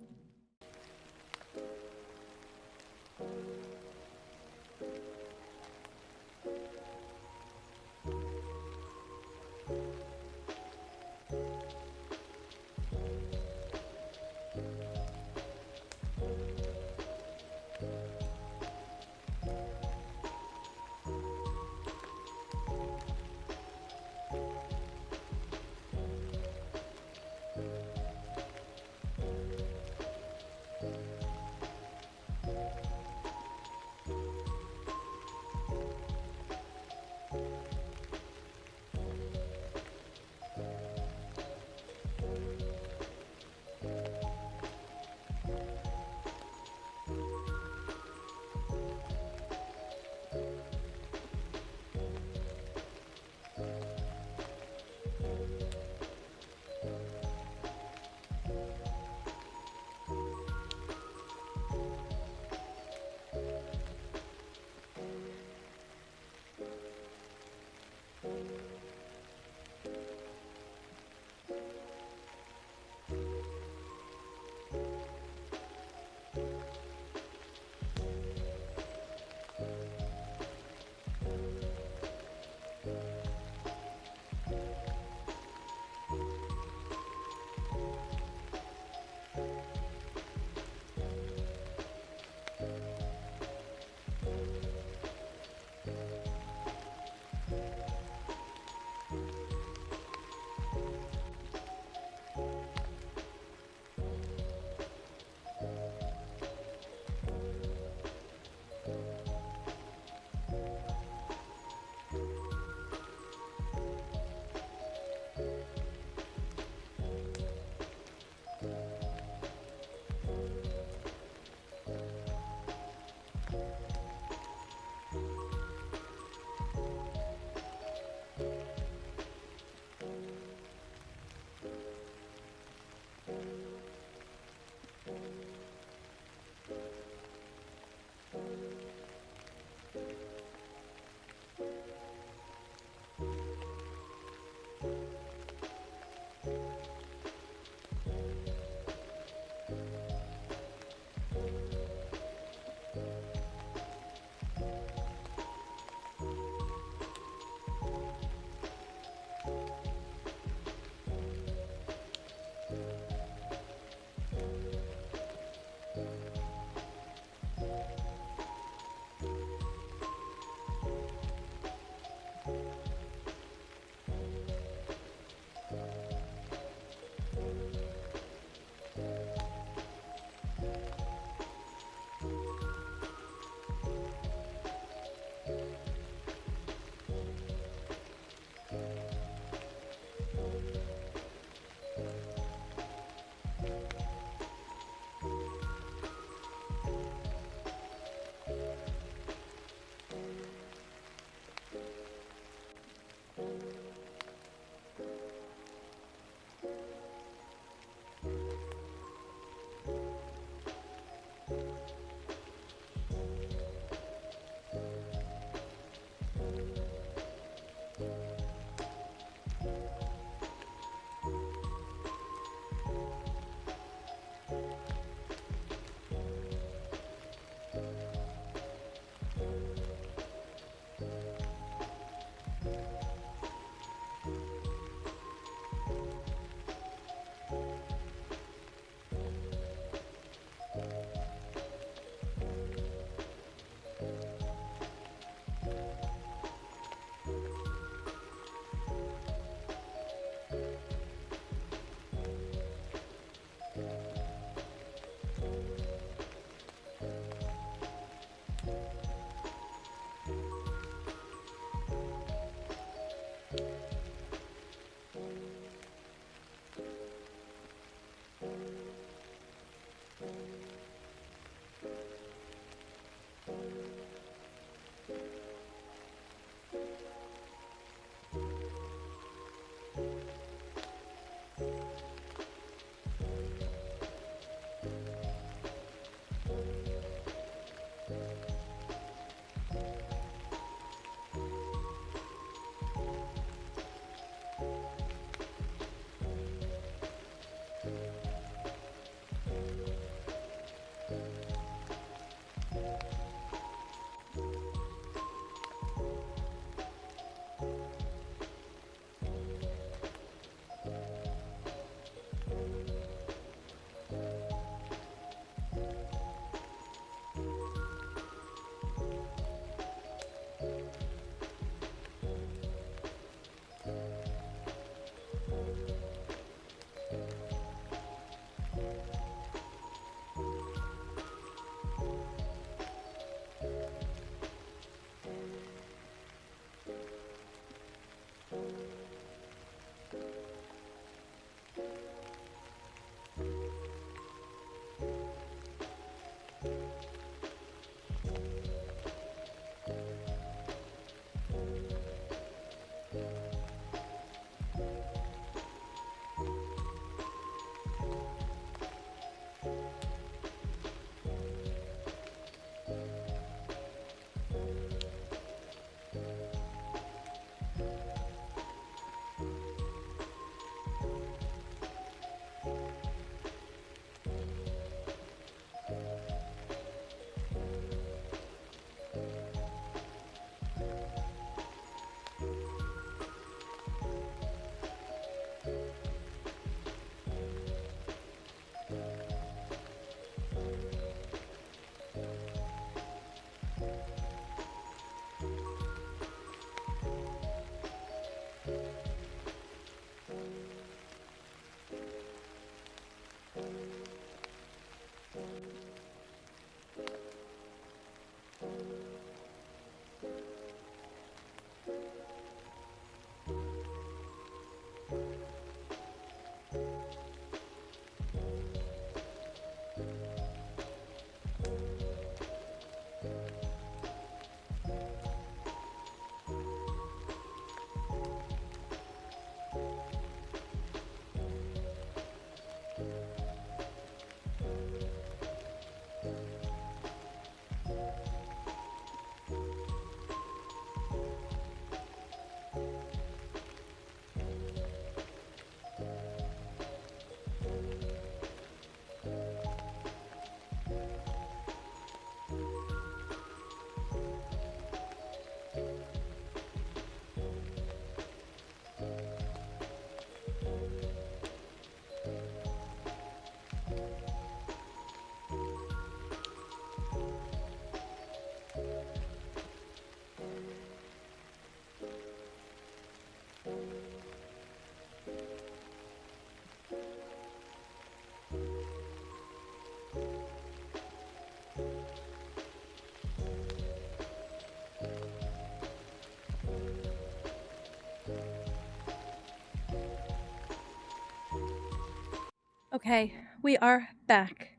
Okay, we are back.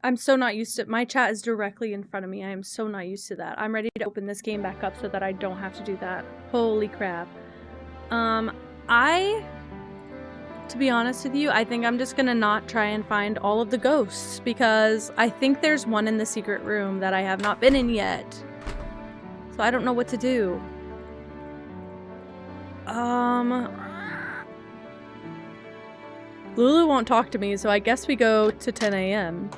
I'm so not used to it. My chat is directly in front of me. I am so not used to that. I'm ready to open this game back up so that I don't have to do that. Holy crap. To be honest with you, I think I'm just gonna not try and find all of the ghosts because I think there's one in the secret room that I have not been in yet. So I don't know what to do. Lulu won't talk to me, so I guess we go to 10 a.m.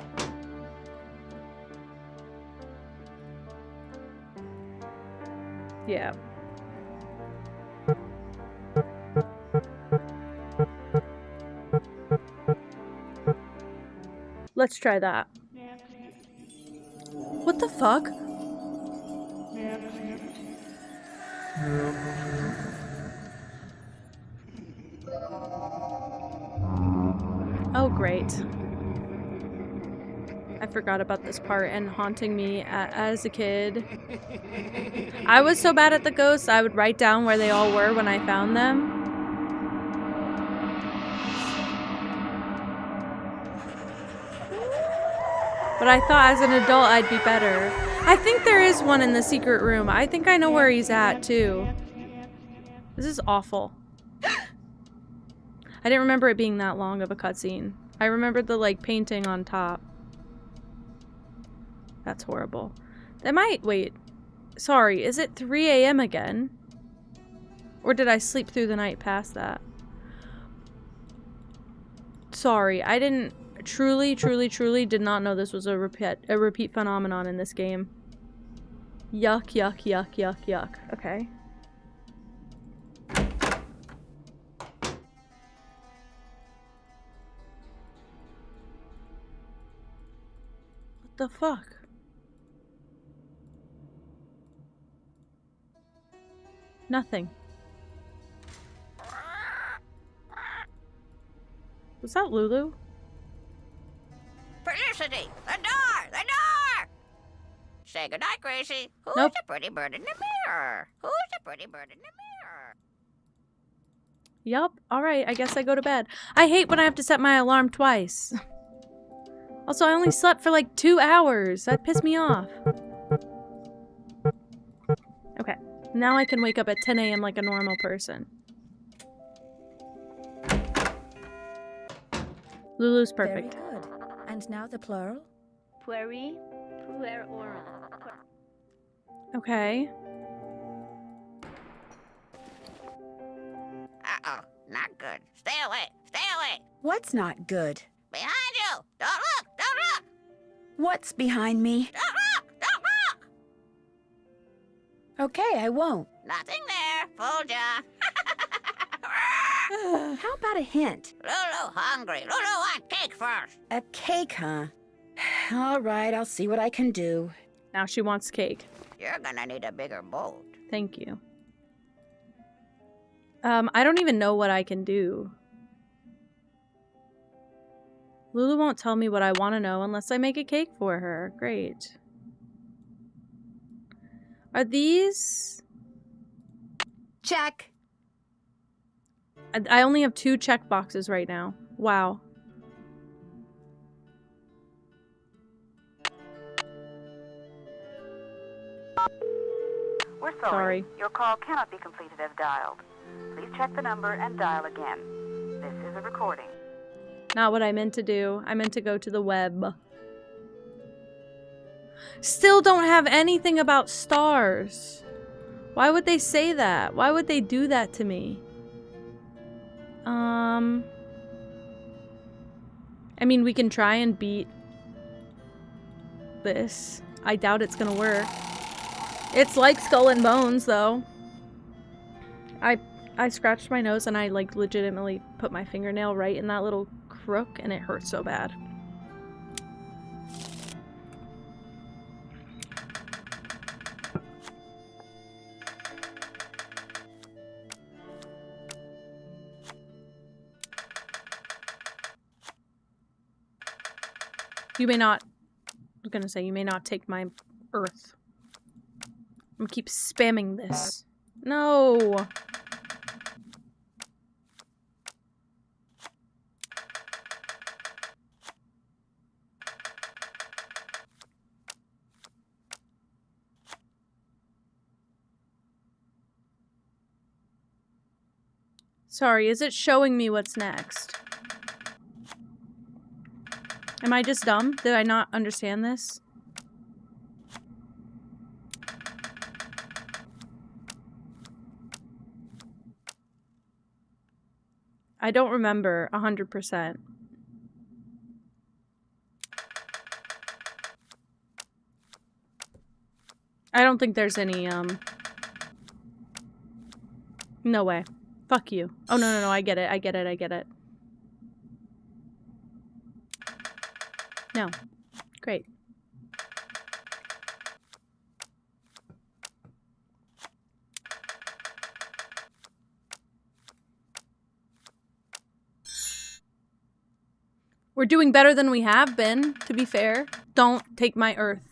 Yeah. Let's try that. What the fuck? Oh, great. I forgot about this part and haunting me as a kid. I was so bad at the ghosts, I would write down where they all were when I found them. But I thought as an adult I'd be better. I think there is one in the secret room. I think I know where he's at, too. This is awful. I didn't remember it being that long of a cutscene. I remembered the, like, painting on top. That's horrible. That might- wait. Sorry, is it 3 a.m. again? Or did I sleep through the night past that? Sorry, I didn't- truly did not know this was a repeat phenomenon in this game. Yuck, yuck, yuck, yuck, yuck. Okay. What the fuck? Nothing. Was that Lulu? Felicity! The door! The door! Say goodnight, Gracie. Who's Nope. the pretty bird in the mirror? Who's the pretty bird in the mirror? Yup. Alright, I guess I go to bed. I hate when I have to set my alarm twice. Also, I only slept for like 2 hours. That pissed me off. Okay. Now I can wake up at 10 a.m. like a normal person. Lulu's perfect. Very good. And now the plural? Pueri, puerorum. Okay. Uh-oh, not good. Stay away, stay away. What's not good? Behind you. Don't look, don't look, What's behind me? don't look, don't look. Okay, I won't. Nothing there, fooled ya. How about a hint? Lulu hungry. Lulu want cake first. A cake, huh? All right, I'll see what I can do. Now she wants cake. You're gonna need a bigger boat. Thank you. I don't even know what I can do. Lulu won't tell me what I want to know unless I make a cake for her. Great. Are these... Check. I only have 2 check boxes right now. Wow. We're Sorry. Your call cannot be completed as dialed. Please check the number and dial again. This is a recording. Not what I meant to do. I meant to go to the web. Still don't have anything about stars. Why would they say that? Why would they do that to me? I mean, we can try and beat this. I doubt it's gonna work. It's like Skull and Bones, though. I scratched my nose and I, like, legitimately put my fingernail right in that little crook and it hurt so bad. You may not... I was gonna say, you may not take my earth. I'm gonna keep spamming this. No! Sorry, is it showing me what's next? Am I just dumb? Did I not understand this? I don't remember 100%. I don't think there's any, no way. Fuck you. Oh, no, I get it, I get it. No. Great. We're doing better than we have been, to be fair. Don't take my earth.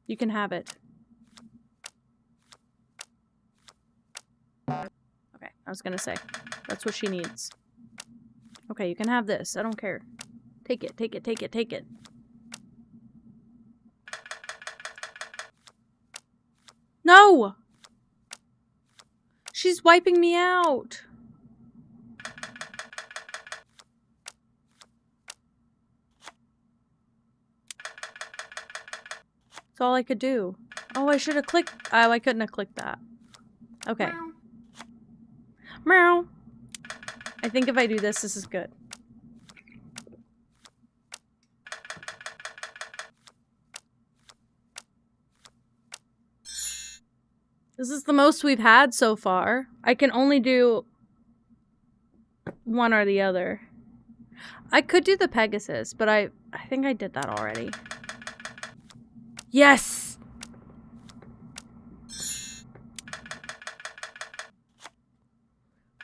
You can have it. Okay, I was gonna say. That's what she needs. Okay, you can have this. I don't care. Take it, take it, take it, take it. No! She's wiping me out. That's all I could do. Oh, I should have clicked. Oh, I couldn't have clicked that. Okay. Meow. I think if I do this, this is good. This is the most we've had so far. I can only do one or the other. I could do the Pegasus, but I think I did that already. Yes!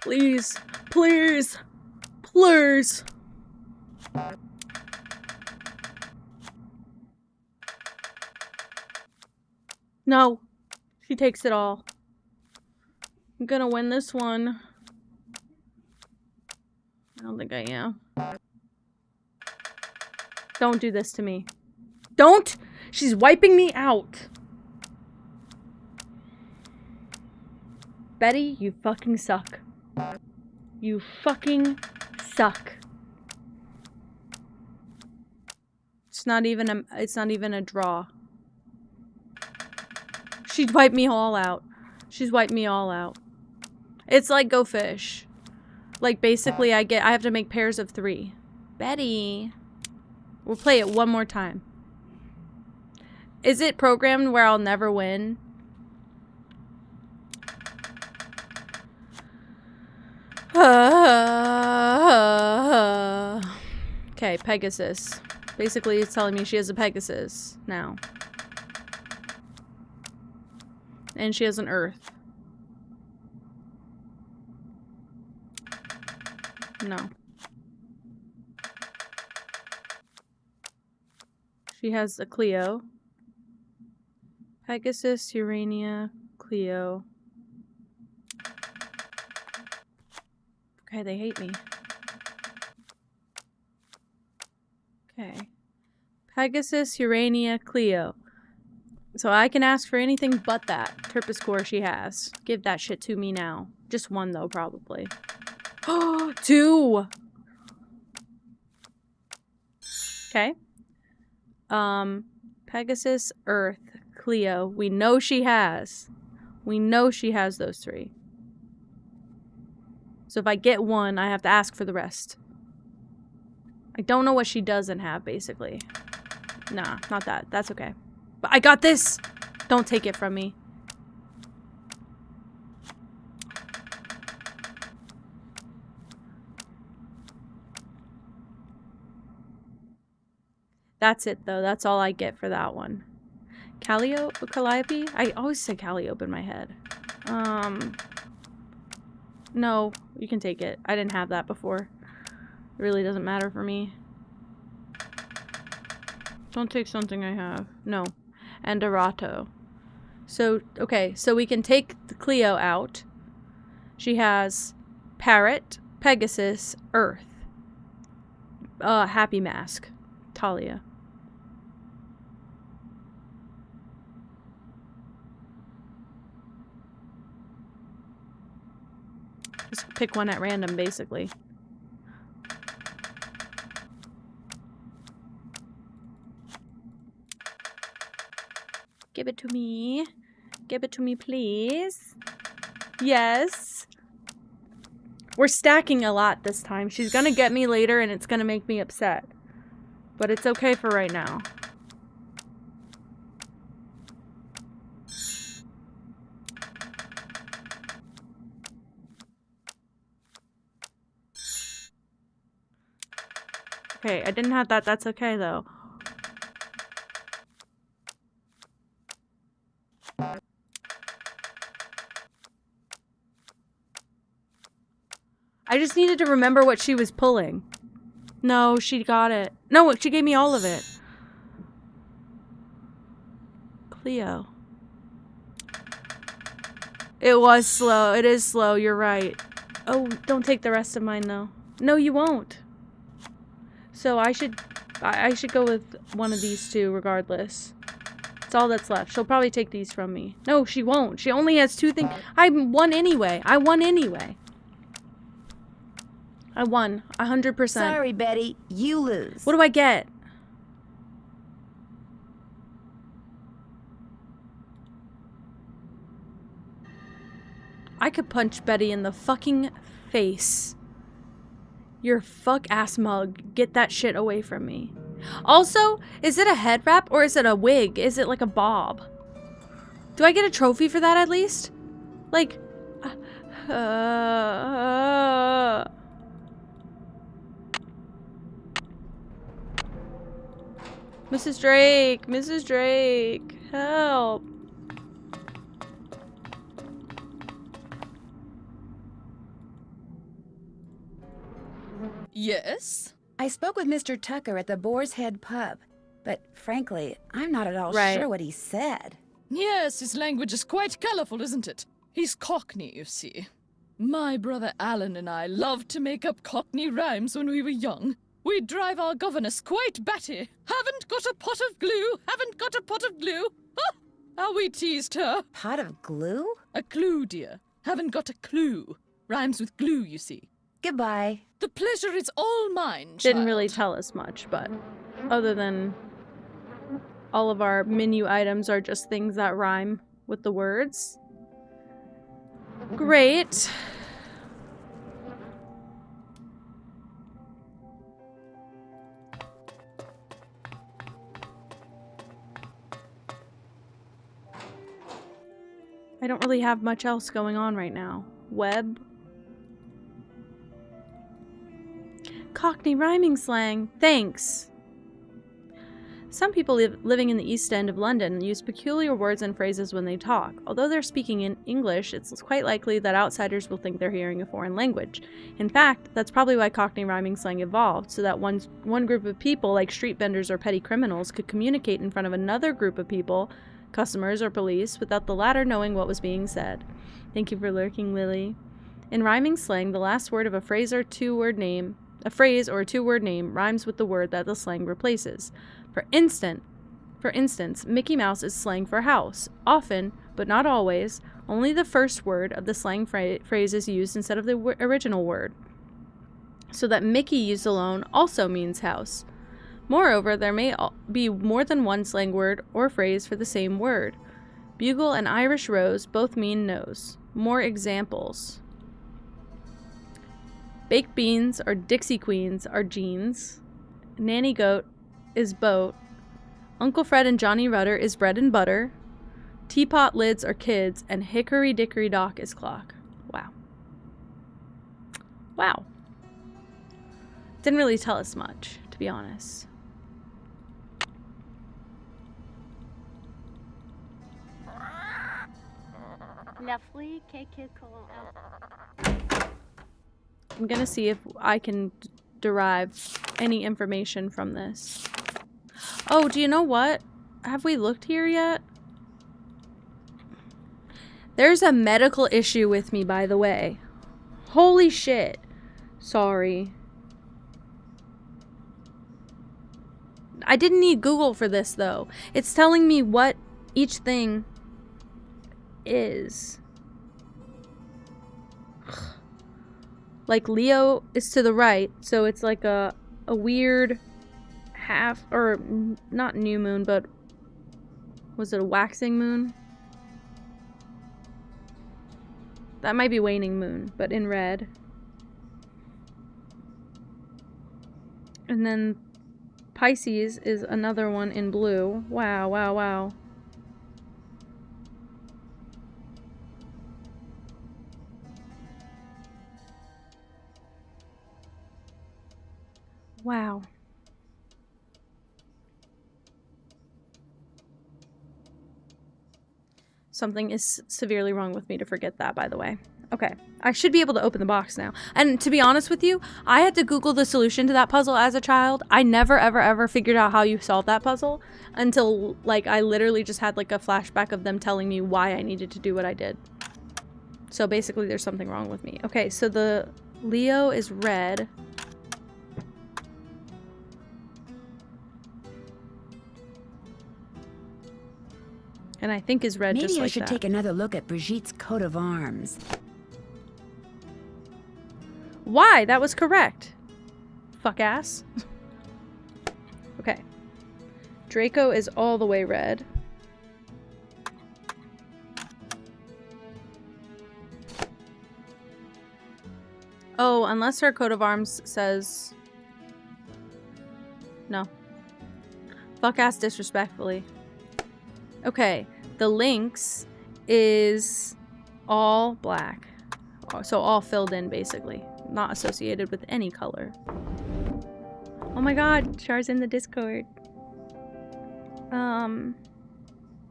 Please, please, please. No, she takes it all. I'm gonna win this one. I don't think I am. Don't do this to me. Don't! She's wiping me out. Betty, you fucking suck. You fucking suck. It's not even a draw. She'd wipe me all out. She's wiped me all out. It's like Go Fish. Like basically I have to make pairs of 3. Betty. We'll play it one more time. Is it programmed where I'll never win? Okay, Pegasus. Basically, it's telling me she has a Pegasus now. And she has an Earth. No. She has a Cleo. Pegasus, Urania, Cleo. Okay, they hate me. Okay. Pegasus, Urania, Cleo. So I can ask for anything but that Terpiscore she has. Give that shit to me now. Just 1 though, probably. Oh, 2! Okay. Pegasus, Earth, Cleo. We know she has. We know she has those 3. So if I get 1, I have to ask for the rest. I don't know what she doesn't have, basically. Nah, not that. That's okay. But I got this! Don't take it from me. That's it, though. That's all I get for that one. Calliope? I always say Calliope in my head. No, you can take it. I didn't have that before. It really doesn't matter for me. Don't take something I have. No. And Arato. So, okay, so we can take the Cleo out. She has Parrot, Pegasus, Earth. Happy Mask. Talia. Just pick one at random, basically. Give it to me. Give it to me, please. Yes. We're stacking a lot this time. She's gonna get me later and it's gonna make me upset. But it's okay for right now. Okay, I didn't have that. That's okay, though. I just needed to remember what she was pulling. No, she got it. No, she gave me all of it. Cleo. It was slow. It is slow. You're right. Oh, don't take the rest of mine, though. No, you won't. So I should go with one of these 2 regardless. It's all that's left. She'll probably take these from me. No, she won't. She only has 2 things. I won anyway. I won anyway. I won. 100%. Sorry, Betty. You lose. What do I get? I could punch Betty in the fucking face. Your fuck ass mug. Get that shit away from me. Also, is it a head wrap or is it a wig? Is it like a bob? Do I get a trophy for that at least? Like, Mrs. Drake, Mrs. Drake, help. Yes? I spoke with Mr. Tucker at the Boar's Head pub, but frankly, I'm not at all Right. sure what he said. Yes, his language is quite colorful, isn't it? He's Cockney, you see. My brother Alan and I loved to make up Cockney rhymes when we were young. We'd drive our governess quite batty. Haven't got a pot of glue, haven't got a pot of glue. Ah, how we teased her. Pot of glue? A clue, dear. Haven't got a clue. Rhymes with glue, you see. Goodbye. The pleasure is all mine, child. Didn't really tell us much, but other than all of our menu items are just things that rhyme with the words. Great. I don't really have much else going on right now. Web. Cockney rhyming slang. Thanks. Some people living in the East End of London use peculiar words and phrases when they talk. Although they're speaking in English, it's quite likely that outsiders will think they're hearing a foreign language. In fact, that's probably why Cockney rhyming slang evolved, so that one group of people, like street vendors or petty criminals, could communicate in front of another group of people, customers or police, without the latter knowing what was being said. Thank you for lurking, Lily. In rhyming slang, the last word of a phrase or a two-word name rhymes with the word that the slang replaces. For instance, Mickey Mouse is slang for house. Often, but not always, only the first word of the slang phrase is used instead of the original word, so that Mickey used alone also means house. Moreover, there may be more than one slang word or phrase for the same word. Bugle and Irish rose both mean nose. More examples. Baked beans or Dixie Queens are jeans. Nanny goat is boat. Uncle Fred and Johnny Rudder is bread and butter. Teapot lids are kids, and Hickory Dickory Dock is clock. Wow. Wow. Didn't really tell us much, to be honest. Lovely, KK cool. I'm gonna see if I can derive any information from this. Oh, do you know what? Have we looked here yet? There's a medical issue with me, by the way. Holy shit. Sorry. I didn't need Google for this, though. It's telling me what each thing is. Like, Leo is to the right, so it's like a weird half, or not new moon, but was it a waxing moon? That might be waning moon, but in red. And then Pisces is another one in blue. Wow, wow, wow. Wow. Something is severely wrong with me to forget that, by the way. Okay, I should be able to open the box now. And to be honest with you, I had to Google the solution to that puzzle as a child. I never, ever, ever figured out how you solve that puzzle until, like, I literally just had, like, a flashback of them telling me why I needed to do what I did. So basically, there's something wrong with me. Okay, so the Leo is red. And I think is red just like that. Maybe I should take another look at Brigitte's coat of arms. Why? That was correct. Fuck ass. Okay. Draco is all the way red. Oh, unless her coat of arms says... No. Fuck ass disrespectfully. Okay. The Lynx is all black. So all filled in, basically. Not associated with any color. Oh my god, Char's in the Discord.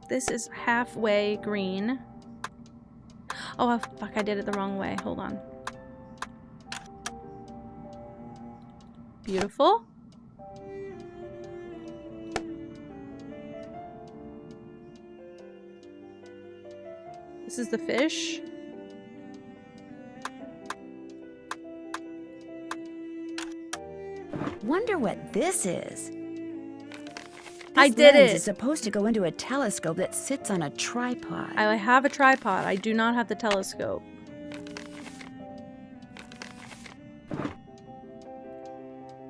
This is halfway green. Oh, fuck, I did it the wrong way. Hold on. Beautiful. This is the fish. Wonder what this is. I This did lens it. is supposed to go into a telescope that sits on a tripod. I have a tripod. I do not have the telescope.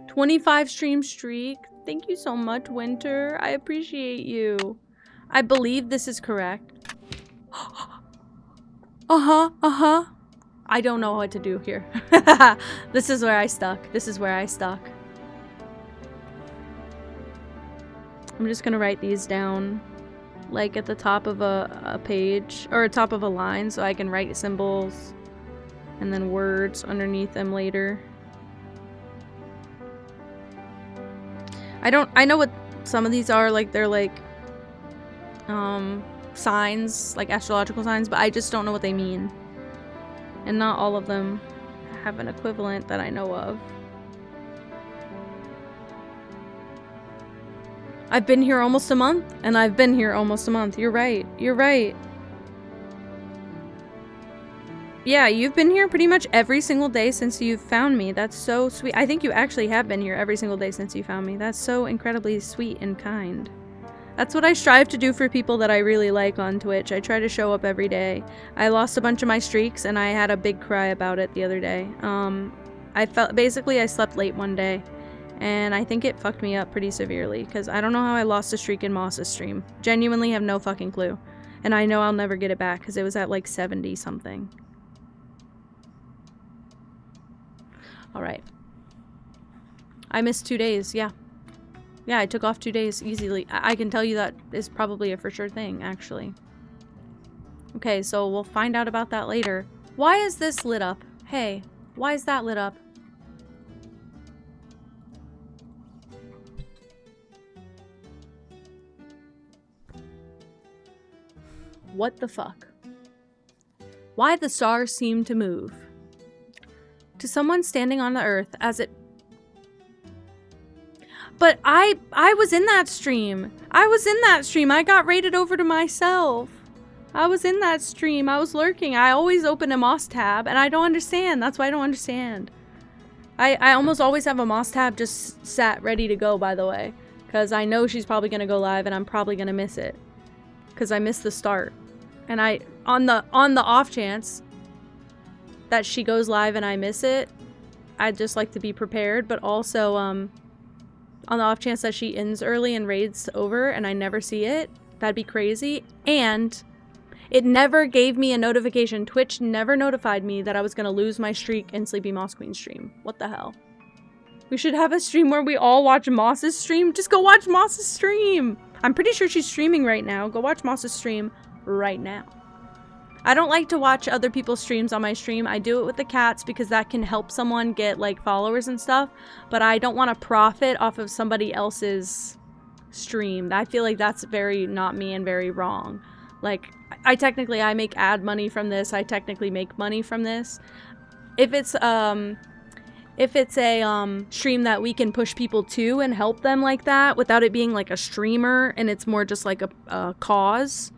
$25 stream streak. Thank you so much, Winter. I appreciate you. I believe this is correct. Uh-huh. I don't know what to do here. This is where I stuck. This is where I stuck. I'm just gonna write these down, like at the top of a page, or top of a line, so I can write symbols and then words underneath them later. I know what some of these are, like they're like signs, like astrological signs, but I just don't know what they mean. And not all of them have an equivalent that I know of. I've been here almost a month, and I've been here almost a month. You're right. You're right. Yeah, you've been here pretty much every single day since you've found me. That's so sweet. I think you actually have been here every single day since you found me. That's so incredibly sweet and kind. That's what I strive to do for people that I really like on Twitch. I try to show up every day. I lost a bunch of my streaks, and I had a big cry about it the other day. Basically I slept late one day. And I think it fucked me up pretty severely, because I don't know how I lost a streak in Moss's stream. Genuinely have no fucking clue. And I know I'll never get it back, because it was at like 70 something. Alright. I missed 2 days, yeah. Yeah, I took off 2 days easily. I can tell you that is probably a for sure thing, actually. Okay, so we'll find out about that later. Why is this lit up? Hey, why is that lit up? What the fuck? Why the stars seem to move. To someone standing on the earth as it... But I was in that stream. I was in that stream. I got raided over to myself. I was in that stream. I was lurking. I always open a Moss tab, and I don't understand. That's why I don't understand. I almost always have a Moss tab just sat ready to go, by the way. Because I know she's probably going to go live, and I'm probably going to miss it. Because I missed the start. And on the off chance that she goes live and I miss it, I'd just like to be prepared. But also, on the off chance that she ends early and raids over and I never see it, that'd be crazy. And it never gave me a notification. Twitch never notified me that I was going to lose my streak in Sleepy Moss Queen stream. What the hell? We should have a stream where we all watch Moss's stream. Just go watch Moss's stream. I'm pretty sure she's streaming right now. Go watch Moss's stream right now. I don't like to watch other people's streams on my stream. I do it with the cats because that can help someone get like followers and stuff, but I don't want to profit off of somebody else's stream. I feel like that's very not me and very wrong. Like, I make ad money from this. I technically make money from this. If it's a stream that we can push people to and help them like that without it being like a streamer and it's more just like a cause,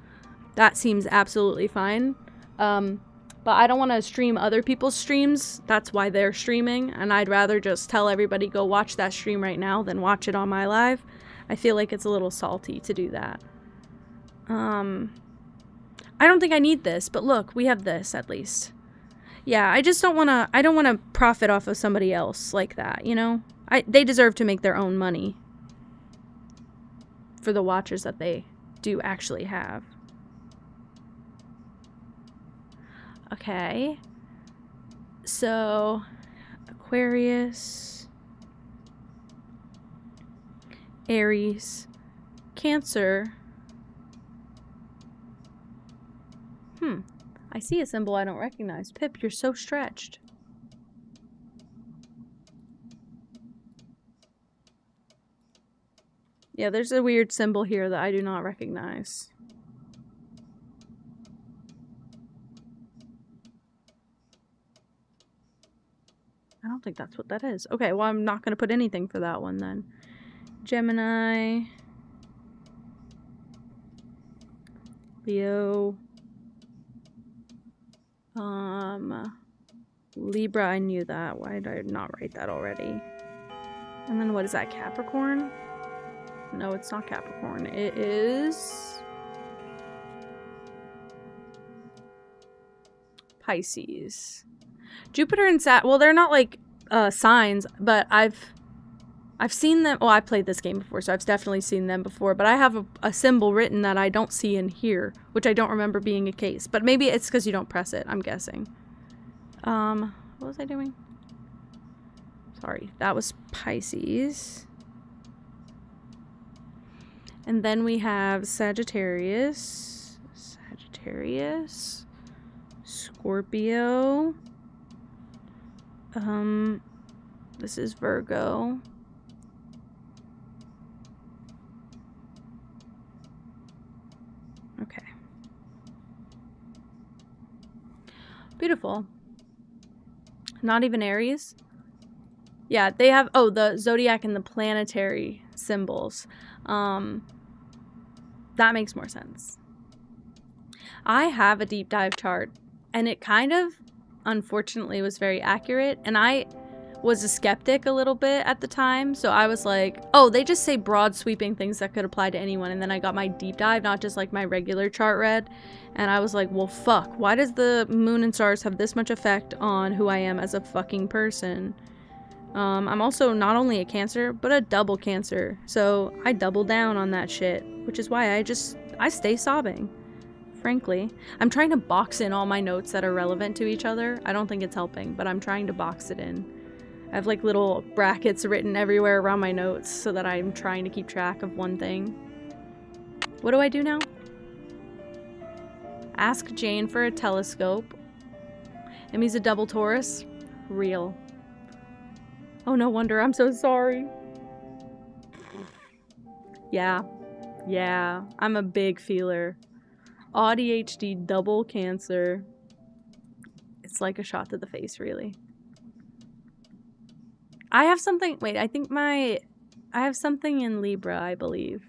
that seems absolutely fine. But I don't want to stream other people's streams. That's why they're streaming. And I'd rather just tell everybody go watch that stream right now than watch it on my live. I feel like it's a little salty to do that. I don't think I need this, but look, we have this at least. Yeah, I just don't want to, I don't want to profit off of somebody else like that, you know? They deserve to make their own money for the watchers that they do actually have. Okay, so Aquarius, Aries, Cancer. I see a symbol I don't recognize. Pip, you're so stretched. Yeah, there's a weird symbol here that I do not recognize. I don't think that's what that is. Okay, well, I'm not going to put anything for that one then. Gemini. Leo. Libra, I knew that. Why did I not write that already? And then what is that, Capricorn? No, it's not Capricorn. It is Pisces. Jupiter and Saturn, well, they're not like signs, but I've seen them. Oh, I played this game before, so I've definitely seen them before, but I have a symbol written that I don't see in here, which I don't remember being a case, but maybe it's because you don't press it, I'm guessing. What was I doing? Sorry, that was Pisces. And then we have Sagittarius, Scorpio, this is Virgo, okay, beautiful. Not even Aries. Yeah, they have, oh, the zodiac and the planetary symbols. That makes more sense. I have a deep dive chart, and it kind of, unfortunately, was very accurate, and I was a skeptic a little bit at the time, so I was like, oh, they just say broad sweeping things that could apply to anyone, and then I got my deep dive, not just like my regular chart read, and I was like, well, fuck, why does the moon and stars have this much effect on who I am as a fucking person? I'm also not only a Cancer, but a double Cancer, so I double down on that shit, which is why I stay sobbing. Frankly, I'm trying to box in all my notes that are relevant to each other. I don't think it's helping, but I'm trying to box it in. I have like little brackets written everywhere around my notes so that I'm trying to keep track of one thing. What do I do now? Ask Jane for a telescope. Emmy's a double Taurus. Real. Oh, no wonder. I'm so sorry. Yeah. Yeah. I'm a big feeler. ADHD double Cancer. It's like a shot to the face, really. I have something, wait, I have something in Libra, I believe.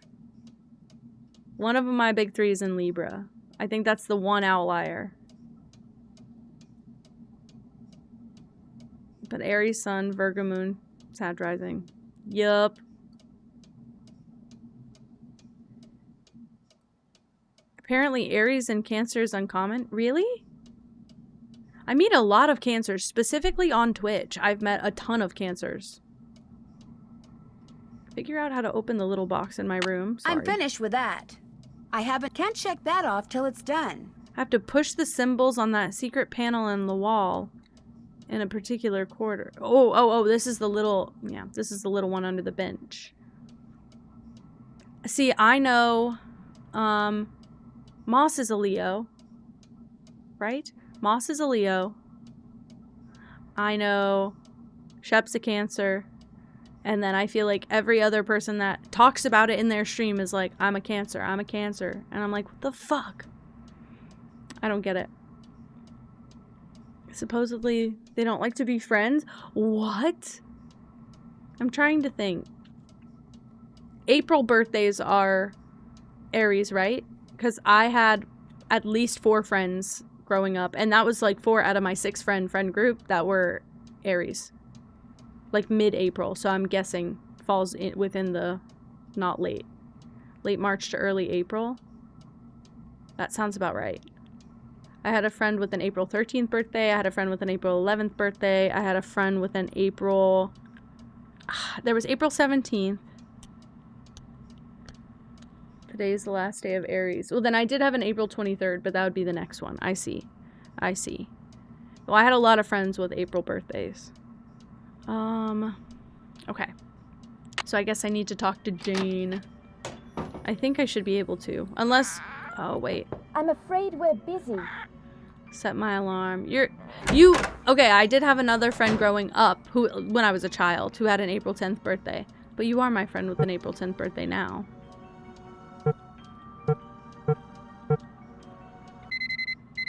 One of my big three is in Libra. I think that's the one outlier. But Aries Sun, Virgo Moon, Sag Rising. Yup. Apparently Aries and Cancer is uncommon. Really? I meet a lot of Cancers, specifically on Twitch. I've met a ton of Cancers. Figure out how to open the little box in my room. Sorry. I'm finished with that. Can't check that off till it's done. I have to push the symbols on that secret panel in the wall in a particular quarter. Oh, this is the little, yeah, this is the little one under the bench. See, I know, Moss is a Leo, right? Moss is a Leo. I know Shep's a Cancer. And then I feel like every other person that talks about it in their stream is like, I'm a Cancer, I'm a Cancer. And I'm like, what the fuck? I don't get it. Supposedly, they don't like to be friends? What? I'm trying to think. April birthdays are Aries, right? Because I had at least 4 friends growing up. And that was like 4 out of my 6 friend group that were Aries. Like mid-April, so I'm guessing falls within the not late March to early April. That sounds about right. I had a friend with an April 13th birthday. I had a friend with an April 11th birthday. I had a friend with an April... There was April 17th. Today is the last day of Aries. Well, then I did have an April 23rd, but that would be the next one. I see. Well, I had a lot of friends with April birthdays. Okay. So I guess I need to talk to Jane. I think I should be able to. Unless... Oh, wait. I'm afraid we're busy. Set my alarm. Okay, I did have another friend growing up, when I was a child, who had an April 10th birthday. But you are my friend with an April 10th birthday now.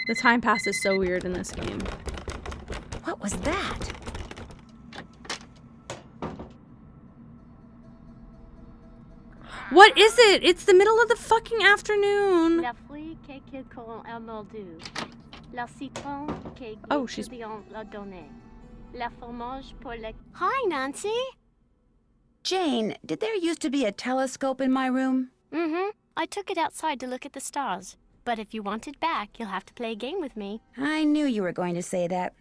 The time passes so weird in this game. What was that? What is it? It's the middle of the fucking afternoon. La fruit que quelqu'un a mordu. La citron que Oh, she's... l'a donné. La fromage pour le... Hi, Nancy. Jane, did there used to be a telescope in my room? Mm-hmm. I took it outside to look at the stars. But if you want it back, you'll have to play a game with me. I knew you were going to say that.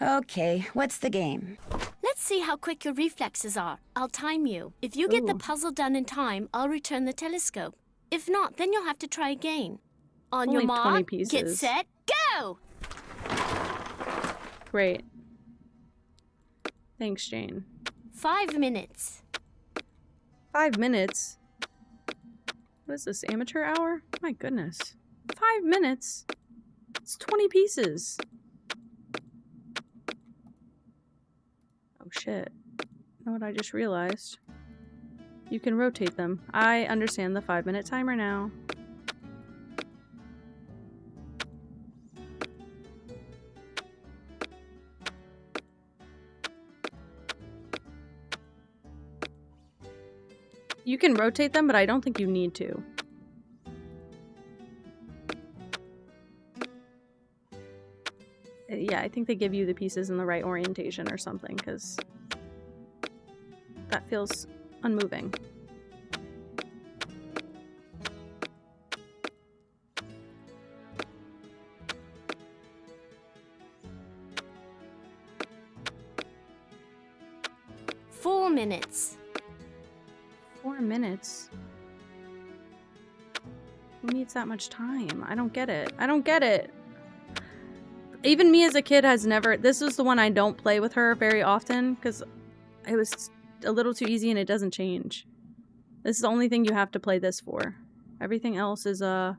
Okay, what's the game? Let's see how quick your reflexes are. I'll time you. If you get the puzzle done in time, I'll return the telescope. If not, then you'll have to try again. On Only your 20 mark, pieces. get set, go! Great. Thanks, Jane. 5 minutes. 5 minutes? What is this, amateur hour? My goodness. 5 minutes? It's 20 pieces. Oh shit. You know what I just realized? You can rotate them. I understand the 5-minute timer now. You can rotate them, but I don't think you need to. Yeah, I think they give you the pieces in the right orientation or something, because that feels unmoving. Four minutes. 4 minutes? Who needs that much time? I don't get it. I don't get it. Even me as a kid has never... This is the one I don't play with her very often because it was a little too easy and it doesn't change. This is the only thing you have to play this for. Everything else is a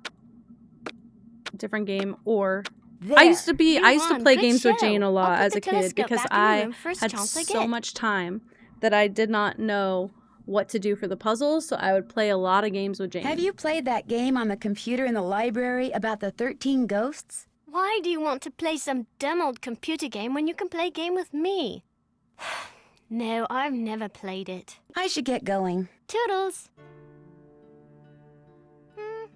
different game or... There. I used to play Good games with show. Jane a I'll lot put as the a kid telescope because back in the I room first had chance I so get. much time that I did not know what to do for the puzzles, so I would play a lot of games with Jane. Have you played that game on the computer in the library about the 13 ghosts? Why do you want to play some dumb old computer game when you can play a game with me? No, I've never played it. I should get going. Toodles!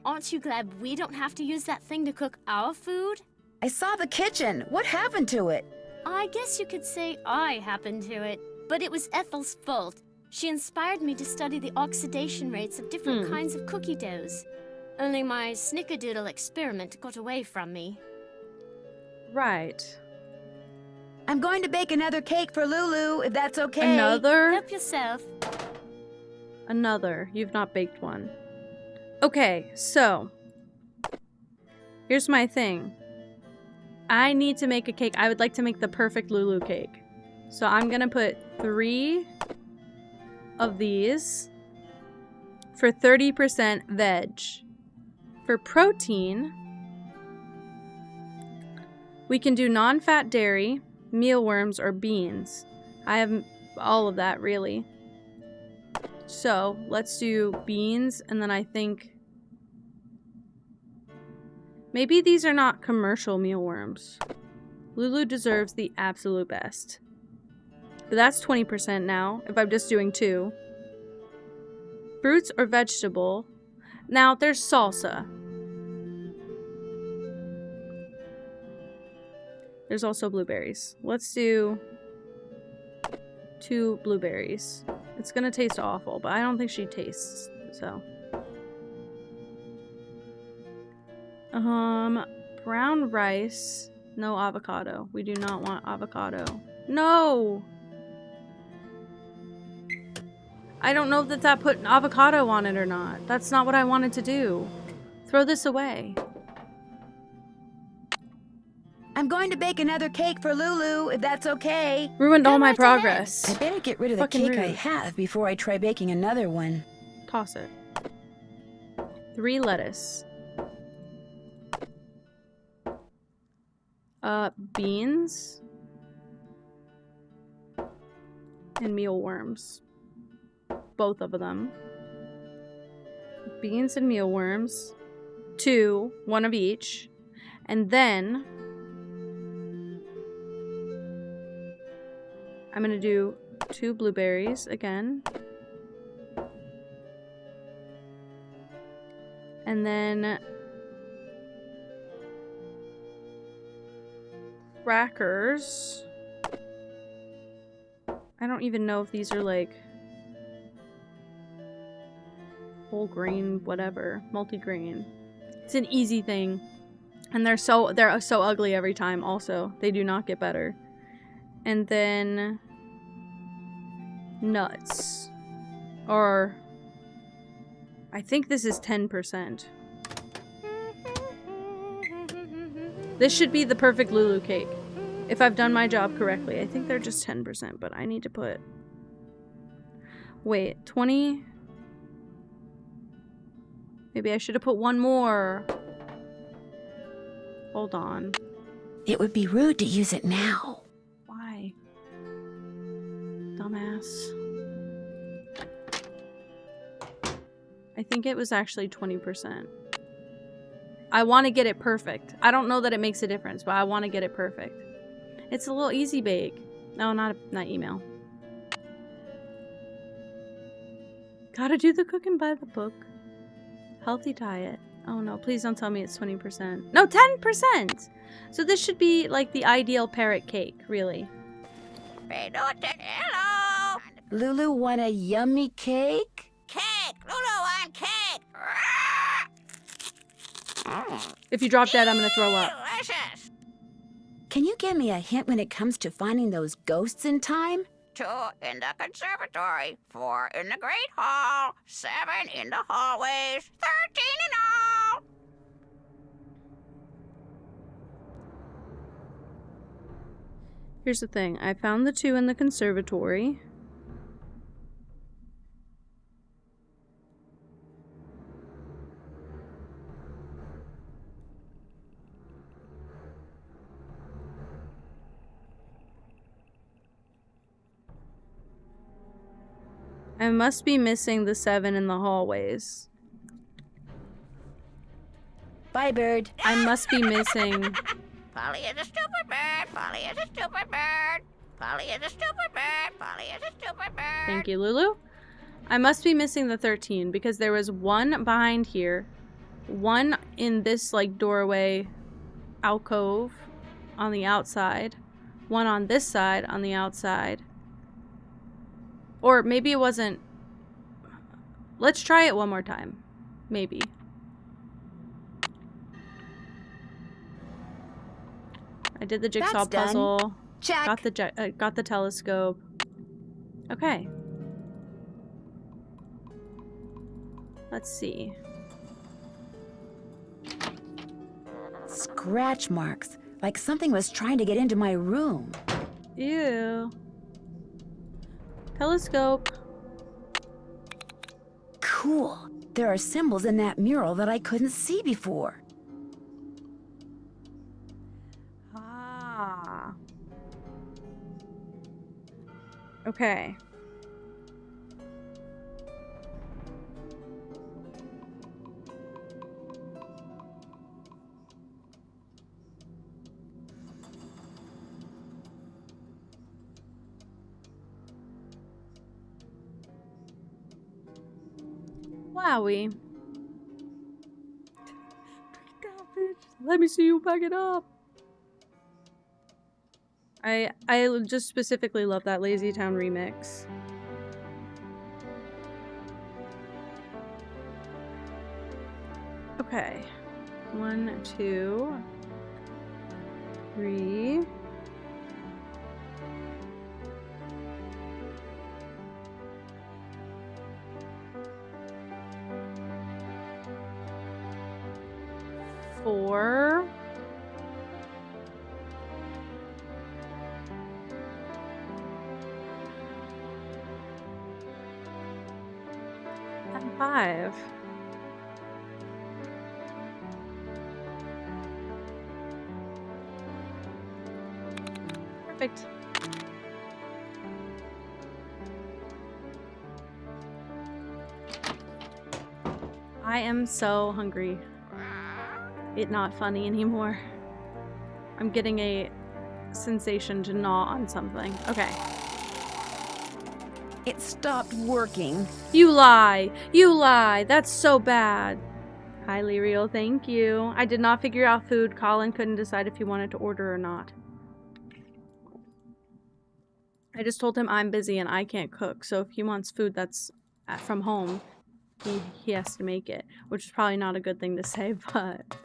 Aren't you glad we don't have to use that thing to cook our food? I saw the kitchen. What happened to it? I guess you could say I happened to it, but it was Ethel's fault. She inspired me to study the oxidation rates of different kinds of cookie doughs. Only my snickerdoodle experiment got away from me. Right. I'm going to bake another cake for Lulu, if that's okay. Another? Help yourself. Another. You've not baked one. Okay, so here's my thing. I need to make a cake. I would like to make the perfect Lulu cake. So I'm gonna put 3 of these for 30% veg. For protein, we can do non-fat dairy, mealworms, or beans. I have all of that, really. So let's do beans, and then I think maybe these are not commercial mealworms. Lulu deserves the absolute best. But that's 20% now, if I'm just doing 2. Fruits or vegetable. Now, there's salsa. There's also blueberries. Let's do 2 blueberries. It's gonna taste awful, but I don't think she tastes, so. Brown rice. No avocado. We do not want avocado. No! I don't know that that put avocado on it or not. That's not what I wanted to do. Throw this away. I'm going to bake another cake for Lulu, if that's okay. Ruined all my progress. I better get rid of the Fucking cake I rude. have before I try baking another one. Toss it. 3 lettuce. Beans. And mealworms. Both of them. Beans and mealworms. 2, 1 of each. And then I'm gonna do 2 blueberries again. And then crackers. I don't even know if these are like whole grain, whatever, multi-grain. It's an easy thing. And they're so ugly every time also. They do not get better. And then nuts. Or I think this is 10%. This should be the perfect Lulu cake. If I've done my job correctly. I think they're just 10%, but I need to put... Wait, 20? Maybe I should have put one more. Hold on. It would be rude to use it now. Why? Dumbass. I think it was actually 20%. I want to get it perfect. I don't know that it makes a difference, but I want to get it perfect. It's a little easy bake. No, not email. Gotta do the cooking by the book. Healthy diet. Oh no, please don't tell me it's 20%. No, 10%! So this should be like the ideal parrot cake, really. Hello! Lulu want a yummy cake? Cake! Lulu, I'm cake! If you drop dead, I'm gonna throw up. Delicious! Can you give me a hint when it comes to finding those ghosts in time? 2 in the conservatory, 4 in the great hall, 7 in the hallways, 13 in all! Here's the thing. I found the 2 in the conservatory. I must be missing the 7 in the hallways. Bye, bird. I must be missing... Polly is a stupid bird. Polly is a stupid bird. Polly is a stupid bird. Polly is a stupid bird. Thank you, Lulu. I must be missing the 13 because there was 1 behind here. 1 in this, like, doorway alcove on the outside. 1 on this side on the outside. Or maybe it wasn't... Let's try it one more time. Maybe. I did the jigsaw puzzle. Check. Got the telescope. Okay. Let's see. Scratch marks, like something was trying to get into my room. Ew. Telescope. Cool. There are symbols in that mural that I couldn't see before. Ah. Okay. Wowie. Back it down, bitch. Let me see you back it up. I just specifically love that Lazy Town remix. Okay. 1, 2, 3. Four. And 5. Perfect. I am so hungry. It's not funny anymore. I'm getting a sensation to gnaw on something. Okay. It stopped working. You lie! You lie! That's so bad. Highly real, thank you. I did not figure out food. Colin couldn't decide if he wanted to order or not. I just told him I'm busy and I can't cook, so if he wants food that's from home, he has to make it, which is probably not a good thing to say, but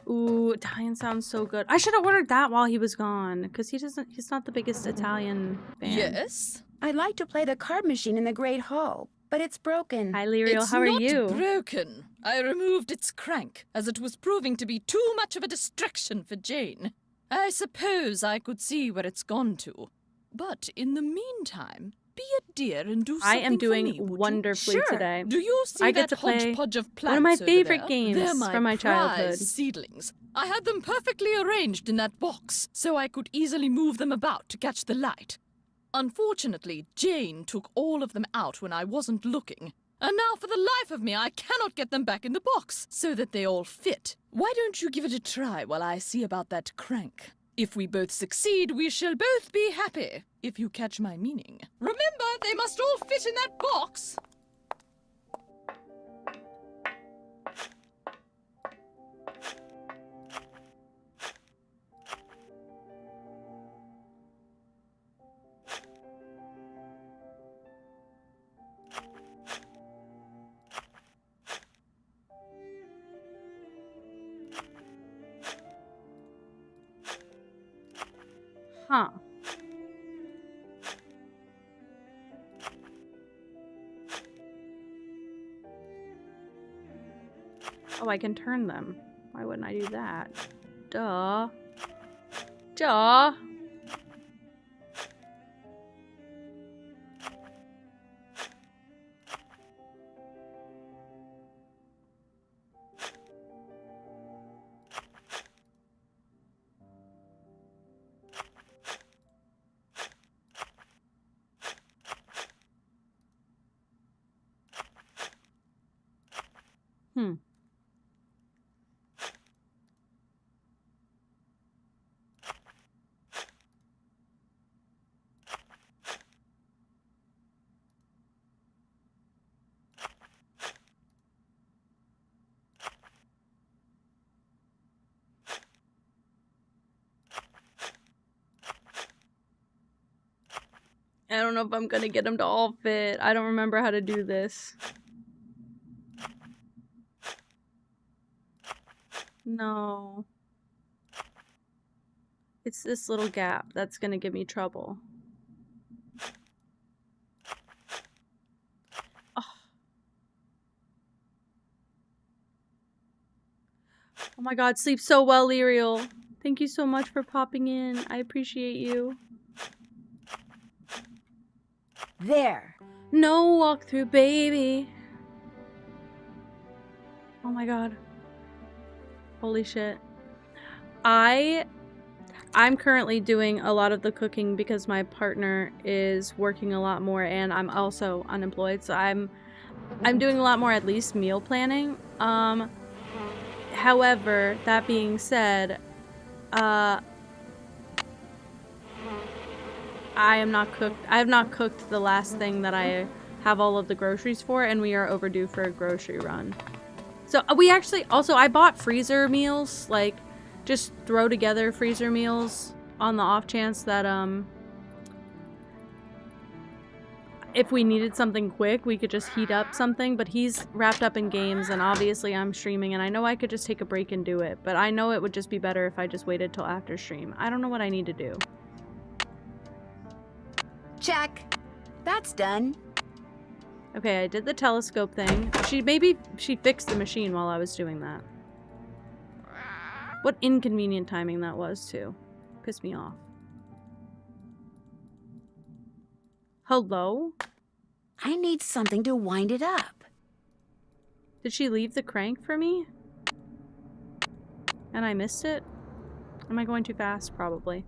ooh, Italian sounds so good. I should have ordered that while he was gone, because he's not the biggest Italian fan. Yes? I'd like to play the card machine in the Great Hall, but it's broken. Hi, Lyriel, how are you? It's not broken. I removed its crank, as it was proving to be too much of a distraction for Jane. I suppose I could see where it's gone to. But in the meantime, be a dear and do something I am doing for me, wonderfully today. Do you see I get that to play hodgepodge of plants one of my over favorite there? games They're my from my childhood. prize seedlings. I had them perfectly arranged in that box, so I could easily move them about to catch the light. Unfortunately, Jane took all of them out when I wasn't looking. And now, for the life of me, I cannot get them back in the box, so that they all fit. Why don't you give it a try while I see about that crank? If we both succeed, we shall both be happy, if you catch my meaning. Remember, they must all fit in that box! Huh. Oh, I can turn them. Why wouldn't I do that? Duh. Duh. I don't know if I'm gonna get them to all fit. I don't remember how to do this. No. It's this little gap that's gonna give me trouble. Oh. Oh my god, sleep so well, Lyriel. Thank you so much for popping in. I appreciate you. There. No walkthrough, baby. Oh my god. Holy shit. I'm currently doing a lot of the cooking because my partner is working a lot more and I'm also unemployed, so I'm doing a lot more, at least meal planning. However, that being said, I have not cooked the last thing that I have all of the groceries for, and we are overdue for a grocery run. So we actually I bought freezer meals, like just throw together freezer meals on the off chance that if we needed something quick, we could just heat up something, but he's wrapped up in games and obviously I'm streaming and I know I could just take a break and do it, but I know it would just be better if I just waited till after stream. I don't know what I need to do. Check. That's done. Okay, I did the telescope thing. Maybe she fixed the machine while I was doing that. What inconvenient timing that was, too. Pissed me off. Hello? I need something to wind it up. Did she leave the crank for me? And I missed it? Am I going too fast? Probably.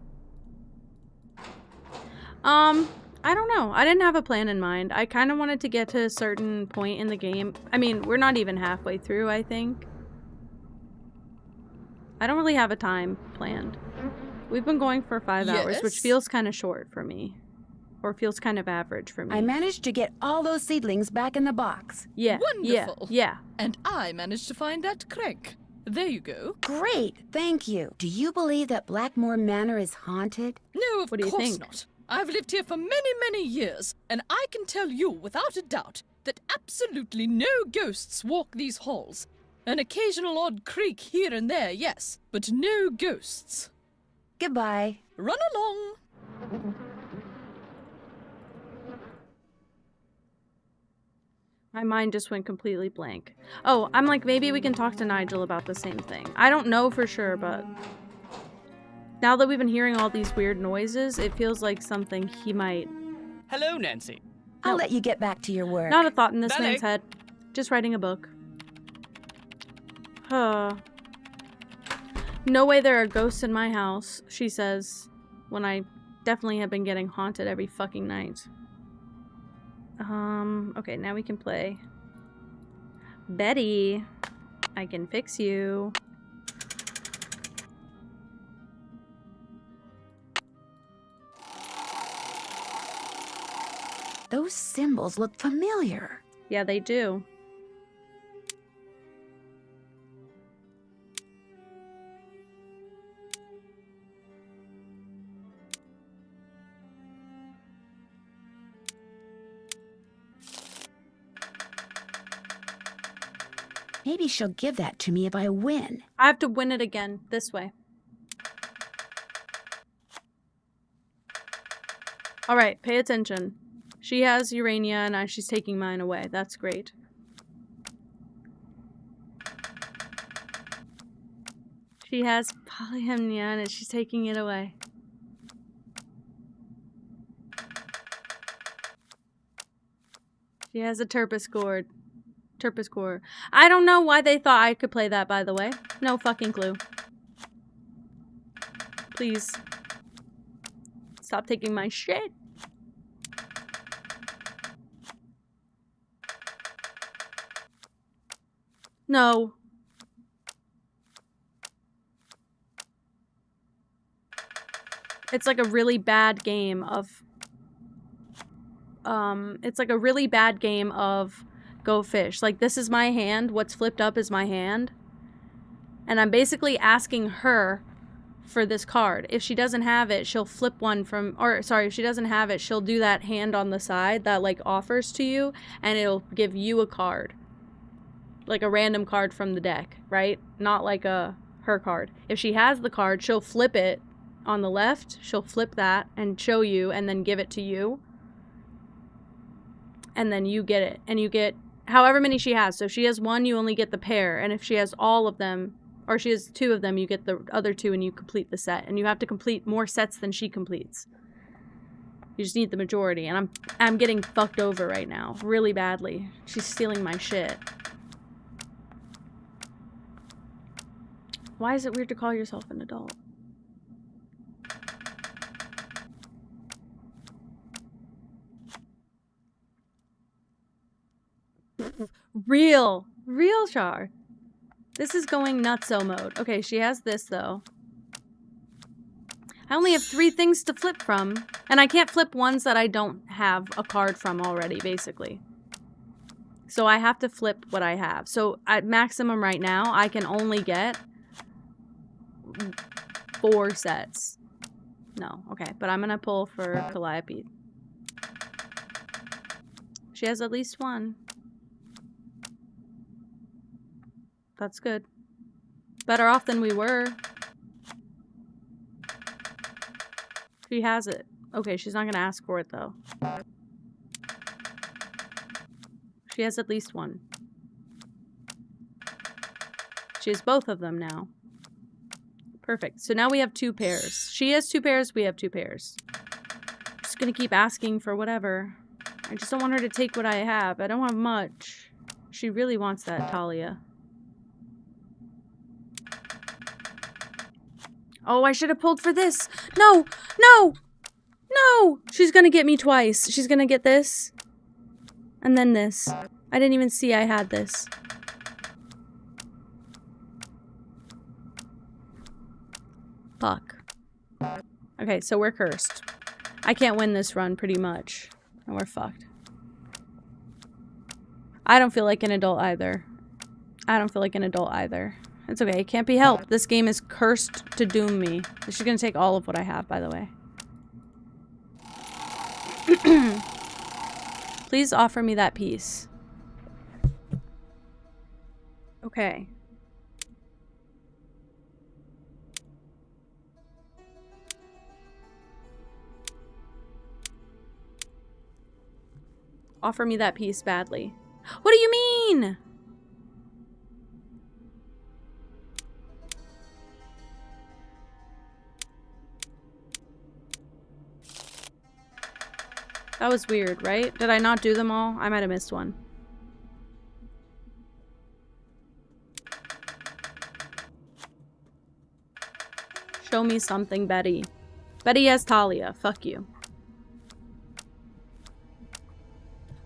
I don't know. I didn't have a plan in mind. I kind of wanted to get to a certain point in the game. I mean, we're not even halfway through, I think. I don't really have a time planned. We've been going for 5 hours, which feels kind of short for me. Or feels kind of average for me. I managed to get all those seedlings back in the box. Yeah. Wonderful. Yeah. And I managed to find that crank. There you go. Great, thank you. Do you believe that Blackmore Manor is haunted? No, of What do you course think? not. I've lived here for many, many years, and I can tell you without a doubt that absolutely no ghosts walk these halls. An occasional odd creak here and there, yes, but no ghosts. Goodbye. Run along. My mind just went completely blank. Oh, I'm like, maybe we can talk to Nigel about the same thing. I don't know for sure, but now that we've been hearing all these weird noises, it feels like something he might... Hello, Nancy. I'll let you get back to your work. Not a thought in this Ballet. man's head. Just writing a book. Huh. No way there are ghosts in my house, she says, when I definitely have been getting haunted every fucking night. Okay, now we can play. Betty, I can fix you. Those symbols look familiar. Yeah, they do. Maybe she'll give that to me if I win. I have to win it again, this way. Alright, pay attention. She has Urania and she's taking mine away. That's great. She has Polyhymnia and she's taking it away. She has a Terpsichore. Terpsichore. I don't know why they thought I could play that, by the way. No fucking clue. Please. Stop taking my shit. No. It's like a really bad game of... It's like a really bad game of... Go fish. Like, this is my hand. What's flipped up is my hand. And I'm basically asking her for this card. If she doesn't have it, she'll flip one from... Or, sorry, if she doesn't have it, she'll do that hand on the side that, like, offers to you. And it'll give you a card. Like a random card from the deck, right? Not like her card. If she has the card, she'll flip it on the left. She'll flip that and show you and then give it to you. And then you get it. And you get... however many she has. So if she has one, you only get the pair. And if she has all of them, or she has 2 of them, you get the other 2 and you complete the set. And you have to complete more sets than she completes. You just need the majority. And I'm getting fucked over right now. Really badly. She's stealing my shit. Why is it weird to call yourself an adult? Real Char. This is going nutso mode. Okay, she has this though. I only have 3 things to flip from, and I can't flip ones that I don't have a card from already, basically. So I have to flip what I have. So at maximum right now, I can only get 4 sets. No, okay, but I'm gonna pull for Calliope. She has at least 1. That's good. Better off than we were. She has it. Okay, she's not gonna ask for it though. She has at least 1. She has both of them now. Perfect. So now we have 2 pairs. She has 2 pairs, we have 2 pairs. I'm just gonna keep asking for whatever. I just don't want her to take what I have. I don't have much. She really wants that Talia. Oh, I should have pulled for this. No! No! No! She's gonna get me twice. She's gonna get this. And then this. I didn't even see I had this. Fuck. Okay, so we're cursed. I can't win this run, pretty much. And we're fucked. I don't feel like an adult either. I don't feel like an adult either. It's okay, it can't be helped. This game is cursed to doom me. She's gonna take all of what I have, by the way. Please offer me that piece. Okay. Offer me that piece badly. What do you mean? That was weird, right? Did I not do them all? I might have missed one. Show me something, Betty. Betty has Talia. Fuck you.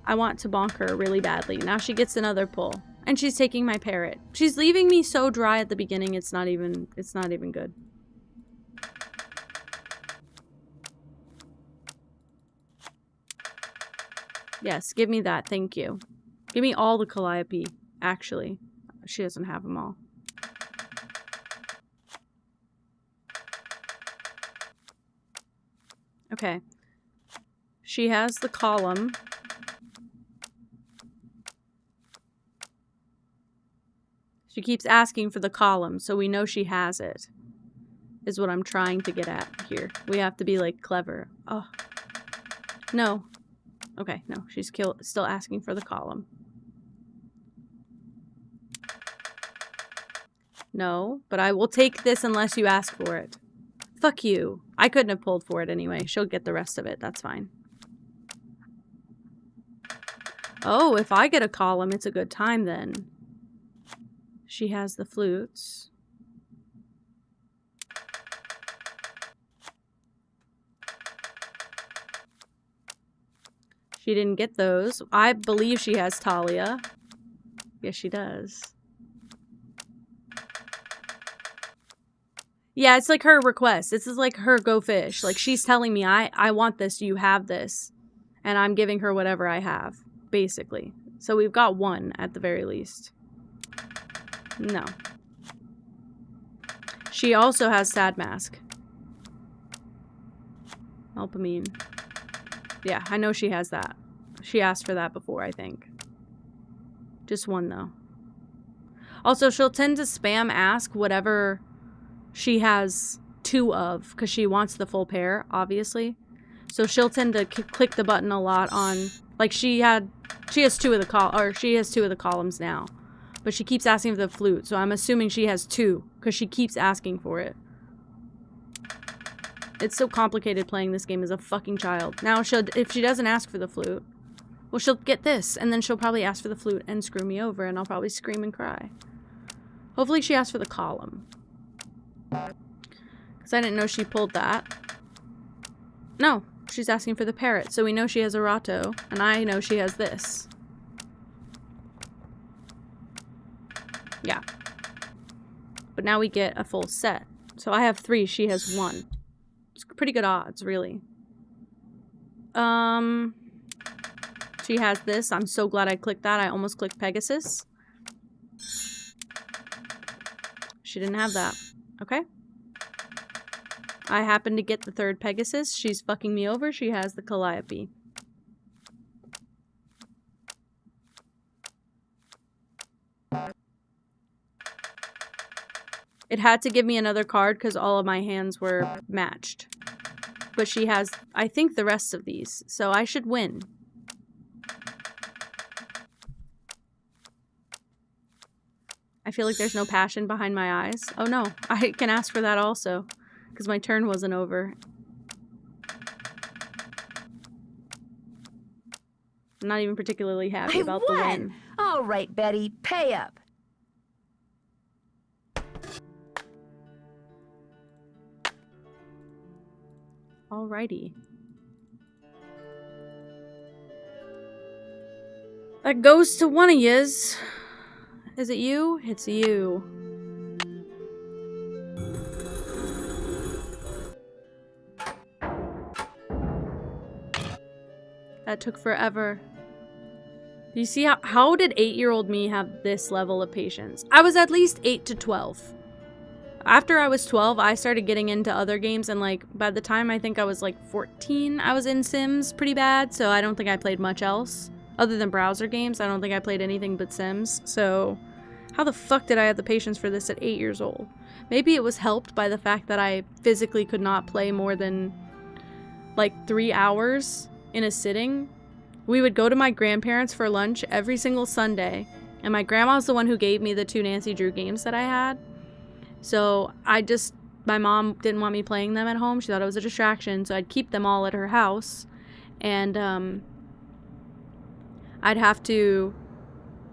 I want to bonk her really badly. Now she gets another pull. And she's taking my parrot. She's leaving me so dry at the beginning, it's not even good. Yes, give me that. Thank you. Give me all the Calliope, actually. She doesn't have them all. Okay. She has the column. She keeps asking for the column, so we know she has it. Is what I'm trying to get at here. We have to be, like, clever. Oh. No. Okay, no. She's still asking for the column. No, but I will take this unless you ask for it. Fuck you. I couldn't have pulled for it anyway. She'll get the rest of it. That's fine. Oh, if I get a column, it's a good time then. She has the flutes. She didn't get those. I believe she has Talia. Yes, she does. Yeah, it's like her request. This is like her go fish. Like, she's telling me, I want this, you have this. And I'm giving her whatever I have, basically. So we've got one, at the very least. No. She also has Sad Mask. Alpamine. Yeah, I know she has that. She asked for that before, I think. Just one, though. Also, she'll tend to spam ask whatever she has two of, because she wants the full pair, obviously. So she'll tend to click the button a lot on, like, she has two of the columns now. But she keeps asking for the flute, so I'm assuming she has two, because she keeps asking for it. It's so complicated playing this game as a fucking child. Now, if she doesn't ask for the flute, well, she'll get this, and then she'll probably ask for the flute and screw me over, and I'll probably scream and cry. Hopefully she asked for the column. Because I didn't know she pulled that. No, she's asking for the parrot, so we know she has a Rato, and I know she has this. Yeah. But now we get a full set. So I have 3, she has 1. It's pretty good odds, really. She has this. I'm so glad I clicked that. I almost clicked Pegasus. She didn't have that. Okay. I happen to get the 3rd Pegasus. She's fucking me over. She has the Calliope. It had to give me another card because all of my hands were matched. But she has, I think, the rest of these. So I should win. I feel like there's no passion behind my eyes. Oh no, I can ask for that also. Because my turn wasn't over. I'm not even particularly happy about the win. All right, Betty, pay up. Alrighty. That goes to one of yous. Is it you? It's you. That took forever. Do you see how did 8-year-old me have this level of patience? I was at least 8 to 12. After I was 12, I started getting into other games, and like by the time I think I was like 14, I was in Sims pretty bad, so I don't think I played much else. Other than browser games, I don't think I played anything but Sims. So How the fuck did I have the patience for this at 8 years old? Maybe it was helped by the fact that I physically could not play more than like 3 hours in a sitting. We would go to my grandparents for lunch every single Sunday, and my grandma's the one who gave me the 2 Nancy Drew games that I had. So my mom didn't want me playing them at home. She thought it was a distraction, so I'd keep them all at her house. And I'd have to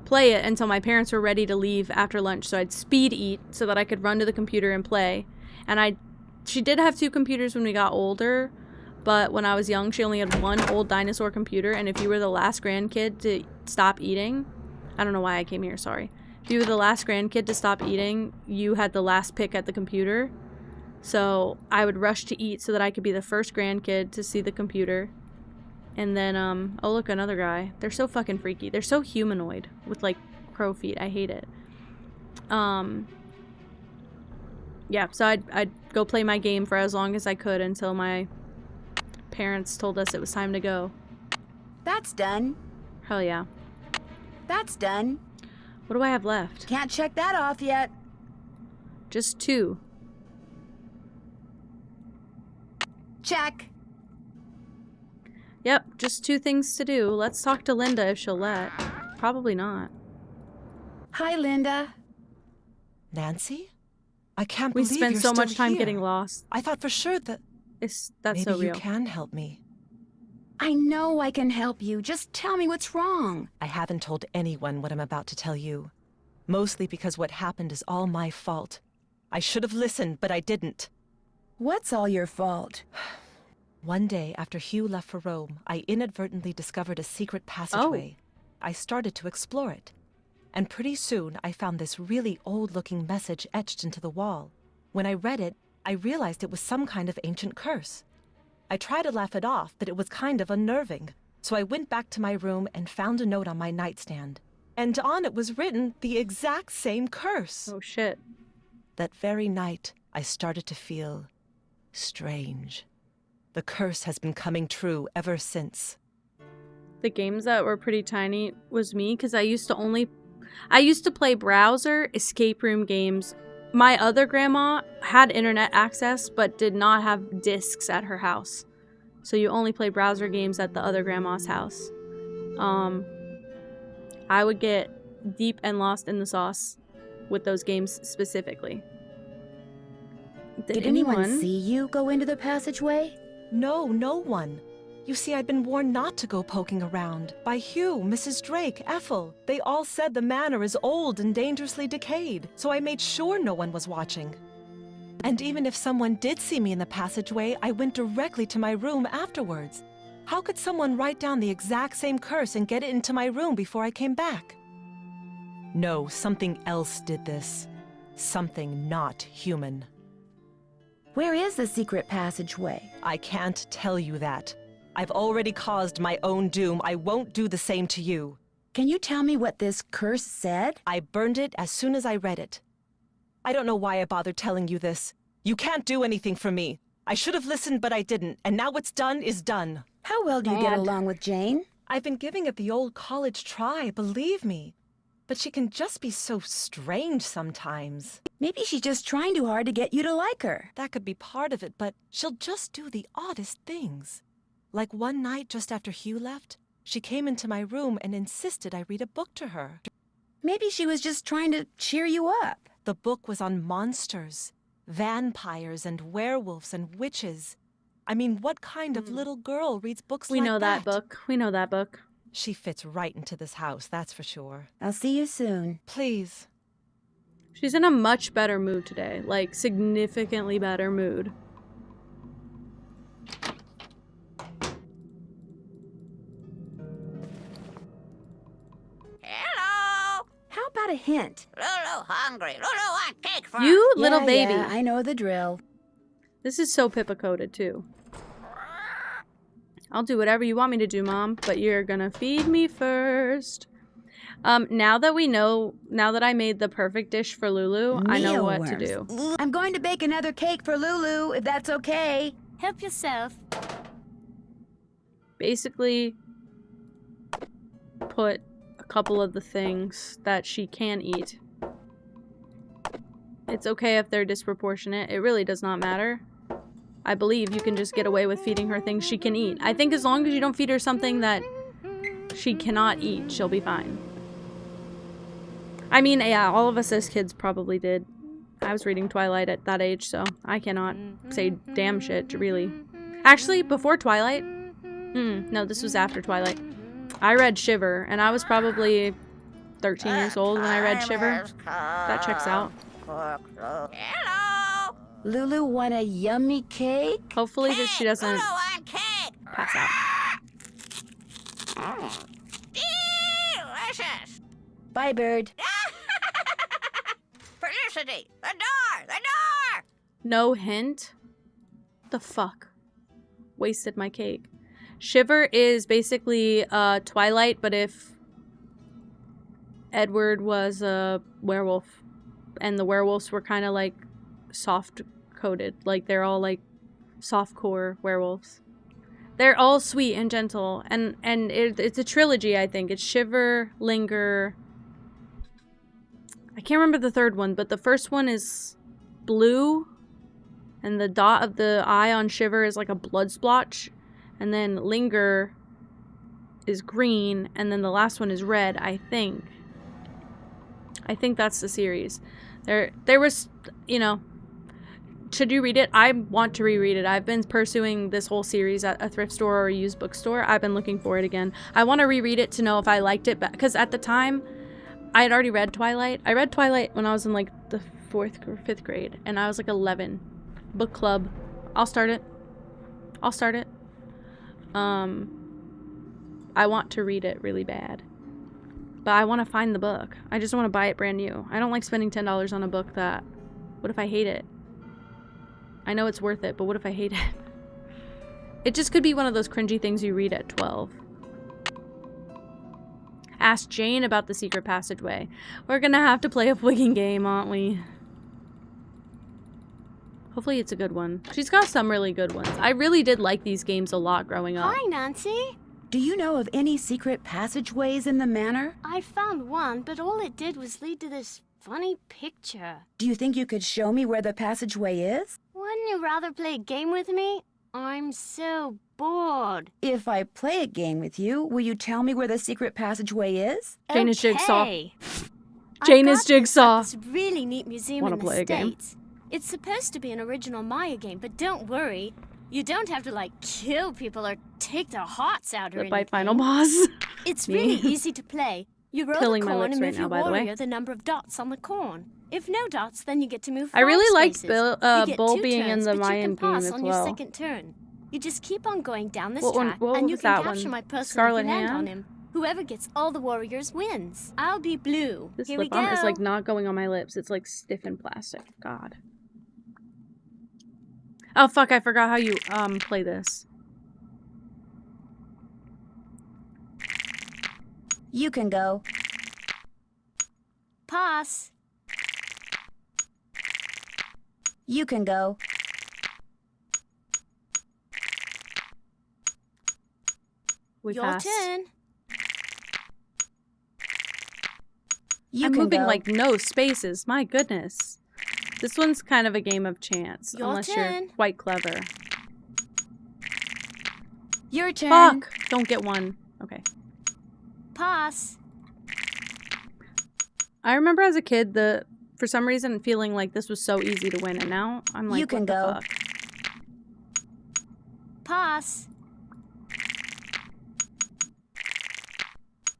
play it until my parents were ready to leave after lunch. So I'd speed eat so that I could run to the computer and play. And she did have 2 computers when we got older, but when I was young, she only had 1 old dinosaur computer. And if you were the last grandkid to stop eating, I don't know why I came here, sorry. If you were the last grandkid to stop eating, you had the last pick at the computer. So I would rush to eat so that I could be the first grandkid to see the computer. And then, oh look, another guy. They're so fucking freaky. They're so humanoid with, like, crow feet. I hate it. Yeah, so I'd go play my game for as long as I could until my parents told us it was time to go. That's done. Hell yeah. That's done. What do I have left? Can't check that off yet. Just 2. Check. Yep, just 2 things to do. Let's talk to Linda if she'll let. Probably not. Hi, Linda. Nancy? I can't We believe spent you're so still much time here. getting lost. I thought for sure that That's maybe so real. you can help me. I know I can help you. Just tell me what's wrong. I haven't told anyone what I'm about to tell you. Mostly because what happened is all my fault. I should have listened, but I didn't. What's all your fault? One day after Hugh left for Rome, I inadvertently discovered a secret passageway. I started to explore it. And pretty soon, I found this really old-looking message etched into the wall. When I read it, I realized it was some kind of ancient curse. I tried to laugh it off, but it was kind of unnerving. So I went back to my room and found a note on my nightstand. And on it was written the exact same curse. Oh shit. That very night, I started to feel strange. The curse has been coming true ever since. The games that were pretty tiny was me, because I used to play browser escape room games. My other grandma had internet access, but did not have discs at her house. So you only play browser games at the other grandma's house. I would get deep and lost in the sauce with those games specifically. Did anyone see you go into the passageway? No, no one. You see, I'd been warned not to go poking around. By Hugh, Mrs. Drake, Ethel. They all said the manor is old and dangerously decayed, so I made sure no one was watching. And even if someone did see me in the passageway, I went directly to my room afterwards. How could someone write down the exact same curse and get it into my room before I came back? No, something else did this. Something not human. Where is the secret passageway? I can't tell you that. I've already caused my own doom. I won't do the same to you. Can you tell me what this curse said? I burned it as soon as I read it. I don't know why I bothered telling you this. You can't do anything for me. I should have listened, but I didn't. And now what's done is done. How well do you get along with Jane? I've been giving it the old college try, believe me. But she can just be so strange sometimes. Maybe she's just trying too hard to get you to like her. That could be part of it, but she'll just do the oddest things. Like one night just after Hugh left, she came into my room and insisted I read a book to her. Maybe she was just trying to cheer you up. The book was on monsters, vampires and werewolves and witches. I mean, what kind of little girl reads books like that? We know that book. We know that book. She fits right into this house, that's for sure. I'll see you soon. Please. She's in a much better mood today. Like, significantly better mood. Hello. How about a hint? Lulu hungry. Lulu want cake for You little baby. Yeah, I know the drill. This is so Pippa coded too. I'll do whatever you want me to do, Mom, but you're gonna feed me first. Now that I made the perfect dish for Lulu, I know what to do. I'm going to bake another cake for Lulu, if that's okay. Help yourself. Basically, put a couple of the things that she can eat it's okay if they're disproportionate. It really does not matter. I believe you can just get away with feeding her things she can eat. I think as long as you don't feed her something that she cannot eat, she'll be fine. I mean, yeah, all of us as kids probably did. I was reading Twilight at that age, so I cannot say damn shit, really. Actually, before Twilight? No, this was after Twilight. I read Shiver, and I was probably 13 years old when I read Shiver. That checks out. Hello. Lulu want a yummy cake? Hopefully that she doesn't Lulu on cake. pass out. Delicious. Bye, bird. Felicity, the door, the door. No hint? The fuck? Wasted my cake. Shiver is basically Twilight, but if Edward was a werewolf and the werewolves were kind of like soft coated, like they're all like soft core werewolves. They're all sweet and gentle, and it's a trilogy. I think it's Shiver, Linger. I can't remember the third one, but the first one is blue, and the dot of the eye on Shiver is like a blood splotch, and then Linger is green, and then the last one is red. I think that's the series. There was, you know. Should you read it? I want to reread it. I've been pursuing this whole series at a thrift store or a used bookstore. I've been looking for it again. I want to reread it to know if I liked it, because at the time, I had already read Twilight. I read Twilight when I was in like the 4th or 5th grade, and I was like 11. Book club. I'll start it. I want to read it really bad. But I want to find the book. I just want to buy it brand new. I don't like spending $10 on a book that... What if I hate it? I know it's worth it, but what if I hate it? It just could be one of those cringy things you read at 12. Ask Jane about the secret passageway. We're gonna have to play a friggin' game, aren't we? Hopefully it's a good one. She's got some really good ones. I really did like these games a lot growing up. Hi, Nancy. Do you know of any secret passageways in the manor? I found one, but all it did was lead to this funny picture. Do you think you could show me where the passageway is? Wouldn't you rather play a game with me? I'm so bored. If I play a game with you, will you tell me where the secret passageway is? Jane is Jigsaw. Okay. Jane is Jigsaw. This really neat museum Wanna in the play a game? States. It's supposed to be an original Maya game, but don't worry. You don't have to, like, kill people or take their hearts out or The anything. by final boss. It's really easy to play. You roll Killing the my corn lips and right move now, your by the way. warrior the number of dots on the corn. If no dots, then you get to move I really 5 liked spaces. Bill, You get Bull 2 being in turns, the but Mayan you can game pass as on well. your second turn. You just keep on going down this What one- track, what and you was can that capture one? my person Scarlet if you land Hand? on him. Whoever gets all the warriors wins. I'll be blue. This Here lip we go. balm is like not going on my lips. It's like stiff and plastic. God. Oh fuck, I forgot how you play this. You can go. Pass. You can go. We Your passed. turn. You I'm can moving go. like no spaces. My goodness. This one's kind of a game of chance, Your unless you're turn. quite clever. Your turn. Fuck! Don't get one. Okay. Pass. I remember as a kid, for some reason, feeling like this was so easy to win, and now I'm like, You can what the go. fuck? Pass.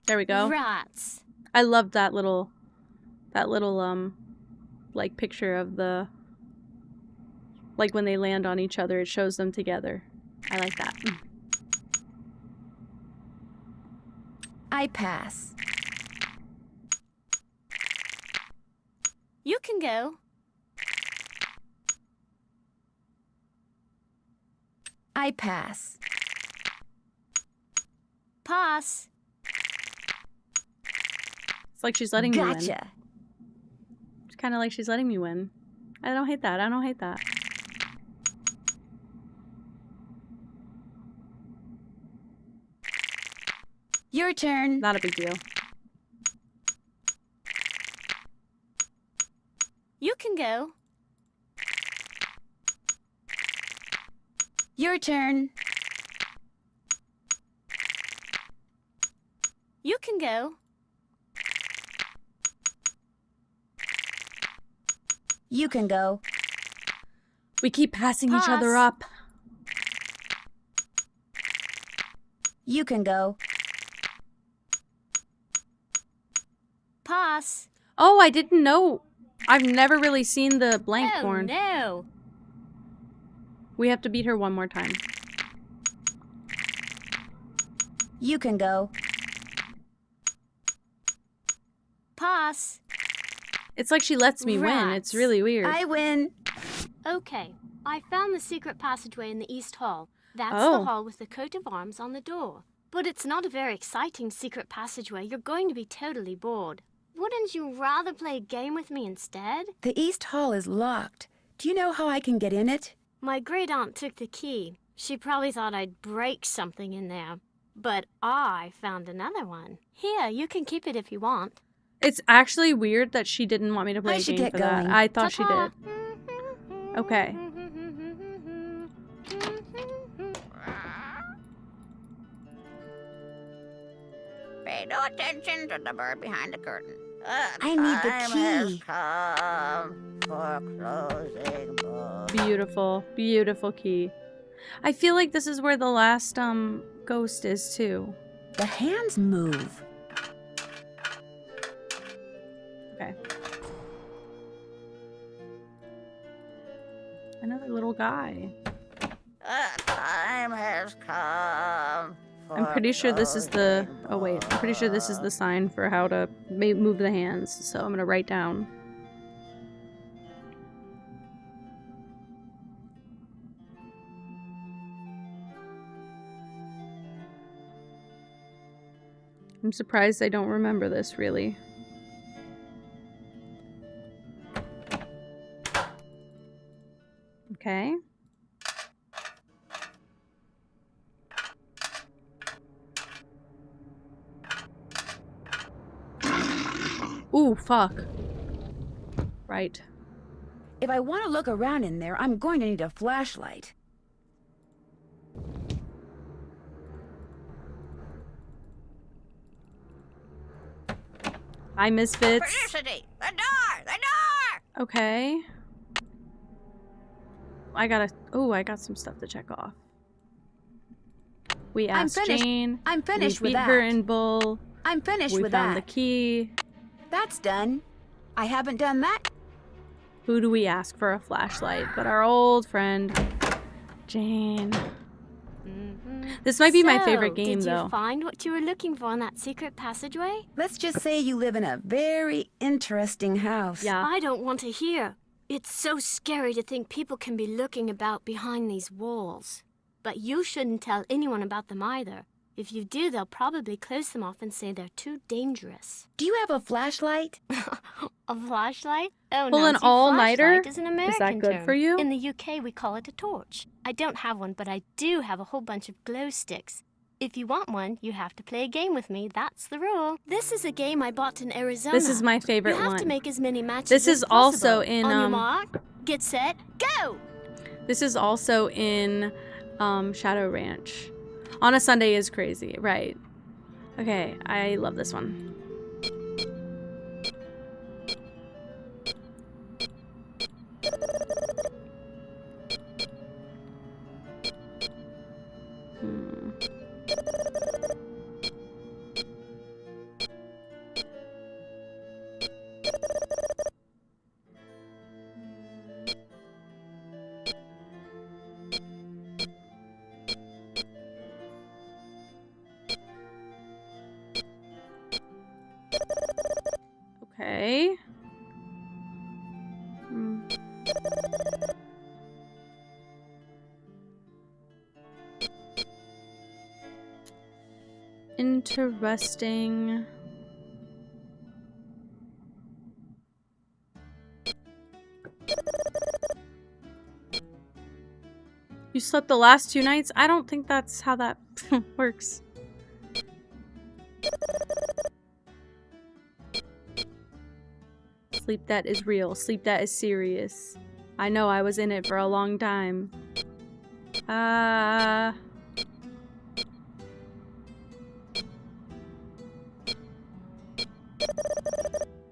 There we go. Rats. I loved that little, like picture of the, like when they land on each other, it shows them together. I like that. I pass. You can go. I pass. Pass. It's like she's letting me win. Gotcha. It's kind of like she's letting me win. I don't hate that. I don't hate that. Your turn. Not a big deal. You can go. Your turn. You can go. You can go. We keep passing each other Pass. up. You can go. Pass. Oh, I didn't know. I've never really seen the blank Oh, porn. no. We have to beat her one more time. You can go. Pass. It's like she lets me win. It's really weird. I win. Okay, I found the secret passageway in the East Hall. That's Oh. the hall with the coat of arms on the door. But it's not a very exciting secret passageway. You're going to be totally bored. Wouldn't you rather play a game with me instead? The East Hall is locked. Do you know how I can get in it? My great aunt took the key. She probably thought I'd break something in there. But I found another one. Here, you can keep it if you want. It's actually weird that she didn't want me to play I a should game get for that. going. I thought she Ta-ta. did. Okay. Pay no attention to the bird behind the curtain. I need the Time key. has come for closing books. Beautiful. Beautiful key. I feel like this is where the last ghost is too. The hands move. Okay. Another little guy. Time has come. I'm pretty sure this is the... Oh wait, I'm pretty sure this is the sign for how to move the hands. So I'm gonna write down. I'm surprised I don't remember this, really. Okay. Ooh, fuck. Right. If I want to look around in there, I'm going to need a flashlight. Hi, Misfits. Felicity! The door! The door! Okay. I got some stuff to check off. We I'm asked finished. Jane. I'm finished we with beat her that. in Bull. I'm finished We with found that. the key. That's done. I haven't done that. Who do we ask for a flashlight? But our old friend, Jane. This might be my favorite game, did you though. find what you were looking for in that secret passageway? Let's just say you live in a very interesting house. Yeah. I don't want to hear. It's so scary to think people can be looking about behind these walls. But you shouldn't tell anyone about them either. If you do, they'll probably close them off and say they're too dangerous. Do you have a flashlight? A flashlight? Oh, Pull an Nancy, all-nighter? flashlight is an American that good term. for you? In the UK, we call it a torch. I don't have one, but I do have a whole bunch of glow sticks. If you want one, you have to play a game with me. That's the rule. This is a game I bought in Arizona. This is my favorite You have one. to make as many matches This as is also possible. in, On your mark, get set, go! This is also in Shadow Ranch. On a Sunday is crazy, right? Okay, I love this one. Okay. Interesting. You slept the last 2 nights? I don't think that's how that works. Sleep debt is real. Sleep debt is serious. I know, I was in it for a long time. The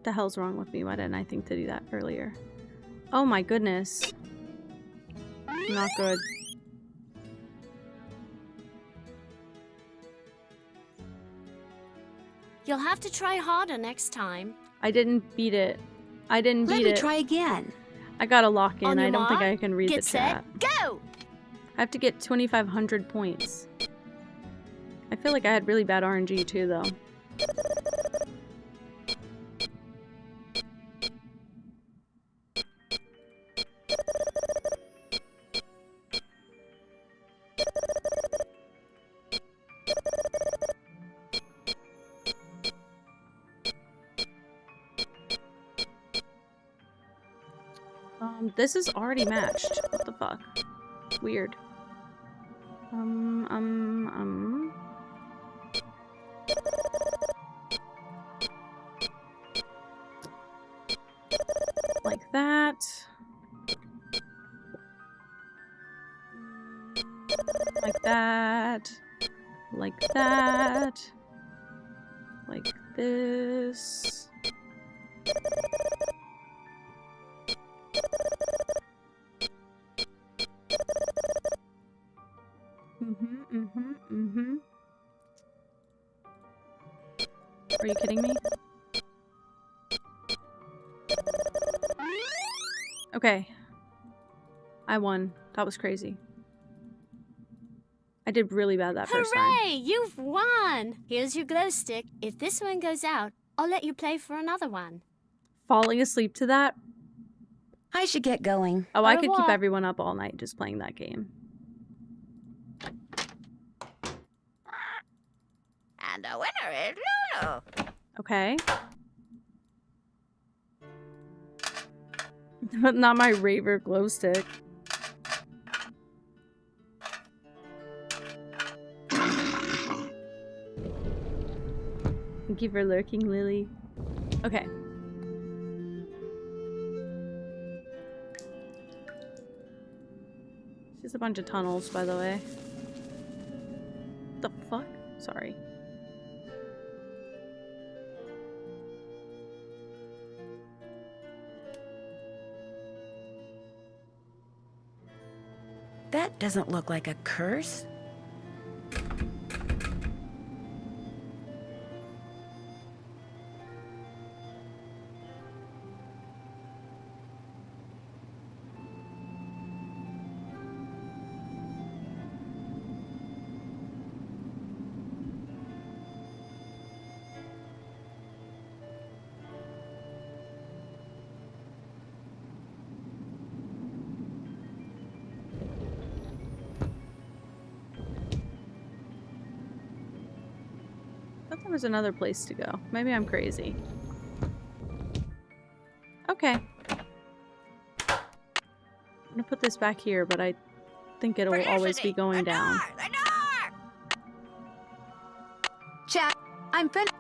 hell's wrong with me? Why didn't I think to do that earlier? Oh my goodness. Not good. You'll have to try harder next time. I didn't beat it. I didn't beat it. Let me try again. I gotta lock in. On your I don't think mark, I can read the get chat. set, go! I have to get 2,500 points. I feel like I had really bad RNG too, though. This is already matched. What the fuck? Weird. Like that. Like that. Like that. Like this. Are you kidding me? Okay. I won. That was crazy. I did really bad that first time. Hooray! You've won! Here's your glow stick. If this one goes out, I'll let you play for another one. Falling asleep to that? I should get going. Oh, I could keep everyone up all night just playing that game. And the winner is Lulu. Okay. But not my Raver glow stick. Thank you for lurking, Lily. Okay. Just a bunch of tunnels, by the way. What the fuck? Sorry. That doesn't look like a curse. I thought there was another place to go. Maybe I'm crazy. Okay. I'm gonna put this back here, but I think it'll always be going down. The door! Chat, I'm finished.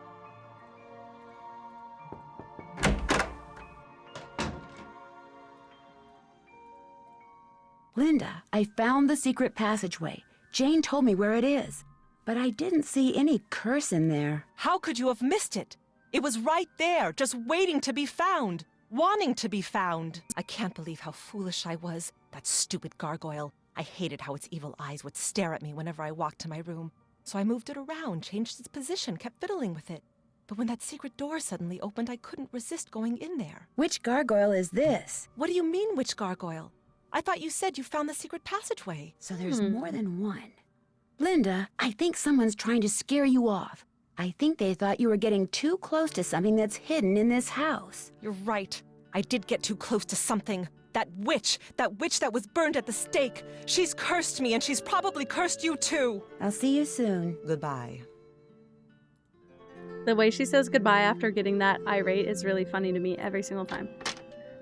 Linda, I found the secret passageway. Jane told me where it is. But I didn't see any curse in there. How could you have missed it? It was right there, just waiting to be found. Wanting to be found. I can't believe how foolish I was. That stupid gargoyle. I hated how its evil eyes would stare at me whenever I walked to my room. So I moved it around, changed its position, kept fiddling with it. But when that secret door suddenly opened, I couldn't resist going in there. Which gargoyle is this? What do you mean, which gargoyle? I thought you said you found the secret passageway. So there's more than one. Linda, I think someone's trying to scare you off. I think they thought you were getting too close to something that's hidden in this house. You're right. I did get too close to something. That witch that was burned at the stake. She's cursed me, and she's probably cursed you too. I'll see you soon. Goodbye. The way she says goodbye after getting that irate is really funny to me every single time.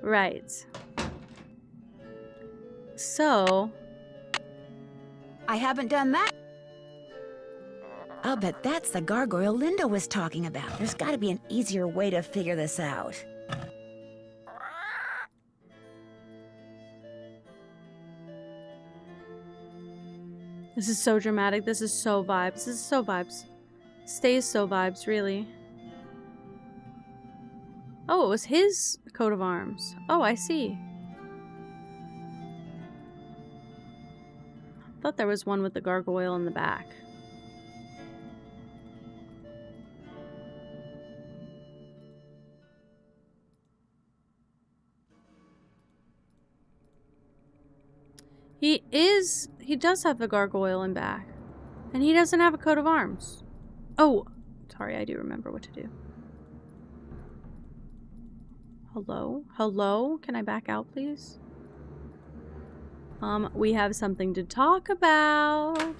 Right. So... I haven't done that. I'll bet that's the gargoyle Linda was talking about. There's got to be an easier way to figure this out. This is so dramatic. This is so vibes. This is so vibes. Stays so vibes, really. Oh, it was his coat of arms. Oh, I see. Thought there was one with the gargoyle in the back. He does have the gargoyle in back. And he doesn't have a coat of arms. Oh, sorry, I do remember what to do. Hello? Hello? Can I back out, please? We have something to talk about.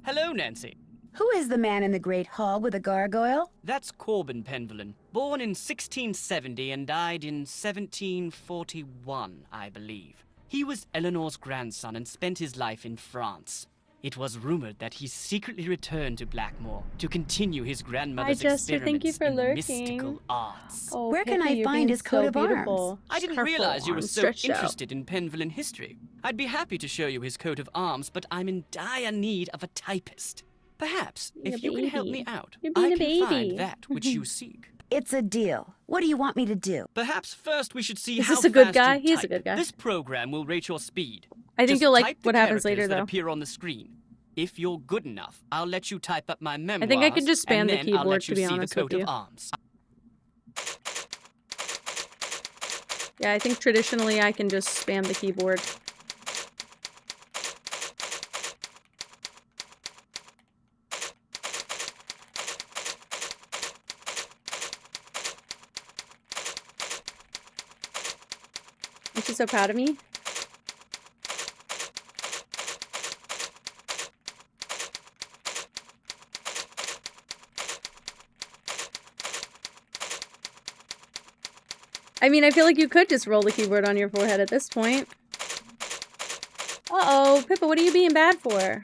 Hello, Nancy. Who is the man in the Great Hall with the gargoyle? That's Corbin Penvelin, born in 1670 and died in 1741, I believe. He was Eleanor's grandson and spent his life in France. It was rumored that he secretly returned to Blackmoor to continue his grandmother's experiments in the mystical arts. Oh, Where can Pippa, I you're find being his coat so of beautiful. arms? I didn't Careful, realize you were arms so stretched out. interested in Penvelin history. I'd be happy to show you his coat of arms, but I'm in dire need of a typist. Perhaps, You're if you can help baby. me out, You're being I a can baby. find that which you seek. It's a deal. What do you want me to do? Perhaps first we should see Is how this a good fast guy? you He's a type. good guy. This program will rate your speed. I think Just you'll like type the what happens later, characters that though. appear on the screen. If you're good enough, I'll let you type up my memoirs. I think I can just spam and the then keyboard, I'll let to you be see honest the with coat you. of arms. Yeah, I think traditionally I can just spam the keyboard. Is she so proud of me? I mean, I feel like you could just roll the keyboard on your forehead at this point. Uh-oh, Pippa, what are you being bad for?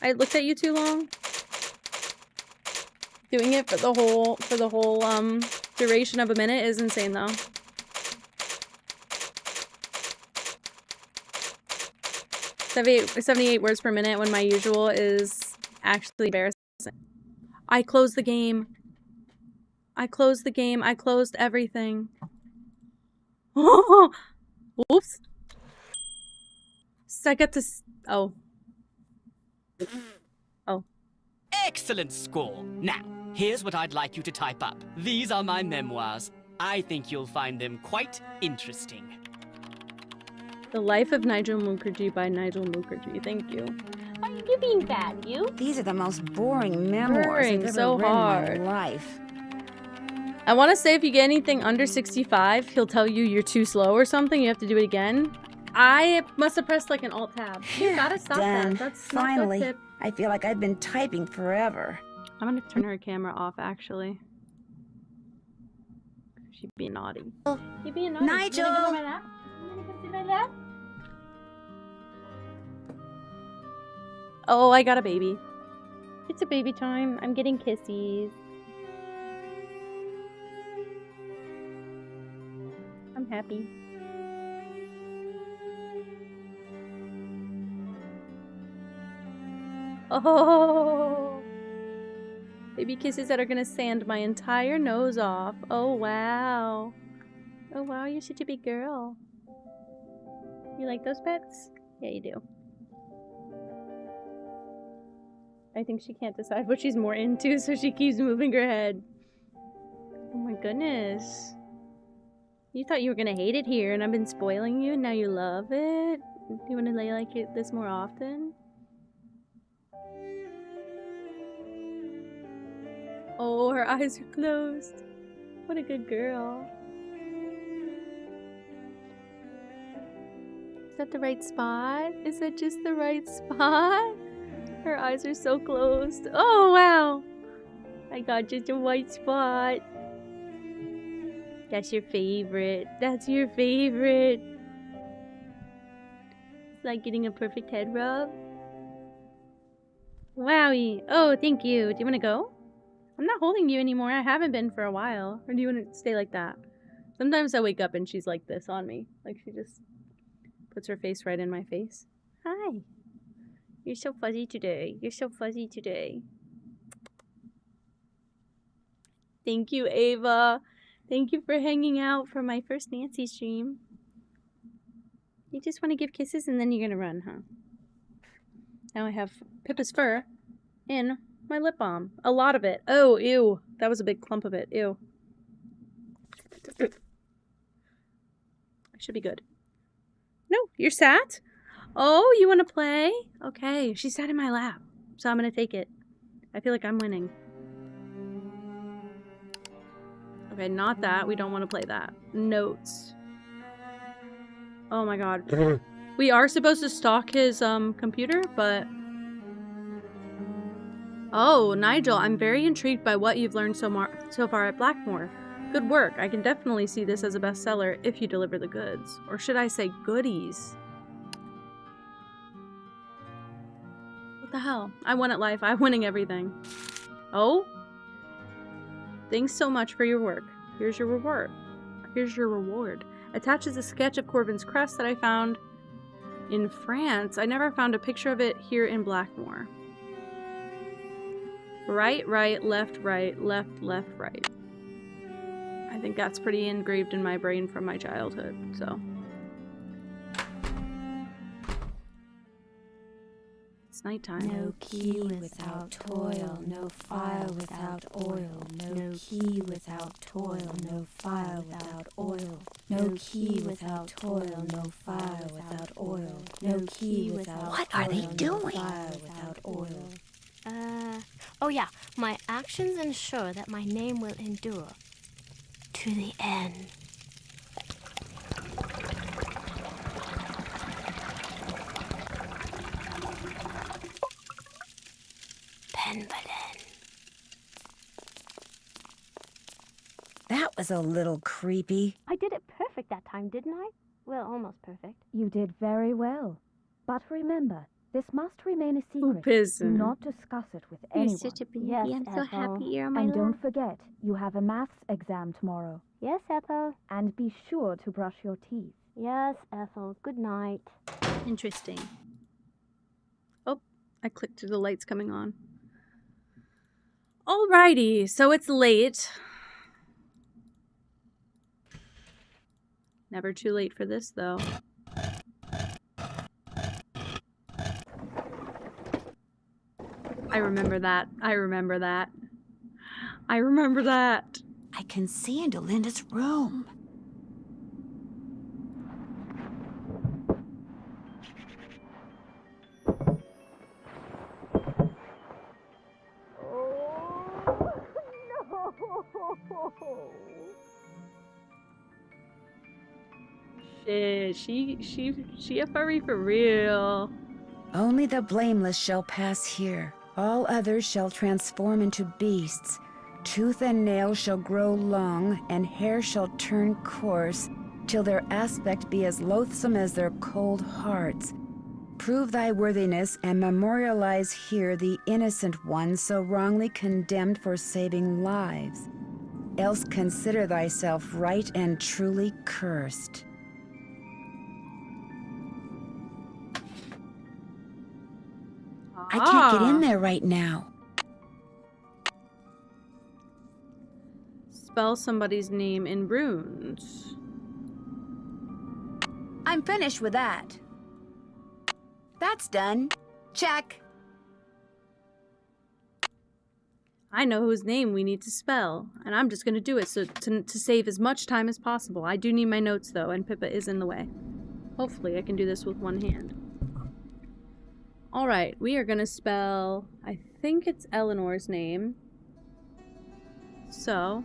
I looked at you too long. Doing it for the whole duration of a minute is insane, though. $78 words per minute when my usual is actually embarrassing. I closed the game. I closed the game. I closed everything. Oops. So I get to... Oh. Oh. Excellent score. Now, here's what I'd like you to type up. These are my memoirs. I think you'll find them quite interesting. The Life of Nigel Mukherjee by Nigel Mukherjee. Thank you. Are you being bad, you? These are the most boring memoirs Boring, I've ever so read hard. in my life. I want to say if you get anything under 65, he'll tell you you're too slow or something. You have to do it again. I must have pressed like an alt-tab. You gotta stop Done. that. That's Finally. not good tip. I feel like I've been typing forever. I'm gonna turn her camera off, actually. She's being naughty. You're being naughty. Nigel! You wanna go on my lap? You wanna go sit my lap? Oh, I got a baby. It's a baby time. I'm getting kissies. I'm happy. Oh, baby kisses that are gonna sand my entire nose off. Oh wow. Oh wow, you're such a big girl. You like those pets? Yeah, you do. I think she can't decide what she's more into, so she keeps moving her head. Oh my goodness. You thought you were gonna hate it here, and I've been spoiling you, and now you love it? You wanna lay like it this more often? Oh, her eyes are closed. What a good girl. Is that the right spot? Is that just the right spot? Her eyes are so closed. Oh, wow. I got just a white spot. That's your favorite. That's your favorite. It's like getting a perfect head rub. Wowie. Oh, thank you. Do you want to go? I'm not holding you anymore. I haven't been for a while. Or do you want to stay like that? Sometimes I wake up and she's like this on me. Like she just puts her face right in my face. Hi. You're so fuzzy today. You're so fuzzy today. Thank you, Ava. Thank you for hanging out for my first Nancy stream. You just want to give kisses and then you're gonna run, huh? Now I have Pippa's fur in my lip balm. A lot of it. Oh, ew. That was a big clump of it. Ew. I should be good. No, you're sat? Oh, you want to play? Okay, she sat in my lap, so I'm gonna take it. I feel like I'm winning. Okay, not that. We don't want to play that. Notes. Oh my god. We are supposed to stalk his computer, but... Oh, Nigel, I'm very intrigued by what you've learned so far at Blackmore. Good work. I can definitely see this as a bestseller if you deliver the goods. Or should I say goodies? What the hell? I won at life. I'm winning everything. Oh? Thanks so much for your work. Here's your reward. Here's your reward. Attaches a sketch of Corbin's crest that I found in France. I never found a picture of it here in Blackmore. Right, right, left, right, left, left, right. I think that's pretty engraved in my brain from my childhood, so. It's nighttime. No key without toil, no fire without oil. No key without toil, no fire without oil. No key without toil, no fire without oil. No key without What are they doing? No fire without oil. Oh yeah, my actions ensure that my name will endure to the end. Penbelen. That was a little creepy. I did it perfect that time, didn't I? Well, almost perfect. You did very well. But remember, this must remain a secret. Pissing. Do not discuss it with anyone. such a baby. Yes, I'm so Ethel. happy you're on my And lap. don't forget, you have a maths exam tomorrow. Yes, Ethel. And be sure to brush your teeth. Yes, Ethel. Good night. Interesting. Oh, I clicked through the lights coming on. Alrighty, so it's late. Never too late for this, though. I remember that. I remember that. I remember that. I can see into Linda's room. Shit, she a furry for real. Only the blameless shall pass here. All others shall transform into beasts. Tooth and nail shall grow long, and hair shall turn coarse, till their aspect be as loathsome as their cold hearts. Prove thy worthiness, and memorialize here the innocent one so wrongly condemned for saving lives. Else consider thyself right and truly cursed. I can't get in there right now. Spell somebody's name in runes. I'm finished with that. That's done. Check. I know whose name we need to spell, and I'm just gonna do it so to save as much time as possible. I do need my notes though, and Pippa is in the way. Hopefully I can do this with one hand. Alright, we are gonna spell, I think it's Eleanor's name. So.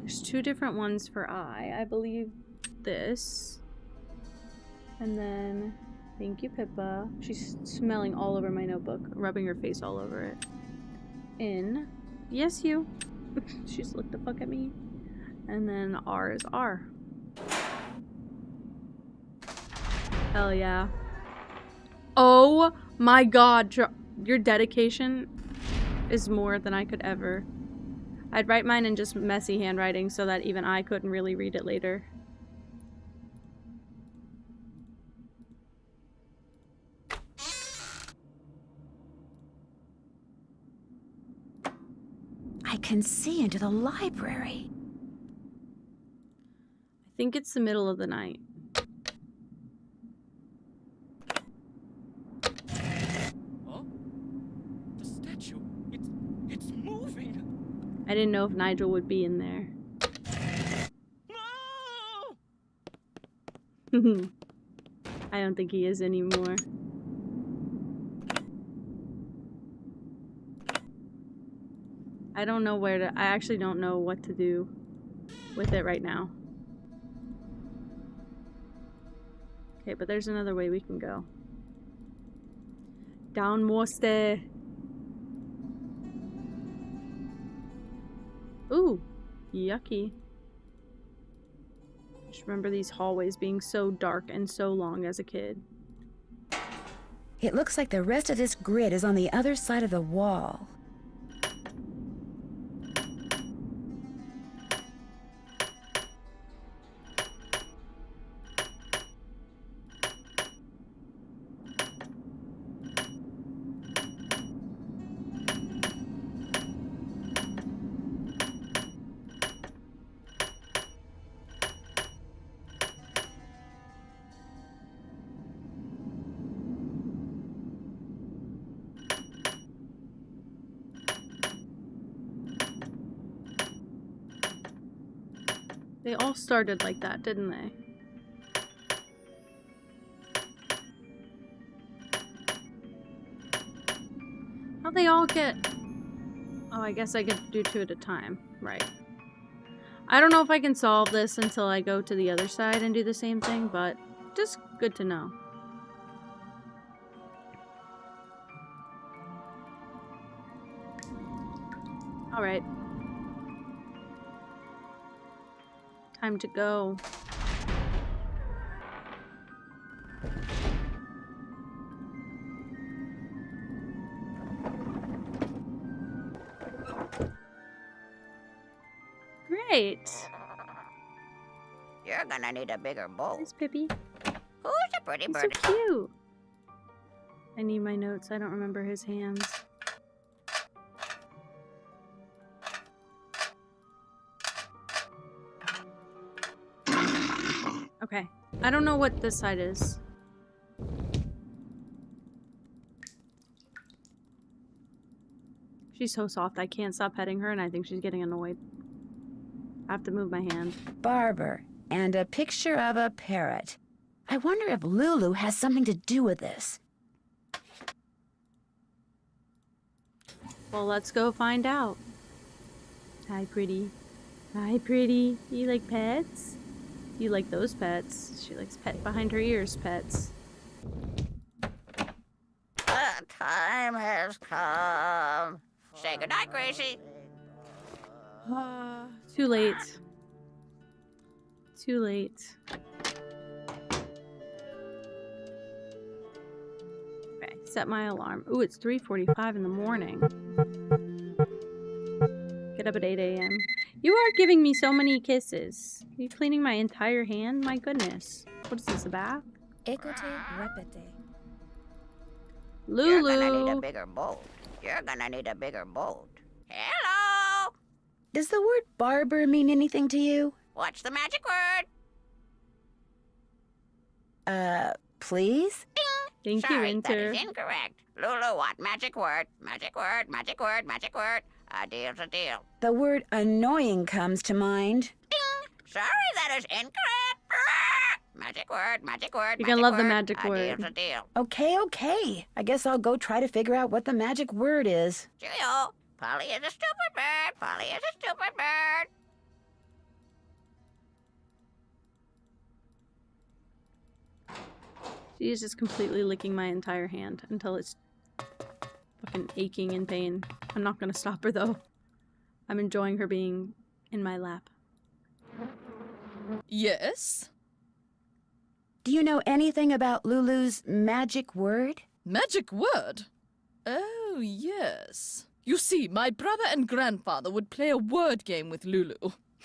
There's two different ones for I believe this. And then, thank you, Pippa. She's smelling all over my notebook, rubbing her face all over it. In. Yes, you. She just looked the fuck at me. And then R is R. Hell yeah. Oh my god, your dedication is more than I could ever. I'd write mine in just messy handwriting so that even I couldn't really read it later. I can see into the library. I think it's the middle of the night. Huh? The statue, it's moving. I didn't know if Nigel would be in there. No! I don't think he is anymore. I don't know where to... I actually don't know what to do with it right now. Okay, but there's another way we can go. Down more stair. Ooh, yucky. Just remember these hallways being so dark and so long as a kid. It looks like the rest of this grid is on the other side of the wall. They all started like that, didn't they? How'd they all get... Oh, I guess I get to do 2 at a time. Right. I don't know if I can solve this until I go to the other side and do the same thing, but just good to know. Alright. Time to go. Great. You're gonna need a bigger bowl. Thanks, Pippi. Who's a pretty He's so bird? cute. I need my notes. I don't remember his hands. Okay. I don't know what this side is. She's so soft. I can't stop petting her, and I think she's getting annoyed. I have to move my hand. Barber, and a picture of a parrot. I wonder if Lulu has something to do with this. Well, let's go find out. Hi, pretty. Hi, pretty. You like pets? You like those pets. She likes pet behind her ears pets. The time has come. Say goodnight, Gracie. Too late. Too late. Okay, set my alarm. Ooh, it's 3:45 in the morning. Get up at 8 a.m. You are giving me so many kisses. Are you cleaning my entire hand? My goodness. What is this, a bath? Écoutez, répétez. Lulu! You're gonna need a bigger bowl. You're gonna need a bigger bowl. Hello! Does the word barber mean anything to you? What's the magic word? Please? Ding! Thank you, Sorry, Inter. that is incorrect. Lulu, what magic word? Magic word, magic word, magic word. A deal's a deal. The word annoying comes to mind. Ding! Sorry, that is incorrect. Magic word, magic word, You're magic gonna love word. the magic A word. deal's a deal. Okay. I guess I'll go try to figure out what the magic word is. Cheerio. Polly is a stupid bird. Polly is a stupid bird. She is just completely licking my entire hand until it's fucking aching in pain. I'm not gonna stop her though. I'm enjoying her being in my lap. Yes? Do you know anything about Lulu's magic word? Magic word? Oh, yes. You see, my brother and grandfather would play a word game with Lulu.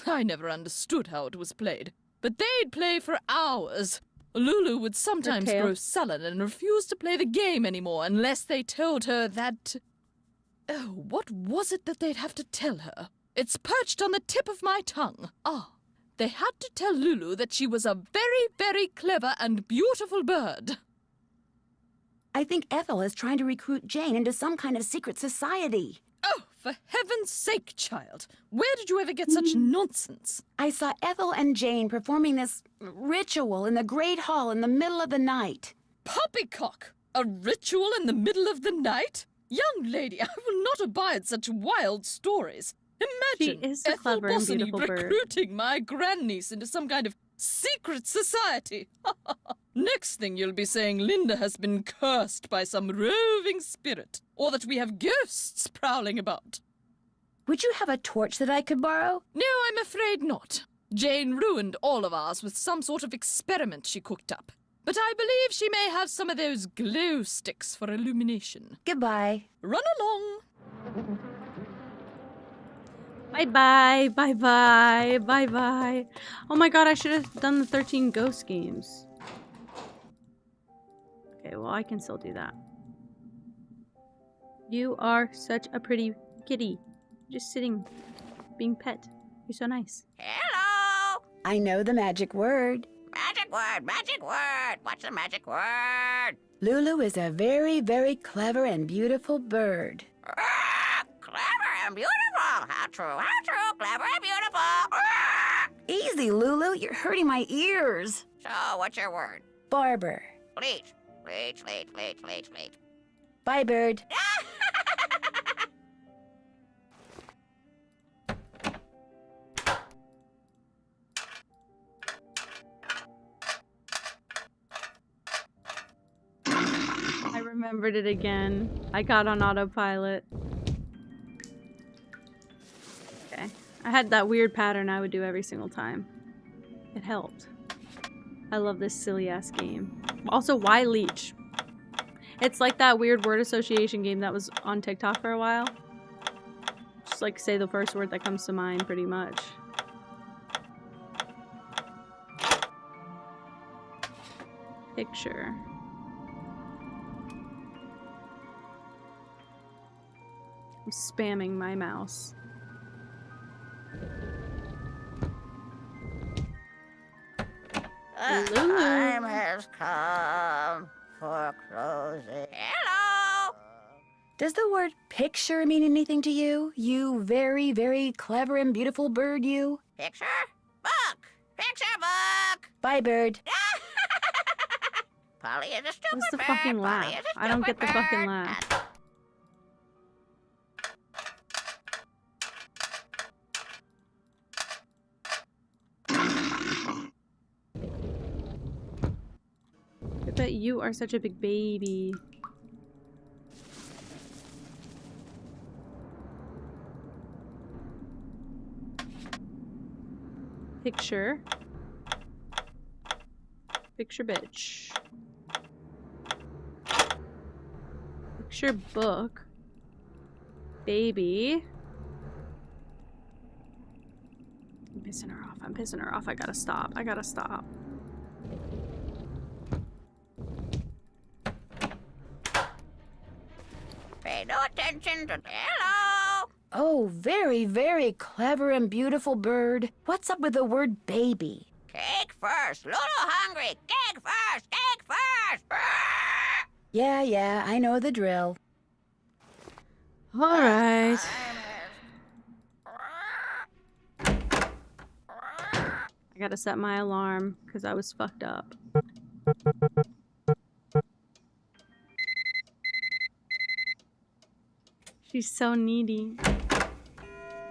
I never understood how it was played, but they'd play for hours. Lulu would sometimes grow sullen and refuse to play the game anymore unless they told her that... Oh, what was it that they'd have to tell her? It's perched on the tip of my tongue. Ah, they had to tell Lulu that she was a very, very clever and beautiful bird. I think Ethel is trying to recruit Jane into some kind of secret society. Oh, for heaven's sake, child. Where did you ever get such nonsense? I saw Ethel and Jane performing this ritual in the Great Hall in the middle of the night. Poppycock! A ritual in the middle of the night? Young lady, I will not abide such wild stories. Imagine She is a Ethel clever and Bossany beautiful bird. recruiting my grandniece into some kind of secret society. Next thing you'll be saying Linda has been cursed by some roving spirit, or that we have ghosts prowling about. Would you have a torch that I could borrow? No, I'm afraid not. Jane ruined all of ours with some sort of experiment she cooked up. But I believe she may have some of those glow sticks for illumination. Goodbye. Run along. Bye-bye, bye-bye, bye-bye. Oh my god, I should have done the 13 ghost games. Okay, well, I can still do that. You are such a pretty kitty. Just sitting, being pet. You're so nice. Hello! I know the magic word. Magic word, magic word. What's the magic word? Lulu is a very, very clever and beautiful bird. Clever and beautiful. How true, clever and beautiful. Easy, Lulu. You're hurting my ears. So, what's your word? Barber. Bleach. Bleach, bleach, bleach, bleach, bleach. Bye, bird. I remembered it again. I got on autopilot. Okay. I had that weird pattern I would do every single time. It helped. I love this silly ass game. Also, why leech? It's like that weird word association game that was on TikTok for a while. Just like say the first word that comes to mind, pretty much. Picture. I'm spamming my mouse. The time has come for closing. Hello! Does the word picture mean anything to you? You very, very clever and beautiful bird, you? Picture? Book! Picture book! Bye, bird. Polly is a stupid What's the bird. fucking Polly laugh? is a I don't stupid get the fucking bird. laugh. I bet you are such a big baby. Picture. Picture bitch. Picture book. Baby. I'm pissing her off. I'm pissing her off. I gotta stop. I gotta stop. Pay no attention to... Hello! Oh, very, very clever and beautiful bird. What's up with the word baby? Cake first. Lulu hungry. Cake first. Cake first. Yeah, I know the drill. Alright. I gotta set my alarm because I was fucked up. She's so needy.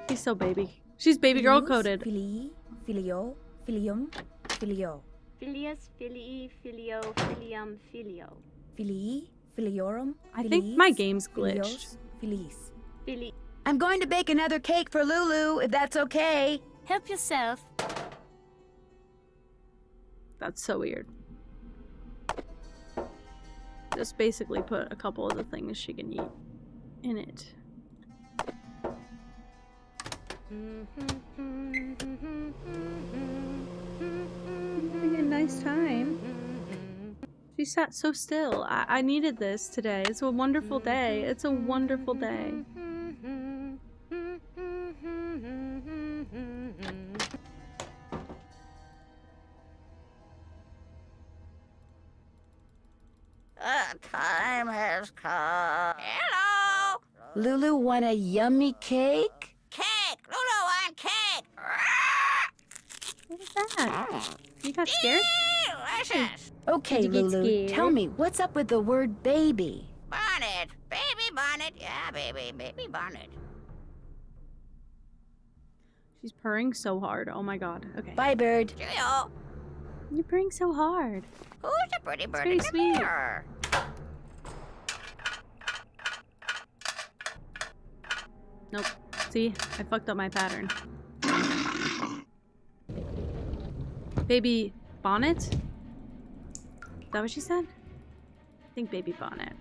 She's so baby. She's baby girl coded. Filii, filio, filium, filio. Filius, filii, filio, filium, filio. Filii, filiorum, I think my game's glitched. filios, filiis. Fili. I'm going to bake another cake for Lulu, if that's okay. Help yourself. That's so weird. Just basically put a couple of the things she can eat in it. Having a nice time. She sat so still. I needed this today. It's a wonderful day. It's a wonderful day. The time has come. Hello! Lulu want a yummy cake? Cake! Lulu, I'm cake! What was that? You got scared? Delicious! Okay, Did you get Lulu, scared? tell me, what's up with the word baby? Bonnet! Baby bonnet! Yeah, baby bonnet. She's purring so hard. Oh my god. Okay. Bye, bird. Cheerio! You're purring so hard. Who's the pretty bird very in the sweet. mirror? Nope. See? I fucked up my pattern. Baby bonnet? Is that what she said? I think baby bonnet.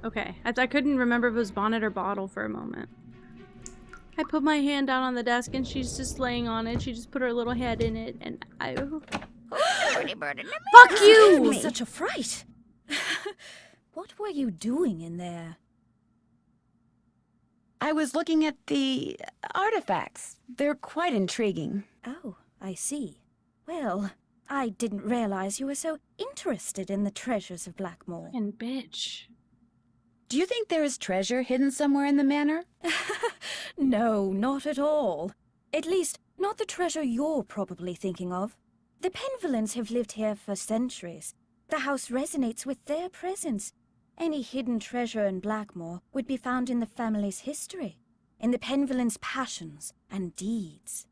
Okay. I couldn't remember if it was bonnet or bottle for a moment. I put my hand down on the desk and she's just laying on it. She just put her little head in it and I... Who's the pretty bird in the mirror? Fuck you! It was such a fright. What were you doing in there? I was looking at the artifacts. They're quite intriguing. Oh, I see. Well, I didn't realize you were so interested in the treasures of Blackmore. Fucking bitch. Do you think there is treasure hidden somewhere in the manor? No, not at all. At least, not the treasure you're probably thinking of. The Penvillans have lived here for centuries. The house resonates with their presence. Any hidden treasure in Blackmore would be found in the family's history, in the Penvillans' passions and deeds.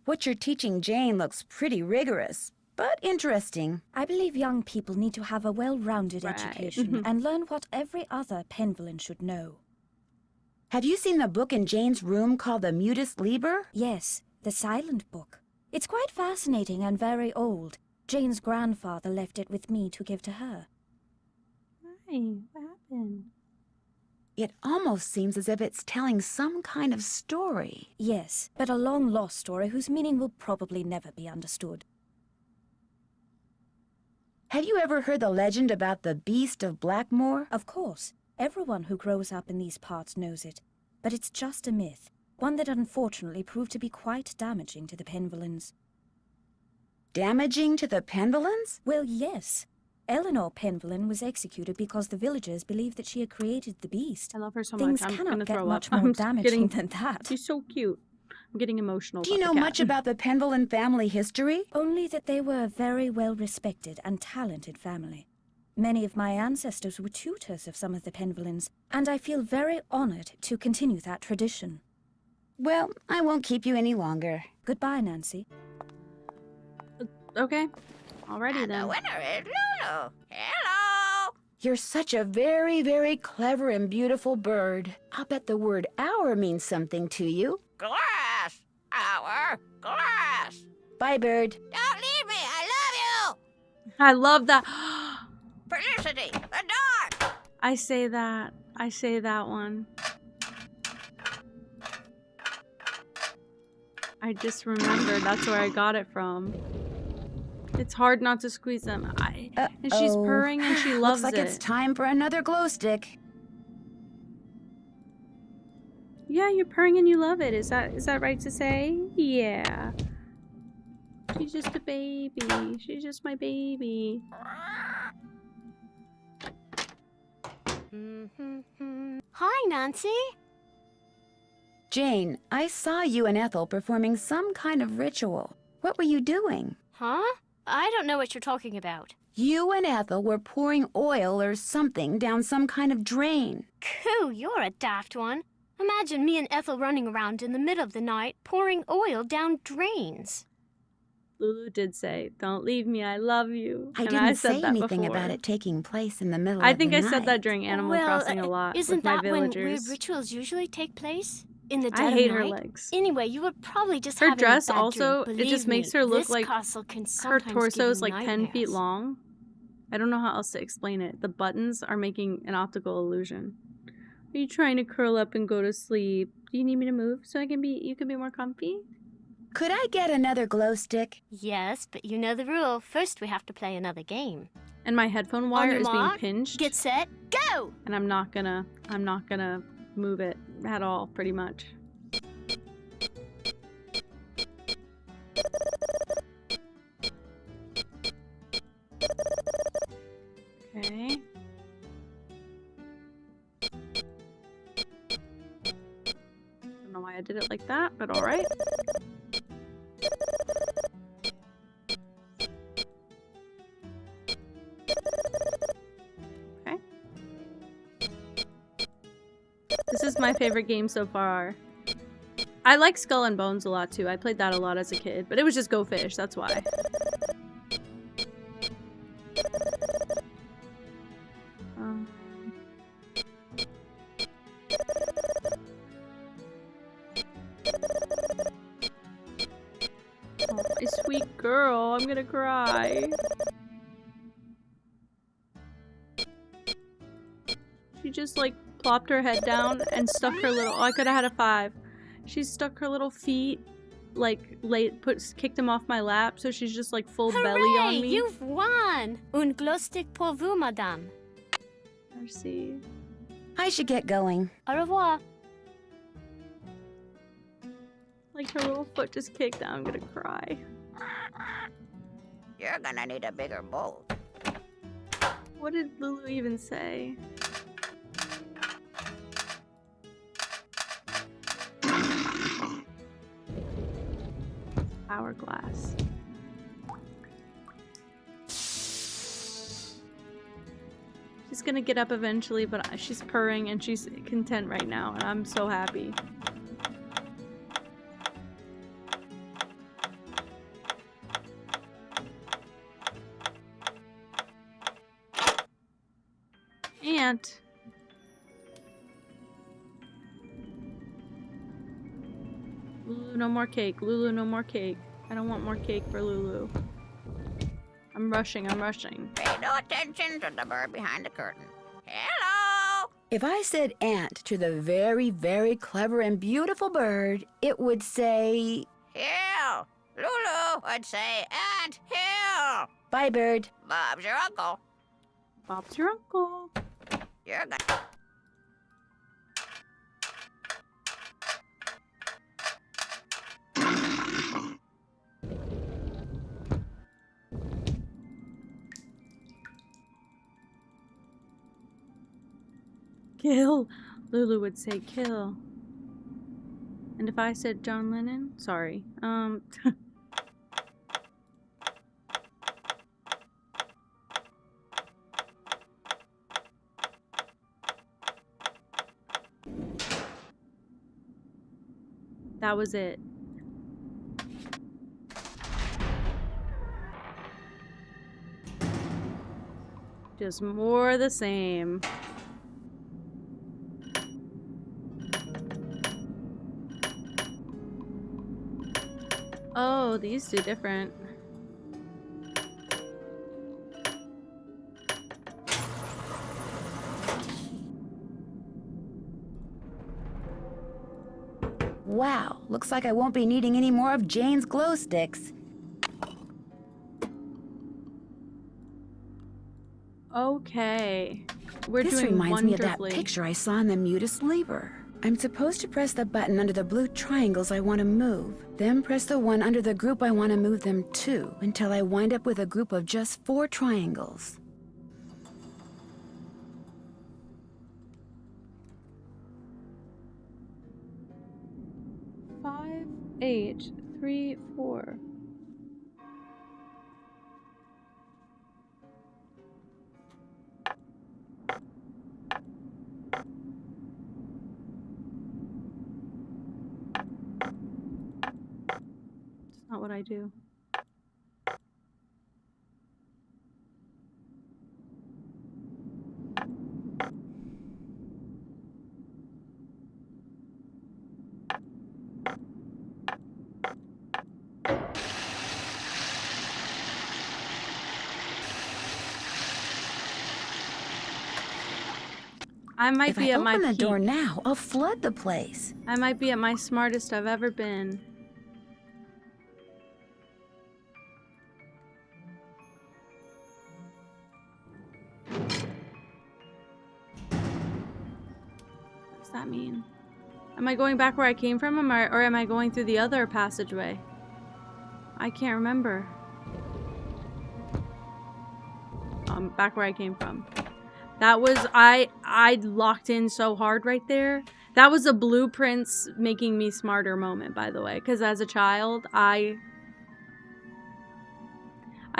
What you're teaching Jane looks pretty rigorous, but interesting. I believe young people need to have a well-rounded Right. education and learn what every other Penvillan should know. Have you seen the book in Jane's room called the Mutus Liber? Yes, the silent book. It's quite fascinating and very old. Jane's grandfather left it with me to give to her. Hi, what happened? It almost seems as if it's telling some kind of story. Yes, but a long-lost story whose meaning will probably never be understood. Have you ever heard the legend about the Beast of Blackmore? Of course, everyone who grows up in these parts knows it. But it's just a myth, one that unfortunately proved to be quite damaging to the Penvillans. Damaging to the Penvillans? Well, yes. Eleanor Penvillan was executed because the villagers believed that she had created the beast. I love her so Things much. I'm cannot gonna get throw much up. more I'm damaging getting... than that. She's so cute. I'm getting emotional. Do you about know the cat. much about the Penvillan family history? Only that they were a very well-respected and talented family. Many of my ancestors were tutors of some of the Penvillans, and I feel very honored to continue that tradition. Well, I won't keep you any longer. Goodbye, Nancy. Okay. Alrighty And the then. winner is Lulu. Hello! You're such a very, very clever and beautiful bird. I'll bet the word hour means something to you. Glass! Our glass! Bye, bird. Don't leave me! I love I love that. you! Felicity! The dog! I say that. I say that one. I just remembered that's where I got it from. It's hard not to squeeze them. And she's purring and she loves Looks like it. it's time for another glow stick. Yeah, you're purring and you love it. Is that right to say? Yeah. She's just a baby. She's just my baby. Hi, Nancy. Jane, I saw you and Ethel performing some kind of ritual. What were you doing? Huh? I don't know what you're talking about. You and Ethel were pouring oil or something down some kind of drain. Coo, you're a daft one. Imagine me and Ethel running around in the middle of the night pouring oil down drains. Lulu did say, "Don't leave me, I love you." I And didn't said say that anything before. about it taking place in the middle I of think the I night. said that during Animal Crossing a lot Isn't with my that when villagers. weird rituals usually take place? In the I dead hate of her night? legs. Anyway, you were probably just Her having dress a bad also, dream. it just Believe makes me, her look this like castle can her sometimes torso give is you like 10 feet nightmares. long. I don't know how else to explain it. The buttons are making an optical illusion. Are you trying to curl up and go to sleep? Do you need me to move so you can be more comfy? Could I get another glow stick? Yes, but you know the rule. First, we have to play another game. And my headphone On wire your is being mark, pinched. get set, go! And I'm not gonna move it at all, pretty much. Okay. Don't know why I did it like that, but alright. Okay. This is my favorite game so far. I like Skull and Bones a lot too. I played that a lot as a kid, but it was just Go Fish, that's why. Oh, my sweet girl, I'm gonna cry. She just like plopped her head down and stuck her little— oh, I could have had a 5. She stuck her little feet, like, kicked them off my lap, so she's just like full belly on me. You've won! Un glow stick pour vous, madame. Merci. I should get going. Au revoir. Like her little foot just kicked out. I'm gonna cry. You're gonna need a bigger bowl. What did Lulu even say? Hourglass. She's gonna get up eventually, but she's purring and she's content right now, and I'm so happy. Aunt. Lulu, no more cake. Lulu, no more cake. I don't want more cake for Lulu. I'm rushing, I'm rushing. Pay no attention to the bird behind the curtain. Hello! If I said ant to the very, very clever and beautiful bird, it would say... Hill! Lulu would say Aunt Hill! Bye, bird. Bob's your uncle. Bob's your uncle. You're gonna... Kill. Lulu would say kill. And if I said John Lennon? Sorry. That was it. Just more the same. Oh, these two different. Wow, looks like I won't be needing any more of Jane's glow sticks. Okay. We're This doing reminds me of that wonderfully. picture I saw in the Mutus Labor. I'm supposed to press the button under the blue triangles I want to move, then press the one under the group I want to move them to, until I wind up with a group of just 4 triangles. Five, 8, 3, 4. It's not what I do. I might If be I at my open the peak. door now, I'll flood the place. I might be at my smartest I've ever been. What does that mean? Am I going back where I came from, or am I going through the other passageway? I can't remember. Back where I came from. That was, I locked in so hard right there. That was a blueprints making me smarter moment, by the way. Because as a child, I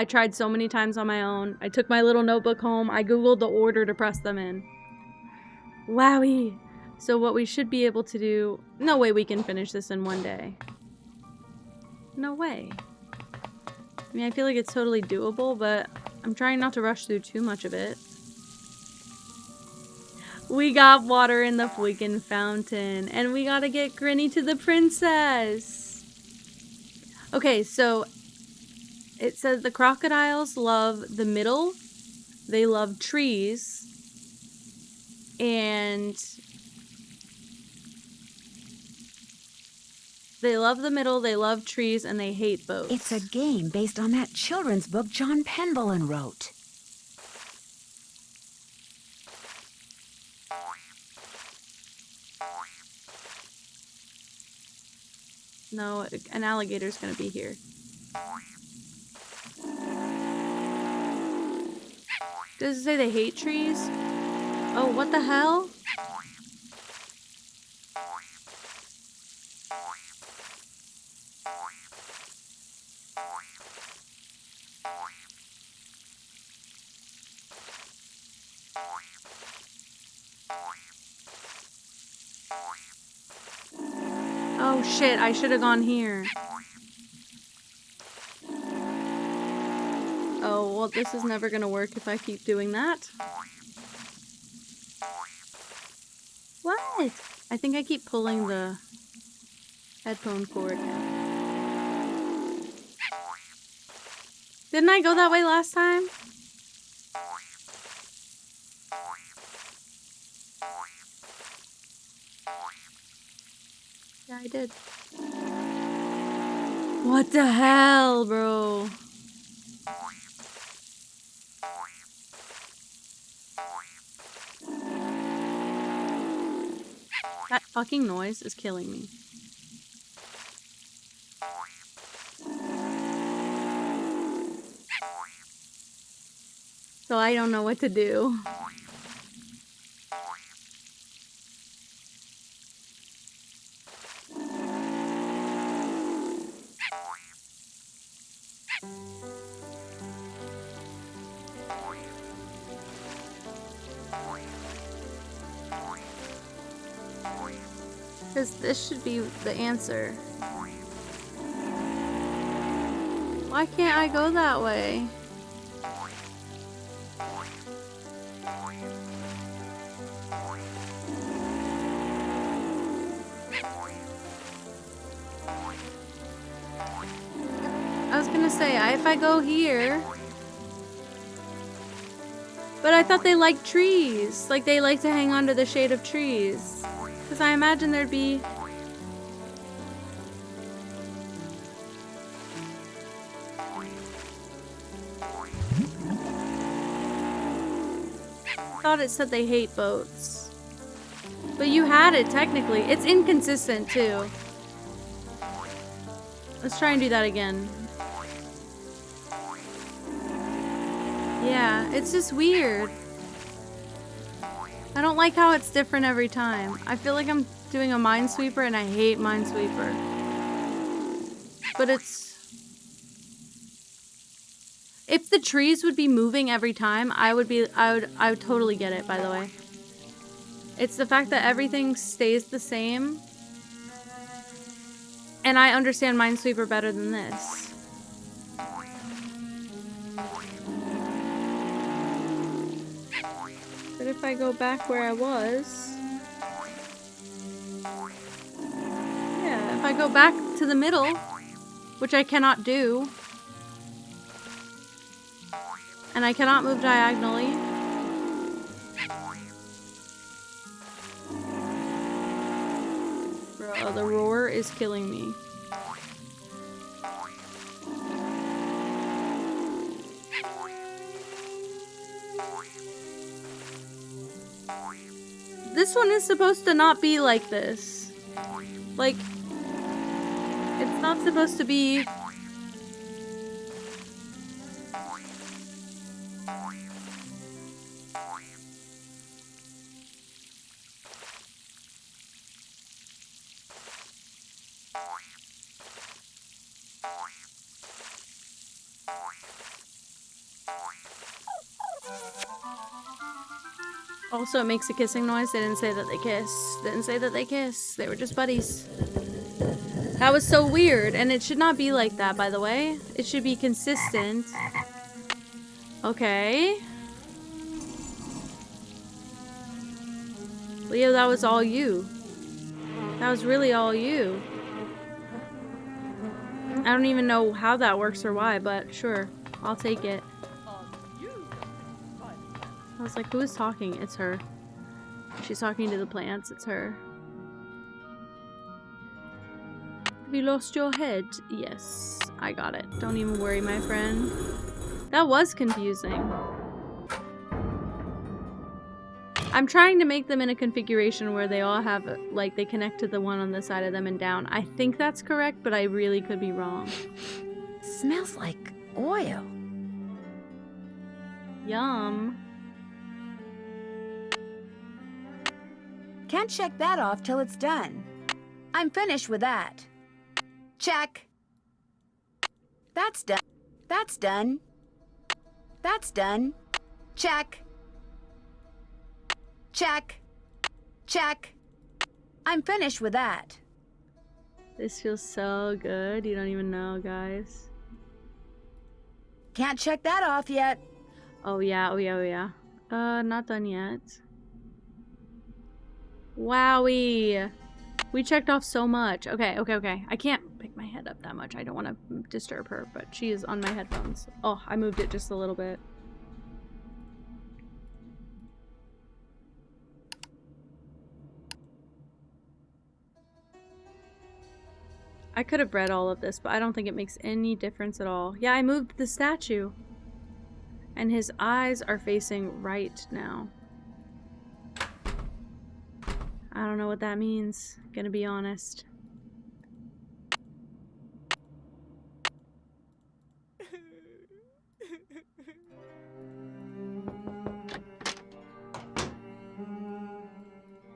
tried so many times on my own. I took my little notebook home. I Googled the order to press them in. Wowie. So what we should be able to do... No way we can finish this in one day. No way. I mean, I feel like it's totally doable, but I'm trying not to rush through too much of it. We got water in the freaking fountain, and we gotta get Grinny to the princess. Okay, so it says the crocodiles love the middle, they love trees, and they love the middle, they love trees, and they hate boats. It's a game based on that children's book John Penbelin wrote. No, an alligator's gonna be here. Does it say they hate trees? Oh, what the hell? Oh shit, I should have gone here. Oh, well, this is never gonna work if I keep doing that. What? I think I keep pulling the headphone cord. Didn't I go that way last time? Yeah, I did. What the hell, bro? That fucking noise is killing me. So I don't know what to do. Because this should be the answer. Why can't I go that way? I was gonna say, if I go here... But I thought they liked trees. Like, they like to hang on to the shade of trees. Because I imagine there'd be... I thought it said they hate boats. But you had it, technically. It's inconsistent, too. Let's try and do that again. Yeah, it's just weird. I don't like how it's different every time. I feel like I'm doing a Minesweeper and I hate Minesweeper. But it's... If the trees would be moving every time, I would totally get it, by the way. It's the fact that everything stays the same. And I understand Minesweeper better than this. But if I go back where I was... Yeah, if I go back to the middle, which I cannot do, and I cannot move diagonally, Oh, the roar is killing me. This one is supposed to not be like this. Like, it's not supposed to be... Also, it makes a kissing noise. They didn't say that they kiss. Didn't say that they kiss. They were just buddies. That was so weird, and it should not be like that, by the way. It should be consistent. Okay. Leo, that was all you. That was really all you. I don't even know how that works or why, but sure. I'll take it. I was like, who is talking? It's her. She's talking to the plants. It's her. Have you lost your head? Yes, I got it. Don't even worry, my friend. That was confusing. I'm trying to make them in a configuration where they all have, like, they connect to the one on the side of them and down. I think that's correct, but I really could be wrong. Smells like oil. Yum. Can't check that off till it's done. I'm finished with that. Check. That's done. That's done. That's done. Check. Check. Check. I'm finished with that. This feels so good. You don't even know, guys. Can't check that off yet. Oh yeah, oh yeah, oh yeah. Not done yet. Wowie. We checked off so much. Okay, okay, okay. I can't pick my head up that much. I don't want to disturb her, but she is on my headphones. Oh, I moved it just a little bit. I could have read all of this, but I don't think it makes any difference at all. Yeah, I moved the statue. And his eyes are facing right now. I don't know what that means, gonna be honest.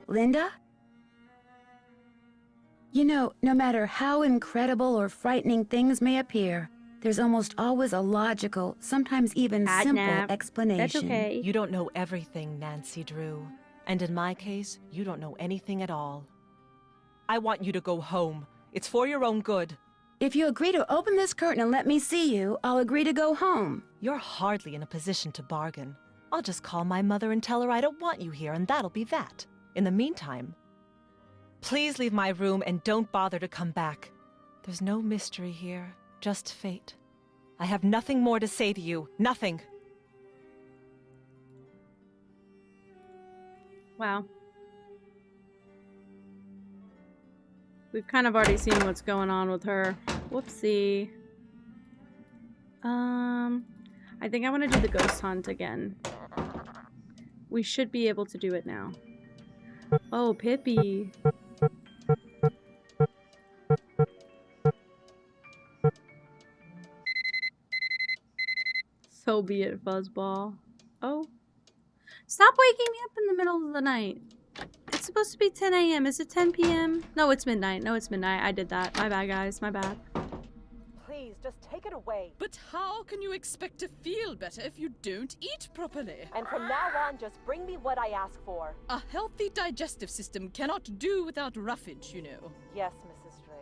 Linda? You know, no matter how incredible or frightening things may appear, there's almost always a logical, sometimes even simple explanation. That's okay. You don't know everything, Nancy Drew. And in my case, you don't know anything at all. I want you to go home. It's for your own good. If you agree to open this curtain and let me see you, I'll agree to go home. You're hardly in a position to bargain. I'll just call my mother and tell her I don't want you here, and that'll be that. In the meantime, please leave my room and don't bother to come back. There's no mystery here, just fate. I have nothing more to say to you. Nothing. Wow. We've kind of already seen what's going on with her. Whoopsie. I think I want to do the ghost hunt again. We should be able to do it now. Oh, Pippi. So be it, Fuzzball. Oh. Stop waking me up in the middle of the night. It's supposed to be 10 a.m. Is it 10 p.m.? No, it's midnight. No, it's midnight. I did that. My bad, guys. My bad. Please, just take it away. But how can you expect to feel better if you don't eat properly? And from now on, just bring me what I ask for. A healthy digestive system cannot do without roughage, you know. Yes, Mrs. Drake.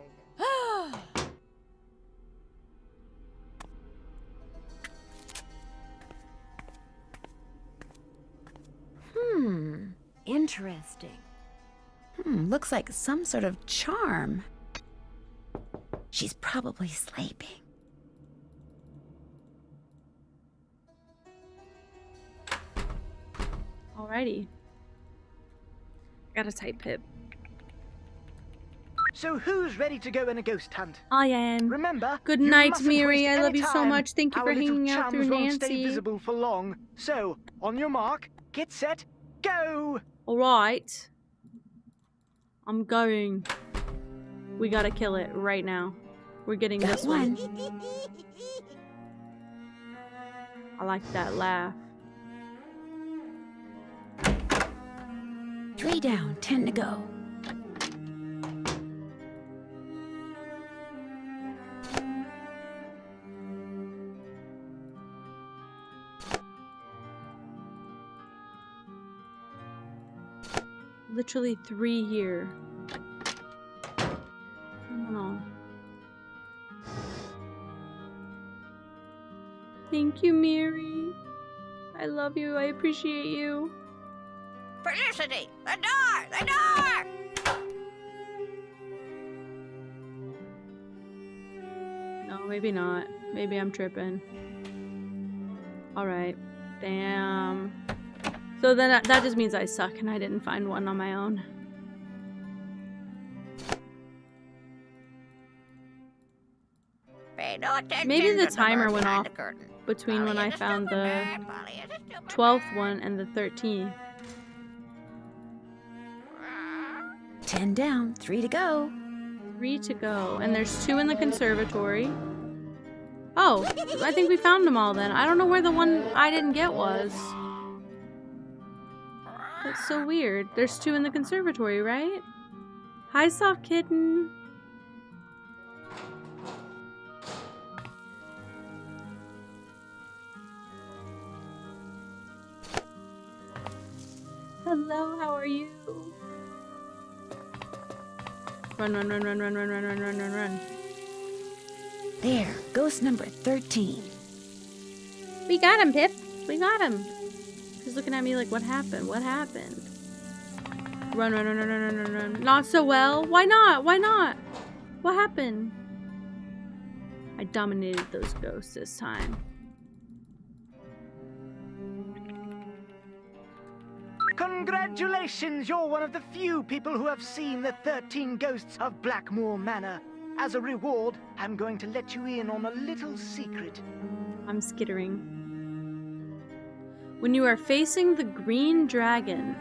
Interesting. Looks like some sort of charm. She's probably sleeping. Alrighty. Gotta type Pip. So who's ready to go on a ghost hunt? I am. Remember, Good you night, mustn't Miri. waste I love any you so time. much. Thank you Our for little hanging out through chums won't stay Nancy. visible for long. So, on your mark, get set, go! Alright. I'm going. We gotta kill it right now. We're getting Got this one. one. I like that laugh. 3 down, 10 to go. Literally 3 here. Come on. Thank you, Miri. I love you. I appreciate you. Felicity, the door! The door! No, maybe not. Maybe I'm tripping. Alright. Damn. So then that just means I suck and I didn't find one on my own. Pay no attention Maybe the to timer bird went behind off the curtain. between when Polly I is a found stupid the bird. Polly is a stupid 12th bird. one and the 13th. 10 down, 3 to go. 3 to go. And there's 2 in the conservatory. Oh, I think we found them all then. I don't know where the one I didn't get was. That's so weird. There's 2 in the conservatory, right? Hi, soft kitten. Hello, how are you? Run, run, run, run, run, run, run, run, run, run, run. There, ghost number 13. We got him, Pip. We got him. He's looking at me like, what happened? What happened? Run, run, run, run, run, run, run, run. Not so well. Why not? Why not? What happened? I dominated those ghosts this time. Congratulations, you're one of the few people who have seen the 13 ghosts of Blackmoor Manor. As a reward, I'm going to let you in on a little secret. I'm skittering. When you are facing the green dragon,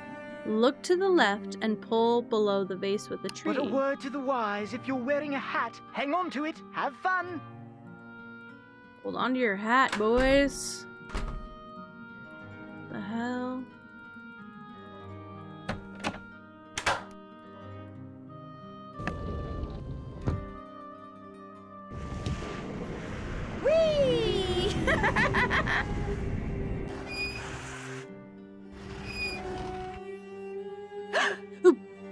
look to the left and pull below the vase with the tree. But a word to the wise, if you're wearing a hat, hang on to it, have fun. Hold on to your hat, boys. The hell? Whee!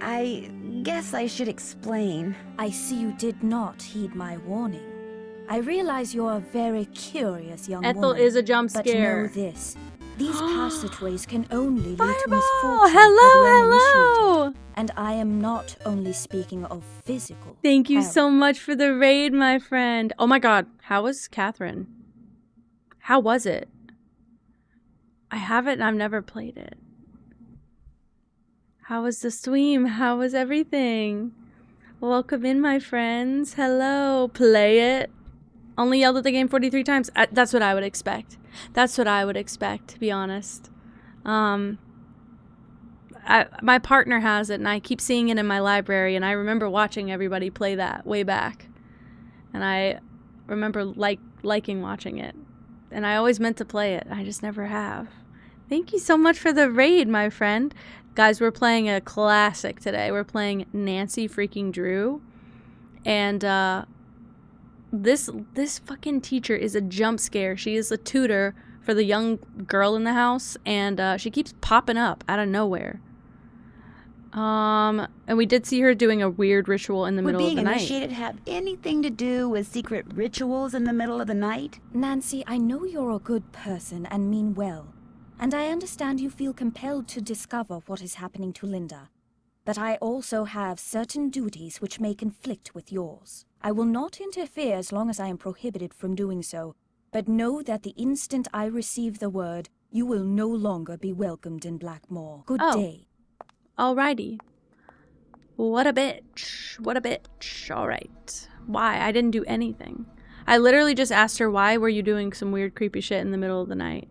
I guess I should explain. I see you did not heed my warning. I realize you're a very curious young Ethel woman. is a jump But scare. know this. These passageways can only lead to Fireball! misfortune Hello, for the hello! uninitiated. And I am not only speaking of physical Thank you peril. so much for the raid, my friend. Oh my god, how was Catherine? How was it? I have it and I've never played it. How was the stream? How was everything? Welcome in, my friends. Hello. Play it. Only yelled at the game 43 times. That's what I would expect. That's what I would expect, to be honest. My partner has it, and I keep seeing it in my library, and I remember watching everybody play that way back. And I remember liking watching it. And I always meant to play it. I just never have. Thank you so much for the raid, my friend. Guys, we're playing a classic today. We're playing Nancy freaking Drew. And this fucking teacher is a jump scare. She is a tutor for the young girl in the house, and she keeps popping up out of nowhere. And we did see her doing a weird ritual in the Would middle of the being night. initiated have anything to do with secret rituals in the middle of the night? Nancy, I know you're a good person and mean well. And I understand you feel compelled to discover what is happening to Linda. But I also have certain duties which may conflict with yours. I will not interfere as long as I am prohibited from doing so, but know that the instant I receive the word, you will no longer be welcomed in Blackmoor. Good day. Alrighty. What a bitch. What a bitch. Alright. Why? I didn't do anything. I literally just asked her, why were you doing some weird creepy shit in the middle of the night?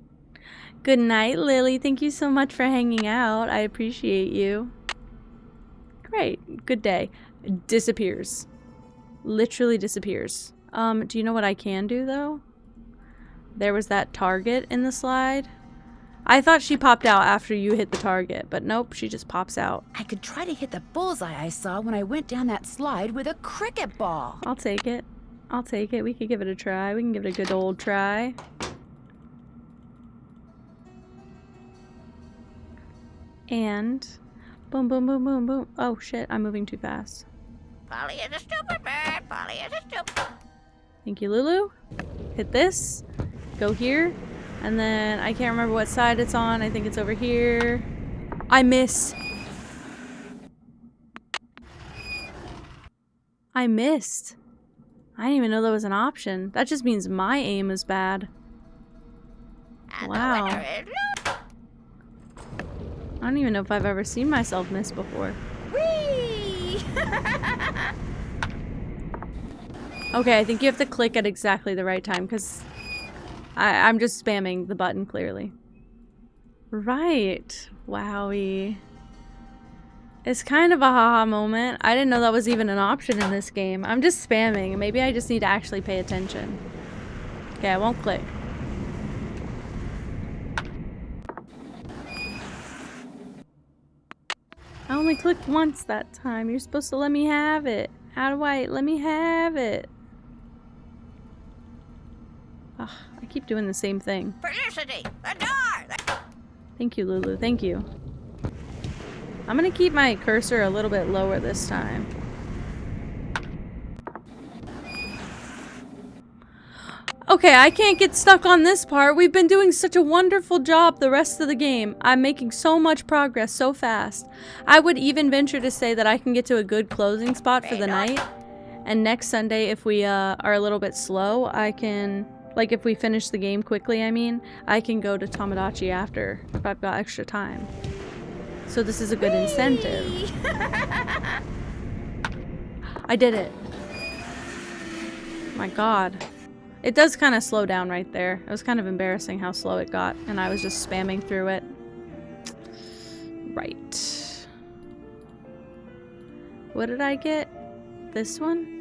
Good night, Lily. Thank you so much for hanging out. I appreciate you. Great. Good day. Disappears. Literally disappears. Do you know what I can do, though? There was that target in the slide. I thought she popped out after you hit the target, but nope, she just pops out. I could try to hit the bullseye I saw when I went down that slide with a cricket ball. I'll take it. I'll take it. We could give it a try. We can give it a good old try. And boom, boom, boom, boom, boom. Oh shit, I'm moving too fast. Polly is a stupid bird. Polly is a stupid. Thank you, Lulu. Hit this. Go here. And then I can't remember what side it's on. I think it's over here. I miss. I missed. I didn't even know that was an option. That just means my aim is bad. Wow. I don't even know if I've ever seen myself miss before. Whee! Okay, I think you have to click at exactly the right time because I'm just spamming the button clearly. Right. Wowie. It's kind of a haha moment. I didn't know that was even an option in this game. I'm just spamming. Maybe I just need to actually pay attention. Okay, I won't click. I only clicked once that time. You're supposed to let me have it. How do I let me have it? Ugh, I keep doing the same thing. Felicity, the door! Thank you, Lulu. Thank you. I'm gonna keep my cursor a little bit lower this time. Okay, I can't get stuck on this part. We've been doing such a wonderful job the rest of the game. I'm making so much progress so fast. I would even venture to say that I can get to a good closing spot for the night. And next Sunday, if we are a little bit slow, I can... Like, if we finish the game quickly, I mean, I can go to Tomodachi after, if I've got extra time. So this is a good incentive. I did it. My god. It does kind of slow down right there. It was kind of embarrassing how slow it got, and I was just spamming through it. Right. What did I get? This one?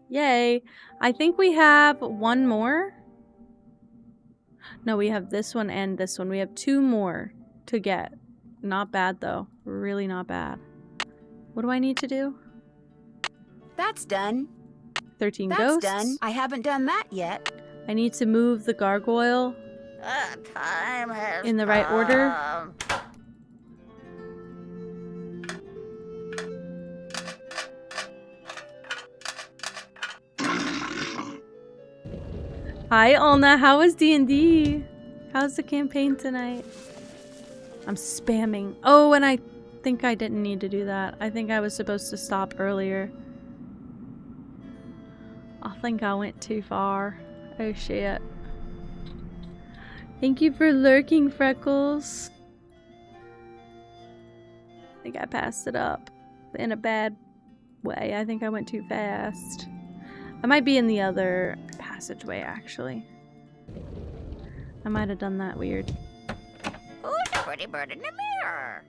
Yay. I think we have one more. No, we have this one and this one. We have two more to get. Not bad, though. Really not bad. What do I need to do? That's done. 13 That's ghosts. done. I haven't done that yet. I need to move the gargoyle Time has in the right order. come. Hi, Ulna. How was D&D? How's the campaign tonight? I'm spamming. Oh, and I think I didn't need to do that. I think I was supposed to stop earlier. I think I went too far. Oh, shit. Thank you for lurking, Freckles. I think I passed it up in a bad way. I think I went too fast. I might be in the other passageway, actually. I might have done that weird. Who's the pretty bird in the mirror?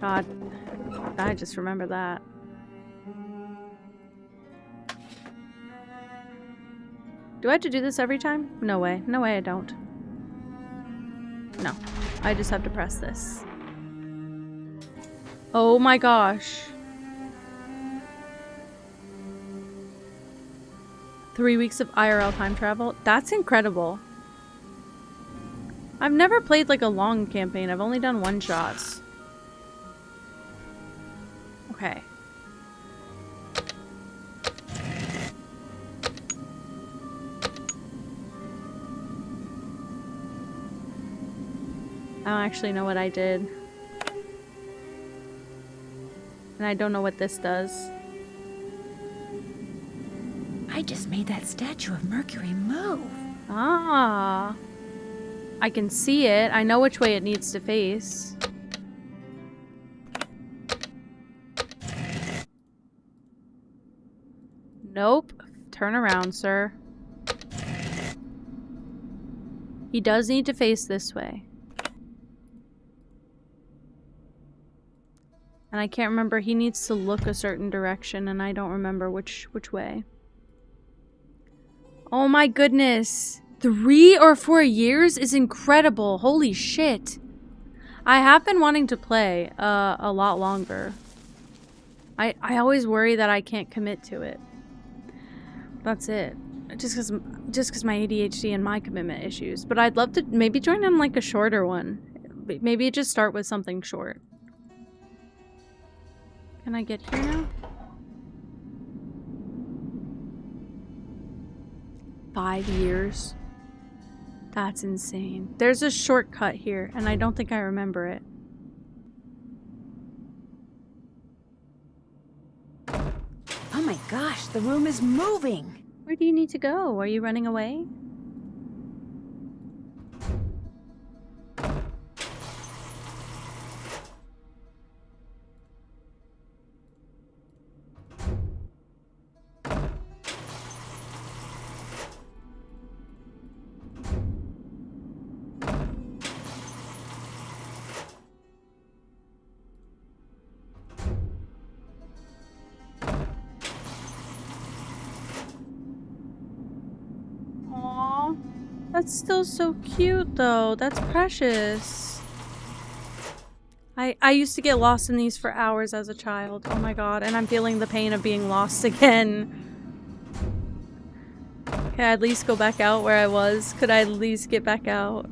God, I just remember that. Do I have to do this every time? No way. No way I don't. No. I just have to press this. Oh my gosh. 3 weeks of IRL time travel? That's incredible. I've never played like a long campaign. I've only done one-shots. Okay. I don't actually know what I did. And I don't know what this does. just made that statue of Mercury move. Ah. I can see it. I know which way it needs to face. Nope. Turn around, sir. He does need to face this way. And I can't remember. He needs to look a certain direction, and I don't remember which way. Oh my goodness. 3 or 4 years is incredible. Holy shit. I have been wanting to play a lot longer. I always worry that I can't commit to it. That's it. Just because my ADHD and my commitment issues. But I'd love to maybe join on like a shorter one. Maybe just start with something short. Can I get here now? 5 years. That's insane. There's a shortcut here, and I don't think I remember it. Oh my gosh, the room is moving. Where do you need to go? Are you running away? That's still so cute, though. That's precious. I used to get lost in these for hours as a child. Oh my god, and I'm feeling the pain of being lost again. Can I at least go back out where I was? Could I at least get back out?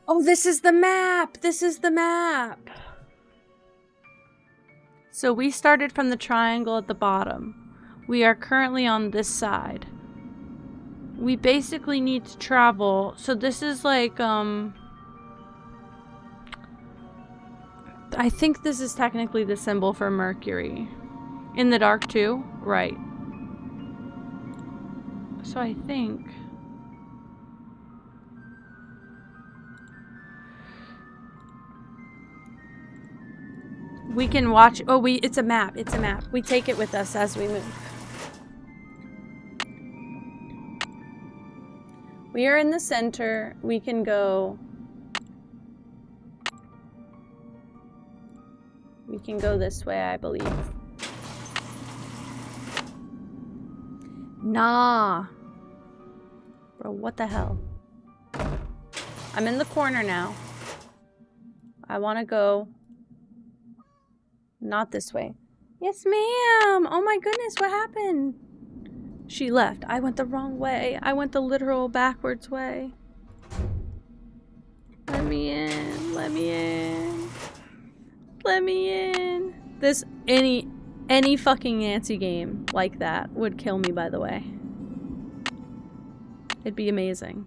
Oh, this is the map! This is the map! So we started from the triangle at the bottom. We are currently on this side. We basically need to travel. So this is like, I think this is technically the symbol for Mercury. In the dark too? Right. So I think... we can watch. Oh, it's a map. It's a map. We take it with us as we move. We are in the center. We can go. We can go this way, I believe. Nah. Bro, what the hell? I'm in the corner now. I want to go. Not this way. Yes, ma'am. Oh my goodness, what happened? She left. I went the wrong way. I went the literal backwards way. Let me in. Let me in. Let me in. This, any fucking Nancy game like that would kill me, by the way. It'd be amazing.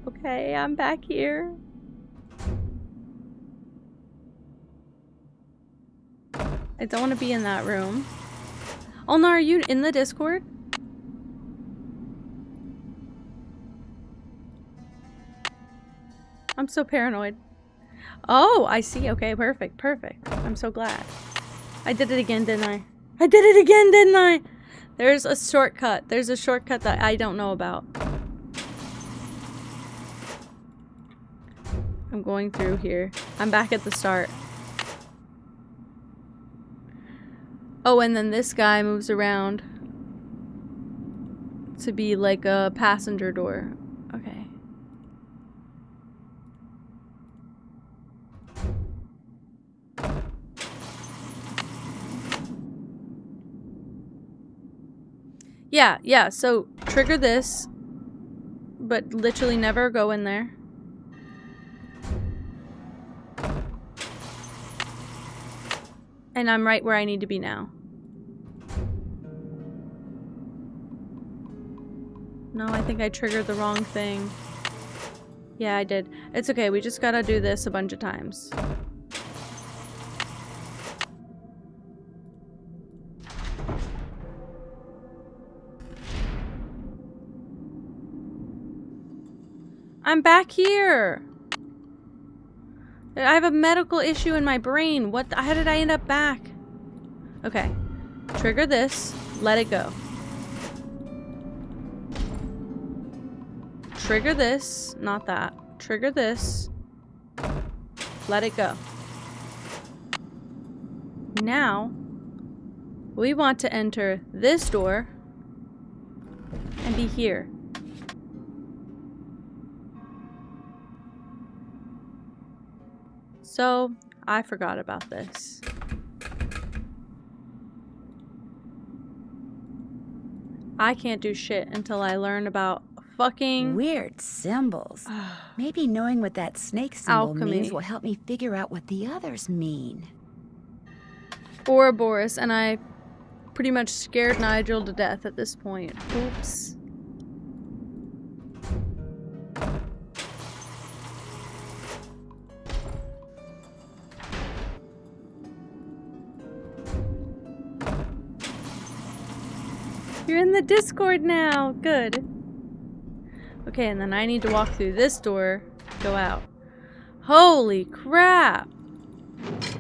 Okay, I'm back here. I don't want to be in that room. Oh no, are you in the Discord? I'm so paranoid. Oh, I see. Okay, perfect, perfect. I'm so glad. I did it again, didn't I? I did it again, didn't I? There's a shortcut. There's a shortcut that I don't know about. I'm going through here. I'm back at the start. Oh, and then this guy moves around to be like a passenger door. Okay. Yeah, so trigger this, but literally never go in there. And I'm right where I need to be now. No, I think I triggered the wrong thing. Yeah, I did. It's okay, we just gotta do this a bunch of times. I'm back here! I have a medical issue in my brain. How did I end up back? Okay. Trigger this. Let it go. Trigger this. Not that. Trigger this. Let it go. Now, we want to enter this door and be here. So, I forgot about this. I can't do shit until I learn about fucking... Weird symbols. Maybe knowing what that snake symbol means will help me figure out what the others mean. Ouroboros, and I pretty much scared Nigel to death at this point. Oops. You're in the Discord now. Good. Okay, and then I need to walk through this door, go out. Holy crap!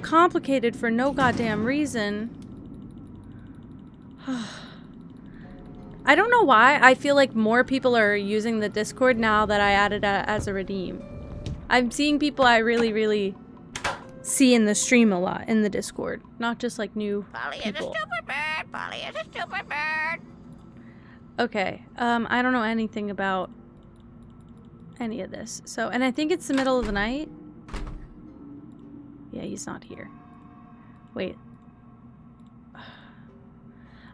Complicated for no goddamn reason. I don't know why. I feel like more people are using the Discord now that I added as a redeem. I'm seeing people I really see in the stream a lot in the Discord. Not just like new Polly people. is a stupid bird. Polly is a stupid bird. Okay, I don't know anything about any of this. So, and I think it's the middle of the night. Yeah, he's not here. Wait.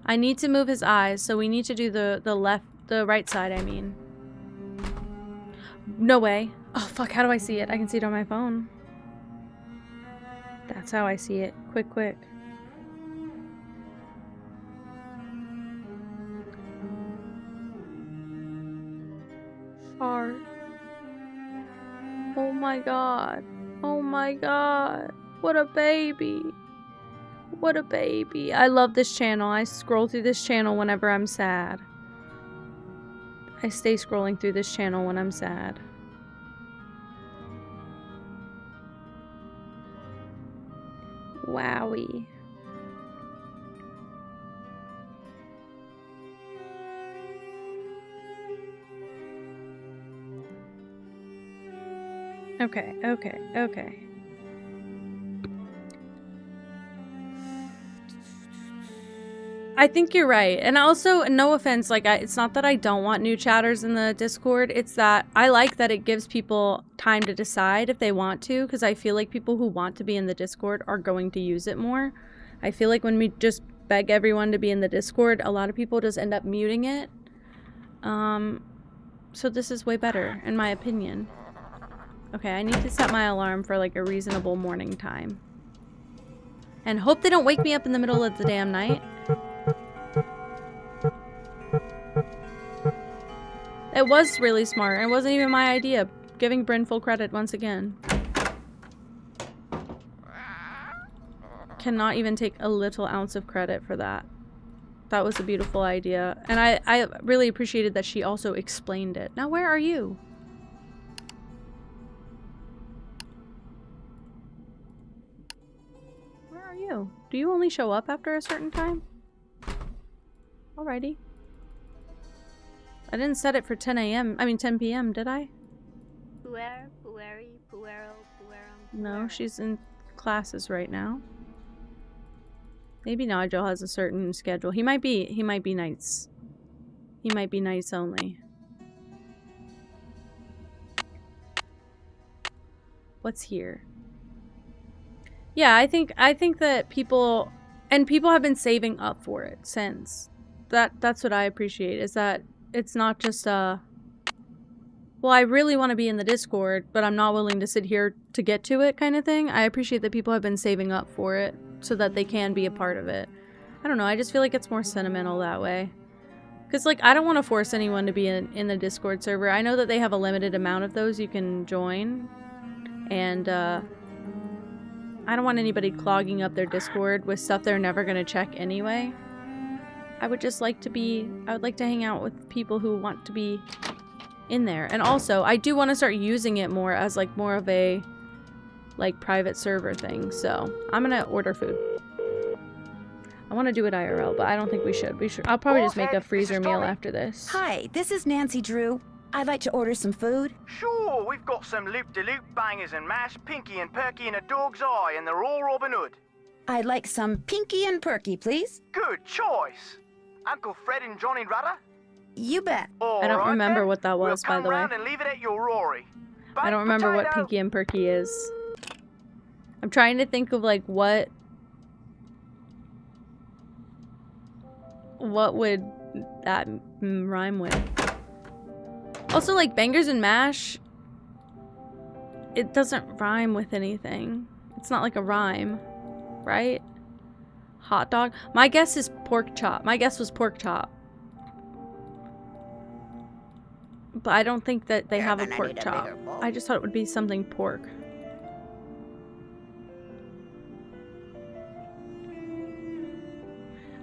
I need to move his eyes, so we need to do the right side, I mean. No way. Oh, fuck, how do I see it? I can see it on my phone. That's how I see it. Quick. Far. Oh my god. Oh my god. What a baby. What a baby. I love this channel. I scroll through this channel whenever I'm sad. I stay scrolling through this channel when I'm sad. Wowie. Okay. I think you're right. And also, no offense, like, it's not that I don't want new chatters in the Discord. It's that I like that it gives people time to decide if they want to, because I feel like people who want to be in the Discord are going to use it more. I feel like when we just beg everyone to be in the Discord, a lot of people just end up muting it. So this is way better, in my opinion. Okay, I need to set my alarm for, like, a reasonable morning time. And hope they don't wake me up in the middle of the damn night. It was really smart. It wasn't even my idea. Giving Bryn full credit once again. Cannot even take a little ounce of credit for that. That was a beautiful idea. And I really appreciated that she also explained it. Now, where are you? Where are you? Do you only show up after a certain time? Alrighty. I didn't set it for 10 a.m. I mean 10 p.m. did I? No, she's in classes right now. Maybe Nigel has a certain schedule. He might be nights. He might be nights only. What's here? Yeah, I think that people have been saving up for it since That's what I appreciate, is that it's not just well, I really want to be in the Discord, but I'm not willing to sit here to get to it kind of thing. I appreciate that people have been saving up for it so that they can be a part of it. I don't know, I just feel like it's more sentimental that way. Because, like, I don't want to force anyone to be in the Discord server. I know that they have a limited amount of those you can join. And, I don't want anybody clogging up their Discord with stuff they're never going to check anyway. I would just like to be... I would like to hang out with people who want to be in there. And also, I do want to start using it more as, like, more of a, like, private server thing. So, I'm going to order food. I want to do it IRL, but I don't think we should. I'll probably just make a freezer meal after this. Hi, this is Nancy Drew. I'd like to order some food. Sure, we've got some loop-de-loop bangers and mash, pinky and perky and a dog's eye, and they're all Robin Hood. I'd like some pinky and perky, please. Good choice. Uncle Fred and Johnny Rudder? You bet. I don't remember what that was, by the way. And leave it at your Rory. I don't remember what Pinky and Perky is. I'm trying to think of, like, what would that rhyme with? Also, like, bangers and mash, it doesn't rhyme with anything. It's not like a rhyme, right? Hot dog. My guess is pork chop. My guess was pork chop. But I don't think that they have a pork chop. I just thought it would be something pork.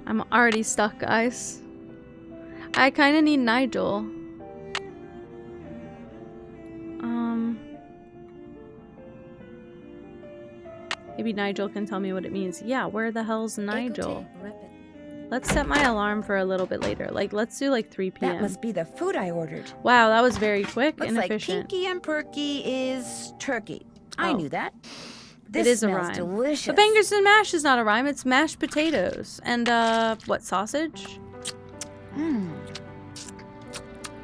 I'm already stuck, guys. I kind of need Nigel. Maybe Nigel can tell me what it means. Yeah, where the hell's Nigel? Let's set my alarm for a little bit later. Like, let's do like 3 p.m. That must be the food I ordered. Wow, that was very quick and Looks efficient. like pinky and perky is turkey. I knew that. This It is a smells rhyme. delicious. But bangers and mash is not a rhyme. It's mashed potatoes. And, what, sausage?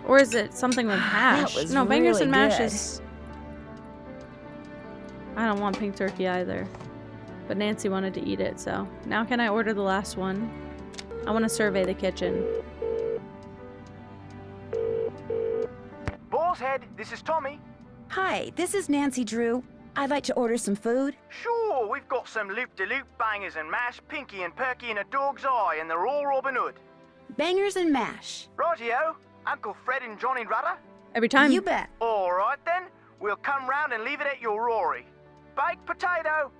Or is it something with hash? was No, bangers really and mash good. is... I don't want pink turkey either. But Nancy wanted to eat it, so... Now can I order the last one? I want to survey the kitchen. Boar's Head, this is Tommy. Hi, this is Nancy Drew. I'd like to order some food. Sure, we've got some loop-de-loop bangers and mash, pinky and perky and a dog's eye, and they're all Robin Hood. Bangers and mash. Rightio, Uncle Fred and Johnny Rudder? Every time. You bet. All right then, we'll come round and leave it at your Rory. Baked potato.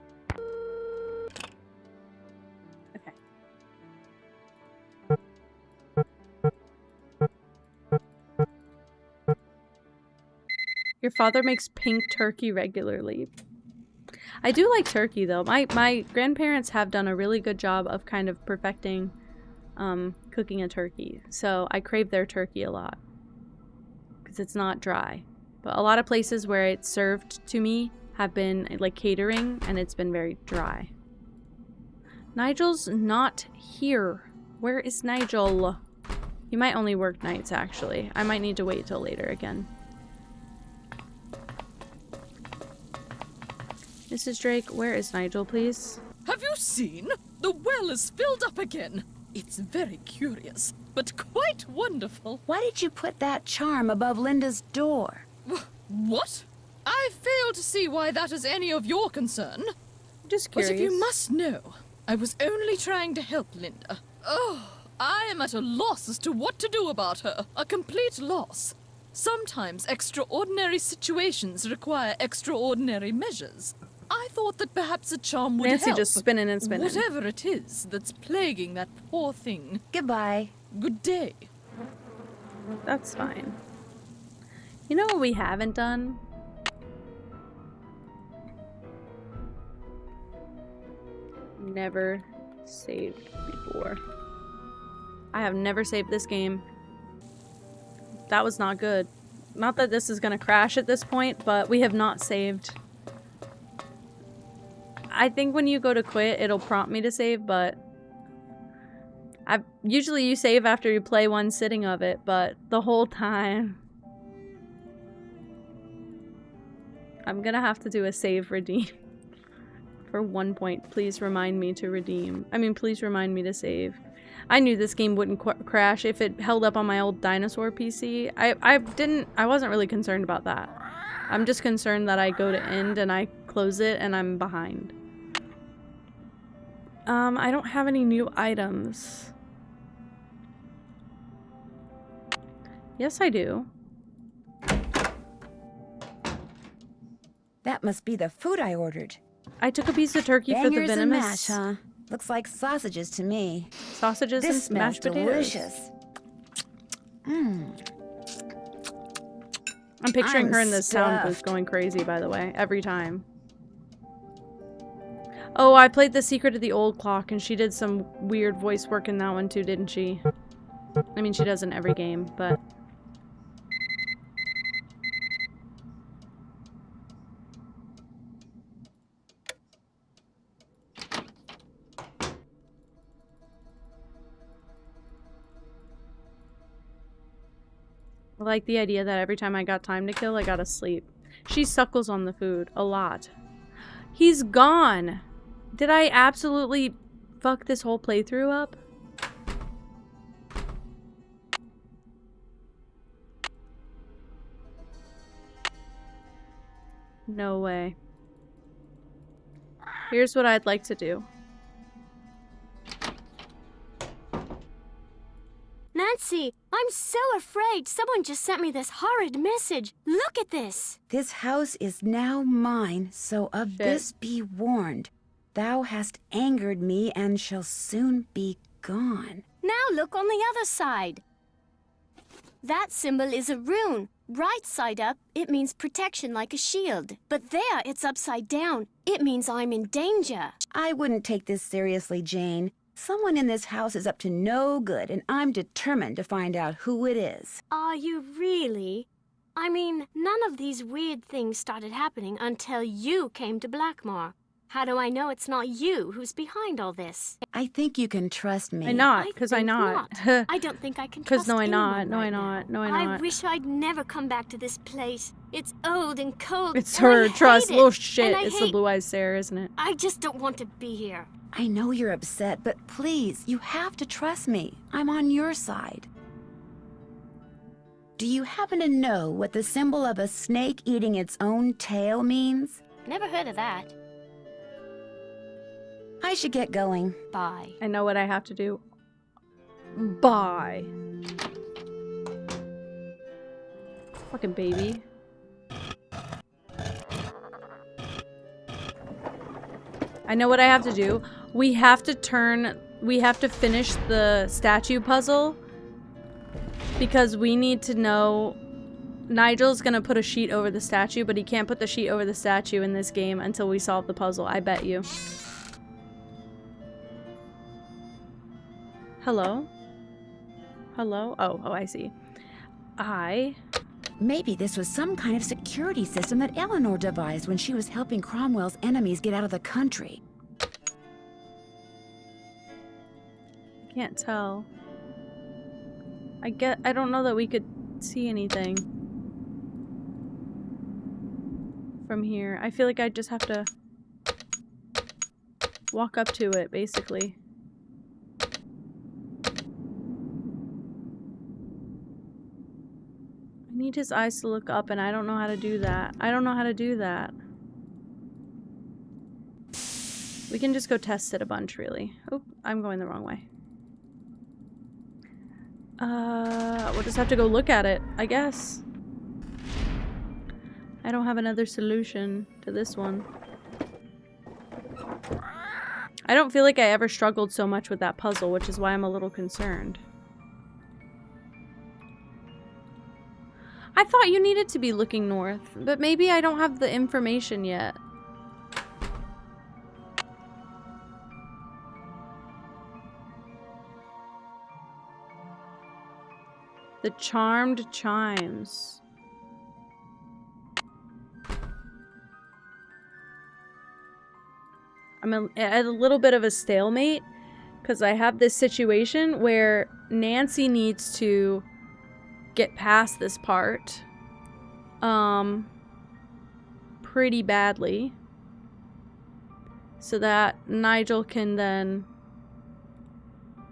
Your father makes pink turkey regularly. I do like turkey, though. My grandparents have done a really good job of kind of perfecting cooking a turkey. So I crave their turkey a lot. Because it's not dry. But a lot of places where it's served to me have been like catering, and it's been very dry. Nigel's not here. Where is Nigel? He might only work nights, actually. I might need to wait till later again. Mrs. Drake, where is Nigel, please? Have you seen? The well is filled up again. It's very curious, but quite wonderful. Why did you put that charm above Linda's door? What? I fail to see why that is any of your concern. Just curious. But if you must know, I was only trying to help Linda. Oh, I am at a loss as to what to do about her. A complete loss. Sometimes extraordinary situations require extraordinary measures. I thought that perhaps a charm would Nancy help. just spinning and spinning. Whatever it is that's plaguing that poor thing. Goodbye. Good day. That's fine. You know what we haven't done? Never saved before. I have never saved this game. That was not good. Not that this is gonna crash at this point, but we have not saved. I think when you go to quit, it'll prompt me to save, but usually you save after you play one sitting of it, but the whole time I'm gonna have to do a save redeem for 1 point. Please remind me to redeem. I mean, please remind me to save. I knew this game wouldn't crash if it held up on my old dinosaur PC. I wasn't really concerned about that. I'm just concerned that I go to end and I close it and I'm behind. I don't have any new items. Yes, I do. That must be the food I ordered. I took a piece of turkey for the Bangers and venomous. mash, huh? Looks like sausages to me. Sausages This and mashed smells potatoes. delicious. I'm picturing I'm her in the sound booth stuffed. going crazy, by the way, every time. Oh, I played The Secret of the Old Clock, and she did some weird voice work in that one too, didn't she? I mean, she does in every game, but... I like the idea that every time I got time to kill, I gotta sleep. She suckles on the food. A lot. He's gone! Did I absolutely fuck this whole playthrough up? No way. Here's what I'd like to do. Nancy, I'm so afraid. Someone just sent me this horrid message. Look at this. This house is now mine, so of this be warned. Thou hast angered me and shall soon be gone. Now look on the other side. That symbol is a rune. Right side up, it means protection like a shield. But there, it's upside down. It means I'm in danger. I wouldn't take this seriously, Jane. Someone in this house is up to no good, and I'm determined to find out who it is. Are you really? I mean, none of these weird things started happening until you came to Blackmore. How do I know it's not you who's behind all this? I think you can trust me. I not, because I not. I don't think I can Because trust no, I anyone not. No, right I now. not. No, I I not. wish I'd never come back to this place. It's old and cold. It's and I her. Trust. hate Little it. shit. And I It's the hate- Blue Eyes Sarah, isn't it? I just don't want to be here. I know you're upset, but please, you have to trust me. I'm on your side. Do you happen to know what the symbol of a snake eating its own tail means? Never heard of that. I should get going. Bye. I know what I have to do. Bye. Fucking baby. I know what I have to do. We have to finish the statue puzzle because we need to know Nigel's gonna put a sheet over the statue, but he can't put the sheet over the statue in this game until we solve the puzzle, I bet you. Hello? Hello? Oh, I see. Maybe this was some kind of security system that Eleanor devised when she was helping Cromwell's enemies get out of the country. Can't tell. I don't know that we could see anything from here. I feel like I just have to walk up to it, basically. I need his eyes to look up, and I don't know how to do that. I don't know how to do that. We can just go test it a bunch, really. Oh, I'm going the wrong way. We'll just have to go look at it, I guess. I don't have another solution to this one. I don't feel like I ever struggled so much with that puzzle, which is why I'm a little concerned. I thought you needed to be looking north, but maybe I don't have the information yet. The charmed chimes. I'm at a little bit of a stalemate because I have this situation where Nancy needs to get past this part pretty badly so that Nigel can then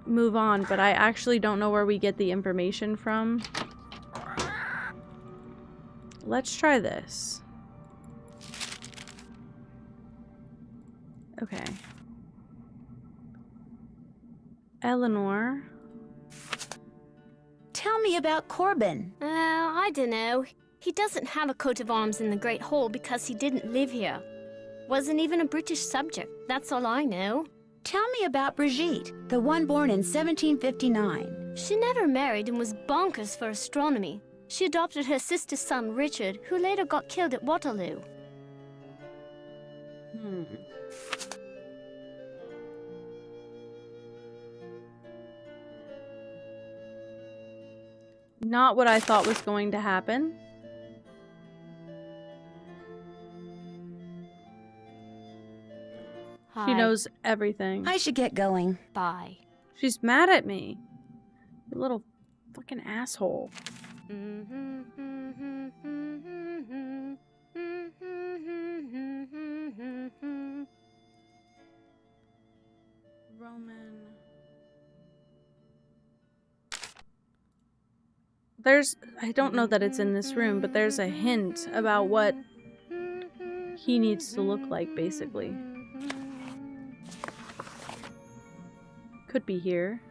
move on, but I actually don't know where we get the information from. Let's try this. Okay. Eleanor. Tell me about Corbin. I don't know. He doesn't have a coat of arms in the Great Hall because he didn't live here. Wasn't even a British subject. That's all I know. Tell me about Brigitte, the one born in 1759. She never married and was bonkers for astronomy. She adopted her sister's son, Richard, who later got killed at Waterloo. Not what I thought was going to happen. Hi. She knows everything. I should get going. Bye. She's mad at me. You little fucking asshole. Roman. I don't know that it's in this room, but there's a hint about what he needs to look like, basically. Could be here.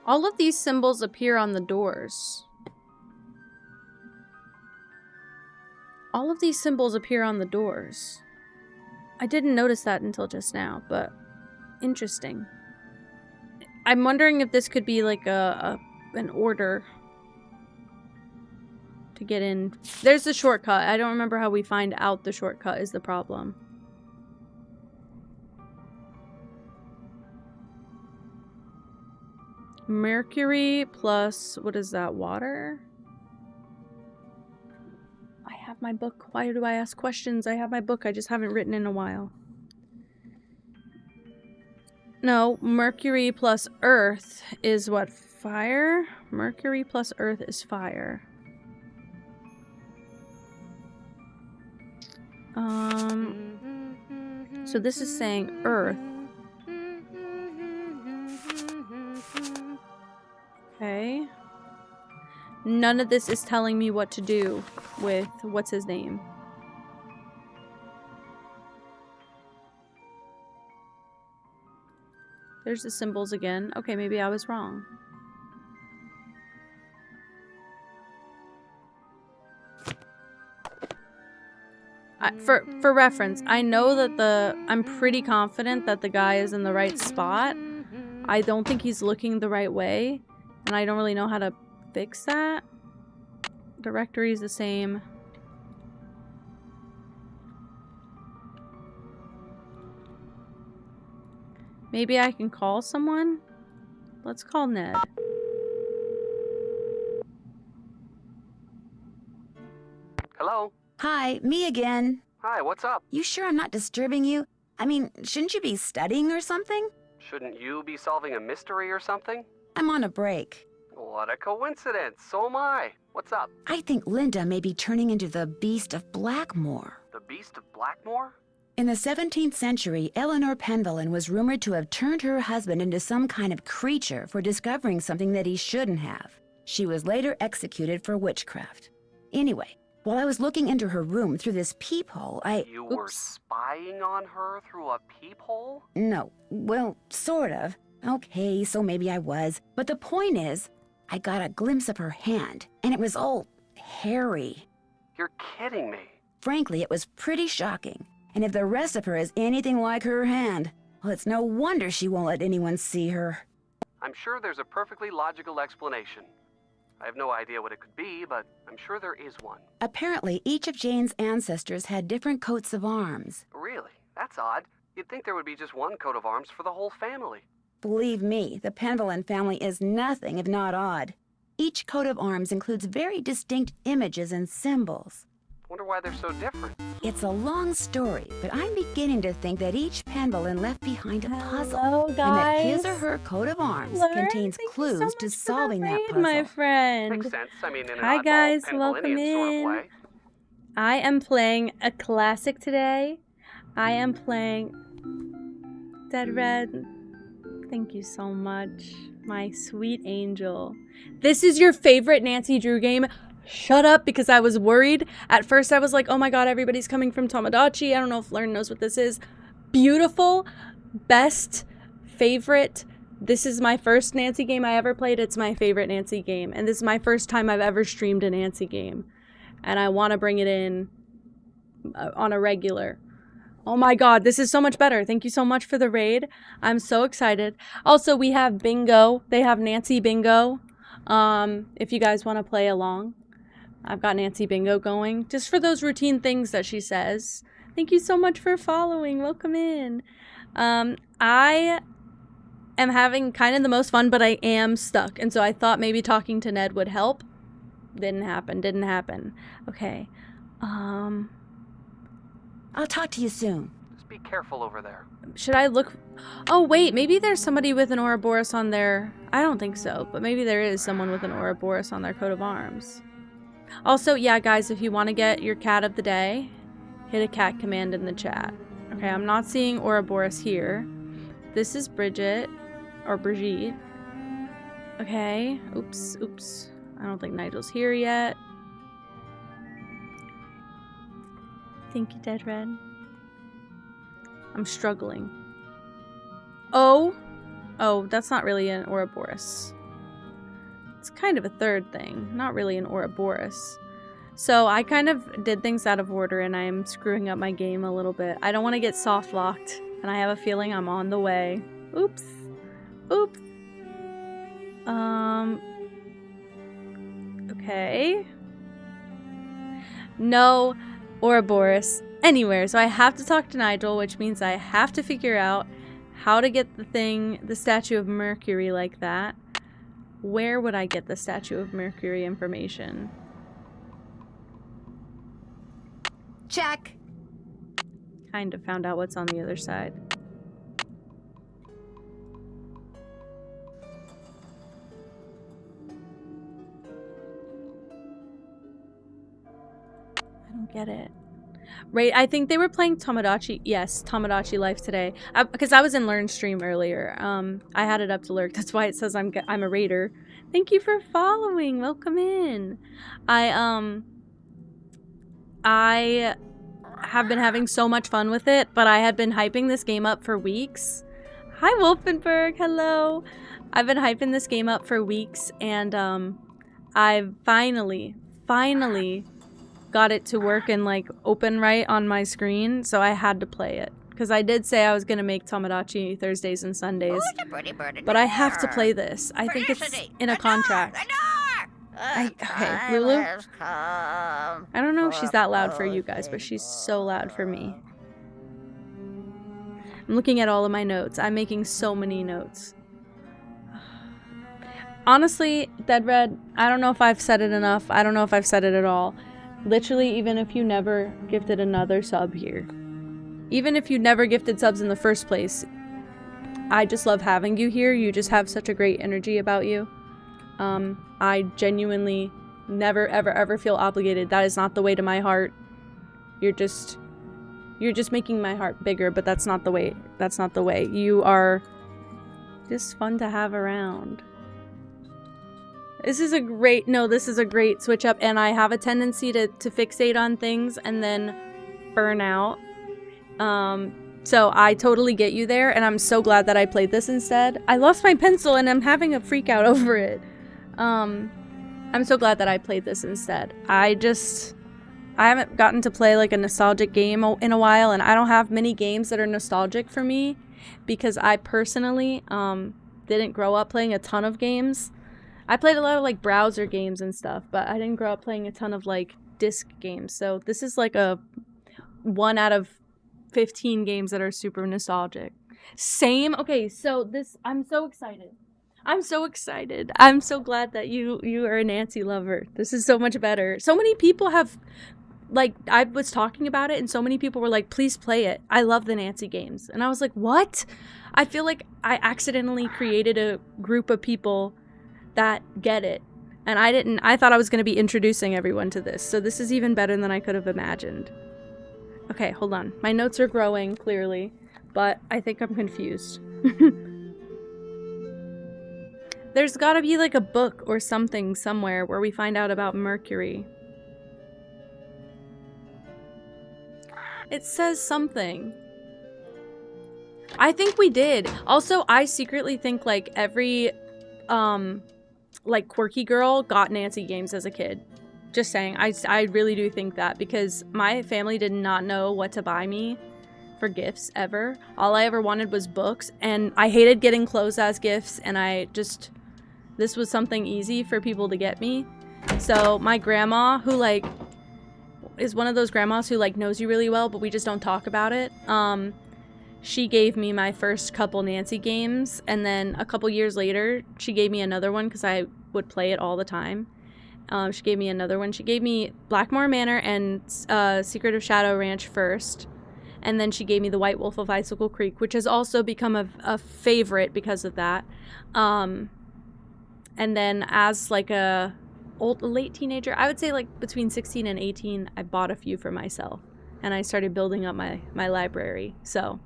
All of these symbols appear on the doors. All of these symbols appear on the doors. I didn't notice that until just now, but interesting. I'm wondering if this could be like an order to get in. There's the shortcut. I don't remember how we find out the shortcut is the problem. Mercury plus, what is that, water? I have my book. Why do I ask questions? I have my book. I just haven't written in a while. No, Mercury plus Earth is what? Fire? Mercury plus Earth is fire. So this is saying Earth. Okay. None of this is telling me what to do with what's his name. There's the symbols again. Okay, maybe I was wrong. For reference, I know that I'm pretty confident that the guy is in the right spot. I don't think he's looking the right way, and I don't really know how to fix that. Directory is the same. Maybe I can call someone? Let's call Ned. Hello? Hi, me again. Hi, what's up? You sure I'm not disturbing you? I mean, shouldn't you be studying or something? Shouldn't you be solving a mystery or something? I'm on a break. What a coincidence. So am I. What's up? I think Linda may be turning into the Beast of Blackmore. The Beast of Blackmore? In the 17th century, Eleanor Penvellyn was rumored to have turned her husband into some kind of creature for discovering something that he shouldn't have. She was later executed for witchcraft. Anyway, while I was looking into her room through this peephole, You were spying on her through a peephole? No, well, sort of. Okay, so maybe I was. But the point is, I got a glimpse of her hand, and it was all hairy. You're kidding me. Frankly, it was pretty shocking. And if the rest of her is anything like her hand, well, it's no wonder she won't let anyone see her. I'm sure there's a perfectly logical explanation. I have no idea what it could be, but I'm sure there is one. Apparently, each of Jane's ancestors had different coats of arms. Really? That's odd. You'd think there would be just one coat of arms for the whole family. Believe me, the Penvellyn family is nothing if not odd. Each coat of arms includes very distinct images and symbols. Wonder why they're so different. It's a long story, but I'm beginning to think that each Penvillin left behind a puzzle. Hello, And that his or guys. her coat of arms Lauren, contains thank you clues so much to for solving the that raid, puzzle. my friend. Makes sense. I mean, in an Hi oddball guys, Penvillinian welcome sort of in. way. I am playing a classic today. I am playing Dead Red. Thank you so much, my sweet angel. This is your favorite Nancy Drew game? Shut up, because I was worried. At first I was like, oh my god, everybody's coming from Tomodachi. I don't know if Lauren knows what this is. Beautiful, best, favorite. This is my first Nancy game I ever played. It's my favorite Nancy game. And this is my first time I've ever streamed a Nancy game. And I want to bring it in on a regular. Oh my god, this is so much better. Thank you so much for the raid. I'm so excited. Also, we have bingo. They have Nancy bingo. If you guys want to play along. I've got Nancy bingo going. Just for those routine things that she says. Thank you so much for following. Welcome in. I am having kind of the most fun, but I am stuck. And so I thought maybe talking to Ned would help. Didn't happen. Okay. I'll talk to you soon. Just be careful over there. Should I look? Oh, wait. Maybe there's somebody with an Ouroboros on their... I don't think so, but maybe there is someone with an Ouroboros on their coat of arms. Also, yeah, guys, if you want to get your cat of the day, hit a cat command in the chat. Okay, I'm not seeing Ouroboros here. This is Bridget, or Brigitte. Okay, oops. I don't think Nigel's here yet. Thank you, Dead Red. I'm struggling. Oh, that's not really an Ouroboros. It's kind of a third thing, not really an Ouroboros. So I kind of did things out of order and I'm screwing up my game a little bit. I don't want to get soft locked and I have a feeling I'm on the way. Oops. Okay. No Ouroboros anywhere. So I have to talk to Nigel, which means I have to figure out how to get the Statue of Mercury like that. Where would I get the Statue of Mercury information? Check. Kind of found out what's on the other side. I don't get it. Right, I think they were playing Tomodachi. Yes, Tomodachi Life today. Because I was in Learn stream earlier. I had it up to lurk. That's why it says I'm a raider. Thank you for following. Welcome in. I have been having so much fun with it, but I had been hyping this game up for weeks. Hi, Wolfenberg. Hello. I've been hyping this game up for weeks, and I finally got it to work and like open right on my screen, so I had to play it. Because I did say I was going to make Tomodachi Thursdays and Sundays. But I have to play this. I think it's in a contract. Okay, Lulu? I don't know if she's that loud for you guys, but she's so loud for me. I'm looking at all of my notes. I'm making so many notes. Honestly, Dead Red, I don't know if I've said it enough. I don't know if I've said it at all. Literally, even if you never gifted another sub here. Even if you never gifted subs in the first place. I just love having you here. You just have such a great energy about you. I genuinely never, ever feel obligated. That is not the way to my heart. You're just making my heart bigger, but that's not the way. That's not the way. You are just fun to have around. This is a great switch up, and I have a tendency to fixate on things and then burn out. So I totally get you there, and I'm so glad that I played this instead. I lost my pencil and I'm having a freak out over it. I'm so glad that I played this instead. I haven't gotten to play like a nostalgic game in a while, and I don't have many games that are nostalgic for me because I personally didn't grow up playing a ton of games. I played a lot of like browser games and stuff, but I didn't grow up playing a ton of like disc games. So this is like a 1 out of 15 games that are super nostalgic. Same. Okay, so I'm so excited. I'm so glad that you are a Nancy lover. This is so much better. So many people have like, I was talking about it and so many people were like, please play it. I love the Nancy games. And I was like, what? I feel like I accidentally created a group of people that get it. And I thought I was going to be introducing everyone to this. So this is even better than I could have imagined. Okay, hold on. My notes are growing, clearly. But I think I'm confused. There's gotta be like a book or something somewhere where we find out about Mercury. It says something. I think we did. Also, I secretly think like every like quirky girl got Nancy games as a kid. Just saying. I really do think that because my family did not know what to buy me for gifts ever. All I ever wanted was books, and I hated getting clothes as gifts, and this was something easy for people to get me. So my grandma, who like is one of those grandmas who like knows you really well, but we just don't talk about it. She gave me my first couple Nancy games, and then a couple years later, she gave me another one because I would play it all the time. She gave me another one. She gave me Blackmore Manor and Secret of Shadow Ranch first, and then she gave me The White Wolf of Icicle Creek, which has also become a favorite because of that. And then as like a late teenager, I would say like between 16 and 18, I bought a few for myself, and I started building up my library. So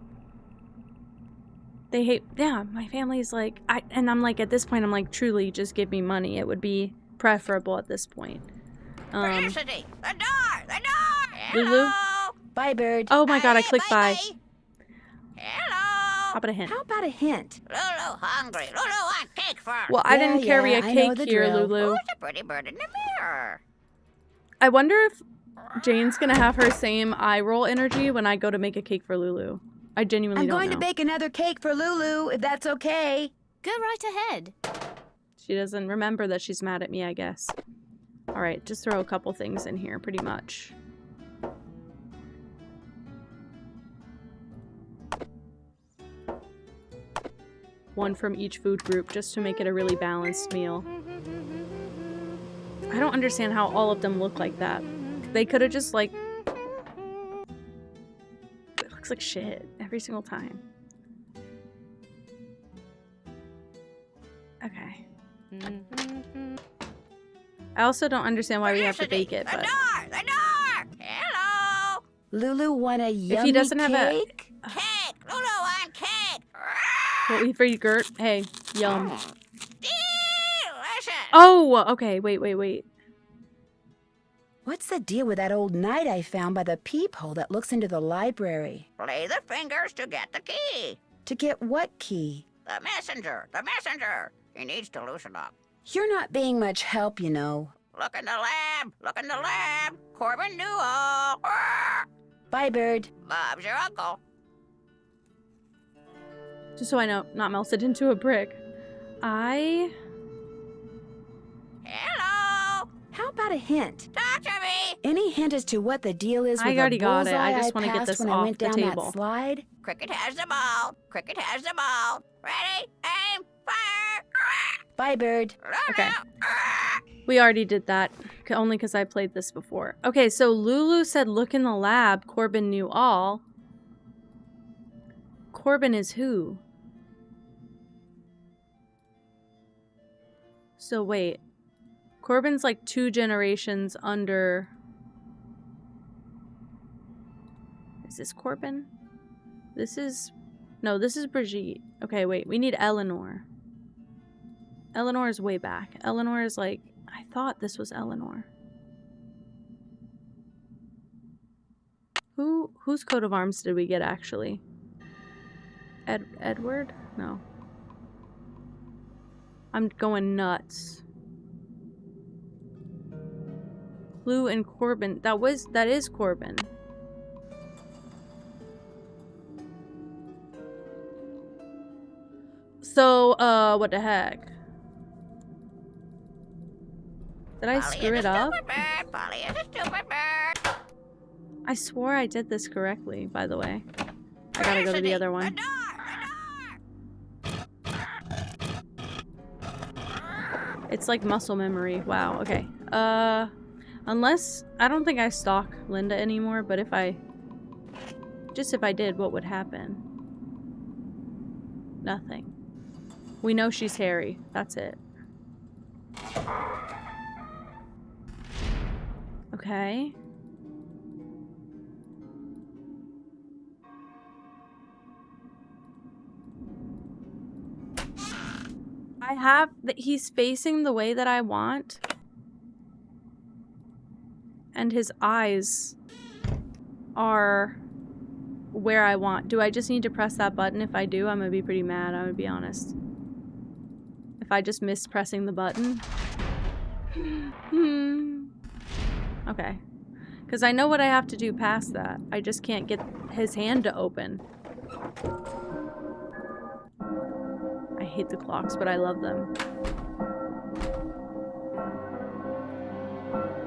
they hate, yeah, my family's like, and I'm like, at this point, I'm like, truly, just give me money. It would be preferable at this point. Felicity, the door! Lulu? Bye, Bird. Oh my god, I clicked bye. Hello! How about a hint? How about a hint? Lulu hungry. Lulu want cake first. Well, I didn't carry a I know cake the here, drill. Lulu. Who's the pretty bird in the mirror? I wonder if Jane's gonna have her same eye roll energy when I go to make a cake for Lulu. I genuinely I'm don't going know. to bake another cake for Lulu, if that's okay. Go right ahead. She doesn't remember that she's mad at me, I guess. Alright, just throw a couple things in here, pretty much. One from each food group, just to make it a really balanced meal. I don't understand how all of them look like that. They could have just, like... It looks like shit every single time. Okay. I also don't understand why we have to bake it, but... The door! Hello! Lulu want a yummy if he doesn't have cake? Cake! Lulu want cake! What we for Gert? Hey, yum. Delicious! Oh, okay, wait. What's the deal with that old knight I found by the peephole that looks into the library? Play the fingers to get the key. To get what key? The messenger! He needs to loosen up. You're not being much help, you know. Look in the lab! Corbin knew all! Bye, Bird. Bob's your uncle. Just so I know, not melted into a brick. Hello! How about a hint? Talk to me! Any hint as to what the deal is with I already the got it. bullseye I just want to get passed this when I off went the down table. that slide? Cricket has the ball. Ready, aim, fire! Bye, Bird. Okay. We already did that, only because I played this before. Okay, so Lulu said look in the lab. Corbin knew all. Corbin is who? So wait. Corbin's like 2 generations under... Is this Corbin? This is... No, this is Brigitte. Okay, wait. We need Eleanor. Eleanor is way back. Eleanor is like... I thought this was Eleanor. Whose coat of arms did we get, actually? Edward? No. I'm going nuts. Clue and Corbin. That is Corbin. So, what the heck? Did I screw it up? Polly is a stupid bird. I swore I did this correctly, by the way. I gotta go to the other one. It's like muscle memory. Wow, okay. Unless, I don't think I stalk Linda anymore, but if I did, what would happen? Nothing. We know she's Harry. That's it. Okay. I have that he's facing the way that I want. And his eyes are where I want. Do I just need to press that button? If I do, I'm gonna be pretty mad, I'm gonna be honest. If I just miss pressing the button. Okay. Because I know what I have to do past that. I just can't get his hand to open. I hate the clocks, but I love them.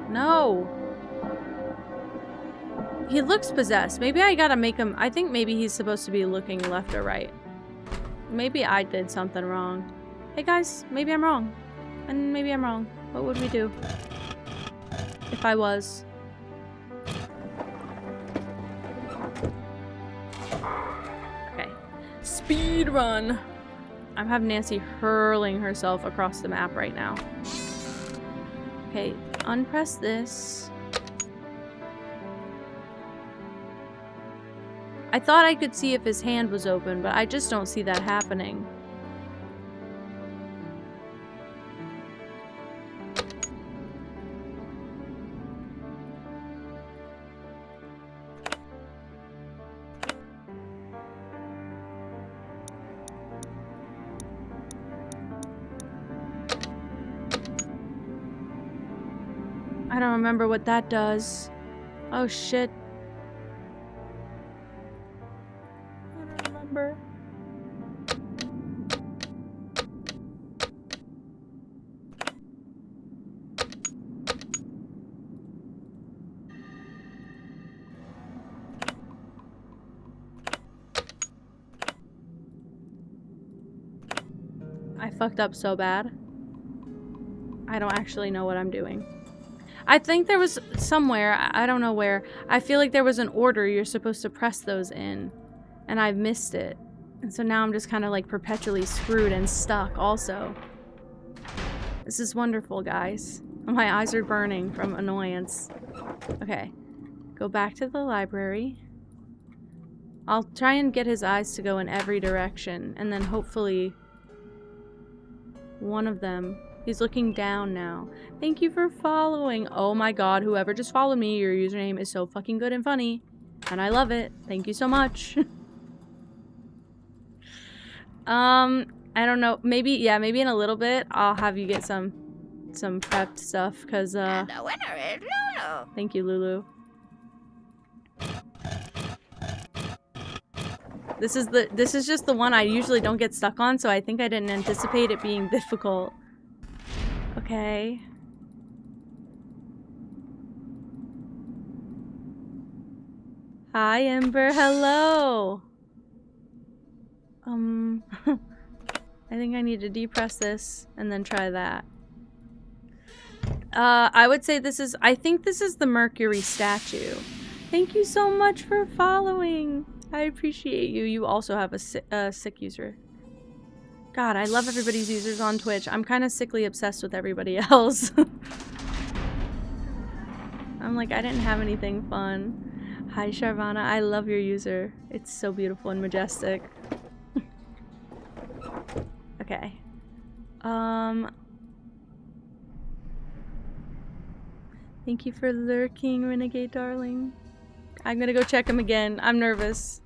No! He looks possessed. Maybe I gotta make him... I think maybe he's supposed to be looking left or right. Maybe I did something wrong. Hey guys, maybe I'm wrong. And maybe I'm wrong. What would we do? If I was... Okay. Speed run! I'm having Nancy hurling herself across the map right now. Okay, unpress this. I thought I could see if his hand was open, but I just don't see that happening. I don't remember what that does. Oh shit. I don't remember. I fucked up so bad. I don't actually know what I'm doing. I think there was somewhere, I don't know where, I feel like there was an order you're supposed to press those in, and I've missed it. And so now I'm just kind of like perpetually screwed and stuck also. This is wonderful, guys. My eyes are burning from annoyance. Okay, go back to the library. I'll try and get his eyes to go in every direction, and then hopefully one of them... He's looking down now. Thank you for following. Oh my god, whoever just followed me, your username is so fucking good and funny. And I love it. Thank you so much. I don't know. Maybe, yeah, maybe in a little bit I'll have you get some prepped stuff, because And the winner is Lulu. Thank you, Lulu. This is just the one I usually don't get stuck on, so I think I didn't anticipate it being difficult. Okay. Hi, Ember. Hello. I think I need to depress this and then try that. I would say this is... I think this is the Mercury statue. Thank you so much for following. I appreciate you. You also have a sick user. God, I love everybody's users on Twitch. I'm kind of sickly obsessed with everybody else. I'm like, I didn't have anything fun. Hi, Sharvana. I love your user. It's so beautiful and majestic. Okay. Thank you for lurking, Renegade darling. I'm gonna go check him again. I'm nervous.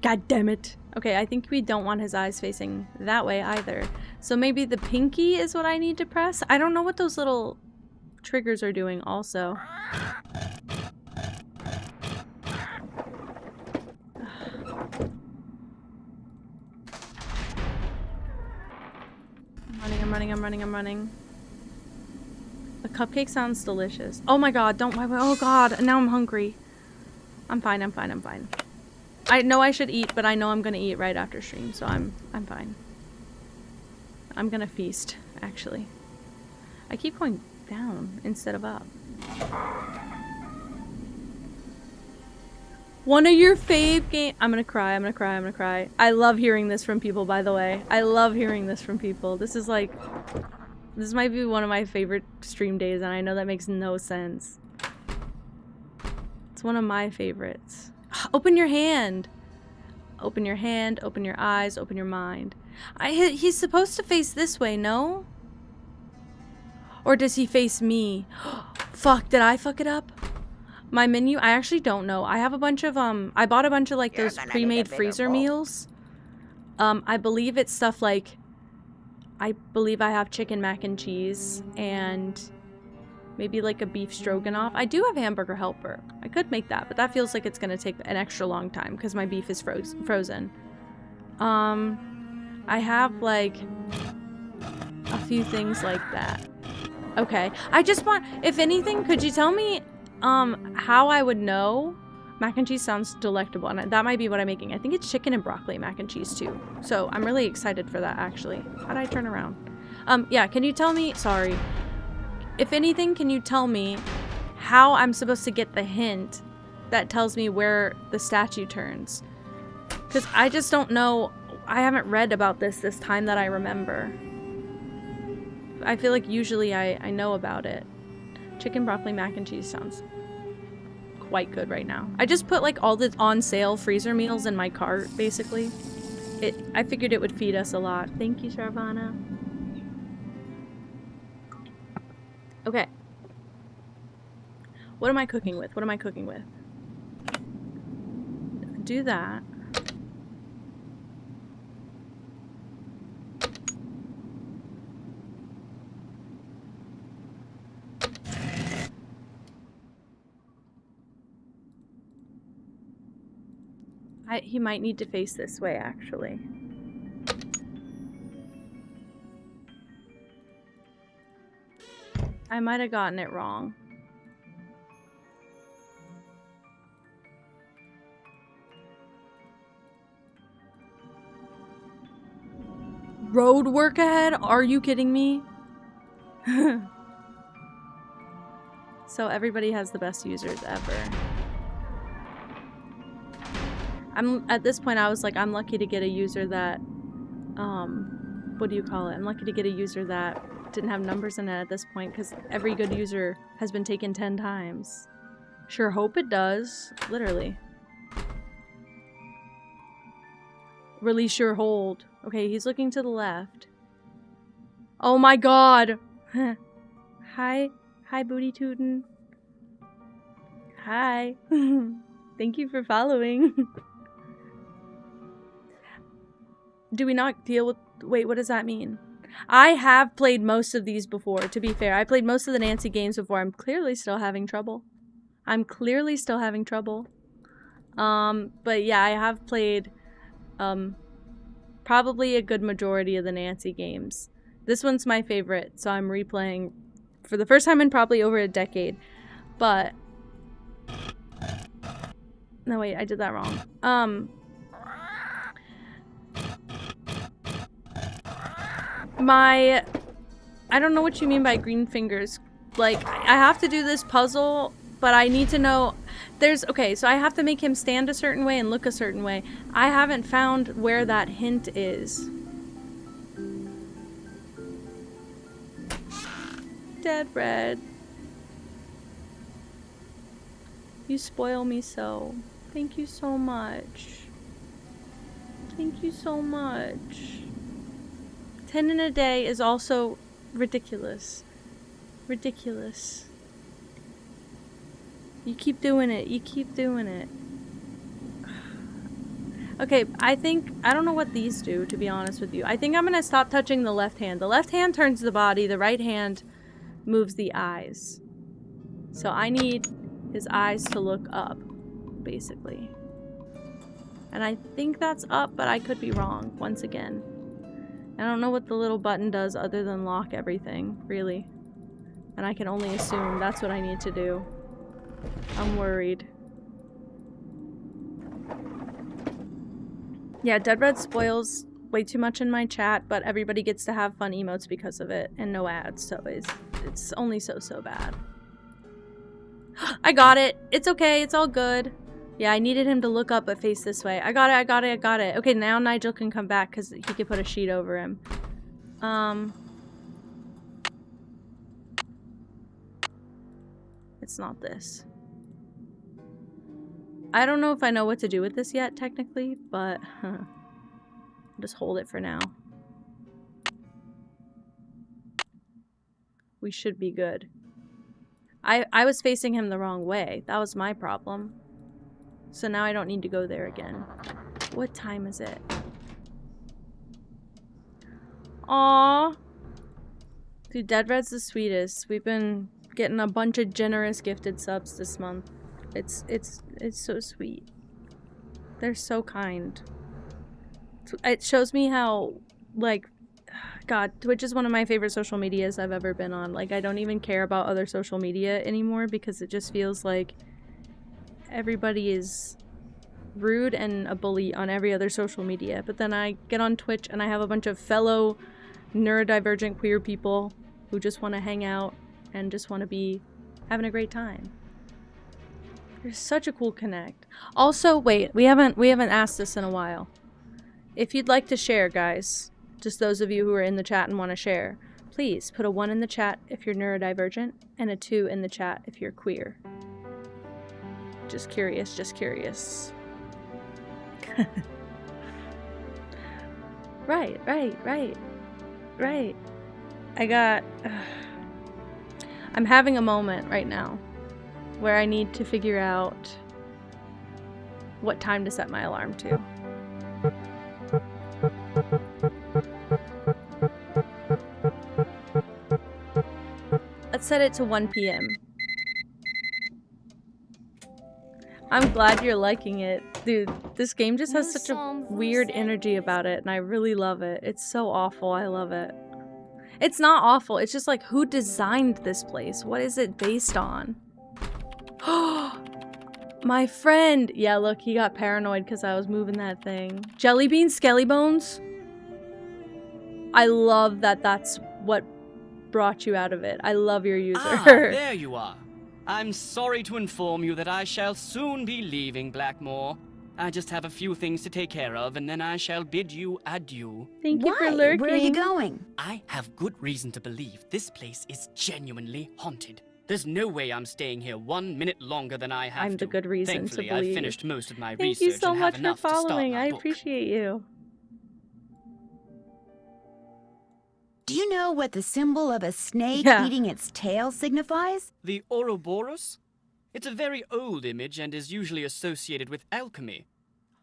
God damn it. Okay, I think we don't want his eyes facing that way either. So maybe the pinky is what I need to press? I don't know what those little triggers are doing also. I'm running. The cupcake sounds delicious. Oh my god, don't... Oh god, now I'm hungry. I'm fine. I know I should eat, but I know I'm gonna eat right after stream, so I'm fine. I'm gonna feast, actually. I keep going down instead of up. One of your fave game. I'm gonna cry, I'm gonna cry, I'm gonna cry. I love hearing this from people, by the way. I love hearing this from people. This is like, this might be one of my favorite stream days, and I know that makes no sense. It's one of my favorites. Open your hand. Open your hand, open your eyes, open your mind. He's supposed to face this way, no? Or does he face me? Fuck, did I fuck it up? My menu, I actually don't know. I have a bunch of, I bought a bunch of like those pre-made freezer meals. I believe it's stuff like, I believe I have chicken mac and cheese and maybe like a beef stroganoff. I do have hamburger helper. I could make that, but that feels like it's gonna take an extra long time because my beef is frozen. I have like a few things like that. Okay, I just want, if anything, could you tell me how I would know? Mac and cheese sounds delectable, and that might be what I'm making. I think it's chicken and broccoli mac and cheese too. So I'm really excited for that actually. How'd I turn around? Yeah, can you tell me, sorry. If anything, can you tell me how I'm supposed to get the hint that tells me where the statue turns? Because I just don't know. I haven't read about this time that I remember. I feel like usually I know about it. Chicken broccoli mac and cheese sounds quite good right now. I just put like all the on sale freezer meals in my cart, basically. I figured it would feed us a lot. Thank you, Sharvana. Okay. What am I cooking with? What am I cooking with? Do that. He might need to face this way, actually. I might have gotten it wrong. Road work ahead? Are you kidding me? So everybody has the best users ever. At this point I was like, I'm lucky to get a user that, what do you call it? I'm lucky to get a user that didn't have numbers in it at this point, because every good user has been taken 10 times. Sure hope it does. Literally. Release your hold. Okay, he's looking to the left. Oh my god! Hi. Hi, Booty Tootin'. Hi. Thank you for following. Do we not deal with... Wait, what does that mean? I have played most of these before, to be fair. I played most of the Nancy games before. I'm clearly still having trouble. I'm clearly still having trouble. But yeah, I have played probably a good majority of the Nancy games. This one's my favorite, so I'm replaying for the first time in probably over a decade. But... No, wait, I did that wrong. I don't know what you mean by green fingers. Like, I have to do this puzzle, but I need to know... Okay, so I have to make him stand a certain way and look a certain way. I haven't found where that hint is. Dead Red. You spoil me so. Thank you so much. Thank you so much. 10 in a day is also ridiculous. Ridiculous. You keep doing it. You keep doing it. Okay, I don't know what these do, to be honest with you. I think I'm gonna stop touching the left hand. The left hand turns the body, the right hand moves the eyes. So I need his eyes to look up, basically. And I think that's up, but I could be wrong, once again. I don't know what the little button does other than lock everything, really. And I can only assume that's what I need to do. I'm worried. Yeah, Dead Red spoils way too much in my chat, but everybody gets to have fun emotes because of it, and no ads, so it's only so bad. I got it. It's okay. It's all good. Yeah, I needed him to look up but face this way. I got it. Okay, now Nigel can come back because he could put a sheet over him. It's not this. I don't know if I know what to do with this yet, technically, but I'll just hold it for now. We should be good. I was facing him the wrong way. That was my problem. So now I don't need to go there again. What time is it? Aww. Dude, Dead Red's the sweetest. We've been getting a bunch of generous gifted subs this month. It's so sweet. They're so kind. It shows me how, like, God, Twitch is one of my favorite social medias I've ever been on. Like, I don't even care about other social media anymore because it just feels like everybody is rude and a bully on every other social media. But then I get on Twitch and I have a bunch of fellow neurodivergent queer people who just want to hang out and just want to be having a great time. There's such a cool connect. Also, wait, we haven't asked this in a while. If you'd like to share, guys, just those of you who are in the chat and want to share, please put a 1 in the chat if you're neurodivergent and a 2 in the chat if you're queer. Just curious, just curious. Right. I'm having a moment right now where I need to figure out what time to set my alarm to. Let's set it to 1 p.m. I'm glad you're liking it. Dude, this game just has such a weird energy about it, and I really love it. It's so awful. I love it. It's not awful. It's just like, who designed this place? What is it based on? My friend! Yeah, look, he got paranoid because I was moving that thing. Jelly beans, skelly bones? I love that that's what brought you out of it. I love your user. Ah, there you are. I'm sorry to inform you that I shall soon be leaving Blackmore. I just have a few things to take care of, and then I shall bid you adieu. Thank you for lurking. Where are you going? I have good reason to believe this place is genuinely haunted. There's no way I'm staying here 1 minute longer than I have to. I'm the good reason Thankfully, to believe. I've finished most of my Thank research you so and much have for enough to start following. my I book. appreciate you. Do you know what the symbol of a snake Yeah. eating its tail signifies? The Ouroboros? It's a very old image and is usually associated with alchemy.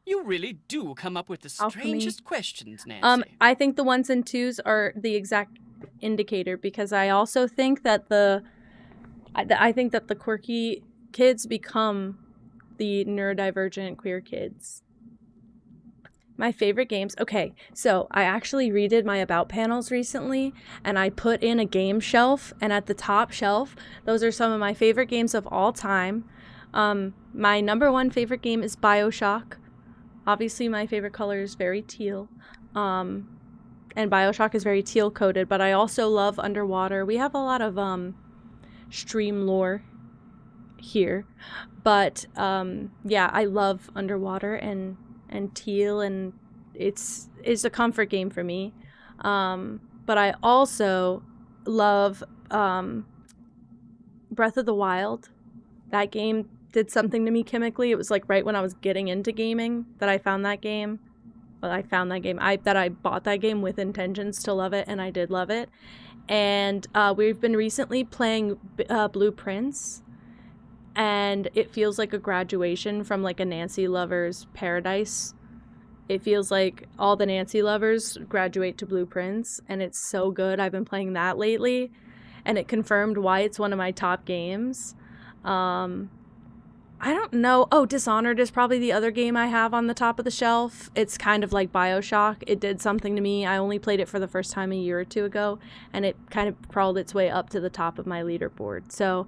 You really do come up with the strangest questions, Nancy. I think the 1s and 2s are the exact indicator because I also think that I think that the quirky kids become the neurodivergent queer kids. My favorite games. Okay, so I actually redid my about panels recently and I put in a game shelf, and at the top shelf, those are some of my favorite games of all time. My number 1 favorite game is BioShock. Obviously, my favorite color is very teal. And BioShock is very teal coded, but I also love Underwater. We have a lot of stream lore here. But yeah, I love Underwater and teal, and it's a comfort game for me. But I also love Breath of the Wild. That game did something to me chemically. It was like right when I was getting into gaming that I found that game. Well, I found that game. I bought that game with intentions to love it, and I did love it. And we've been recently playing Blueprints, and it feels like a graduation from like a Nancy Lover's paradise. It feels like all the Nancy Lovers graduate to Blueprints, and it's so good. I've been playing that lately, and it confirmed why it's one of my top games. I don't know. Oh, Dishonored is probably the other game I have on the top of the shelf. It's kind of like BioShock. It did something to me. I only played it for the first time a year or 2 ago, and it kind of crawled its way up to the top of my leaderboard. So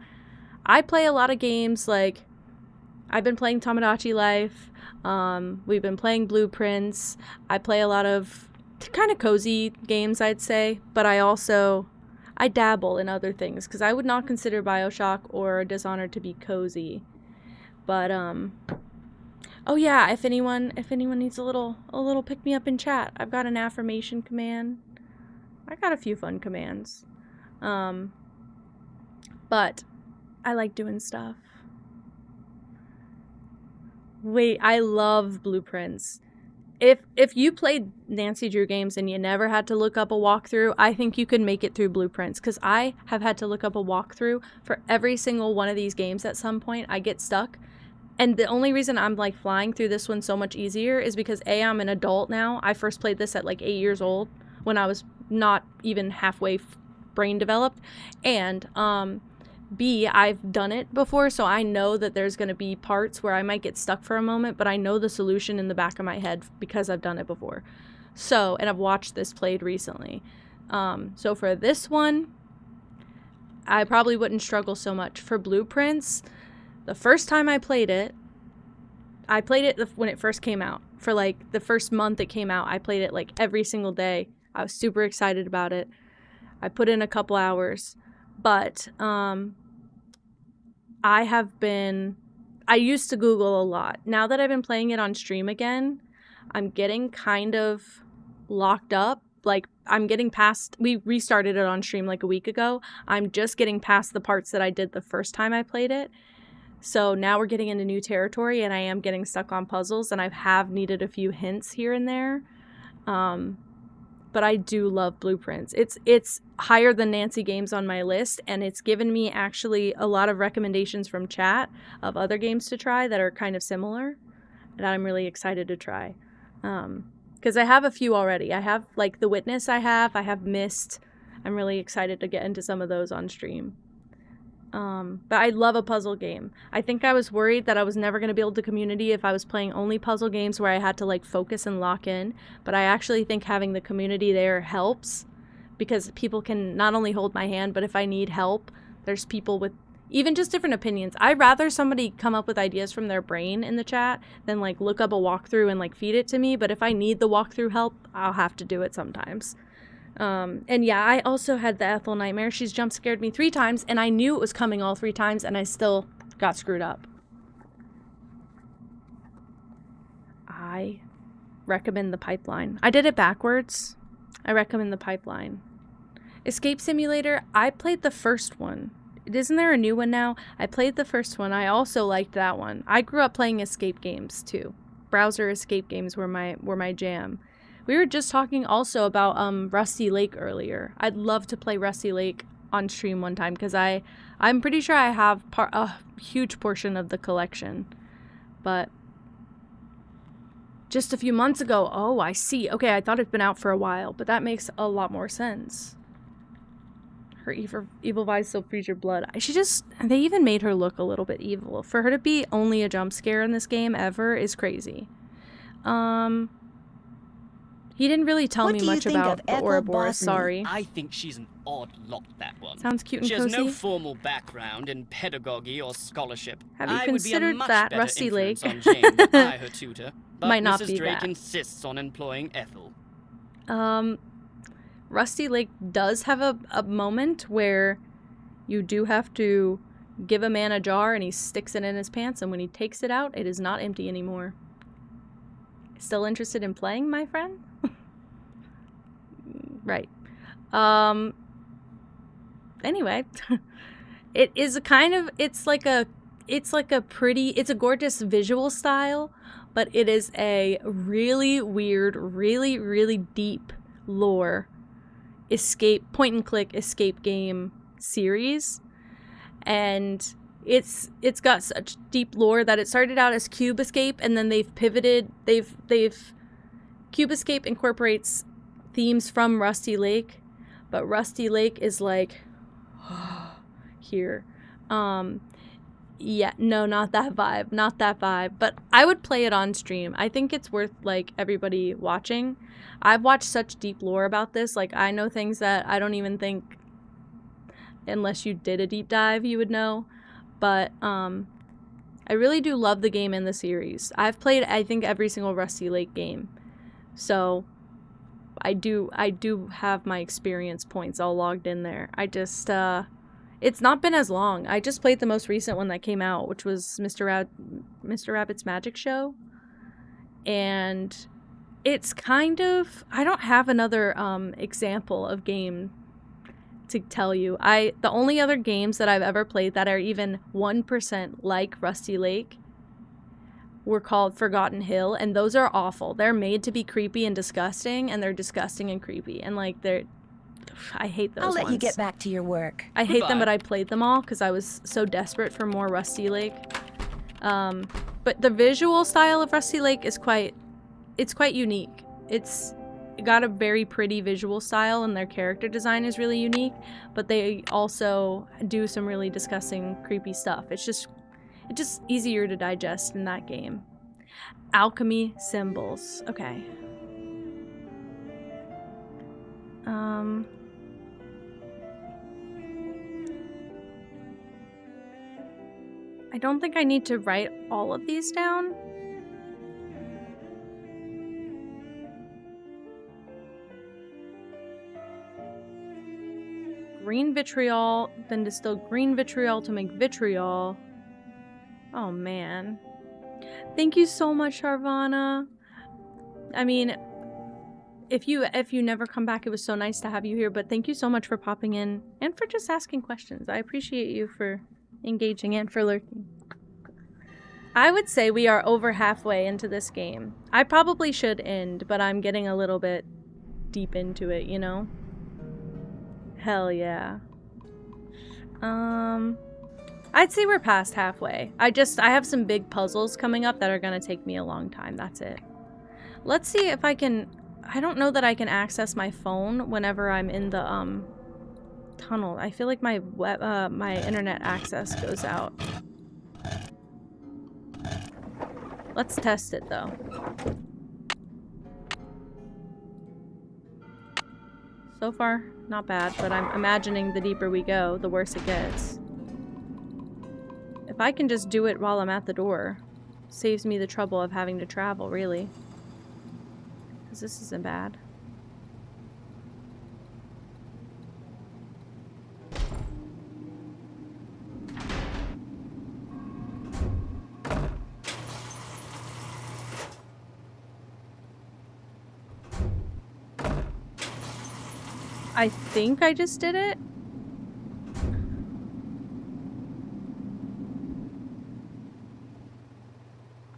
I play a lot of games. Like, I've been playing Tomodachi Life. We've been playing Blueprints. I play a lot of kind of cozy games, I'd say. But I I dabble in other things because I would not consider BioShock or Dishonored to be cozy. But oh yeah, if anyone needs a little pick me up in chat, I've got an affirmation command. I got a few fun commands. But I like doing stuff. Wait, I love blueprints. If you played Nancy Drew games and you never had to look up a walkthrough, I think you could make it through blueprints, because I have had to look up a walkthrough for every single one of these games at some point. I get stuck. And the only reason I'm like flying through this one so much easier is because A, I'm an adult now. I first played this at like 8 years old when I was not even halfway brain developed. And B, I've done it before, so I know that there's going to be parts where I might get stuck for a moment, but I know the solution in the back of my head because I've done it before. So, and I've watched this played recently. So for this one, I probably wouldn't struggle so much. For blueprints, the first time I played it when it first came out. For like the first month it came out, I played it like every single day. I was super excited about it. I put in a couple hours, but I used to Google a lot. Now that I've been playing it on stream again, I'm getting kind of locked up. Like, I'm getting past, we restarted it on stream like a week ago. I'm just getting past the parts that I did the first time I played it. So now we're getting into new territory, and I am getting stuck on puzzles, and I have needed a few hints here and there. But I do love blueprints. It's higher than Nancy games on my list, and it's given me actually a lot of recommendations from chat of other games to try that are kind of similar that I'm really excited to try. Because I have a few already. I have like The Witness I have Myst. I'm really excited to get into some of those on stream. But I love a puzzle game. I think I was worried that I was never going to build a community if I was playing only puzzle games where I had to like focus and lock in. But I actually think having the community there helps, because people can not only hold my hand, but if I need help, there's people with even just different opinions. I'd rather somebody come up with ideas from their brain in the chat than like look up a walkthrough and like feed it to me. But if I need the walkthrough help, I'll have to do it sometimes. And yeah, I also had the Ethel nightmare. She's jump scared me 3 times, and I knew it was coming all 3 times, and I still got screwed up. I recommend the Pipeline. I did it backwards. I recommend the Pipeline. Escape Simulator, I played the first one. Isn't there a new one now? I played the first one. I also liked that one. I grew up playing escape games too. Browser escape games were my jam. We were just talking also about Rusty Lake earlier. I'd love to play Rusty Lake on stream one time, because I'm pretty sure I have a huge portion of the collection. But just a few months ago, oh, I see. Okay, I thought it'd been out for a while, but that makes a lot more sense. Her evil vibes still freeze your blood. They even made her look a little bit evil. For her to be only a jump scare in this game ever is crazy. He didn't really tell me much about the Ouroboros, sorry. I think she's an odd lot, that one. Sounds cute and she cozy. She has no formal background in pedagogy or scholarship. Have you I considered would be a much that better Rusty Lake on Jane than I, her tutor, but might not Mrs. be Drake that. insists on employing Ethel. Rusty Lake does have a moment where you do have to give a man a jar and he sticks it in his pants, and when he takes it out, it is not empty anymore. Still interested in playing, my friend? Right. Anyway, it is a kind of, it's a gorgeous visual style, but it is a really weird, really, really deep lore point and click escape game series. And it's got such deep lore that it started out as Cube Escape, and then they've pivoted. Cube Escape incorporates themes from Rusty Lake, but Rusty Lake is like here. Yeah, no, not that vibe, but I would play it on stream. I think it's worth like everybody watching. I've watched such deep lore about this, like I know things that I don't even think unless you did a deep dive you would know. But I really do love the game and the series. I've played I think every single Rusty Lake game, so I do have my experience points all logged in there. I just it's not been as long. I just played the most recent one that came out, which was Mr. Rabbit's Magic Show. And it's kind of, I don't have another example of game to tell you. The only other games that I've ever played that are even 1% like Rusty Lake were called Forgotten Hill, and those are awful. They're made to be creepy and disgusting, and they're disgusting and creepy, and like I hate those I'll let ones. you get back to your work. I hate them, but I played them all because I was so desperate for more Rusty Lake. But the visual style of Rusty Lake is quite unique. It's got a very pretty visual style, and their character design is really unique, but they also do some really disgusting, creepy stuff. It's just easier to digest in that game. Alchemy symbols. Okay. I don't think I need to write all of these down. Green vitriol, then distill green vitriol to make vitriol. Oh man. Thank you so much, Harvana. I mean, if you never come back, it was so nice to have you here, but thank you so much for popping in and for just asking questions. I appreciate you for engaging and for lurking. I would say we are over halfway into this game. I probably should end, but I'm getting a little bit deep into it, you know? Hell yeah. I'd say we're past halfway. I have some big puzzles coming up that are gonna take me a long time. That's it. Let's see if I can... I don't know that I can access my phone whenever I'm in the, tunnel. I feel like my my internet access goes out. Let's test it, though. So far, not bad, but I'm imagining the deeper we go, the worse it gets. If I can just do it while I'm at the door, saves me the trouble of having to travel, really. Because this isn't bad. I think I just did it.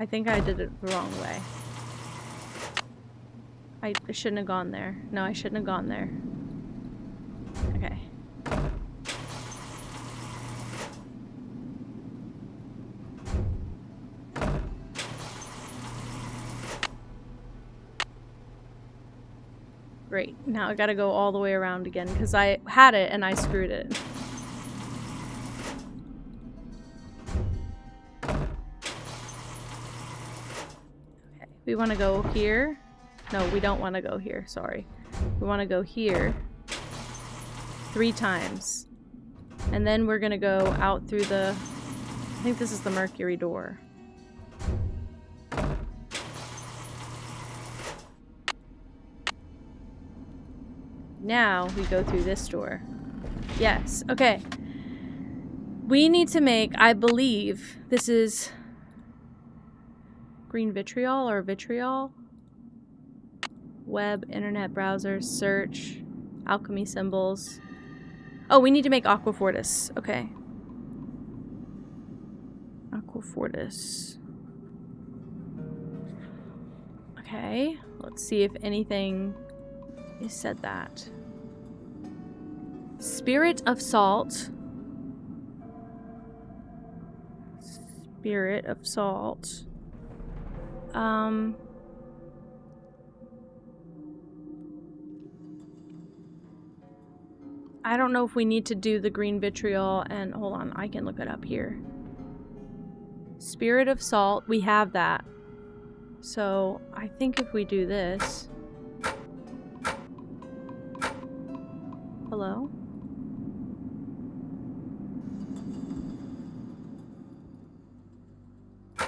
I think I did it the wrong way. I shouldn't have gone there. No, I shouldn't have gone there. Okay. Great. Now I gotta go all the way around again because I had it and I screwed it. Okay. We want to go here. No, we don't want to go here. Sorry. We want to go here 3 times. And then we're gonna go out through the... I think this is the Mercury door. Now we go through this door. Yes, okay. We need to make, I believe, this is green vitriol or vitriol? Web, internet browser, search, alchemy symbols. Oh, we need to make aquafortis. Okay. Aquafortis. Okay, let's see if anything is said that. Spirit of salt. Spirit of salt. I don't know if we need to do the green vitriol and hold on, I can look it up here. Spirit of salt, we have that. So I think if we do this. Hello? I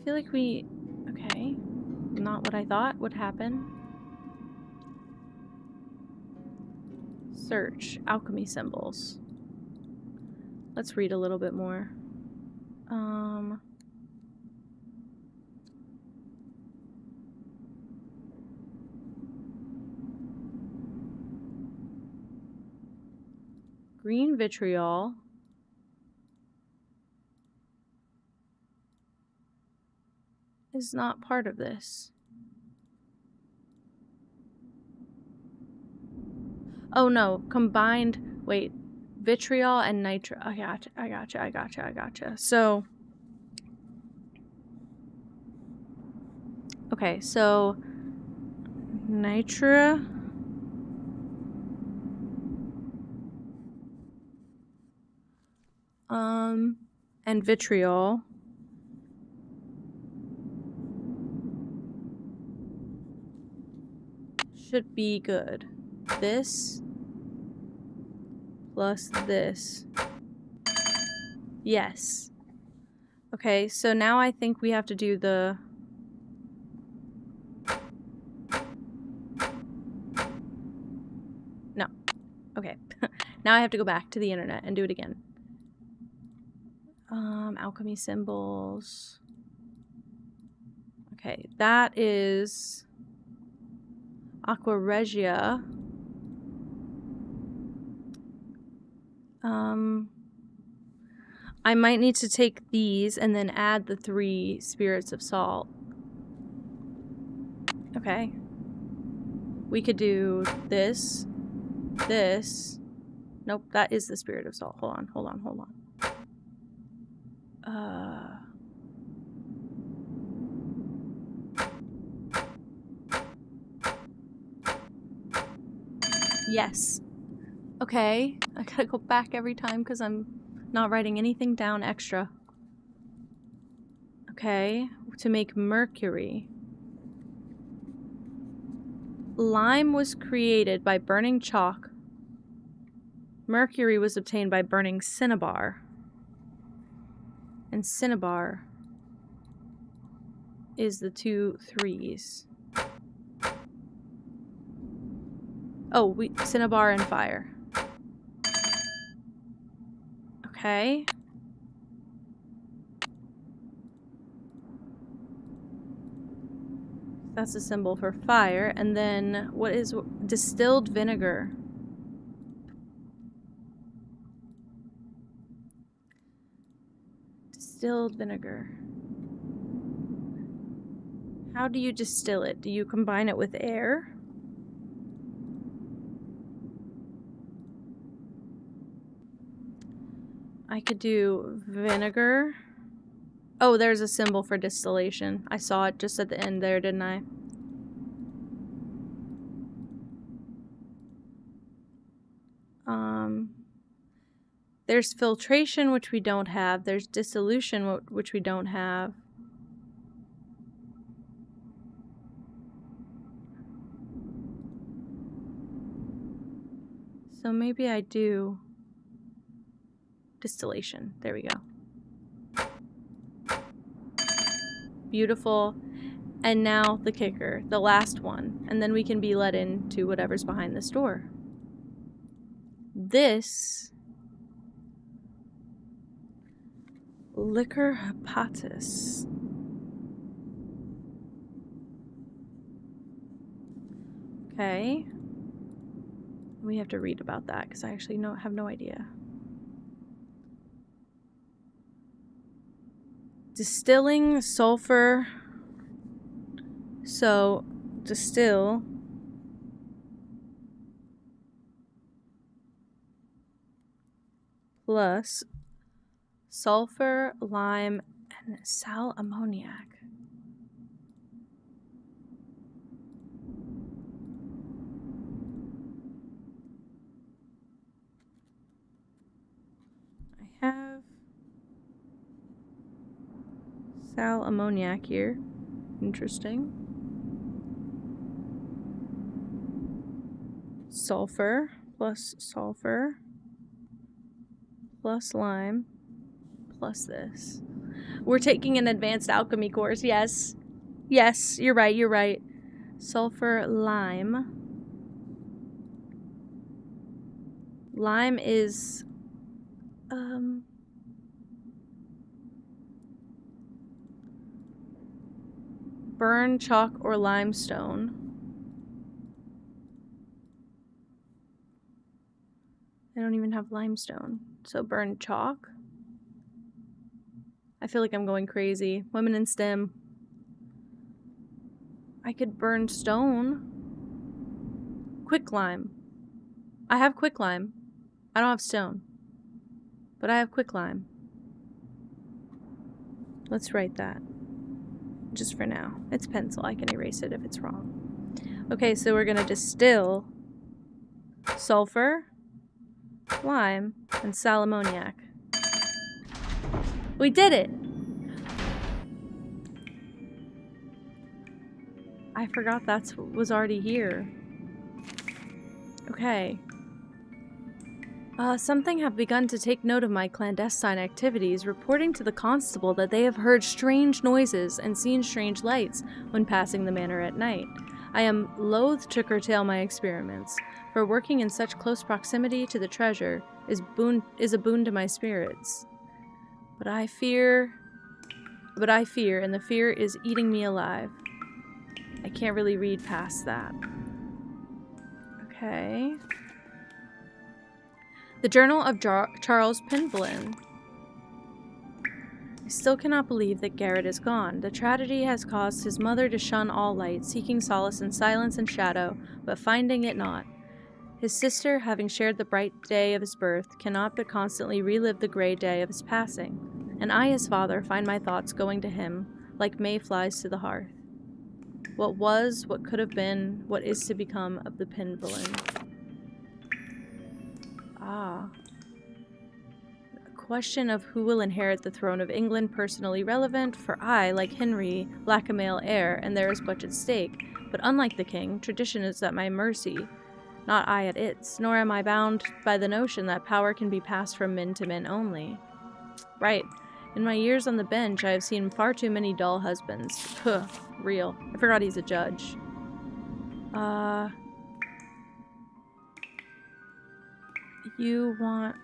feel like we... Okay. not what I thought would happen. Search alchemy symbols. Let's read a little bit more. Green vitriol. Is not part of this. Oh no, combined, wait, vitriol and nitro. I gotcha. So, okay, so nitra and vitriol should be good. This plus this. Yes. Okay, so now I think we have to do the... No. Okay. Now I have to go back to the internet and do it again. Alchemy symbols. Okay, that is Aqua Regia. I might need to take these and then add the 3 spirits of salt. Okay. We could do this. This. Nope, that is the spirit of salt. Hold on. Yes. Okay. I gotta go back every time because I'm not writing anything down extra. Okay. To make mercury. Lime was created by burning chalk. Mercury was obtained by burning cinnabar. And cinnabar is the 2 3s. Oh, cinnabar and fire. Okay. That's a symbol for fire. And then what is distilled vinegar? Distilled vinegar. How do you distill it? Do you combine it with air? I could do vinegar. Oh, there's a symbol for distillation. I saw it just at the end there, didn't I? There's filtration, which we don't have. There's dissolution, which we don't have. So maybe I do distillation. There we go. Beautiful. And now the kicker, the last one. And then we can be let into whatever's behind this door. This liquor hepatis. Okay. We have to read about that because I actually have no idea. Distilling sulfur. So, distill plus sulfur, lime, and sal ammoniac. I have sal ammoniac here. Interesting. Sulfur plus lime plus this. We're taking an advanced alchemy course, yes. Yes, you're right, you're right. Sulfur, lime. Lime is... burn, chalk, or limestone. I don't even have limestone. So burn chalk. I feel like I'm going crazy. Women in STEM. I could burn stone. Quicklime. I have quicklime. I don't have stone. But I have quicklime. Let's write that. Just for now. It's pencil. I can erase it if it's wrong. Okay, so we're going to distill sulfur, lime, and sal ammoniac. We did it! I forgot that was already here. Okay. Something have begun to take note of my clandestine activities, reporting to the constable that they have heard strange noises and seen strange lights when passing the manor at night. I am loath to curtail my experiments, for working in such close proximity to the treasure is a boon to my spirits. But I fear, and the fear is eating me alive. I can't really read past that. Okay. The Journal of Charles Penvillin. I still cannot believe that Garrett is gone. The tragedy has caused his mother to shun all light, seeking solace in silence and shadow, but finding it not. His sister, having shared the bright day of his birth, cannot but constantly relive the gray day of his passing. And I, his father, find my thoughts going to him, like mayflies to the hearth. What was, what could have been, what is to become of the Penvillin. Ah. A question of who will inherit the throne of England personally relevant, for I, like Henry, lack a male heir, and there is much at stake. But unlike the king, tradition is at my mercy, not I at its, nor am I bound by the notion that power can be passed from men to men only. Right. In my years on the bench, I have seen far too many dull husbands. Huh. Real. I forgot he's a judge. You want...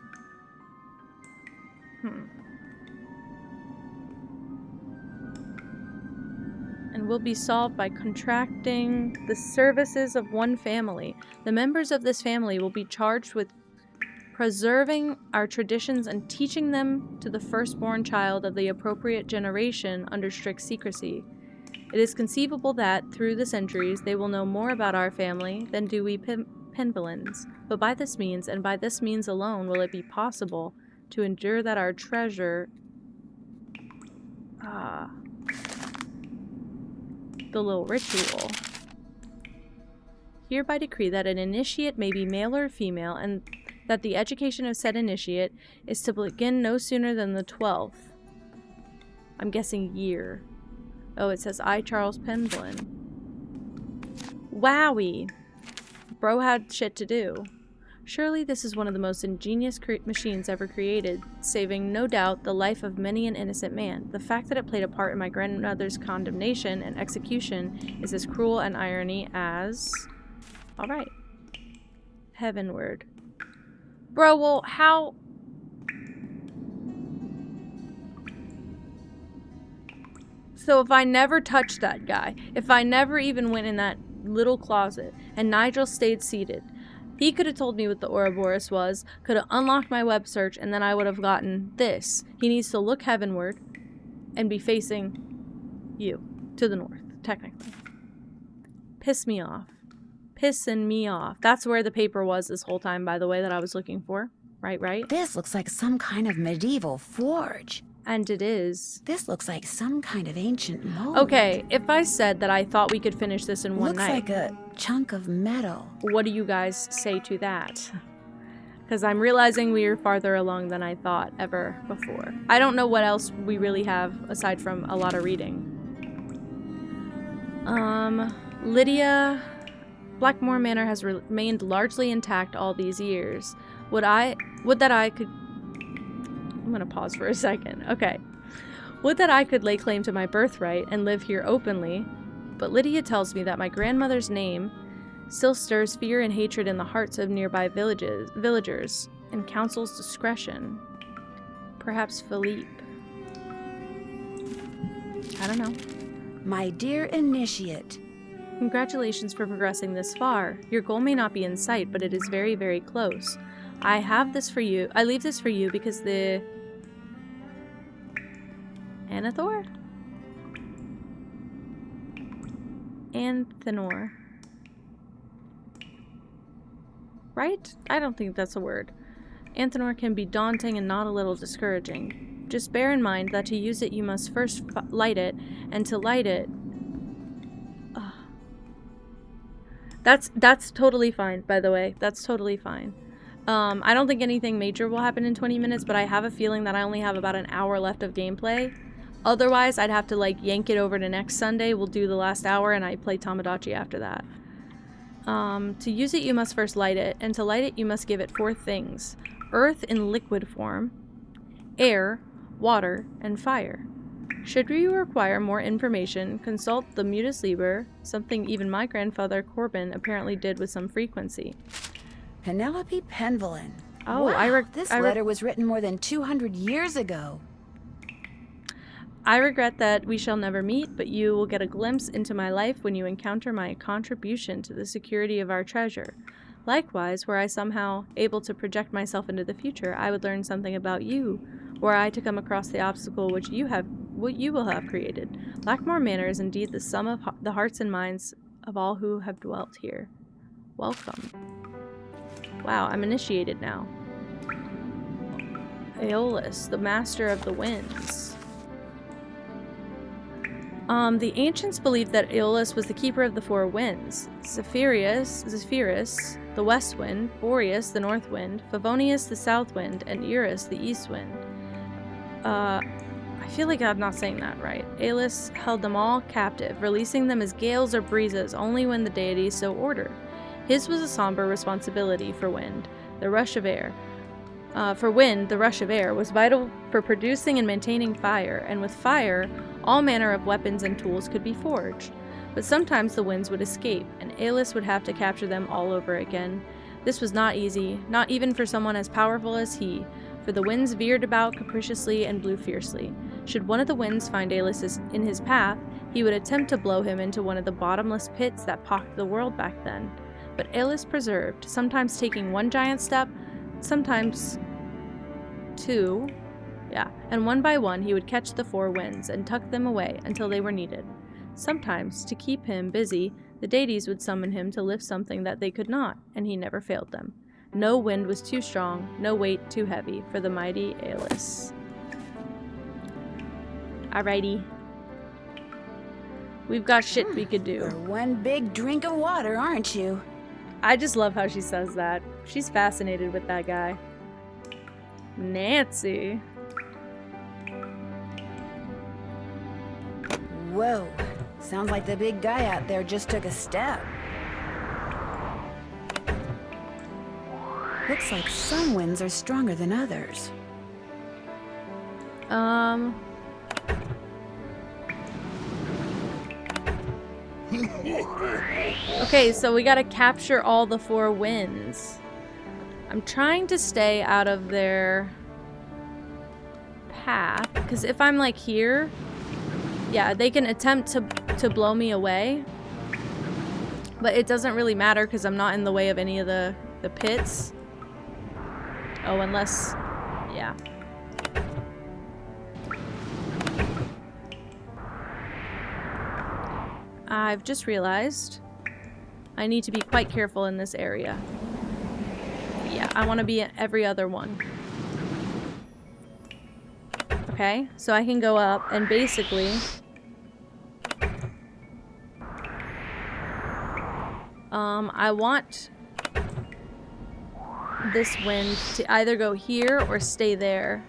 And will be solved by contracting the services of one family. The members of this family will be charged with preserving our traditions and teaching them to the firstborn child of the appropriate generation under strict secrecy. It is conceivable that, through the centuries, they will know more about our family than do we Penvillins. But by this means, and by this means alone, will it be possible to endure that our treasure... the little ritual. Hereby decree that an initiate may be male or female, and that the education of said initiate is to begin no sooner than the 12th. I'm guessing year. Oh, it says I, Charles Penvillin. Wowie! Bro had shit to do. Surely this is one of the most ingenious machines ever created, saving, no doubt, the life of many an innocent man. The fact that it played a part in my grandmother's condemnation and execution is as cruel an irony as... Alright. Heavenward. Bro, well, how... So if I never touched that guy, if I never even went in that little closet, and Nigel stayed seated, he could have told me what the Ouroboros was, could have unlocked my web search, and then I would have gotten this. He needs to look heavenward and be facing you, to the north, technically. Piss me off. Pissing me off. That's where the paper was this whole time, by the way, that I was looking for. Right? This looks like some kind of medieval forge. And it is. This looks like some kind of ancient mold. Okay, if I said that I thought we could finish this in one night. Looks like a chunk of metal. What do you guys say to that? Because I'm realizing we are farther along than I thought ever before. I don't know what else we really have aside from a lot of reading. Lydia... Blackmore Manor has remained largely intact all these years. Would that I could... I'm gonna pause for a second. Okay. Would that I could lay claim to my birthright and live here openly, but Lydia tells me that my grandmother's name still stirs fear and hatred in the hearts of nearby villagers and counsels discretion. Perhaps Philippe. I don't know. My dear initiate. Congratulations for progressing this far. Your goal may not be in sight, but it is very, very close. I leave this for you because the Anthor? Anthenor. Right? I don't think that's a word. Anthenor can be daunting and not a little discouraging. Just bear in mind that to use it you must first light it, and to light it... That's totally fine, by the way. That's totally fine. I don't think anything major will happen in 20 minutes, but I have a feeling that I only have about an hour left of gameplay. Otherwise, I'd have to, like, yank it over to next Sunday. We'll do the last hour, and I play Tamagotchi after that. To use it, you must first light it, and to light it, you must give it 4 things. Earth in liquid form, air, water, and fire. Should you require more information, consult the Mutus Liber, something even my grandfather Corbin apparently did with some frequency. Penelope Penvillin. Oh, wow, this letter was written more than 200 years ago. I regret that we shall never meet, but you will get a glimpse into my life when you encounter my contribution to the security of our treasure. Likewise, were I somehow able to project myself into the future, I would learn something about you, were I to come across the obstacle what you will have created. Blackmore Manor is indeed the sum of the hearts and minds of all who have dwelt here. Welcome. Wow, I'm initiated now. Aeolus, the master of the winds. The ancients believed that Aeolus was the keeper of the 4 winds. Zephyrus, the west wind, Boreas, the north wind, Favonius, the south wind, and Eurus, the east wind. I feel like I'm not saying that right. Aeolus held them all captive, releasing them as gales or breezes only when the deity so ordered. His was a somber responsibility for wind, the rush of air. The rush of air was vital for producing and maintaining fire, and with fire, all manner of weapons and tools could be forged. But sometimes the winds would escape, and Aeolus would have to capture them all over again. This was not easy, not even for someone as powerful as he, for the winds veered about capriciously and blew fiercely. Should one of the winds find Aeolus in his path, he would attempt to blow him into one of the bottomless pits that pocked the world back then. But Aeolus persevered, sometimes taking one giant step, sometimes 2, and one by one he would catch the 4 winds and tuck them away until they were needed. Sometimes, to keep him busy, the deities would summon him to lift something that they could not, and he never failed them. No wind was too strong, no weight too heavy for the mighty Aeolus. Alrighty. We've got shit we could do. You're one big drink of water, aren't you? I just love how she says that. She's fascinated with that guy. Nancy. Whoa. Sounds like the big guy out there just took a step. Looks like some winds are stronger than others. Okay, so we gotta capture all the 4 winds. I'm trying to stay out of their path, because if I'm like here, yeah, they can attempt to blow me away, but it doesn't really matter because I'm not in the way of any of the pits. Oh, unless, yeah. I've just realized I need to be quite careful in this area. Yeah, I want to be at every other one. Okay, so I can go up and basically... I want this wind to either go here or stay there.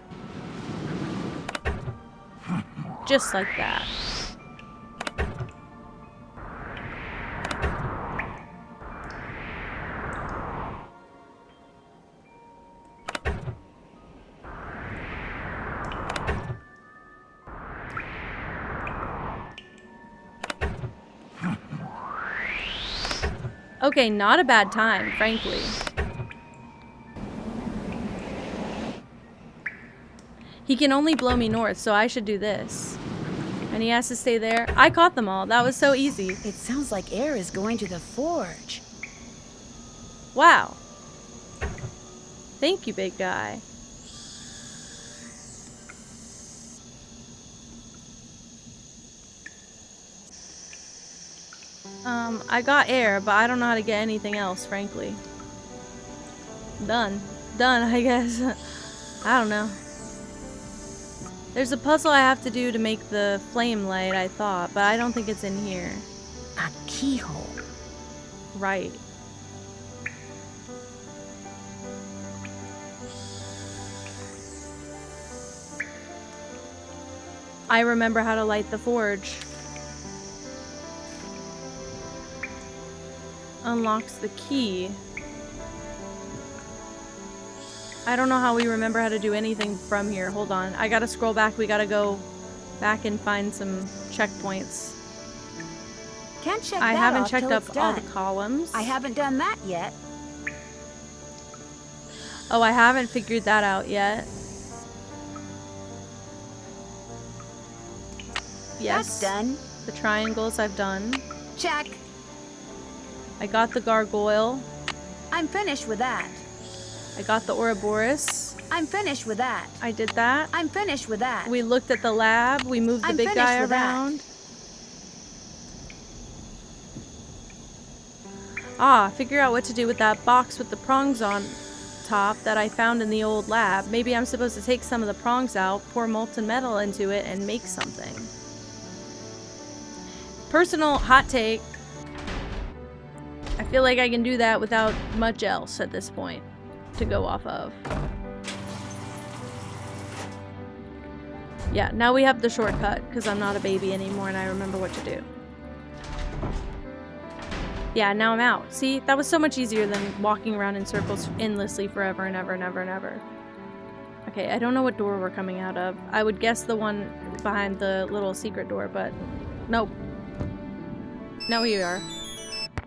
Just like that. Okay, not a bad time, frankly. He can only blow me north, so I should do this. And he has to stay there. I caught them all. That was so easy. It sounds like air is going to the forge. Wow. Thank you, big guy. I got air, but I don't know how to get anything else, frankly. Done. Done, I guess. I don't know. There's a puzzle I have to do to make the flame light, I thought, but I don't think it's in here. A keyhole. Right. I remember how to light the forge. Unlocks the key. I don't know how we remember how to do anything from here. Hold on. I gotta scroll back. We gotta go back and find some checkpoints. Can't check I that haven't off checked till up it's all done. the columns. I haven't done that yet. Oh, I haven't figured that out yet. Yes. That's done. The triangles I've done. Check. I got the gargoyle. I'm finished with that. I got the Ouroboros. I'm finished with that. I did that. I'm finished with that. We looked at the lab. We moved the I'm big finished guy with that. around. Ah, figure out what to do with that box with the prongs on top that I found in the old lab. Maybe I'm supposed to take some of the prongs out, pour molten metal into it, and make something. Personal hot take. I feel like I can do that without much else at this point to go off of. Yeah, now we have the shortcut because I'm not a baby anymore and I remember what to do. Yeah, now I'm out. See, that was so much easier than walking around in circles endlessly forever and ever and ever and ever. Okay, I don't know what door we're coming out of. I would guess the one behind the little secret door, but nope. No, here you are.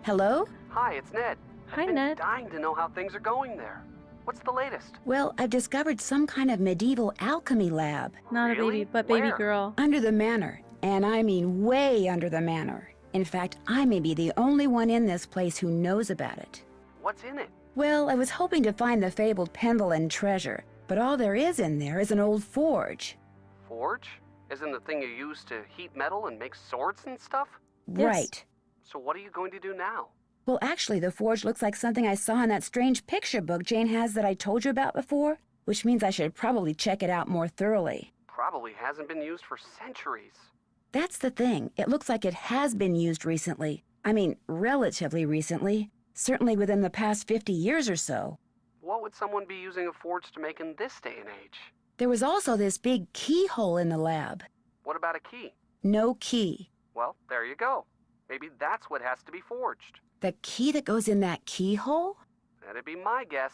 Hello? Hi, it's Ned. Hi, I've been Ned. dying to know how things are going there. What's the latest? Well, I've discovered some kind of medieval alchemy lab. Not a Really? baby, but baby Where? girl. Under the manor. And I mean way under the manor. In fact, I may be the only one in this place who knows about it. What's in it? Well, I was hoping to find the fabled Pendleton treasure, but all there is in there is an old forge. Forge? Isn't the thing you use to heat metal and make swords and stuff? Yes. Right. So what are you going to do now? Well, actually, the forge looks like something I saw in that strange picture book Jane has that I told you about before, which means I should probably check it out more thoroughly. Probably hasn't been used for centuries. That's the thing. It looks like it has been used recently. I mean, relatively recently. Certainly within the past 50 years or so. What would someone be using a forge to make in this day and age? There was also this big keyhole in the lab. What about a key? No key. Well, there you go. Maybe that's what has to be forged. The key that goes in that keyhole? That'd be my guess.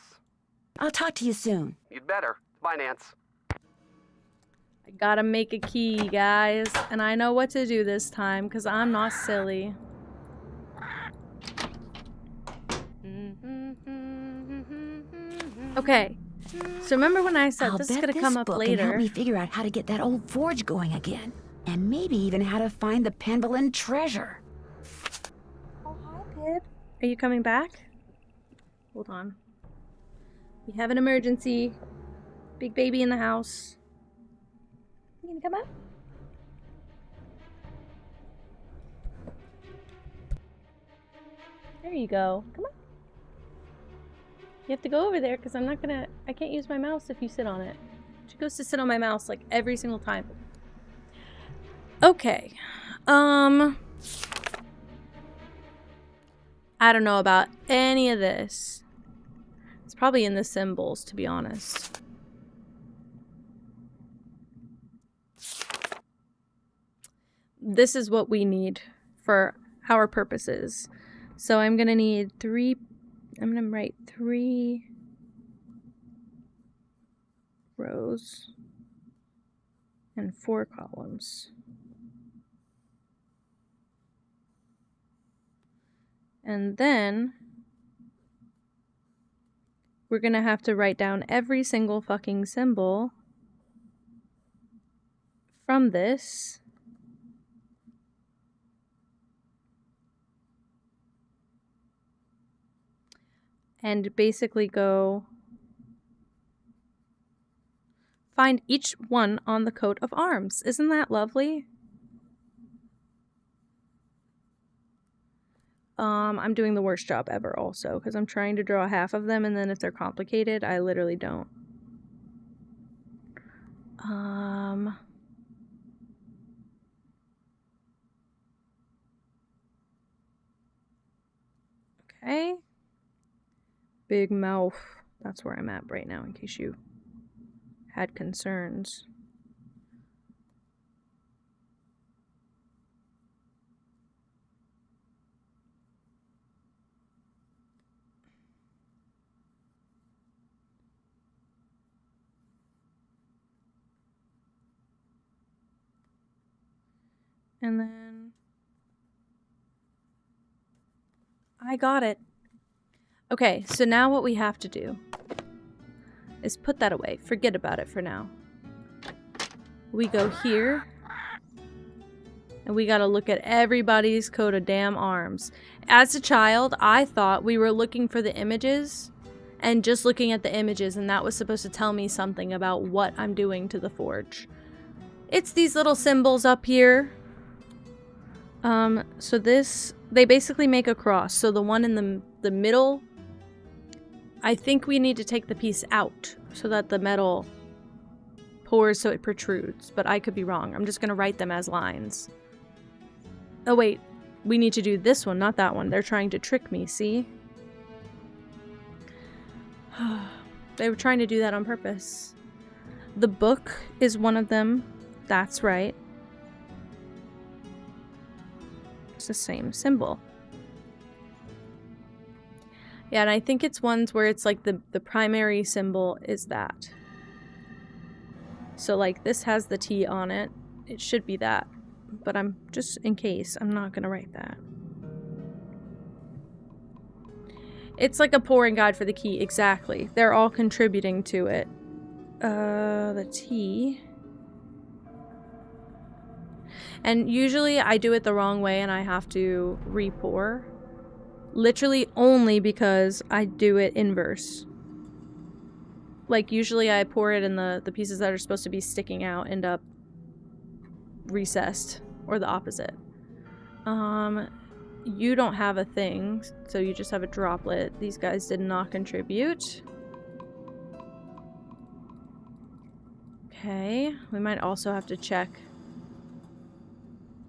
I'll talk to you soon. You'd better. Bye, Nance. I gotta make a key, guys. And I know what to do this time, because I'm not silly. Okay. So remember when I said I'll this is bet gonna come up book can help later? me figure out how to get that old forge going again. And maybe even how to find the Pendleton treasure. Oh, hi, Pip. Are you coming back? Hold on. We have an emergency. Big baby in the house. You gonna come up? There you go. Come on. You have to go over there because I can't use my mouse if you sit on it. She goes to sit on my mouse like every single time. Okay. I don't know about any of this. It's probably in the symbols, to be honest. This is what we need for our purposes. So I'm gonna need I'm gonna write 3 rows and 4 columns. And then we're gonna have to write down every single fucking symbol from this. And basically go find each one on the coat of arms. Isn't that lovely? I'm doing the worst job ever also, because I'm trying to draw half of them, and then if they're complicated, I literally don't. Okay. Big mouth. That's where I'm at right now, in case you had concerns. And then I got it. Okay, so now what we have to do is put that away. Forget about it for now. We go here, and we gotta look at everybody's coat of damn arms. As a child, I thought we were looking for the images and just looking at the images, and that was supposed to tell me something about what I'm doing to the forge. It's these little symbols up here. So this, they basically make a cross. So the one in the middle, I think we need to take the piece out so that the metal pours so it protrudes, but I could be wrong. I'm just gonna write them as lines. Oh wait, we need to do this one, not that one. They're trying to trick me, see? They were trying to do that on purpose. The book is one of them. That's right. It's the same symbol. Yeah, and I think it's ones where it's like the primary symbol is that. So like this has the T on it. It should be that. But I'm just in case, I'm not gonna write that. It's like a pouring guide for the key, exactly. They're all contributing to it. The T. And usually I do it the wrong way and I have to re-pour. Literally only because I do it inverse. Like usually I pour it and the pieces that are supposed to be sticking out end up recessed, or the opposite. You don't have a thing, so you just have a droplet. These guys did not contribute. Okay, we might also have to check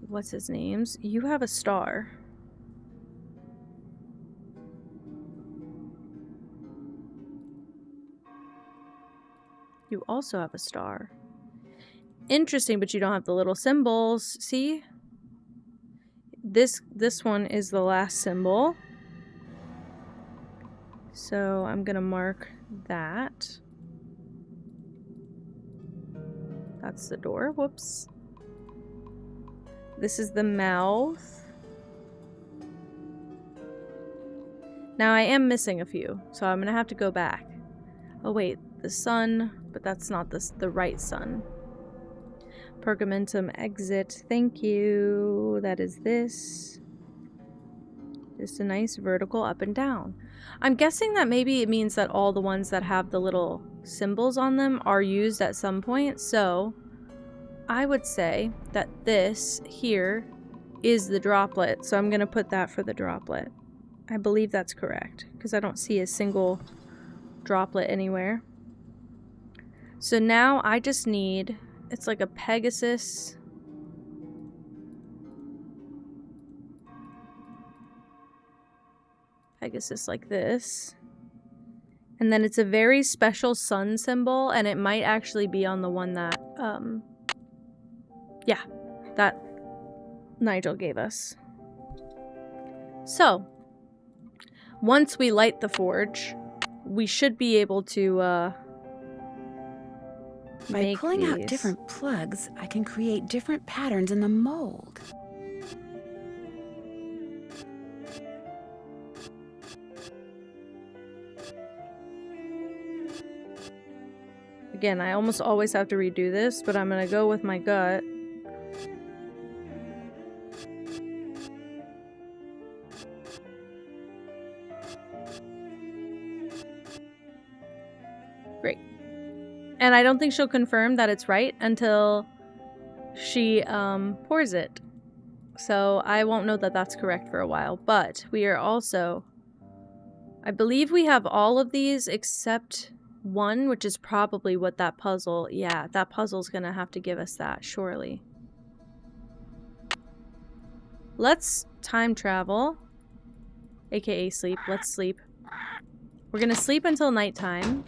what's his names. You have a star. You also have a star. Interesting, but you don't have the little symbols. See? This one is the last symbol. So I'm gonna mark that. That's the door. Whoops. This is the mouth. Now I am missing a few, so I'm gonna have to go back. Oh wait, the sun, but that's not the right sun. Pergamentum exit, thank you. That is this. Just a nice vertical up and down. I'm guessing that maybe it means that all the ones that have the little symbols on them are used at some point, so I would say that this here is the droplet, so I'm gonna put that for the droplet. I believe that's correct, because I don't see a single droplet anywhere. So now I just need, it's like a Pegasus. Pegasus like this. And then it's a very special sun symbol, and it might actually be on the one that, yeah, that Nigel gave us. So, once we light the forge, we should be able to, By pulling out different plugs, I can create different patterns in the mold. Again, I almost always have to redo this, but I'm gonna go with my gut. Great. And I don't think she'll confirm that it's right until she pours it. So I won't know that that's correct for a while. But we are also... I believe we have all of these except one, which is probably what that puzzle... Yeah, that puzzle's gonna have to give us that, surely. Let's time travel. AKA sleep. Let's sleep. We're gonna sleep until nighttime.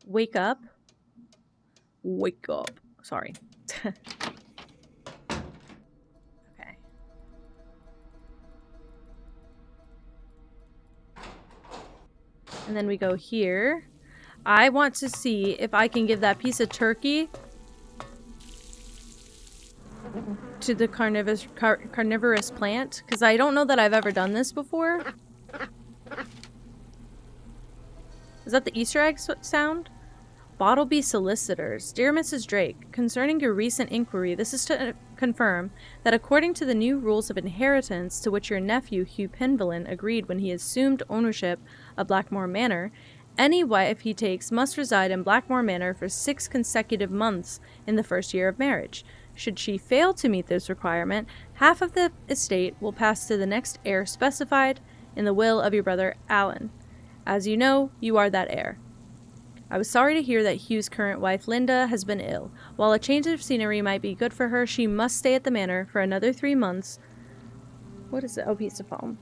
Wake up. Wake up. Sorry. Okay. And then we go here. I want to see if I can give that piece of turkey to the carnivorous plant, because I don't know that I've ever done this before. Is that the Easter egg sound? Bottleby Solicitors. Dear Mrs. Drake, concerning your recent inquiry, this is to confirm that according to the new rules of inheritance to which your nephew Hugh Penvillin agreed when he assumed ownership of Blackmore Manor, any wife he takes must reside in Blackmore Manor for 6 consecutive months in the first year of marriage. Should she fail to meet this requirement, half of the estate will pass to the next heir specified in the will of your brother Alan. As you know, you are that heir. I was sorry to hear that Hugh's current wife, Linda, has been ill. While a change of scenery might be good for her, she must stay at the manor for another 3 months. What is it? Oh, piece of foam.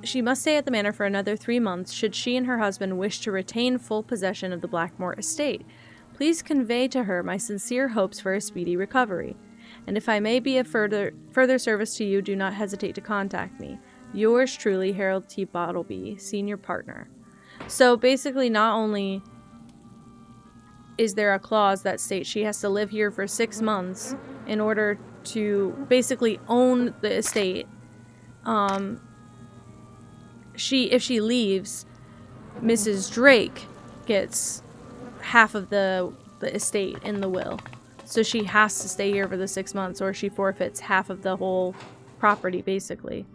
She must stay at the manor for another 3 months should she and her husband wish to retain full possession of the Blackmore estate. Please convey to her my sincere hopes for a speedy recovery. And if I may be of further service to you, do not hesitate to contact me. Yours truly, Harold T. Bottleby, senior partner. So basically, not only is there a clause that states she has to live here for 6 months in order to basically own the estate, if she leaves, Mrs. Drake gets half of the estate in the will. So she has to stay here for the 6 months or she forfeits half of the whole property, basically.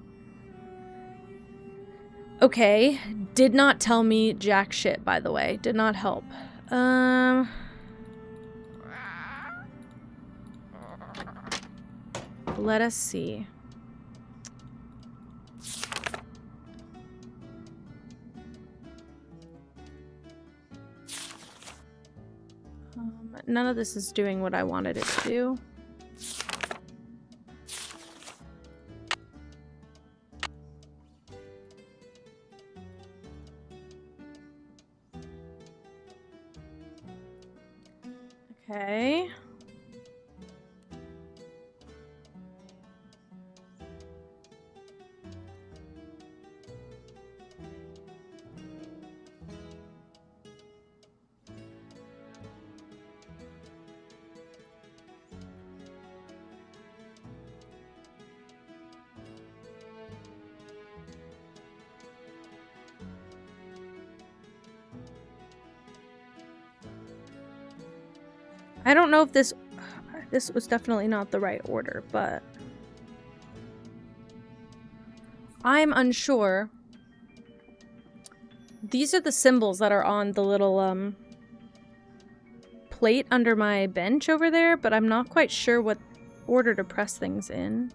Okay, did not tell me jack shit, by the way. Did not help. Let us see. None of this is doing what I wanted it to do. Okay. I don't know if this was definitely not the right order, but I'm unsure. These are the symbols that are on the little plate under my bench over there, but I'm not quite sure what order to press things in.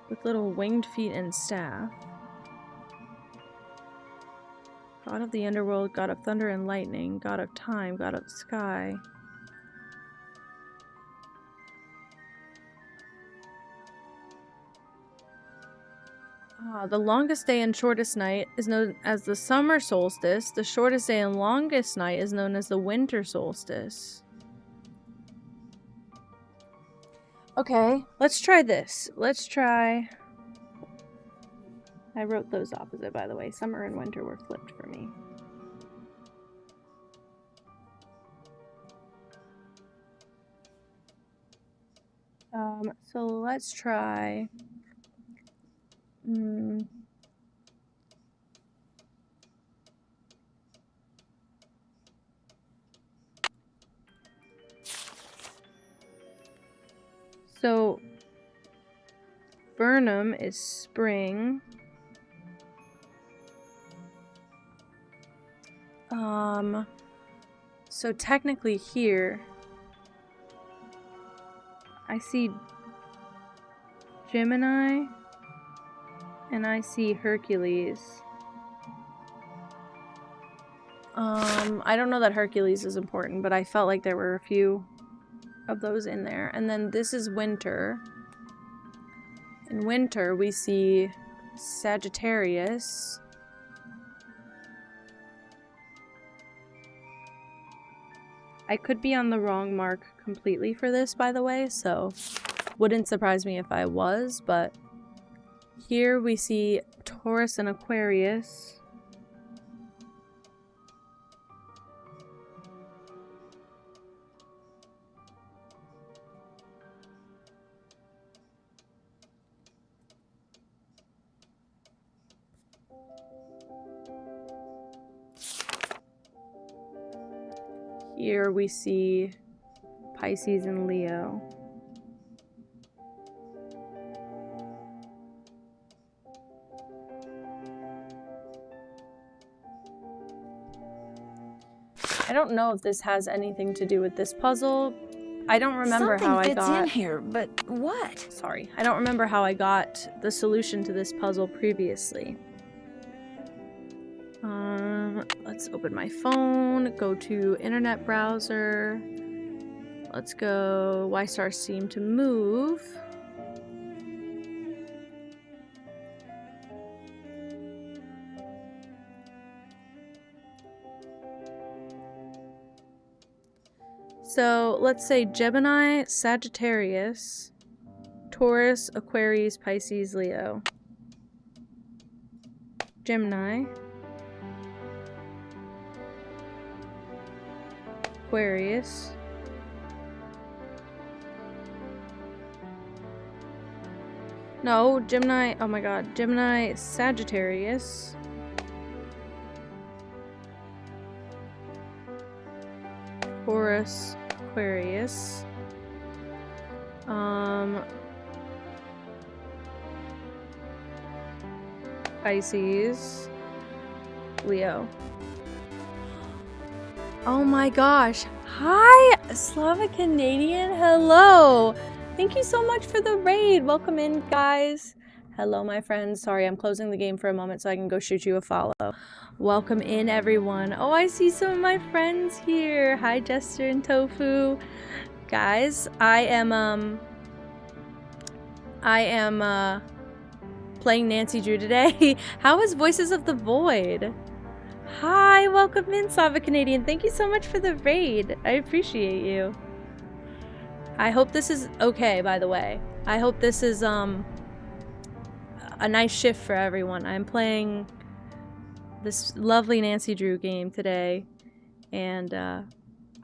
With little winged feet and staff. God of the underworld, God of thunder and lightning, God of time, God of sky. The longest day and shortest night is known as the summer solstice. The shortest day and longest night is known as the winter solstice. Okay, let's try this. Let's try... I wrote those opposite, by the way. Summer and winter were flipped for me. So let's try... So, Burnham is spring. So technically here, I see Gemini, and I see Hercules. I don't know that Hercules is important, but I felt like there were a few of those in there. And then this is winter. In winter, we see Sagittarius. I could be on the wrong mark completely for this, by the way, so wouldn't surprise me if I was, but here we see Taurus and Aquarius. Here we see Pisces and Leo. I don't know if this has anything to do with this puzzle. I don't remember how I got... Something fits in here, but what? Sorry. I don't remember how I got the solution to this puzzle previously. Let's open my phone, go to internet browser. Let's go why stars seem to move. So let's say Gemini, Sagittarius, Taurus, Aquarius, Pisces, Leo. Gemini, Aquarius, no, Gemini, oh my god, Gemini, Sagittarius, Taurus, Aquarius, Pisces, Leo. Oh my gosh. Hi, Slavic Canadian. Hello. Thank you so much for the raid. Welcome in, guys. Hello, my friends. Sorry, I'm closing the game for a moment so I can go shoot you a follow. Welcome in, everyone. Oh, I see some of my friends here. Hi, Jester and Tofu. Guys, I am playing Nancy Drew today. How is Voices of the Void? Hi, welcome in, Slavic Canadian. Thank you so much for the raid. I appreciate you. I hope this is okay, by the way. I hope this is a nice shift for everyone. I'm playing this lovely Nancy Drew game today, and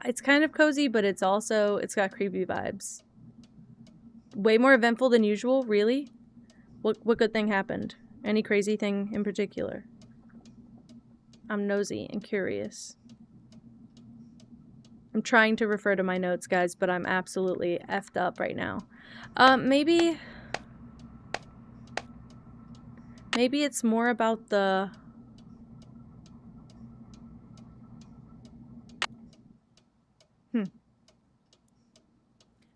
it's kind of cozy, but it's got creepy vibes. Way more eventful than usual, really? What good thing happened? Any crazy thing in particular? I'm nosy and curious. I'm trying to refer to my notes, guys, but I'm absolutely effed up right now. Maybe it's more about the...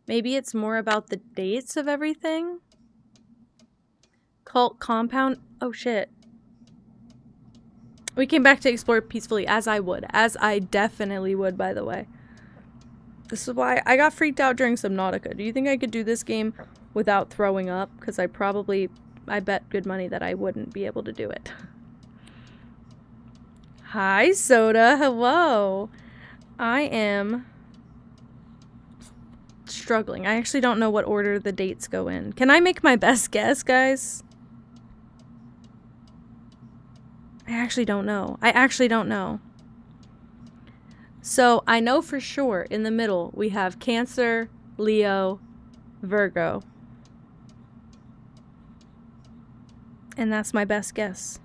Maybe it's more about the dates of everything? Cult compound? Oh, shit. We came back to explore peacefully, as I would. As I definitely would, by the way. This is why I got freaked out during Subnautica. Do you think I could do this game without throwing up? Because I bet good money that I wouldn't be able to do it. Hi, Soda. Hello. I am struggling. I actually don't know what order the dates go in. Can I make my best guess, guys? I actually don't know. I actually don't know. So I know for sure in the middle we have Cancer, Leo, Virgo. And that's my best guess.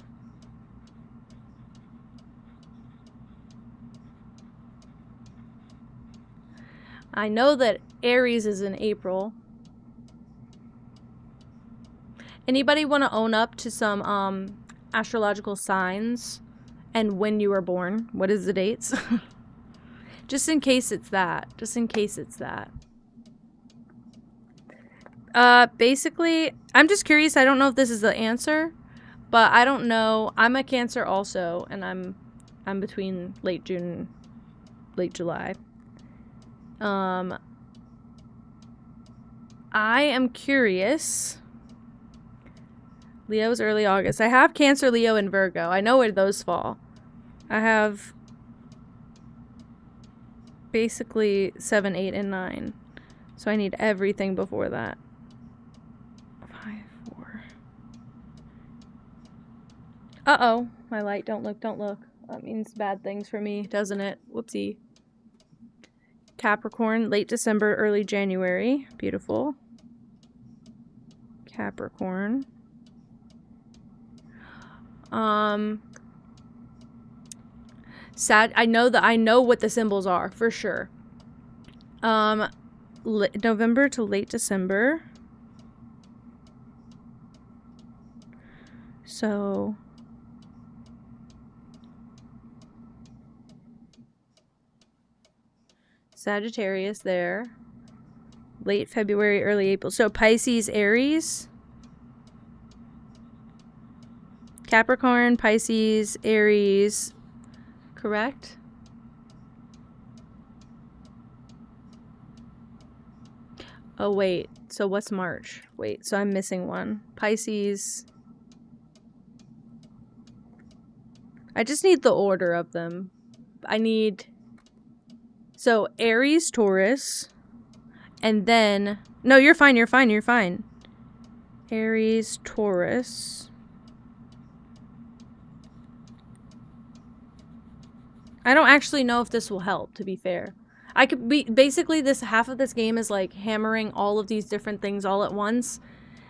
I know that Aries is in April. Anybody want to own up to some astrological signs and when you were born? What is the dates? Just in case it's that. Just in case it's that. Basically, I'm just curious. I don't know if this is the answer, but I don't know. I'm a Cancer also, and I'm between late June, late July. I am curious. Leo's early August. I have Cancer, Leo, and Virgo. I know where those fall. I have basically 7, 8, and 9. So I need everything before that. 5, 4. Uh-oh. My light. Don't look. Don't look. That means bad things for me, doesn't it? Whoopsie. Capricorn, late December, early January. Beautiful. Capricorn. I know what the symbols are for sure. November to late December. So Sagittarius there. Late February, early April. So Pisces, Aries. Capricorn, Pisces, Aries. Correct? Oh, wait. So what's March? Wait, so I'm missing one. Pisces. I just need the order of them. I need... So, Aries, Taurus. And then... No, you're fine, you're fine, you're fine. Aries, Taurus. I don't actually know if this will help, to be fair. I could be... Basically, this half of this game is like hammering all of these different things all at once.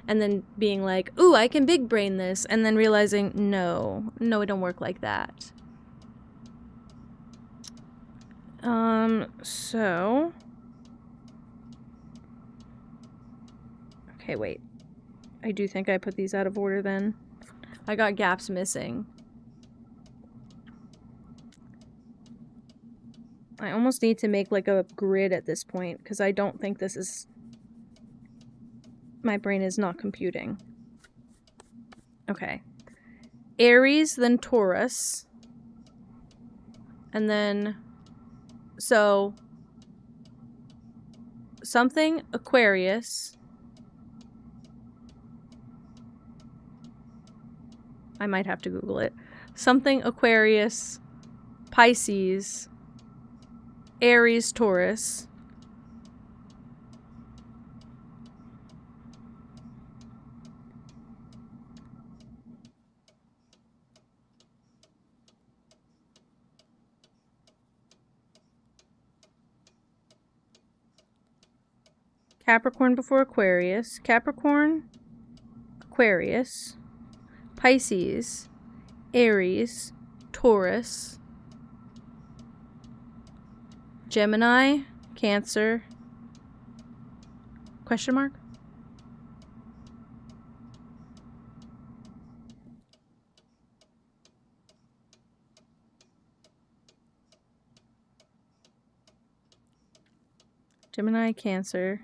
And then being like, ooh, I can big brain this. And then realizing, no, it don't work like that. So... Okay, wait. I do think I put these out of order then. I got gaps missing. I almost need to make like a grid at this point because I don't think this is... My brain is not computing. Okay. Aries, then Taurus. And then... So... Something Aquarius. I might have to Google it. Something Aquarius, Pisces, Aries, Taurus. Capricorn before Aquarius. Capricorn, Aquarius, Pisces, Aries, Taurus, Gemini, Cancer, question mark? Gemini, Cancer,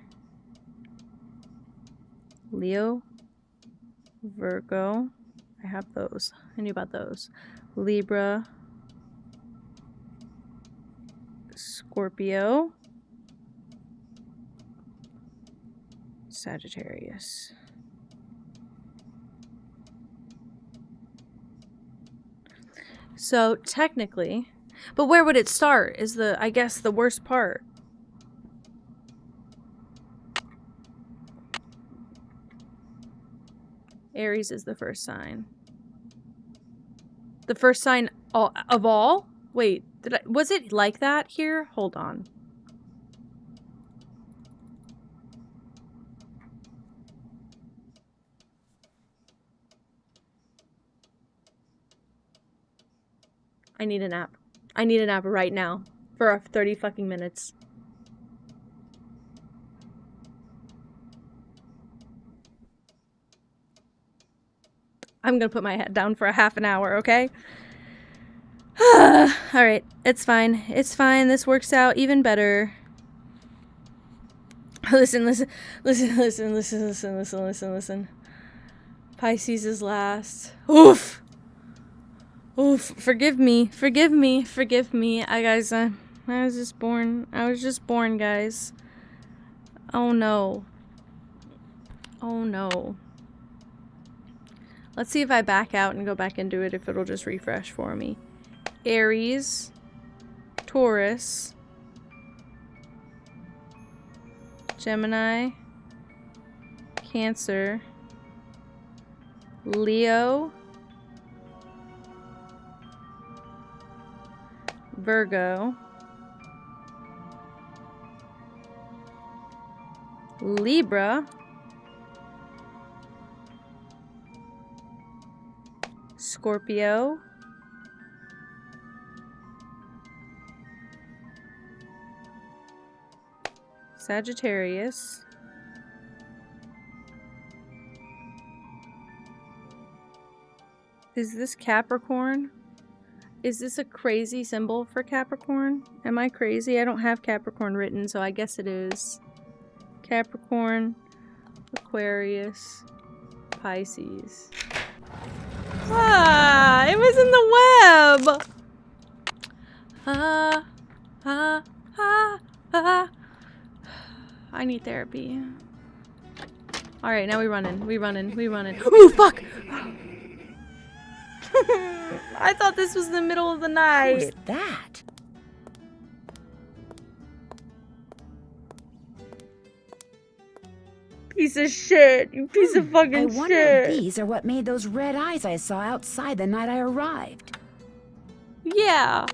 Leo, Virgo. I have those. I knew about those. Libra, Scorpio, Sagittarius. So technically, but where would it start is I guess the worst part. Aries is the first sign. The first sign of all? Wait, was it like that here? Hold on. I need a nap. I need a nap right now for 30 fucking minutes. I'm gonna put my head down for a half an hour, okay? Alright, it's fine. It's fine. This works out even better. Listen. Pisces is last. Oof! Oof. Forgive me. I was just born, guys. Oh no. Let's see if I back out and go back into it, if it'll just refresh for me. Aries, Taurus, Gemini, Cancer, Leo, Virgo, Libra, Scorpio, Sagittarius, is this Capricorn? Is this a crazy symbol for Capricorn? Am I crazy? I don't have Capricorn written, so I guess it is. Capricorn, Aquarius, Pisces. Ah, it was in the web! I need therapy. Alright, now we running. Ooh, fuck! I thought this was the middle of the night. Who's that? Piece of shit. You piece of fucking I shit. wonder if these are what made those red eyes I saw outside the night I arrived. Yeah.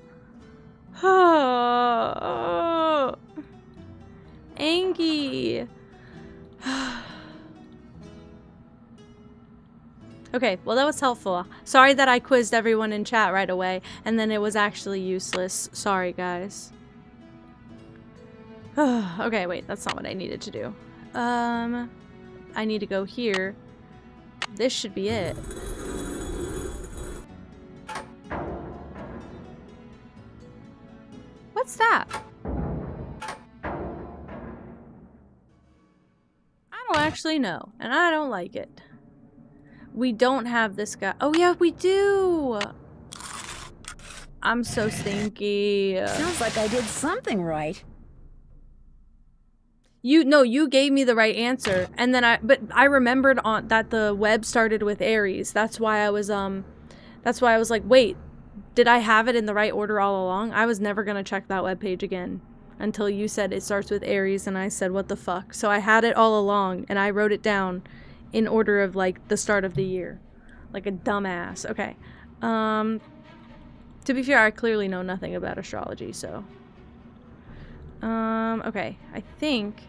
Angie. Okay, well that was helpful. Sorry that I quizzed everyone in chat right away, and then it was actually useless. Sorry, guys. Okay, wait, that's not what I needed to do. I need to go here. This should be it. What's that? I don't actually know, and I don't like it. We don't have this guy. Oh yeah, we do! I'm so stinky. Sounds like I did something right. You gave me the right answer, and then I remembered that the web started with Aries. That's why I was like, wait, did I have it in the right order all along? I was never gonna check that web page again until you said it starts with Aries, and I said, what the fuck? So I had it all along, and I wrote it down in order of like the start of the year, like a dumbass. Okay, to be fair, I clearly know nothing about astrology, so okay, I think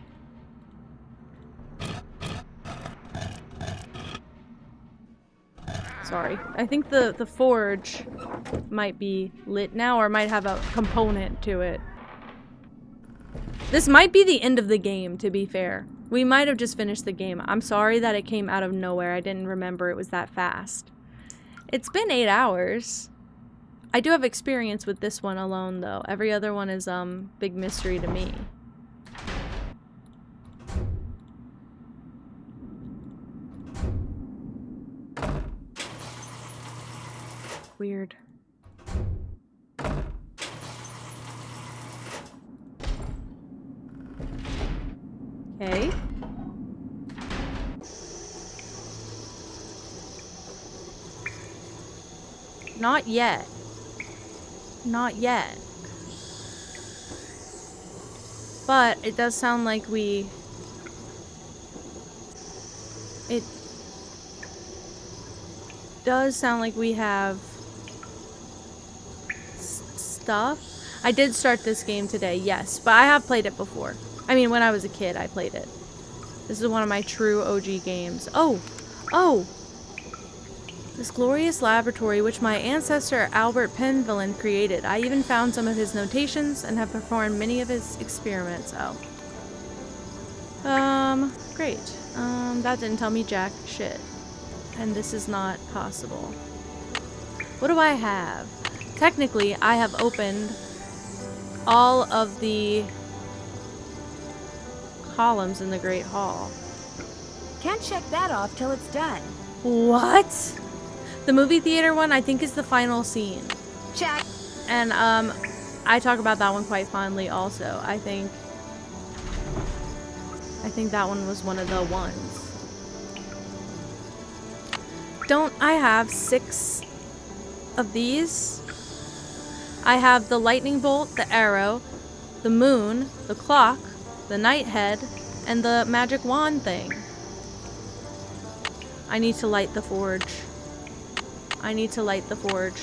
I think the forge might be lit now, or might have a component to it. This might be the end of the game, to be fair. We might have just finished the game. I'm sorry that it came out of nowhere. I didn't remember it was that fast. It's been 8 hours. I do have experience with this one alone, though. Every other one is, big mystery to me. Weird. Okay. Not yet. Not yet. But it does sound like does sound like we have stuff. I did start this game today, yes, but I have played it before. I mean, when I was a kid, I played it. This is one of my true OG games. Oh! Oh! This glorious laboratory which my ancestor Albert Penvillin created. I even found some of his notations and have performed many of his experiments. Oh. Great. That didn't tell me jack shit. And this is not possible. What do I have? Technically, I have opened all of the columns in the Great Hall. Can't check that off till it's done. What? The movie theater one, I think, is the final scene. Check. And, I talk about that one quite fondly also. I think that one was one of the ones. Don't I have 6 of these? I have the lightning bolt, the arrow, the moon, the clock, the night head, and the magic wand thing. I need to light the forge. I need to light the forge.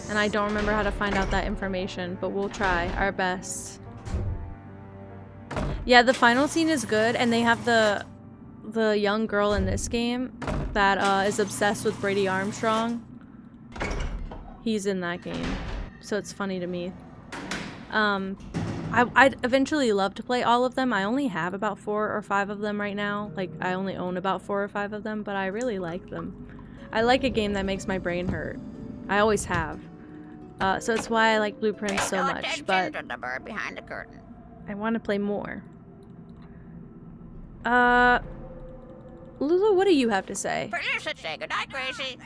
And I don't remember how to find out that information, but we'll try our best. Yeah, the final scene is good, and they have the young girl in this game that is obsessed with Brady Armstrong. He's in that game, so it's funny to me. I'd eventually love to play all of them. I only have about 4 or 5 of them right now. Like, I only own about 4 or 5 of them, but I really like them. I like a game that makes my brain hurt. I always have. So it's why I like Blueprints so much, but To the bird behind the curtain. I want to play more. Lulu, what do you have to say? Producer, say goodnight, Gracie.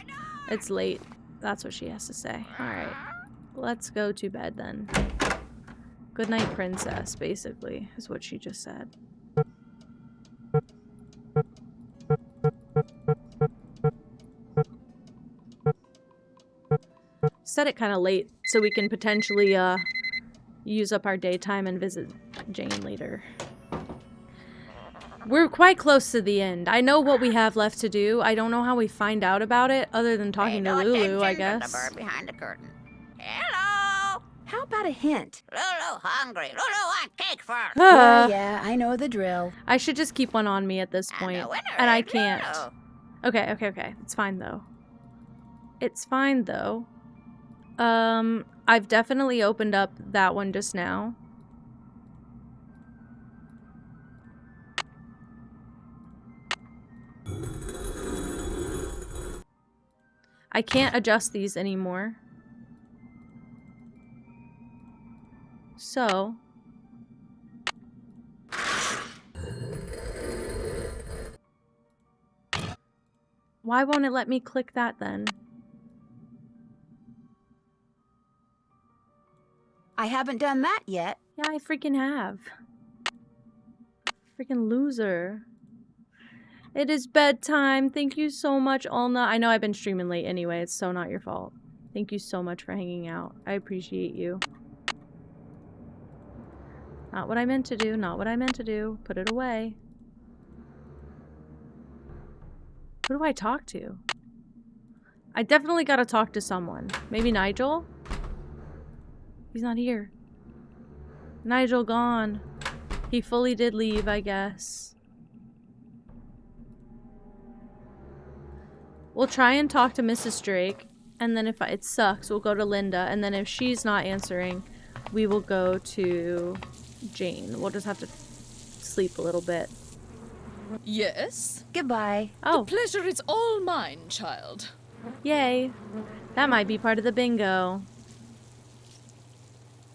It's late. That's what she has to say. Alright. Let's go to bed then. Good night, princess, basically, is what she just said. Set it kind of late so we can potentially use up our daytime and visit Jane later. We're quite close to the end. I know what we have left to do. I don't know how we find out about it other than talking to Lulu, I guess. To the bird behind the curtain. Hello. How about a hint? Lulu hungry. Lulu want cake first. Yeah, I know the drill. I should just keep one on me at this point. And I can't. Okay. It's fine though. It's fine though. I've definitely opened up that one just now. I can't adjust these anymore. So, why won't it let me click that then? I haven't done that yet. Yeah, I freaking have. Freaking loser. It is bedtime. Thank you so much, Ulna. I know I've been streaming late anyway. It's so not your fault. Thank you so much for hanging out. I appreciate you. Not what I meant to do. Not what I meant to do. Put it away. Who do I talk to? I definitely gotta talk to someone. Maybe Nigel? He's not here. Nigel gone. He fully did leave, I guess. We'll try and talk to Mrs. Drake, and then if it sucks, we'll go to Linda, and then if she's not answering, we will go to Jane. We'll just have to sleep a little bit. Yes? Goodbye. Oh. The pleasure is all mine, child. Yay. That might be part of the bingo.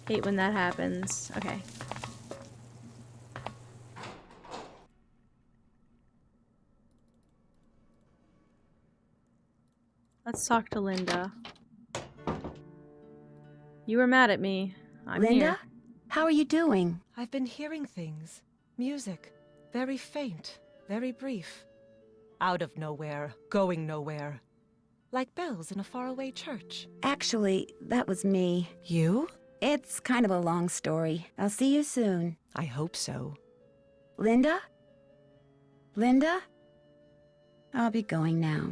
Hate when that happens. Okay. Let's talk to Linda. You were mad at me. I'm Linda? here. How are you doing? I've been hearing things. Music. Very faint. Very brief. Out of nowhere. Going nowhere. Like bells in a faraway church. Actually, that was me. You? It's kind of a long story. I'll see you soon. I hope so. Linda? Linda? I'll be going now.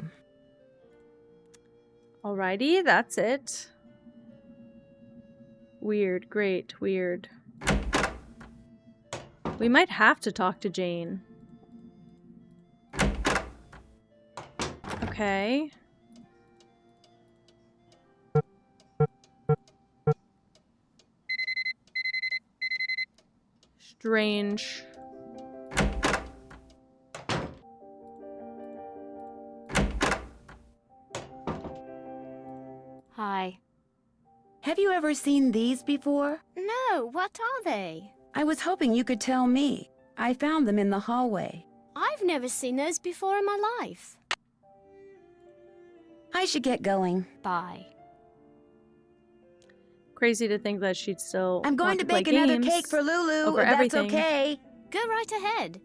Alrighty, that's it. Weird, great, weird. We might have to talk to Jane. Okay. Strange. Hi. Have you ever seen these before? No, what are they? I was hoping you could tell me. I found them in the hallway. I've never seen those before in my life. I should get going. Bye. Crazy to think that she'd still I'm going want to play bake another games cake for Lulu, over if that's everything. okay. Go right ahead.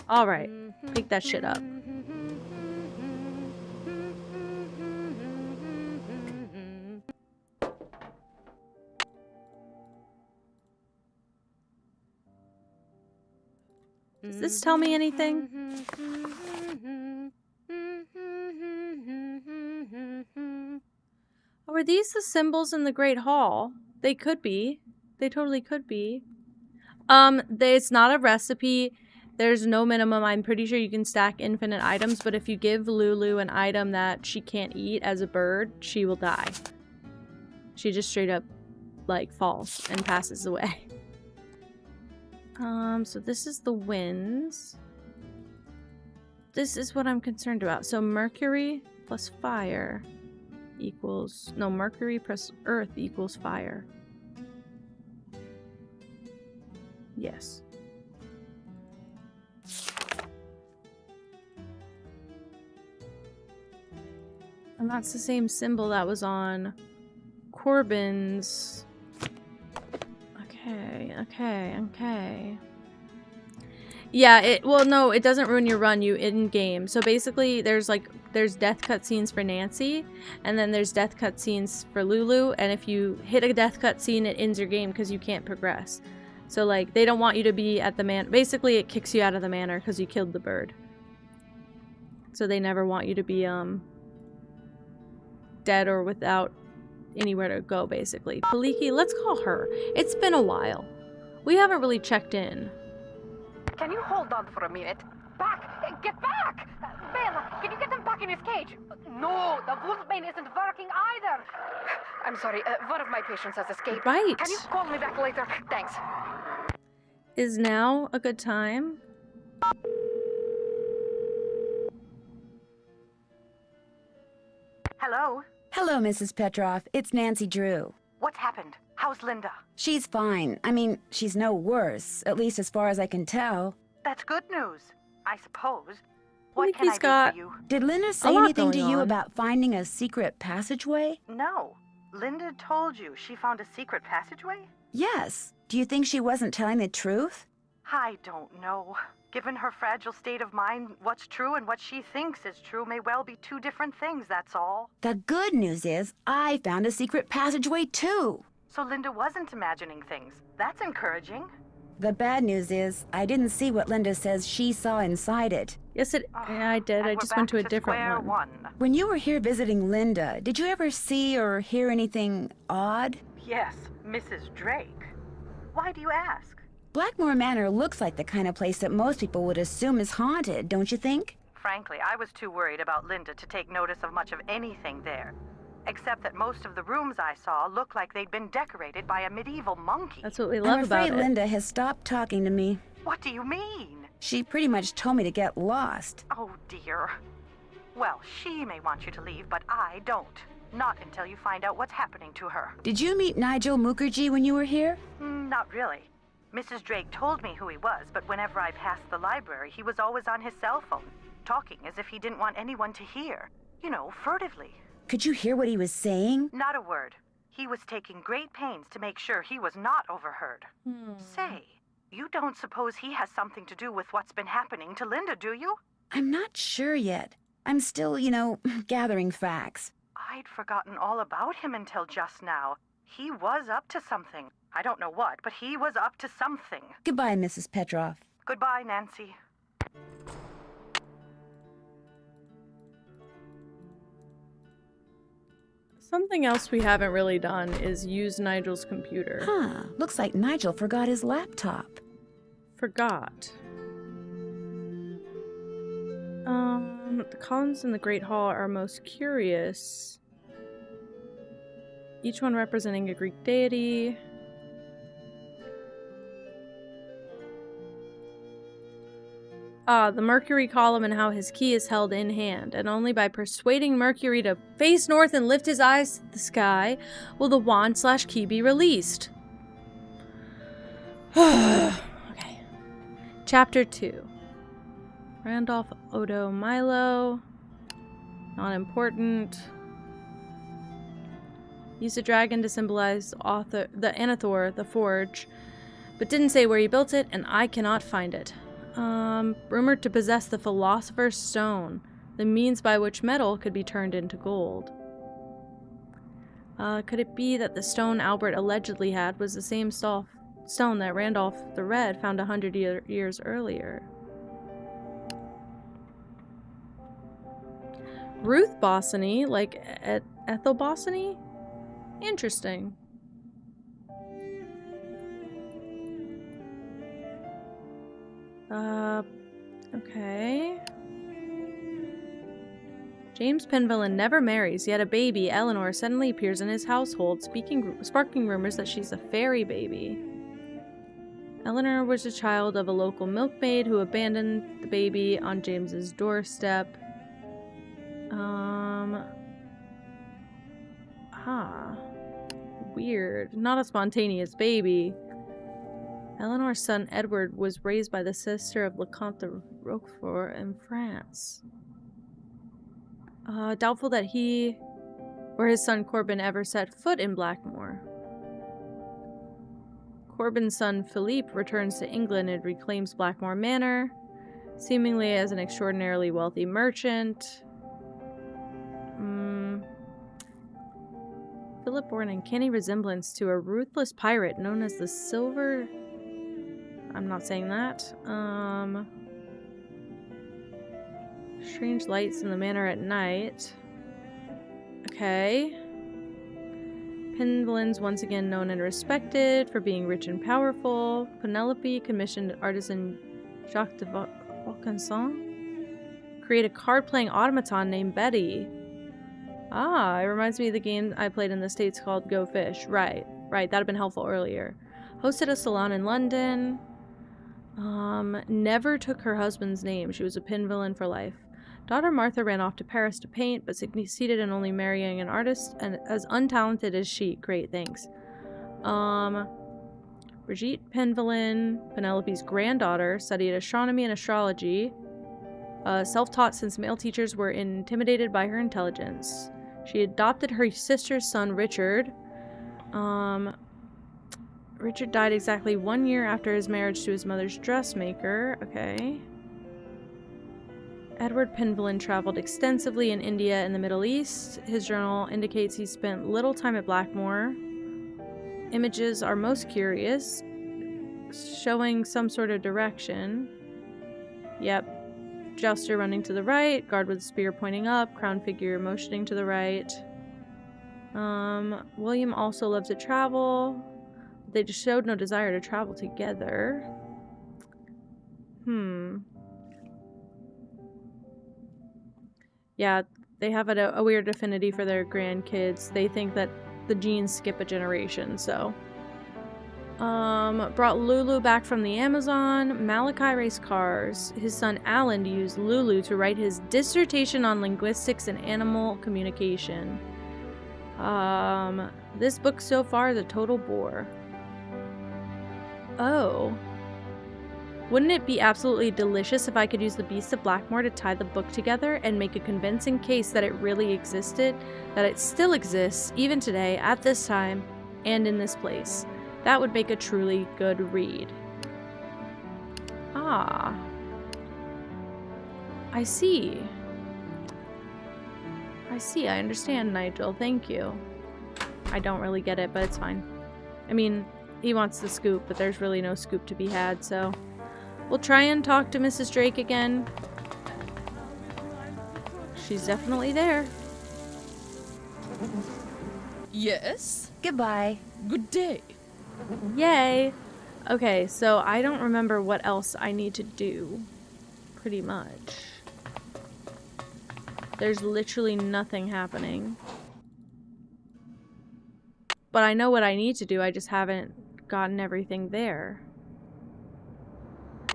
All right, pick that shit up. Does this tell me anything? Oh, are these the symbols in the Great Hall? They could be. They totally could be. It's not a recipe. There's no minimum. I'm pretty sure you can stack infinite items, but if you give Lulu an item that she can't eat as a bird, she will die. She just straight up, like, falls and passes away. So this is the winds. This is what I'm concerned about. So Mercury plus fire equals... No, Mercury plus earth equals fire. Yes. And that's the same symbol that was on Corbin's... Okay. Yeah, well, no, it doesn't ruin your run, you in-game. So basically, there's death cutscenes for Nancy, and then there's death cutscenes for Lulu, and if you hit a death cutscene, it ends your game because you can't progress. So, like, they don't want you to be at the manor. Basically, it kicks you out of the manor because you killed the bird. So they never want you to be, dead or without anywhere to go, basically. Paliki, let's call her. It's been a while. We haven't really checked in. Can you hold on for a minute? Back! Get back! Ben, can you get him back in his cage? No, the wolfbane isn't working either. I'm sorry, one of my patients has escaped. Right. Can you call me back later? Thanks. Is now a good time? Hello? Hello, Mrs. Petroff. It's Nancy Drew. What's happened? How's Linda? She's fine. I mean, she's no worse, at least as far as I can tell. That's good news, I suppose. What think can he's I got do for you? Did Linda a say lot anything to going you on. about finding a secret passageway? No. Linda told you she found a secret passageway? Yes. Do you think she wasn't telling the truth? I don't know. Given her fragile state of mind, what's true and what she thinks is true may well be two different things, that's all. The good news is I found a secret passageway too. So Linda wasn't imagining things. That's encouraging. The bad news is I didn't see what Linda says she saw inside it. Yes, yeah, I did. And I we're just went to a back different square one. When you were here visiting Linda, did you ever see or hear anything odd? Yes, Mrs. Drake. Why do you ask? Blackmore Manor looks like the kind of place that most people would assume is haunted, don't you think? Frankly, I was too worried about Linda to take notice of much of anything there. Except that most of the rooms I saw looked like they'd been decorated by a medieval monkey. That's what we love I'm about afraid it. Linda has stopped talking to me. What do you mean? She pretty much told me to get lost. Oh, dear. Well, she may want you to leave, but I don't. Not until you find out what's happening to her. Did you meet Nigel Mukherjee when you were here? Not really. Mrs. Drake told me who he was, but whenever I passed the library, he was always on his cell phone, talking as if he didn't want anyone to hear. You know, furtively. Could you hear what he was saying? Not a word. He was taking great pains to make sure he was not overheard. Say, you don't suppose he has something to do with what's been happening to Linda, do you? I'm not sure yet. I'm still, gathering facts. I'd forgotten all about him until just now. He was up to something. I don't know what, but he was up to something. Goodbye, Mrs. Petrov. Goodbye, Nancy. Something else we haven't really done is use Nigel's computer. Huh. Looks like Nigel forgot his laptop. Forgot. The columns in the Great Hall are most curious. Each one representing a Greek deity. The Mercury column and how his key is held in hand, and only by persuading Mercury to face north and lift his eyes to the sky will the wand/key be released. Okay. Chapter 2. Randolph Odo Milo. Not important. Used a dragon to symbolize the Anathor, the forge, but didn't say where he built it, and I cannot find it. Rumored to possess the Philosopher's Stone, the means by which metal could be turned into gold. Could it be that the stone Albert allegedly had was the same stone that Randolph the Red found 100 years earlier? Ruth Bossany, like Ethel Bossany? Interesting. Okay. James Penvillen never marries, yet a baby, Eleanor, suddenly appears in his household, sparking rumors that she's a fairy baby. Eleanor was a child of a local milkmaid who abandoned the baby on James's doorstep. Weird. Not a spontaneous baby. Eleanor's son Edward was raised by the sister of Leconte de Roquefort in France. Doubtful that he or his son Corbin ever set foot in Blackmore. Corbin's son Philippe returns to England and reclaims Blackmore Manor, seemingly as an extraordinarily wealthy merchant. Philip bore an uncanny resemblance to a ruthless pirate known as the Silver... I'm not saying that. Strange lights in the manor at night. Okay. Penvillen's once again known and respected for being rich and powerful. Penelope commissioned artisan Jacques de Vaucanson create a card-playing automaton named Betty. It reminds me of the game I played in the States called Go Fish. Right, that'd have been helpful earlier. Hosted a salon in London. Never took her husband's name. She was a Penvillen for life. Daughter Martha ran off to Paris to paint, but succeeded in only marrying an artist and as untalented as she. Great, thanks. Brigitte Penvillen, Penelope's granddaughter, studied astronomy and astrology. Self-taught since male teachers were intimidated by her intelligence. She adopted her sister's son, Richard. Richard died exactly 1 year after his marriage to his mother's dressmaker. Okay. Edward Penvillen traveled extensively in India and the Middle East. His journal indicates he spent little time at Blackmore. Images are most curious, showing some sort of direction. Yep. Jouster running to the right, guard with spear pointing up, crown figure motioning to the right. William also loves to travel. They just showed no desire to travel together. Yeah, they have a weird affinity for their grandkids. They think that the genes skip a generation, so. Brought Lulu back from the Amazon. Malachi raced cars. His son Alan used Lulu to write his dissertation on linguistics and animal communication. This book so far is a total bore. Oh. Wouldn't it be absolutely delicious if I could use the Beast of Blackmore to tie the book together and make a convincing case that it really existed, that it still exists, even today, at this time, and in this place? That would make a truly good read. I see. I understand, Nigel. Thank you. I don't really get it, but it's fine. I mean, he wants the scoop, but there's really no scoop to be had, so we'll try and talk to Mrs. Drake again. She's definitely there. Yes? Goodbye. Good day. Yay! Okay, so I don't remember what else I need to do. Pretty much. There's literally nothing happening. But I know what I need to do, I just haven't gotten everything there.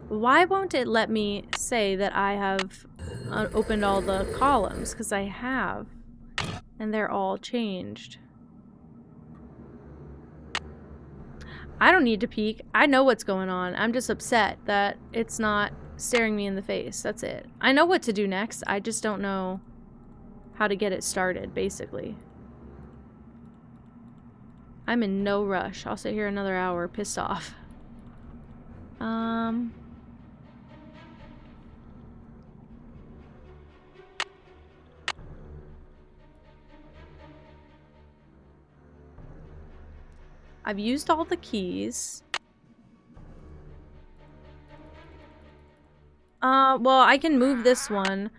Why won't it let me say that I have opened all the columns? Because I have. And they're all changed. I don't need to peek. I know what's going on. I'm just upset that it's not staring me in the face. That's it. I know what to do next. I just don't know how to get it started, basically. I'm in no rush. I'll sit here another hour pissed off. I've used all the keys. Well, I can move this one.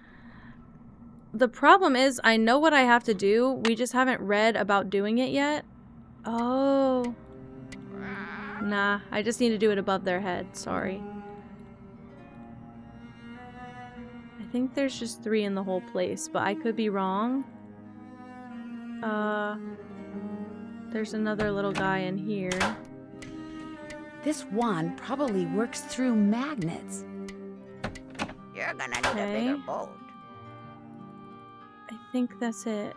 The problem is, I know what I have to do. We just haven't read about doing it yet. Oh. Nah, I just need to do it above their head. Sorry. I think there's just 3 in the whole place, but I could be wrong. There's another little guy in here. This wand probably works through magnets. You're gonna need a bigger bolt. I think that's it.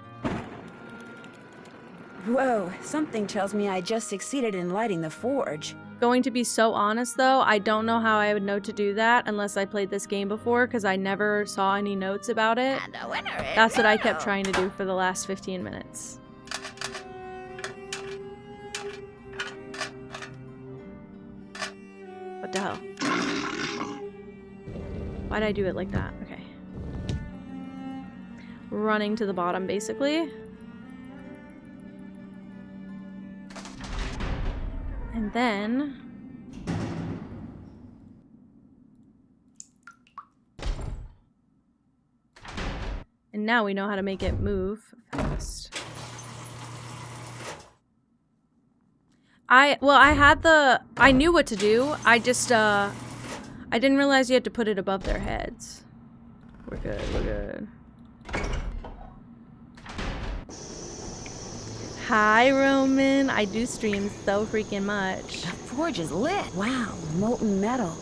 Whoa, something tells me I just succeeded in lighting the forge. Going to be so honest though, I don't know how I would know to do that unless I played this game before, because I never saw any notes about it. And the winner is That's what I kept trying to do for the last 15 minutes. What the hell? Why'd I do it like that? Okay. Running to the bottom, basically. And then... And now we know how to make it move fast. I knew what to do. I just, I didn't realize you had to put it above their heads. We're good, we're good. Hi, Roman. I do stream so freaking much. The forge is lit. Wow, molten metal.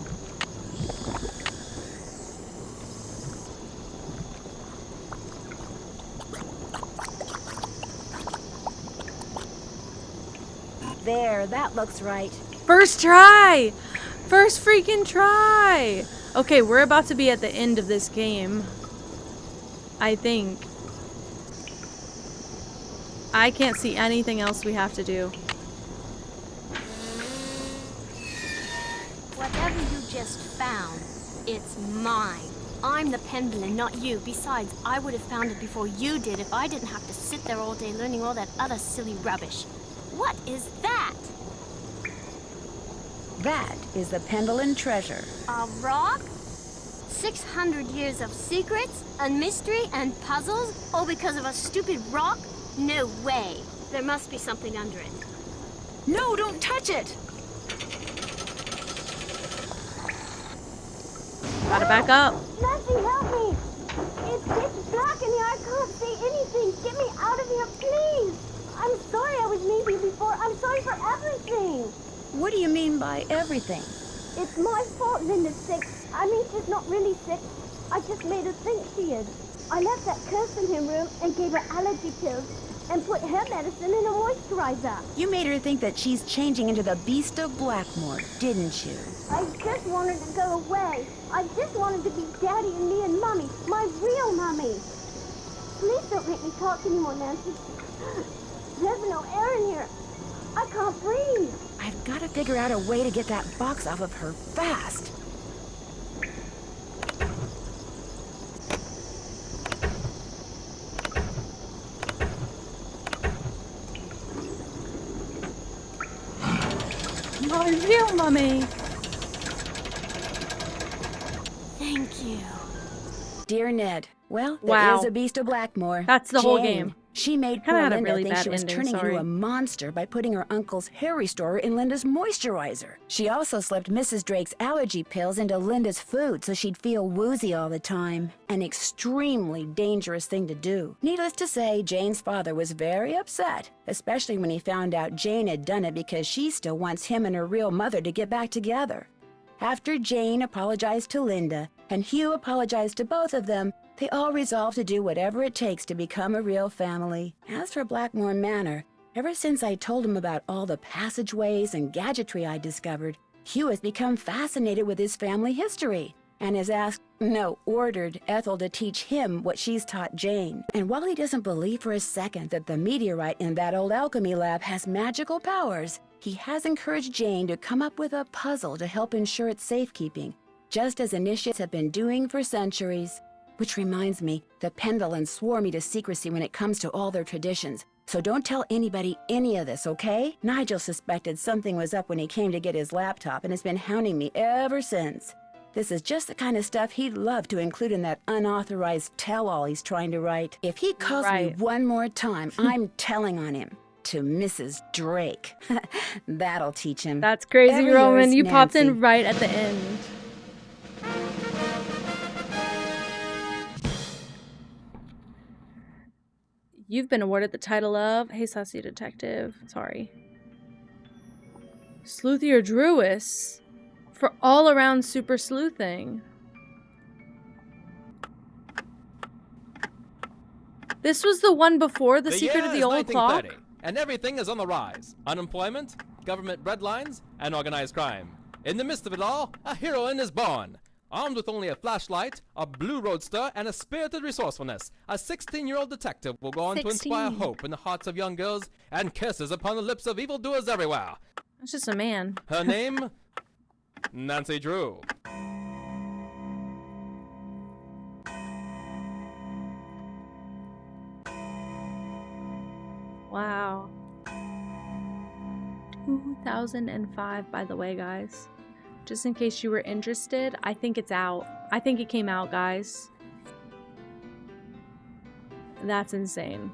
There, that looks right. First try! First freaking try! Okay, we're about to be at the end of this game. I think. I can't see anything else we have to do. Whatever you just found, it's mine. I'm the Pendulum, not you. Besides, I would have found it before you did if I didn't have to sit there all day learning all that other silly rubbish. What is that? That is the Pendulum treasure. A rock? 600 years of secrets and mystery and puzzles, all because of a stupid rock? No way. There must be something under it. No, don't touch it! Gotta back up. Nancy, help me! It's pitch black in here. I can't see anything. Get me out of here, please! I'm sorry I was mean to you before. I'm sorry for everything. What do you mean by everything? It's my fault Linda's sick. I mean, she's not really sick. I just made her think she is. I left that curse in her room and gave her allergy pills and put her medicine in a moisturizer. You made her think that she's changing into the Beast of Blackmore, didn't you? I just wanted to go away. I just wanted to be Daddy and me and Mommy, my real Mommy. Please don't make me talk anymore, Nancy. There's no air in here. I can't breathe. I've got to figure out a way to get that box off of her fast. real mummy. Thank you. Dear Ned, well, there Wow. is a beast of Blackmore. That's the whole Jane. game. She made Kinda poor had a Linda really think bad she was ending, turning sorry. into a monster by putting her uncle's hair restorer in Linda's moisturizer. She also slipped Mrs. Drake's allergy pills into Linda's food so she'd feel woozy all the time. An extremely dangerous thing to do. Needless to say, Jane's father was very upset, especially when he found out Jane had done it because she still wants him and her real mother to get back together. After Jane apologized to Linda and Hugh apologized to both of them, they all resolved to do whatever it takes to become a real family. As for Blackmore Manor, ever since I told him about all the passageways and gadgetry I discovered, Hugh has become fascinated with his family history and has asked, no, ordered Ethel to teach him what she's taught Jane. And while he doesn't believe for a second that the meteorite in that old alchemy lab has magical powers, he has encouraged Jane to come up with a puzzle to help ensure its safekeeping, just as initiates have been doing for centuries. Which reminds me, the Pendlins swore me to secrecy when it comes to all their traditions. So don't tell anybody any of this, okay? Nigel suspected something was up when he came to get his laptop and has been hounding me ever since. This is just the kind of stuff he'd love to include in that unauthorized tell-all he's trying to write. If he calls me one more time, I'm telling on him. To Mrs. Drake. That'll teach him. That's crazy, Ever Roman. yours, You popped Nancy. in right at the end. You've been awarded the title of... Hey, Sassy Detective. Sorry. Sleuthier Druis. For all-around super sleuthing. This was the one before The Secret of the Old Clock? And everything is on the rise. Unemployment, government breadlines, and organized crime. In the midst of it all, a heroine is born. Armed with only a flashlight, a blue roadster, and a spirited resourcefulness, a 16-year-old detective will go on to inspire 16. hope in the hearts of young girls and kisses upon the lips of evildoers everywhere. That's just a man. Her name? Nancy Drew. Wow. 2005, by the way, guys. Just in case you were interested, I think it's out. I think it came out, guys. That's insane.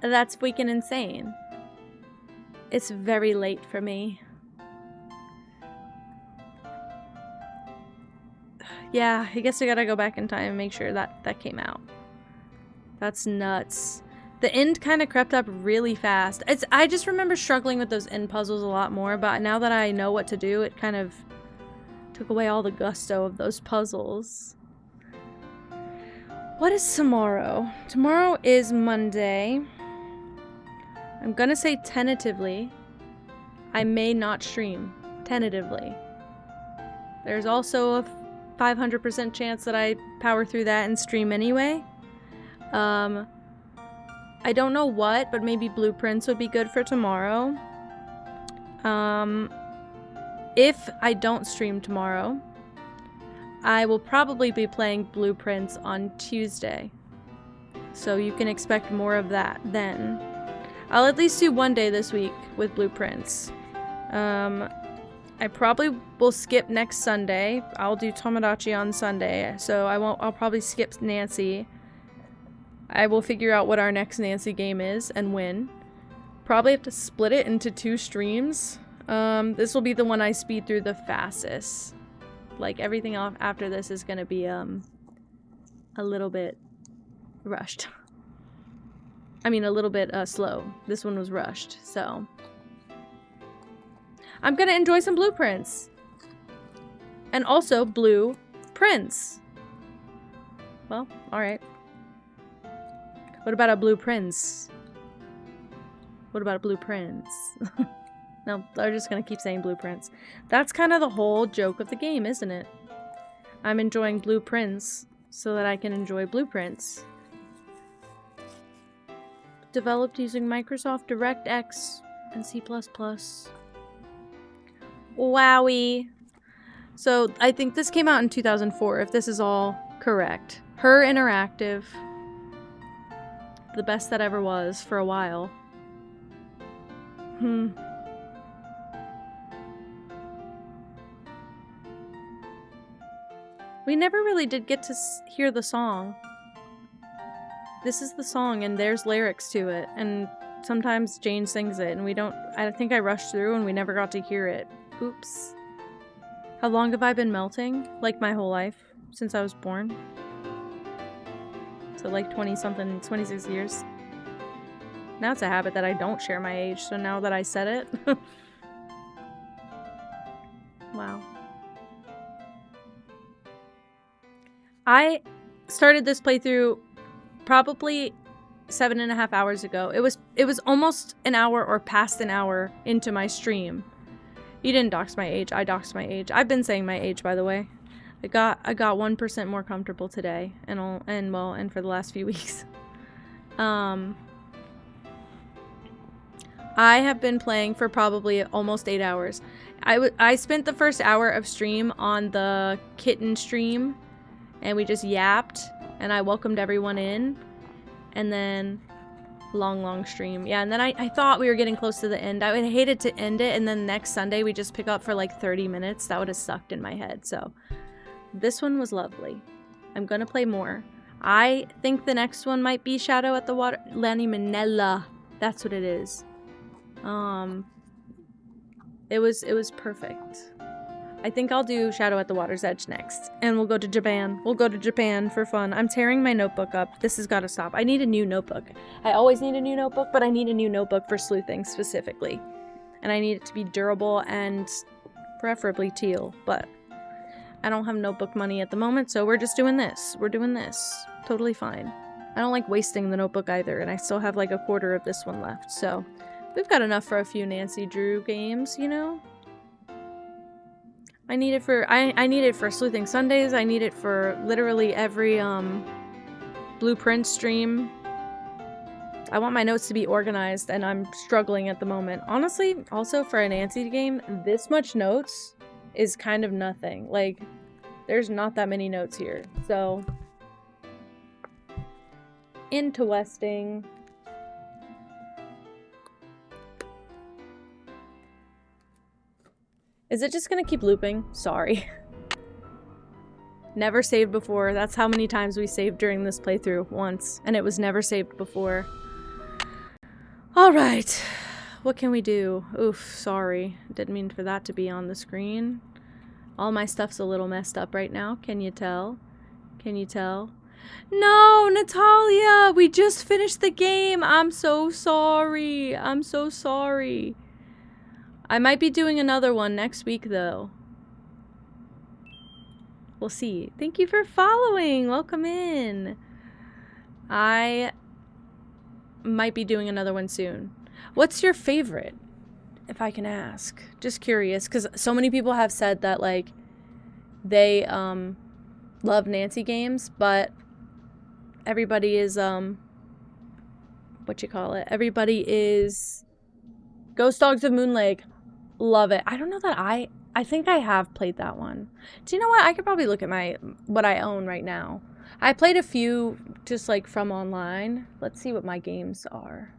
That's freaking insane. It's very late for me. Yeah, I guess I gotta go back in time and make sure that that came out. That's nuts. The end kind of crept up really fast. I just remember struggling with those end puzzles a lot more, but now that I know what to do, it kind of took away all the gusto of those puzzles. What is tomorrow? Tomorrow is Monday. I'm gonna say tentatively, I may not stream. Tentatively. There's also a 500% chance that I power through that and stream anyway. I don't know what, but maybe Blueprints would be good for tomorrow. If I don't stream tomorrow, I will probably be playing Blueprints on Tuesday. So you can expect more of that then. I'll at least do one day this week with Blueprints. I probably will skip next Sunday. I'll do Tomodachi on Sunday, so I'll probably skip Nancy. I will figure out what our next Nancy game is and when. Probably have to split it into 2 streams. This will be the one I speed through the fastest. Like, everything after this is gonna be, a little bit rushed. I mean, a little bit, slow. This one was rushed, so. I'm gonna enjoy some Blueprints. And also, Blueprints. Well, alright. What about a Blueprints? What about a Blueprints? No, they're just gonna keep saying Blueprints. That's kind of the whole joke of the game, isn't it? I'm enjoying Blueprints so that I can enjoy Blueprints. Developed using Microsoft DirectX and C++. Wowie. So, I think this came out in 2004, if this is all correct. Her Interactive. The best that ever was for a while. We never really did get to hear the song. This is the song, and there's lyrics to it, and sometimes Jane sings it, and we don't... I think I rushed through, and we never got to hear it. Oops. How long have I been melting? Like my whole life, since I was born. So like 20-something, 26 years. Now it's a habit that I don't share my age, so now that I said it... Wow. I started this playthrough probably 7.5 hours ago. It was almost an hour or past an hour into my stream. You didn't dox my age. I doxed my age. I've been saying my age, by the way. I got 1% more comfortable today, and for the last few weeks. I have been playing for probably almost 8 hours. I spent the first hour of stream on the kitten stream, and we just yapped, and I welcomed everyone in, and then long stream. Yeah, and then I thought we were getting close to the end. I would have hated to end it, and then next Sunday we just pick up for like 30 minutes. That would have sucked in my head, so this one was lovely. I'm gonna play more. I think the next one might be Shadow at the Water... Lani Minella. That's what it is. It was perfect. I think I'll do Shadow at the Water's Edge next. And we'll go to Japan. We'll go to Japan for fun. I'm tearing my notebook up. This has got to stop. I need a new notebook. I always need a new notebook, but I need a new notebook for sleuthing specifically. And I need it to be durable and preferably teal, but I don't have notebook money at the moment, so we're just doing this. We're doing this. Totally fine. I don't like wasting the notebook either, and I still have like a quarter of this one left, so we've got enough for a few Nancy Drew games, you know? I need it for Sleuthing Sundays. I need it for literally every Blueprint stream. I want my notes to be organized, and I'm struggling at the moment. Honestly, also for a Nancy game, this much notes is kind of nothing. Like, there's not that many notes here. So, into Westing. Is it just gonna keep looping? Sorry. Never saved before. That's how many times we saved during this playthrough. Once. And it was never saved before. Alright. What can we do? Oof, sorry. Didn't mean for that to be on the screen. All my stuff's a little messed up right now. Can you tell? Can you tell? No, Natalia! We just finished the game! I'm so sorry. I'm so sorry. I might be doing another one next week, though. We'll see. Thank you for following. Welcome in. I might be doing another one soon. What's your favorite, if I can ask? Just curious, because so many people have said that, like, they love Nancy games, but everybody is, what you call it? Everybody is Ghost Dogs of Moonlake. Love it. I don't know that I think I have played that one. Do you know what? I could probably look at what I own right now. I played a few just like from online. Let's see what my games are.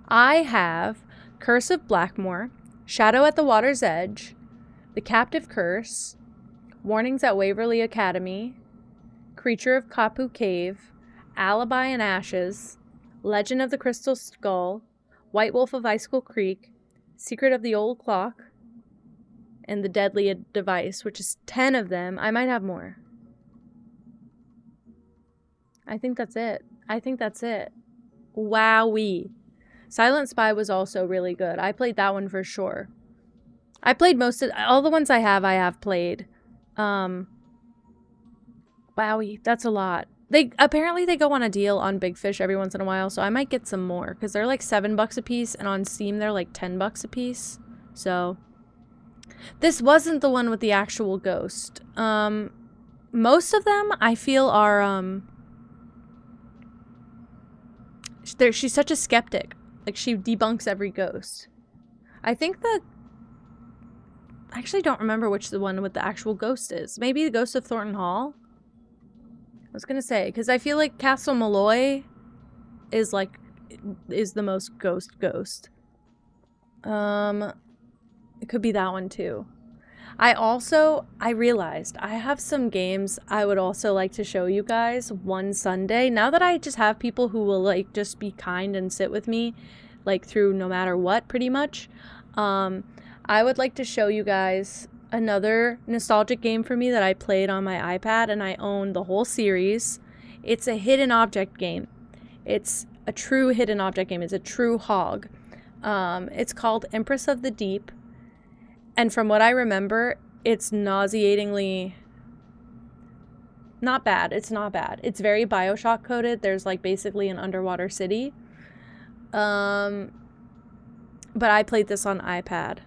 I have Curse of Blackmoor, Shadow at the Water's Edge, The Captive Curse, Warnings at Waverly Academy, Creature of Kapu Cave, Alibi and Ashes, Legend of the Crystal Skull, White Wolf of Icicle Creek, Secret of the Old Clock, and The Deadly Device, which is 10 of them. I might have more. I think that's it. I think that's it. Wowee. Silent Spy was also really good. I played that one for sure. I played all the ones I have played. Wowee, that's a lot. Apparently they go on a deal on Big Fish every once in a while, so I might get some more, because they're like $7 a piece, and on Steam they're like $10 a piece. So this wasn't the one with the actual ghost. Most of them I feel are she's such a skeptic. Like, she debunks every ghost. I think I actually don't remember which the one with the actual ghost is. Maybe the Ghost of Thornton Hall? I was gonna say, because I feel like Castle Malloy is the most ghost. It could be that one too. I realized I have some games I would also like to show you guys one Sunday. Now that I just have people who will like just be kind and sit with me like through no matter what pretty much. I would like to show you guys another nostalgic game for me that I played on my iPad and I own the whole series. It's a hidden object game. It's a true hidden object game. It's a true hog. It's called Empress of the Deep. And from what I remember, it's nauseatingly not bad. It's not bad. It's very BioShock coded. There's like basically an underwater city. But I played this on iPad.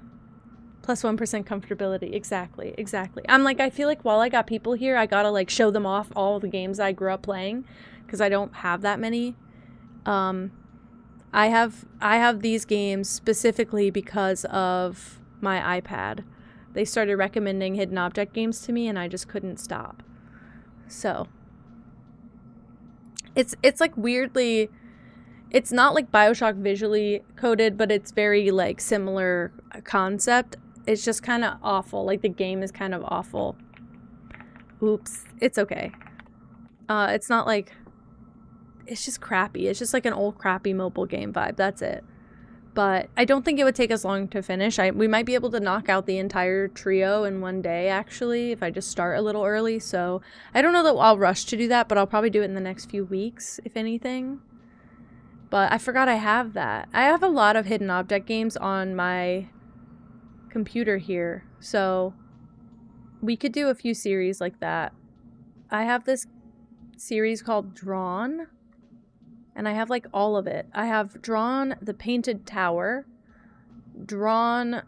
Plus 1% comfortability. Exactly. I'm like, I feel like while I got people here, I gotta like show them off all the games I grew up playing because I don't have that many. I have these games specifically because of my iPad. They started recommending hidden object games to me and I just couldn't stop. So it's like weirdly, it's not like BioShock visually coded, but it's very like similar concept. It's just kind of awful. Like the game is kind of awful. Oops, it's okay. It's not like, it's just crappy. It's just like an old crappy mobile game vibe. That's it. But I don't think it would take us long to finish. We might be able to knock out the entire trio in one day, actually, if I just start a little early. So I don't know that I'll rush to do that, but I'll probably do it in the next few weeks, if anything. But I forgot I have that. I have a lot of hidden object games on my computer here. So we could do a few series like that. I have this series called Drawn. And I have like all of it. I have Drawn the Painted Tower. Drawn...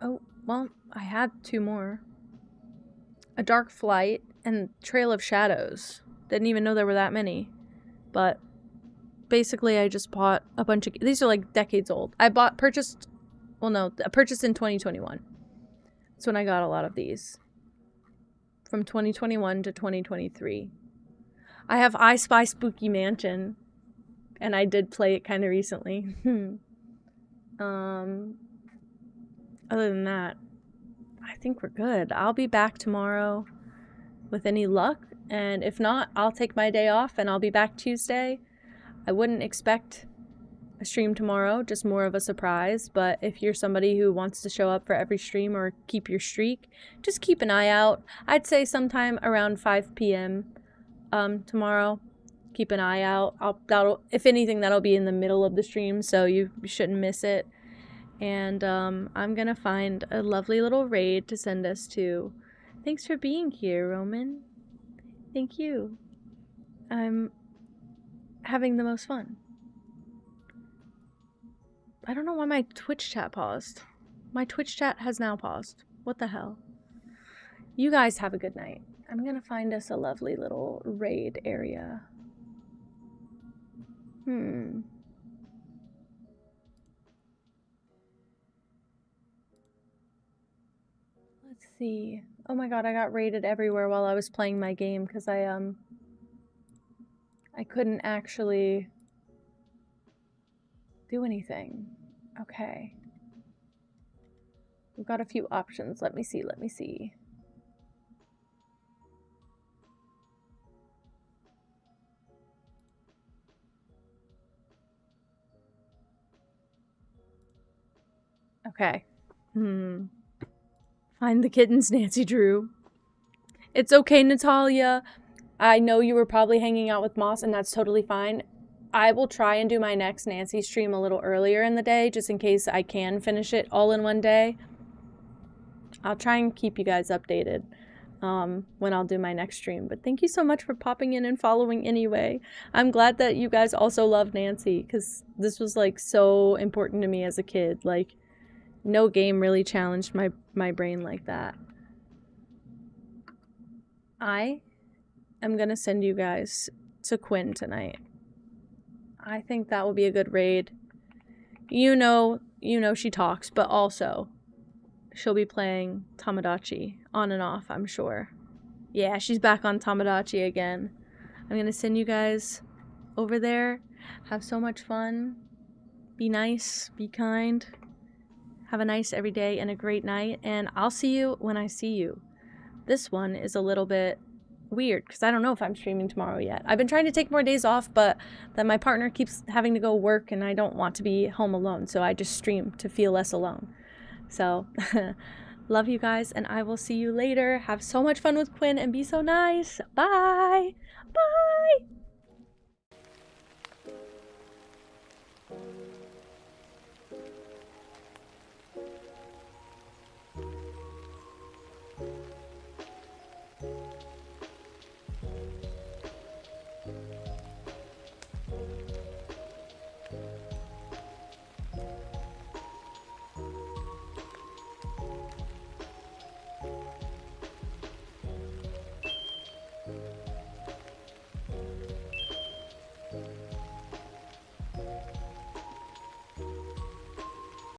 Oh, well, I had two more. A Dark Flight and Trail of Shadows. Didn't even know there were that many. But basically I just bought a bunch of... These are like decades old. I purchased in 2021. That's when I got a lot of these. From 2021 to 2023. I have I Spy Spooky Mansion, and I did play it kind of recently. Other than that, I think we're good. I'll be back tomorrow with any luck, and if not, I'll take my day off and I'll be back Tuesday. I wouldn't expect a stream tomorrow, just more of a surprise, but if you're somebody who wants to show up for every stream or keep your streak, just keep an eye out. I'd say sometime around 5 p.m. Tomorrow. Keep an eye out. If anything, that'll be in the middle of the stream, so you shouldn't miss it. And I'm gonna find a lovely little raid to send us to. Thanks for being here, Roman. Thank you. I'm having the most fun. I don't know why my Twitch chat paused. My Twitch chat has now paused. What the hell? You guys have a good night. I'm gonna find us a lovely little raid area. Let's see. Oh my god, I got raided everywhere while I was playing my game because I couldn't actually do anything. Okay. We've got a few options. Let me see. Okay. Find the kittens, Nancy Drew. It's okay, Natalia. I know you were probably hanging out with Moss, and that's totally fine. I will try and do my next Nancy stream a little earlier in the day, just in case I can finish it all in one day. I'll try and keep you guys updated when I'll do my next stream. But thank you so much for popping in and following anyway. I'm glad that you guys also love Nancy, because this was like so important to me as a kid. Like, no game really challenged my brain like that. I am gonna send you guys to Quinn tonight. I think that will be a good raid. You know she talks, but also she'll be playing Tamagotchi on and off, I'm sure. Yeah, she's back on Tamagotchi again. I'm gonna send you guys over there. Have so much fun. Be nice, be kind. Have a nice every day and a great night, and I'll see you when I see you. This one is a little bit weird because I don't know if I'm streaming tomorrow yet. I've been trying to take more days off, but then my partner keeps having to go work and I don't want to be home alone, so I just stream to feel less alone. So love you guys, and I will see you later. Have so much fun with Quinn and be so nice. Bye. Bye.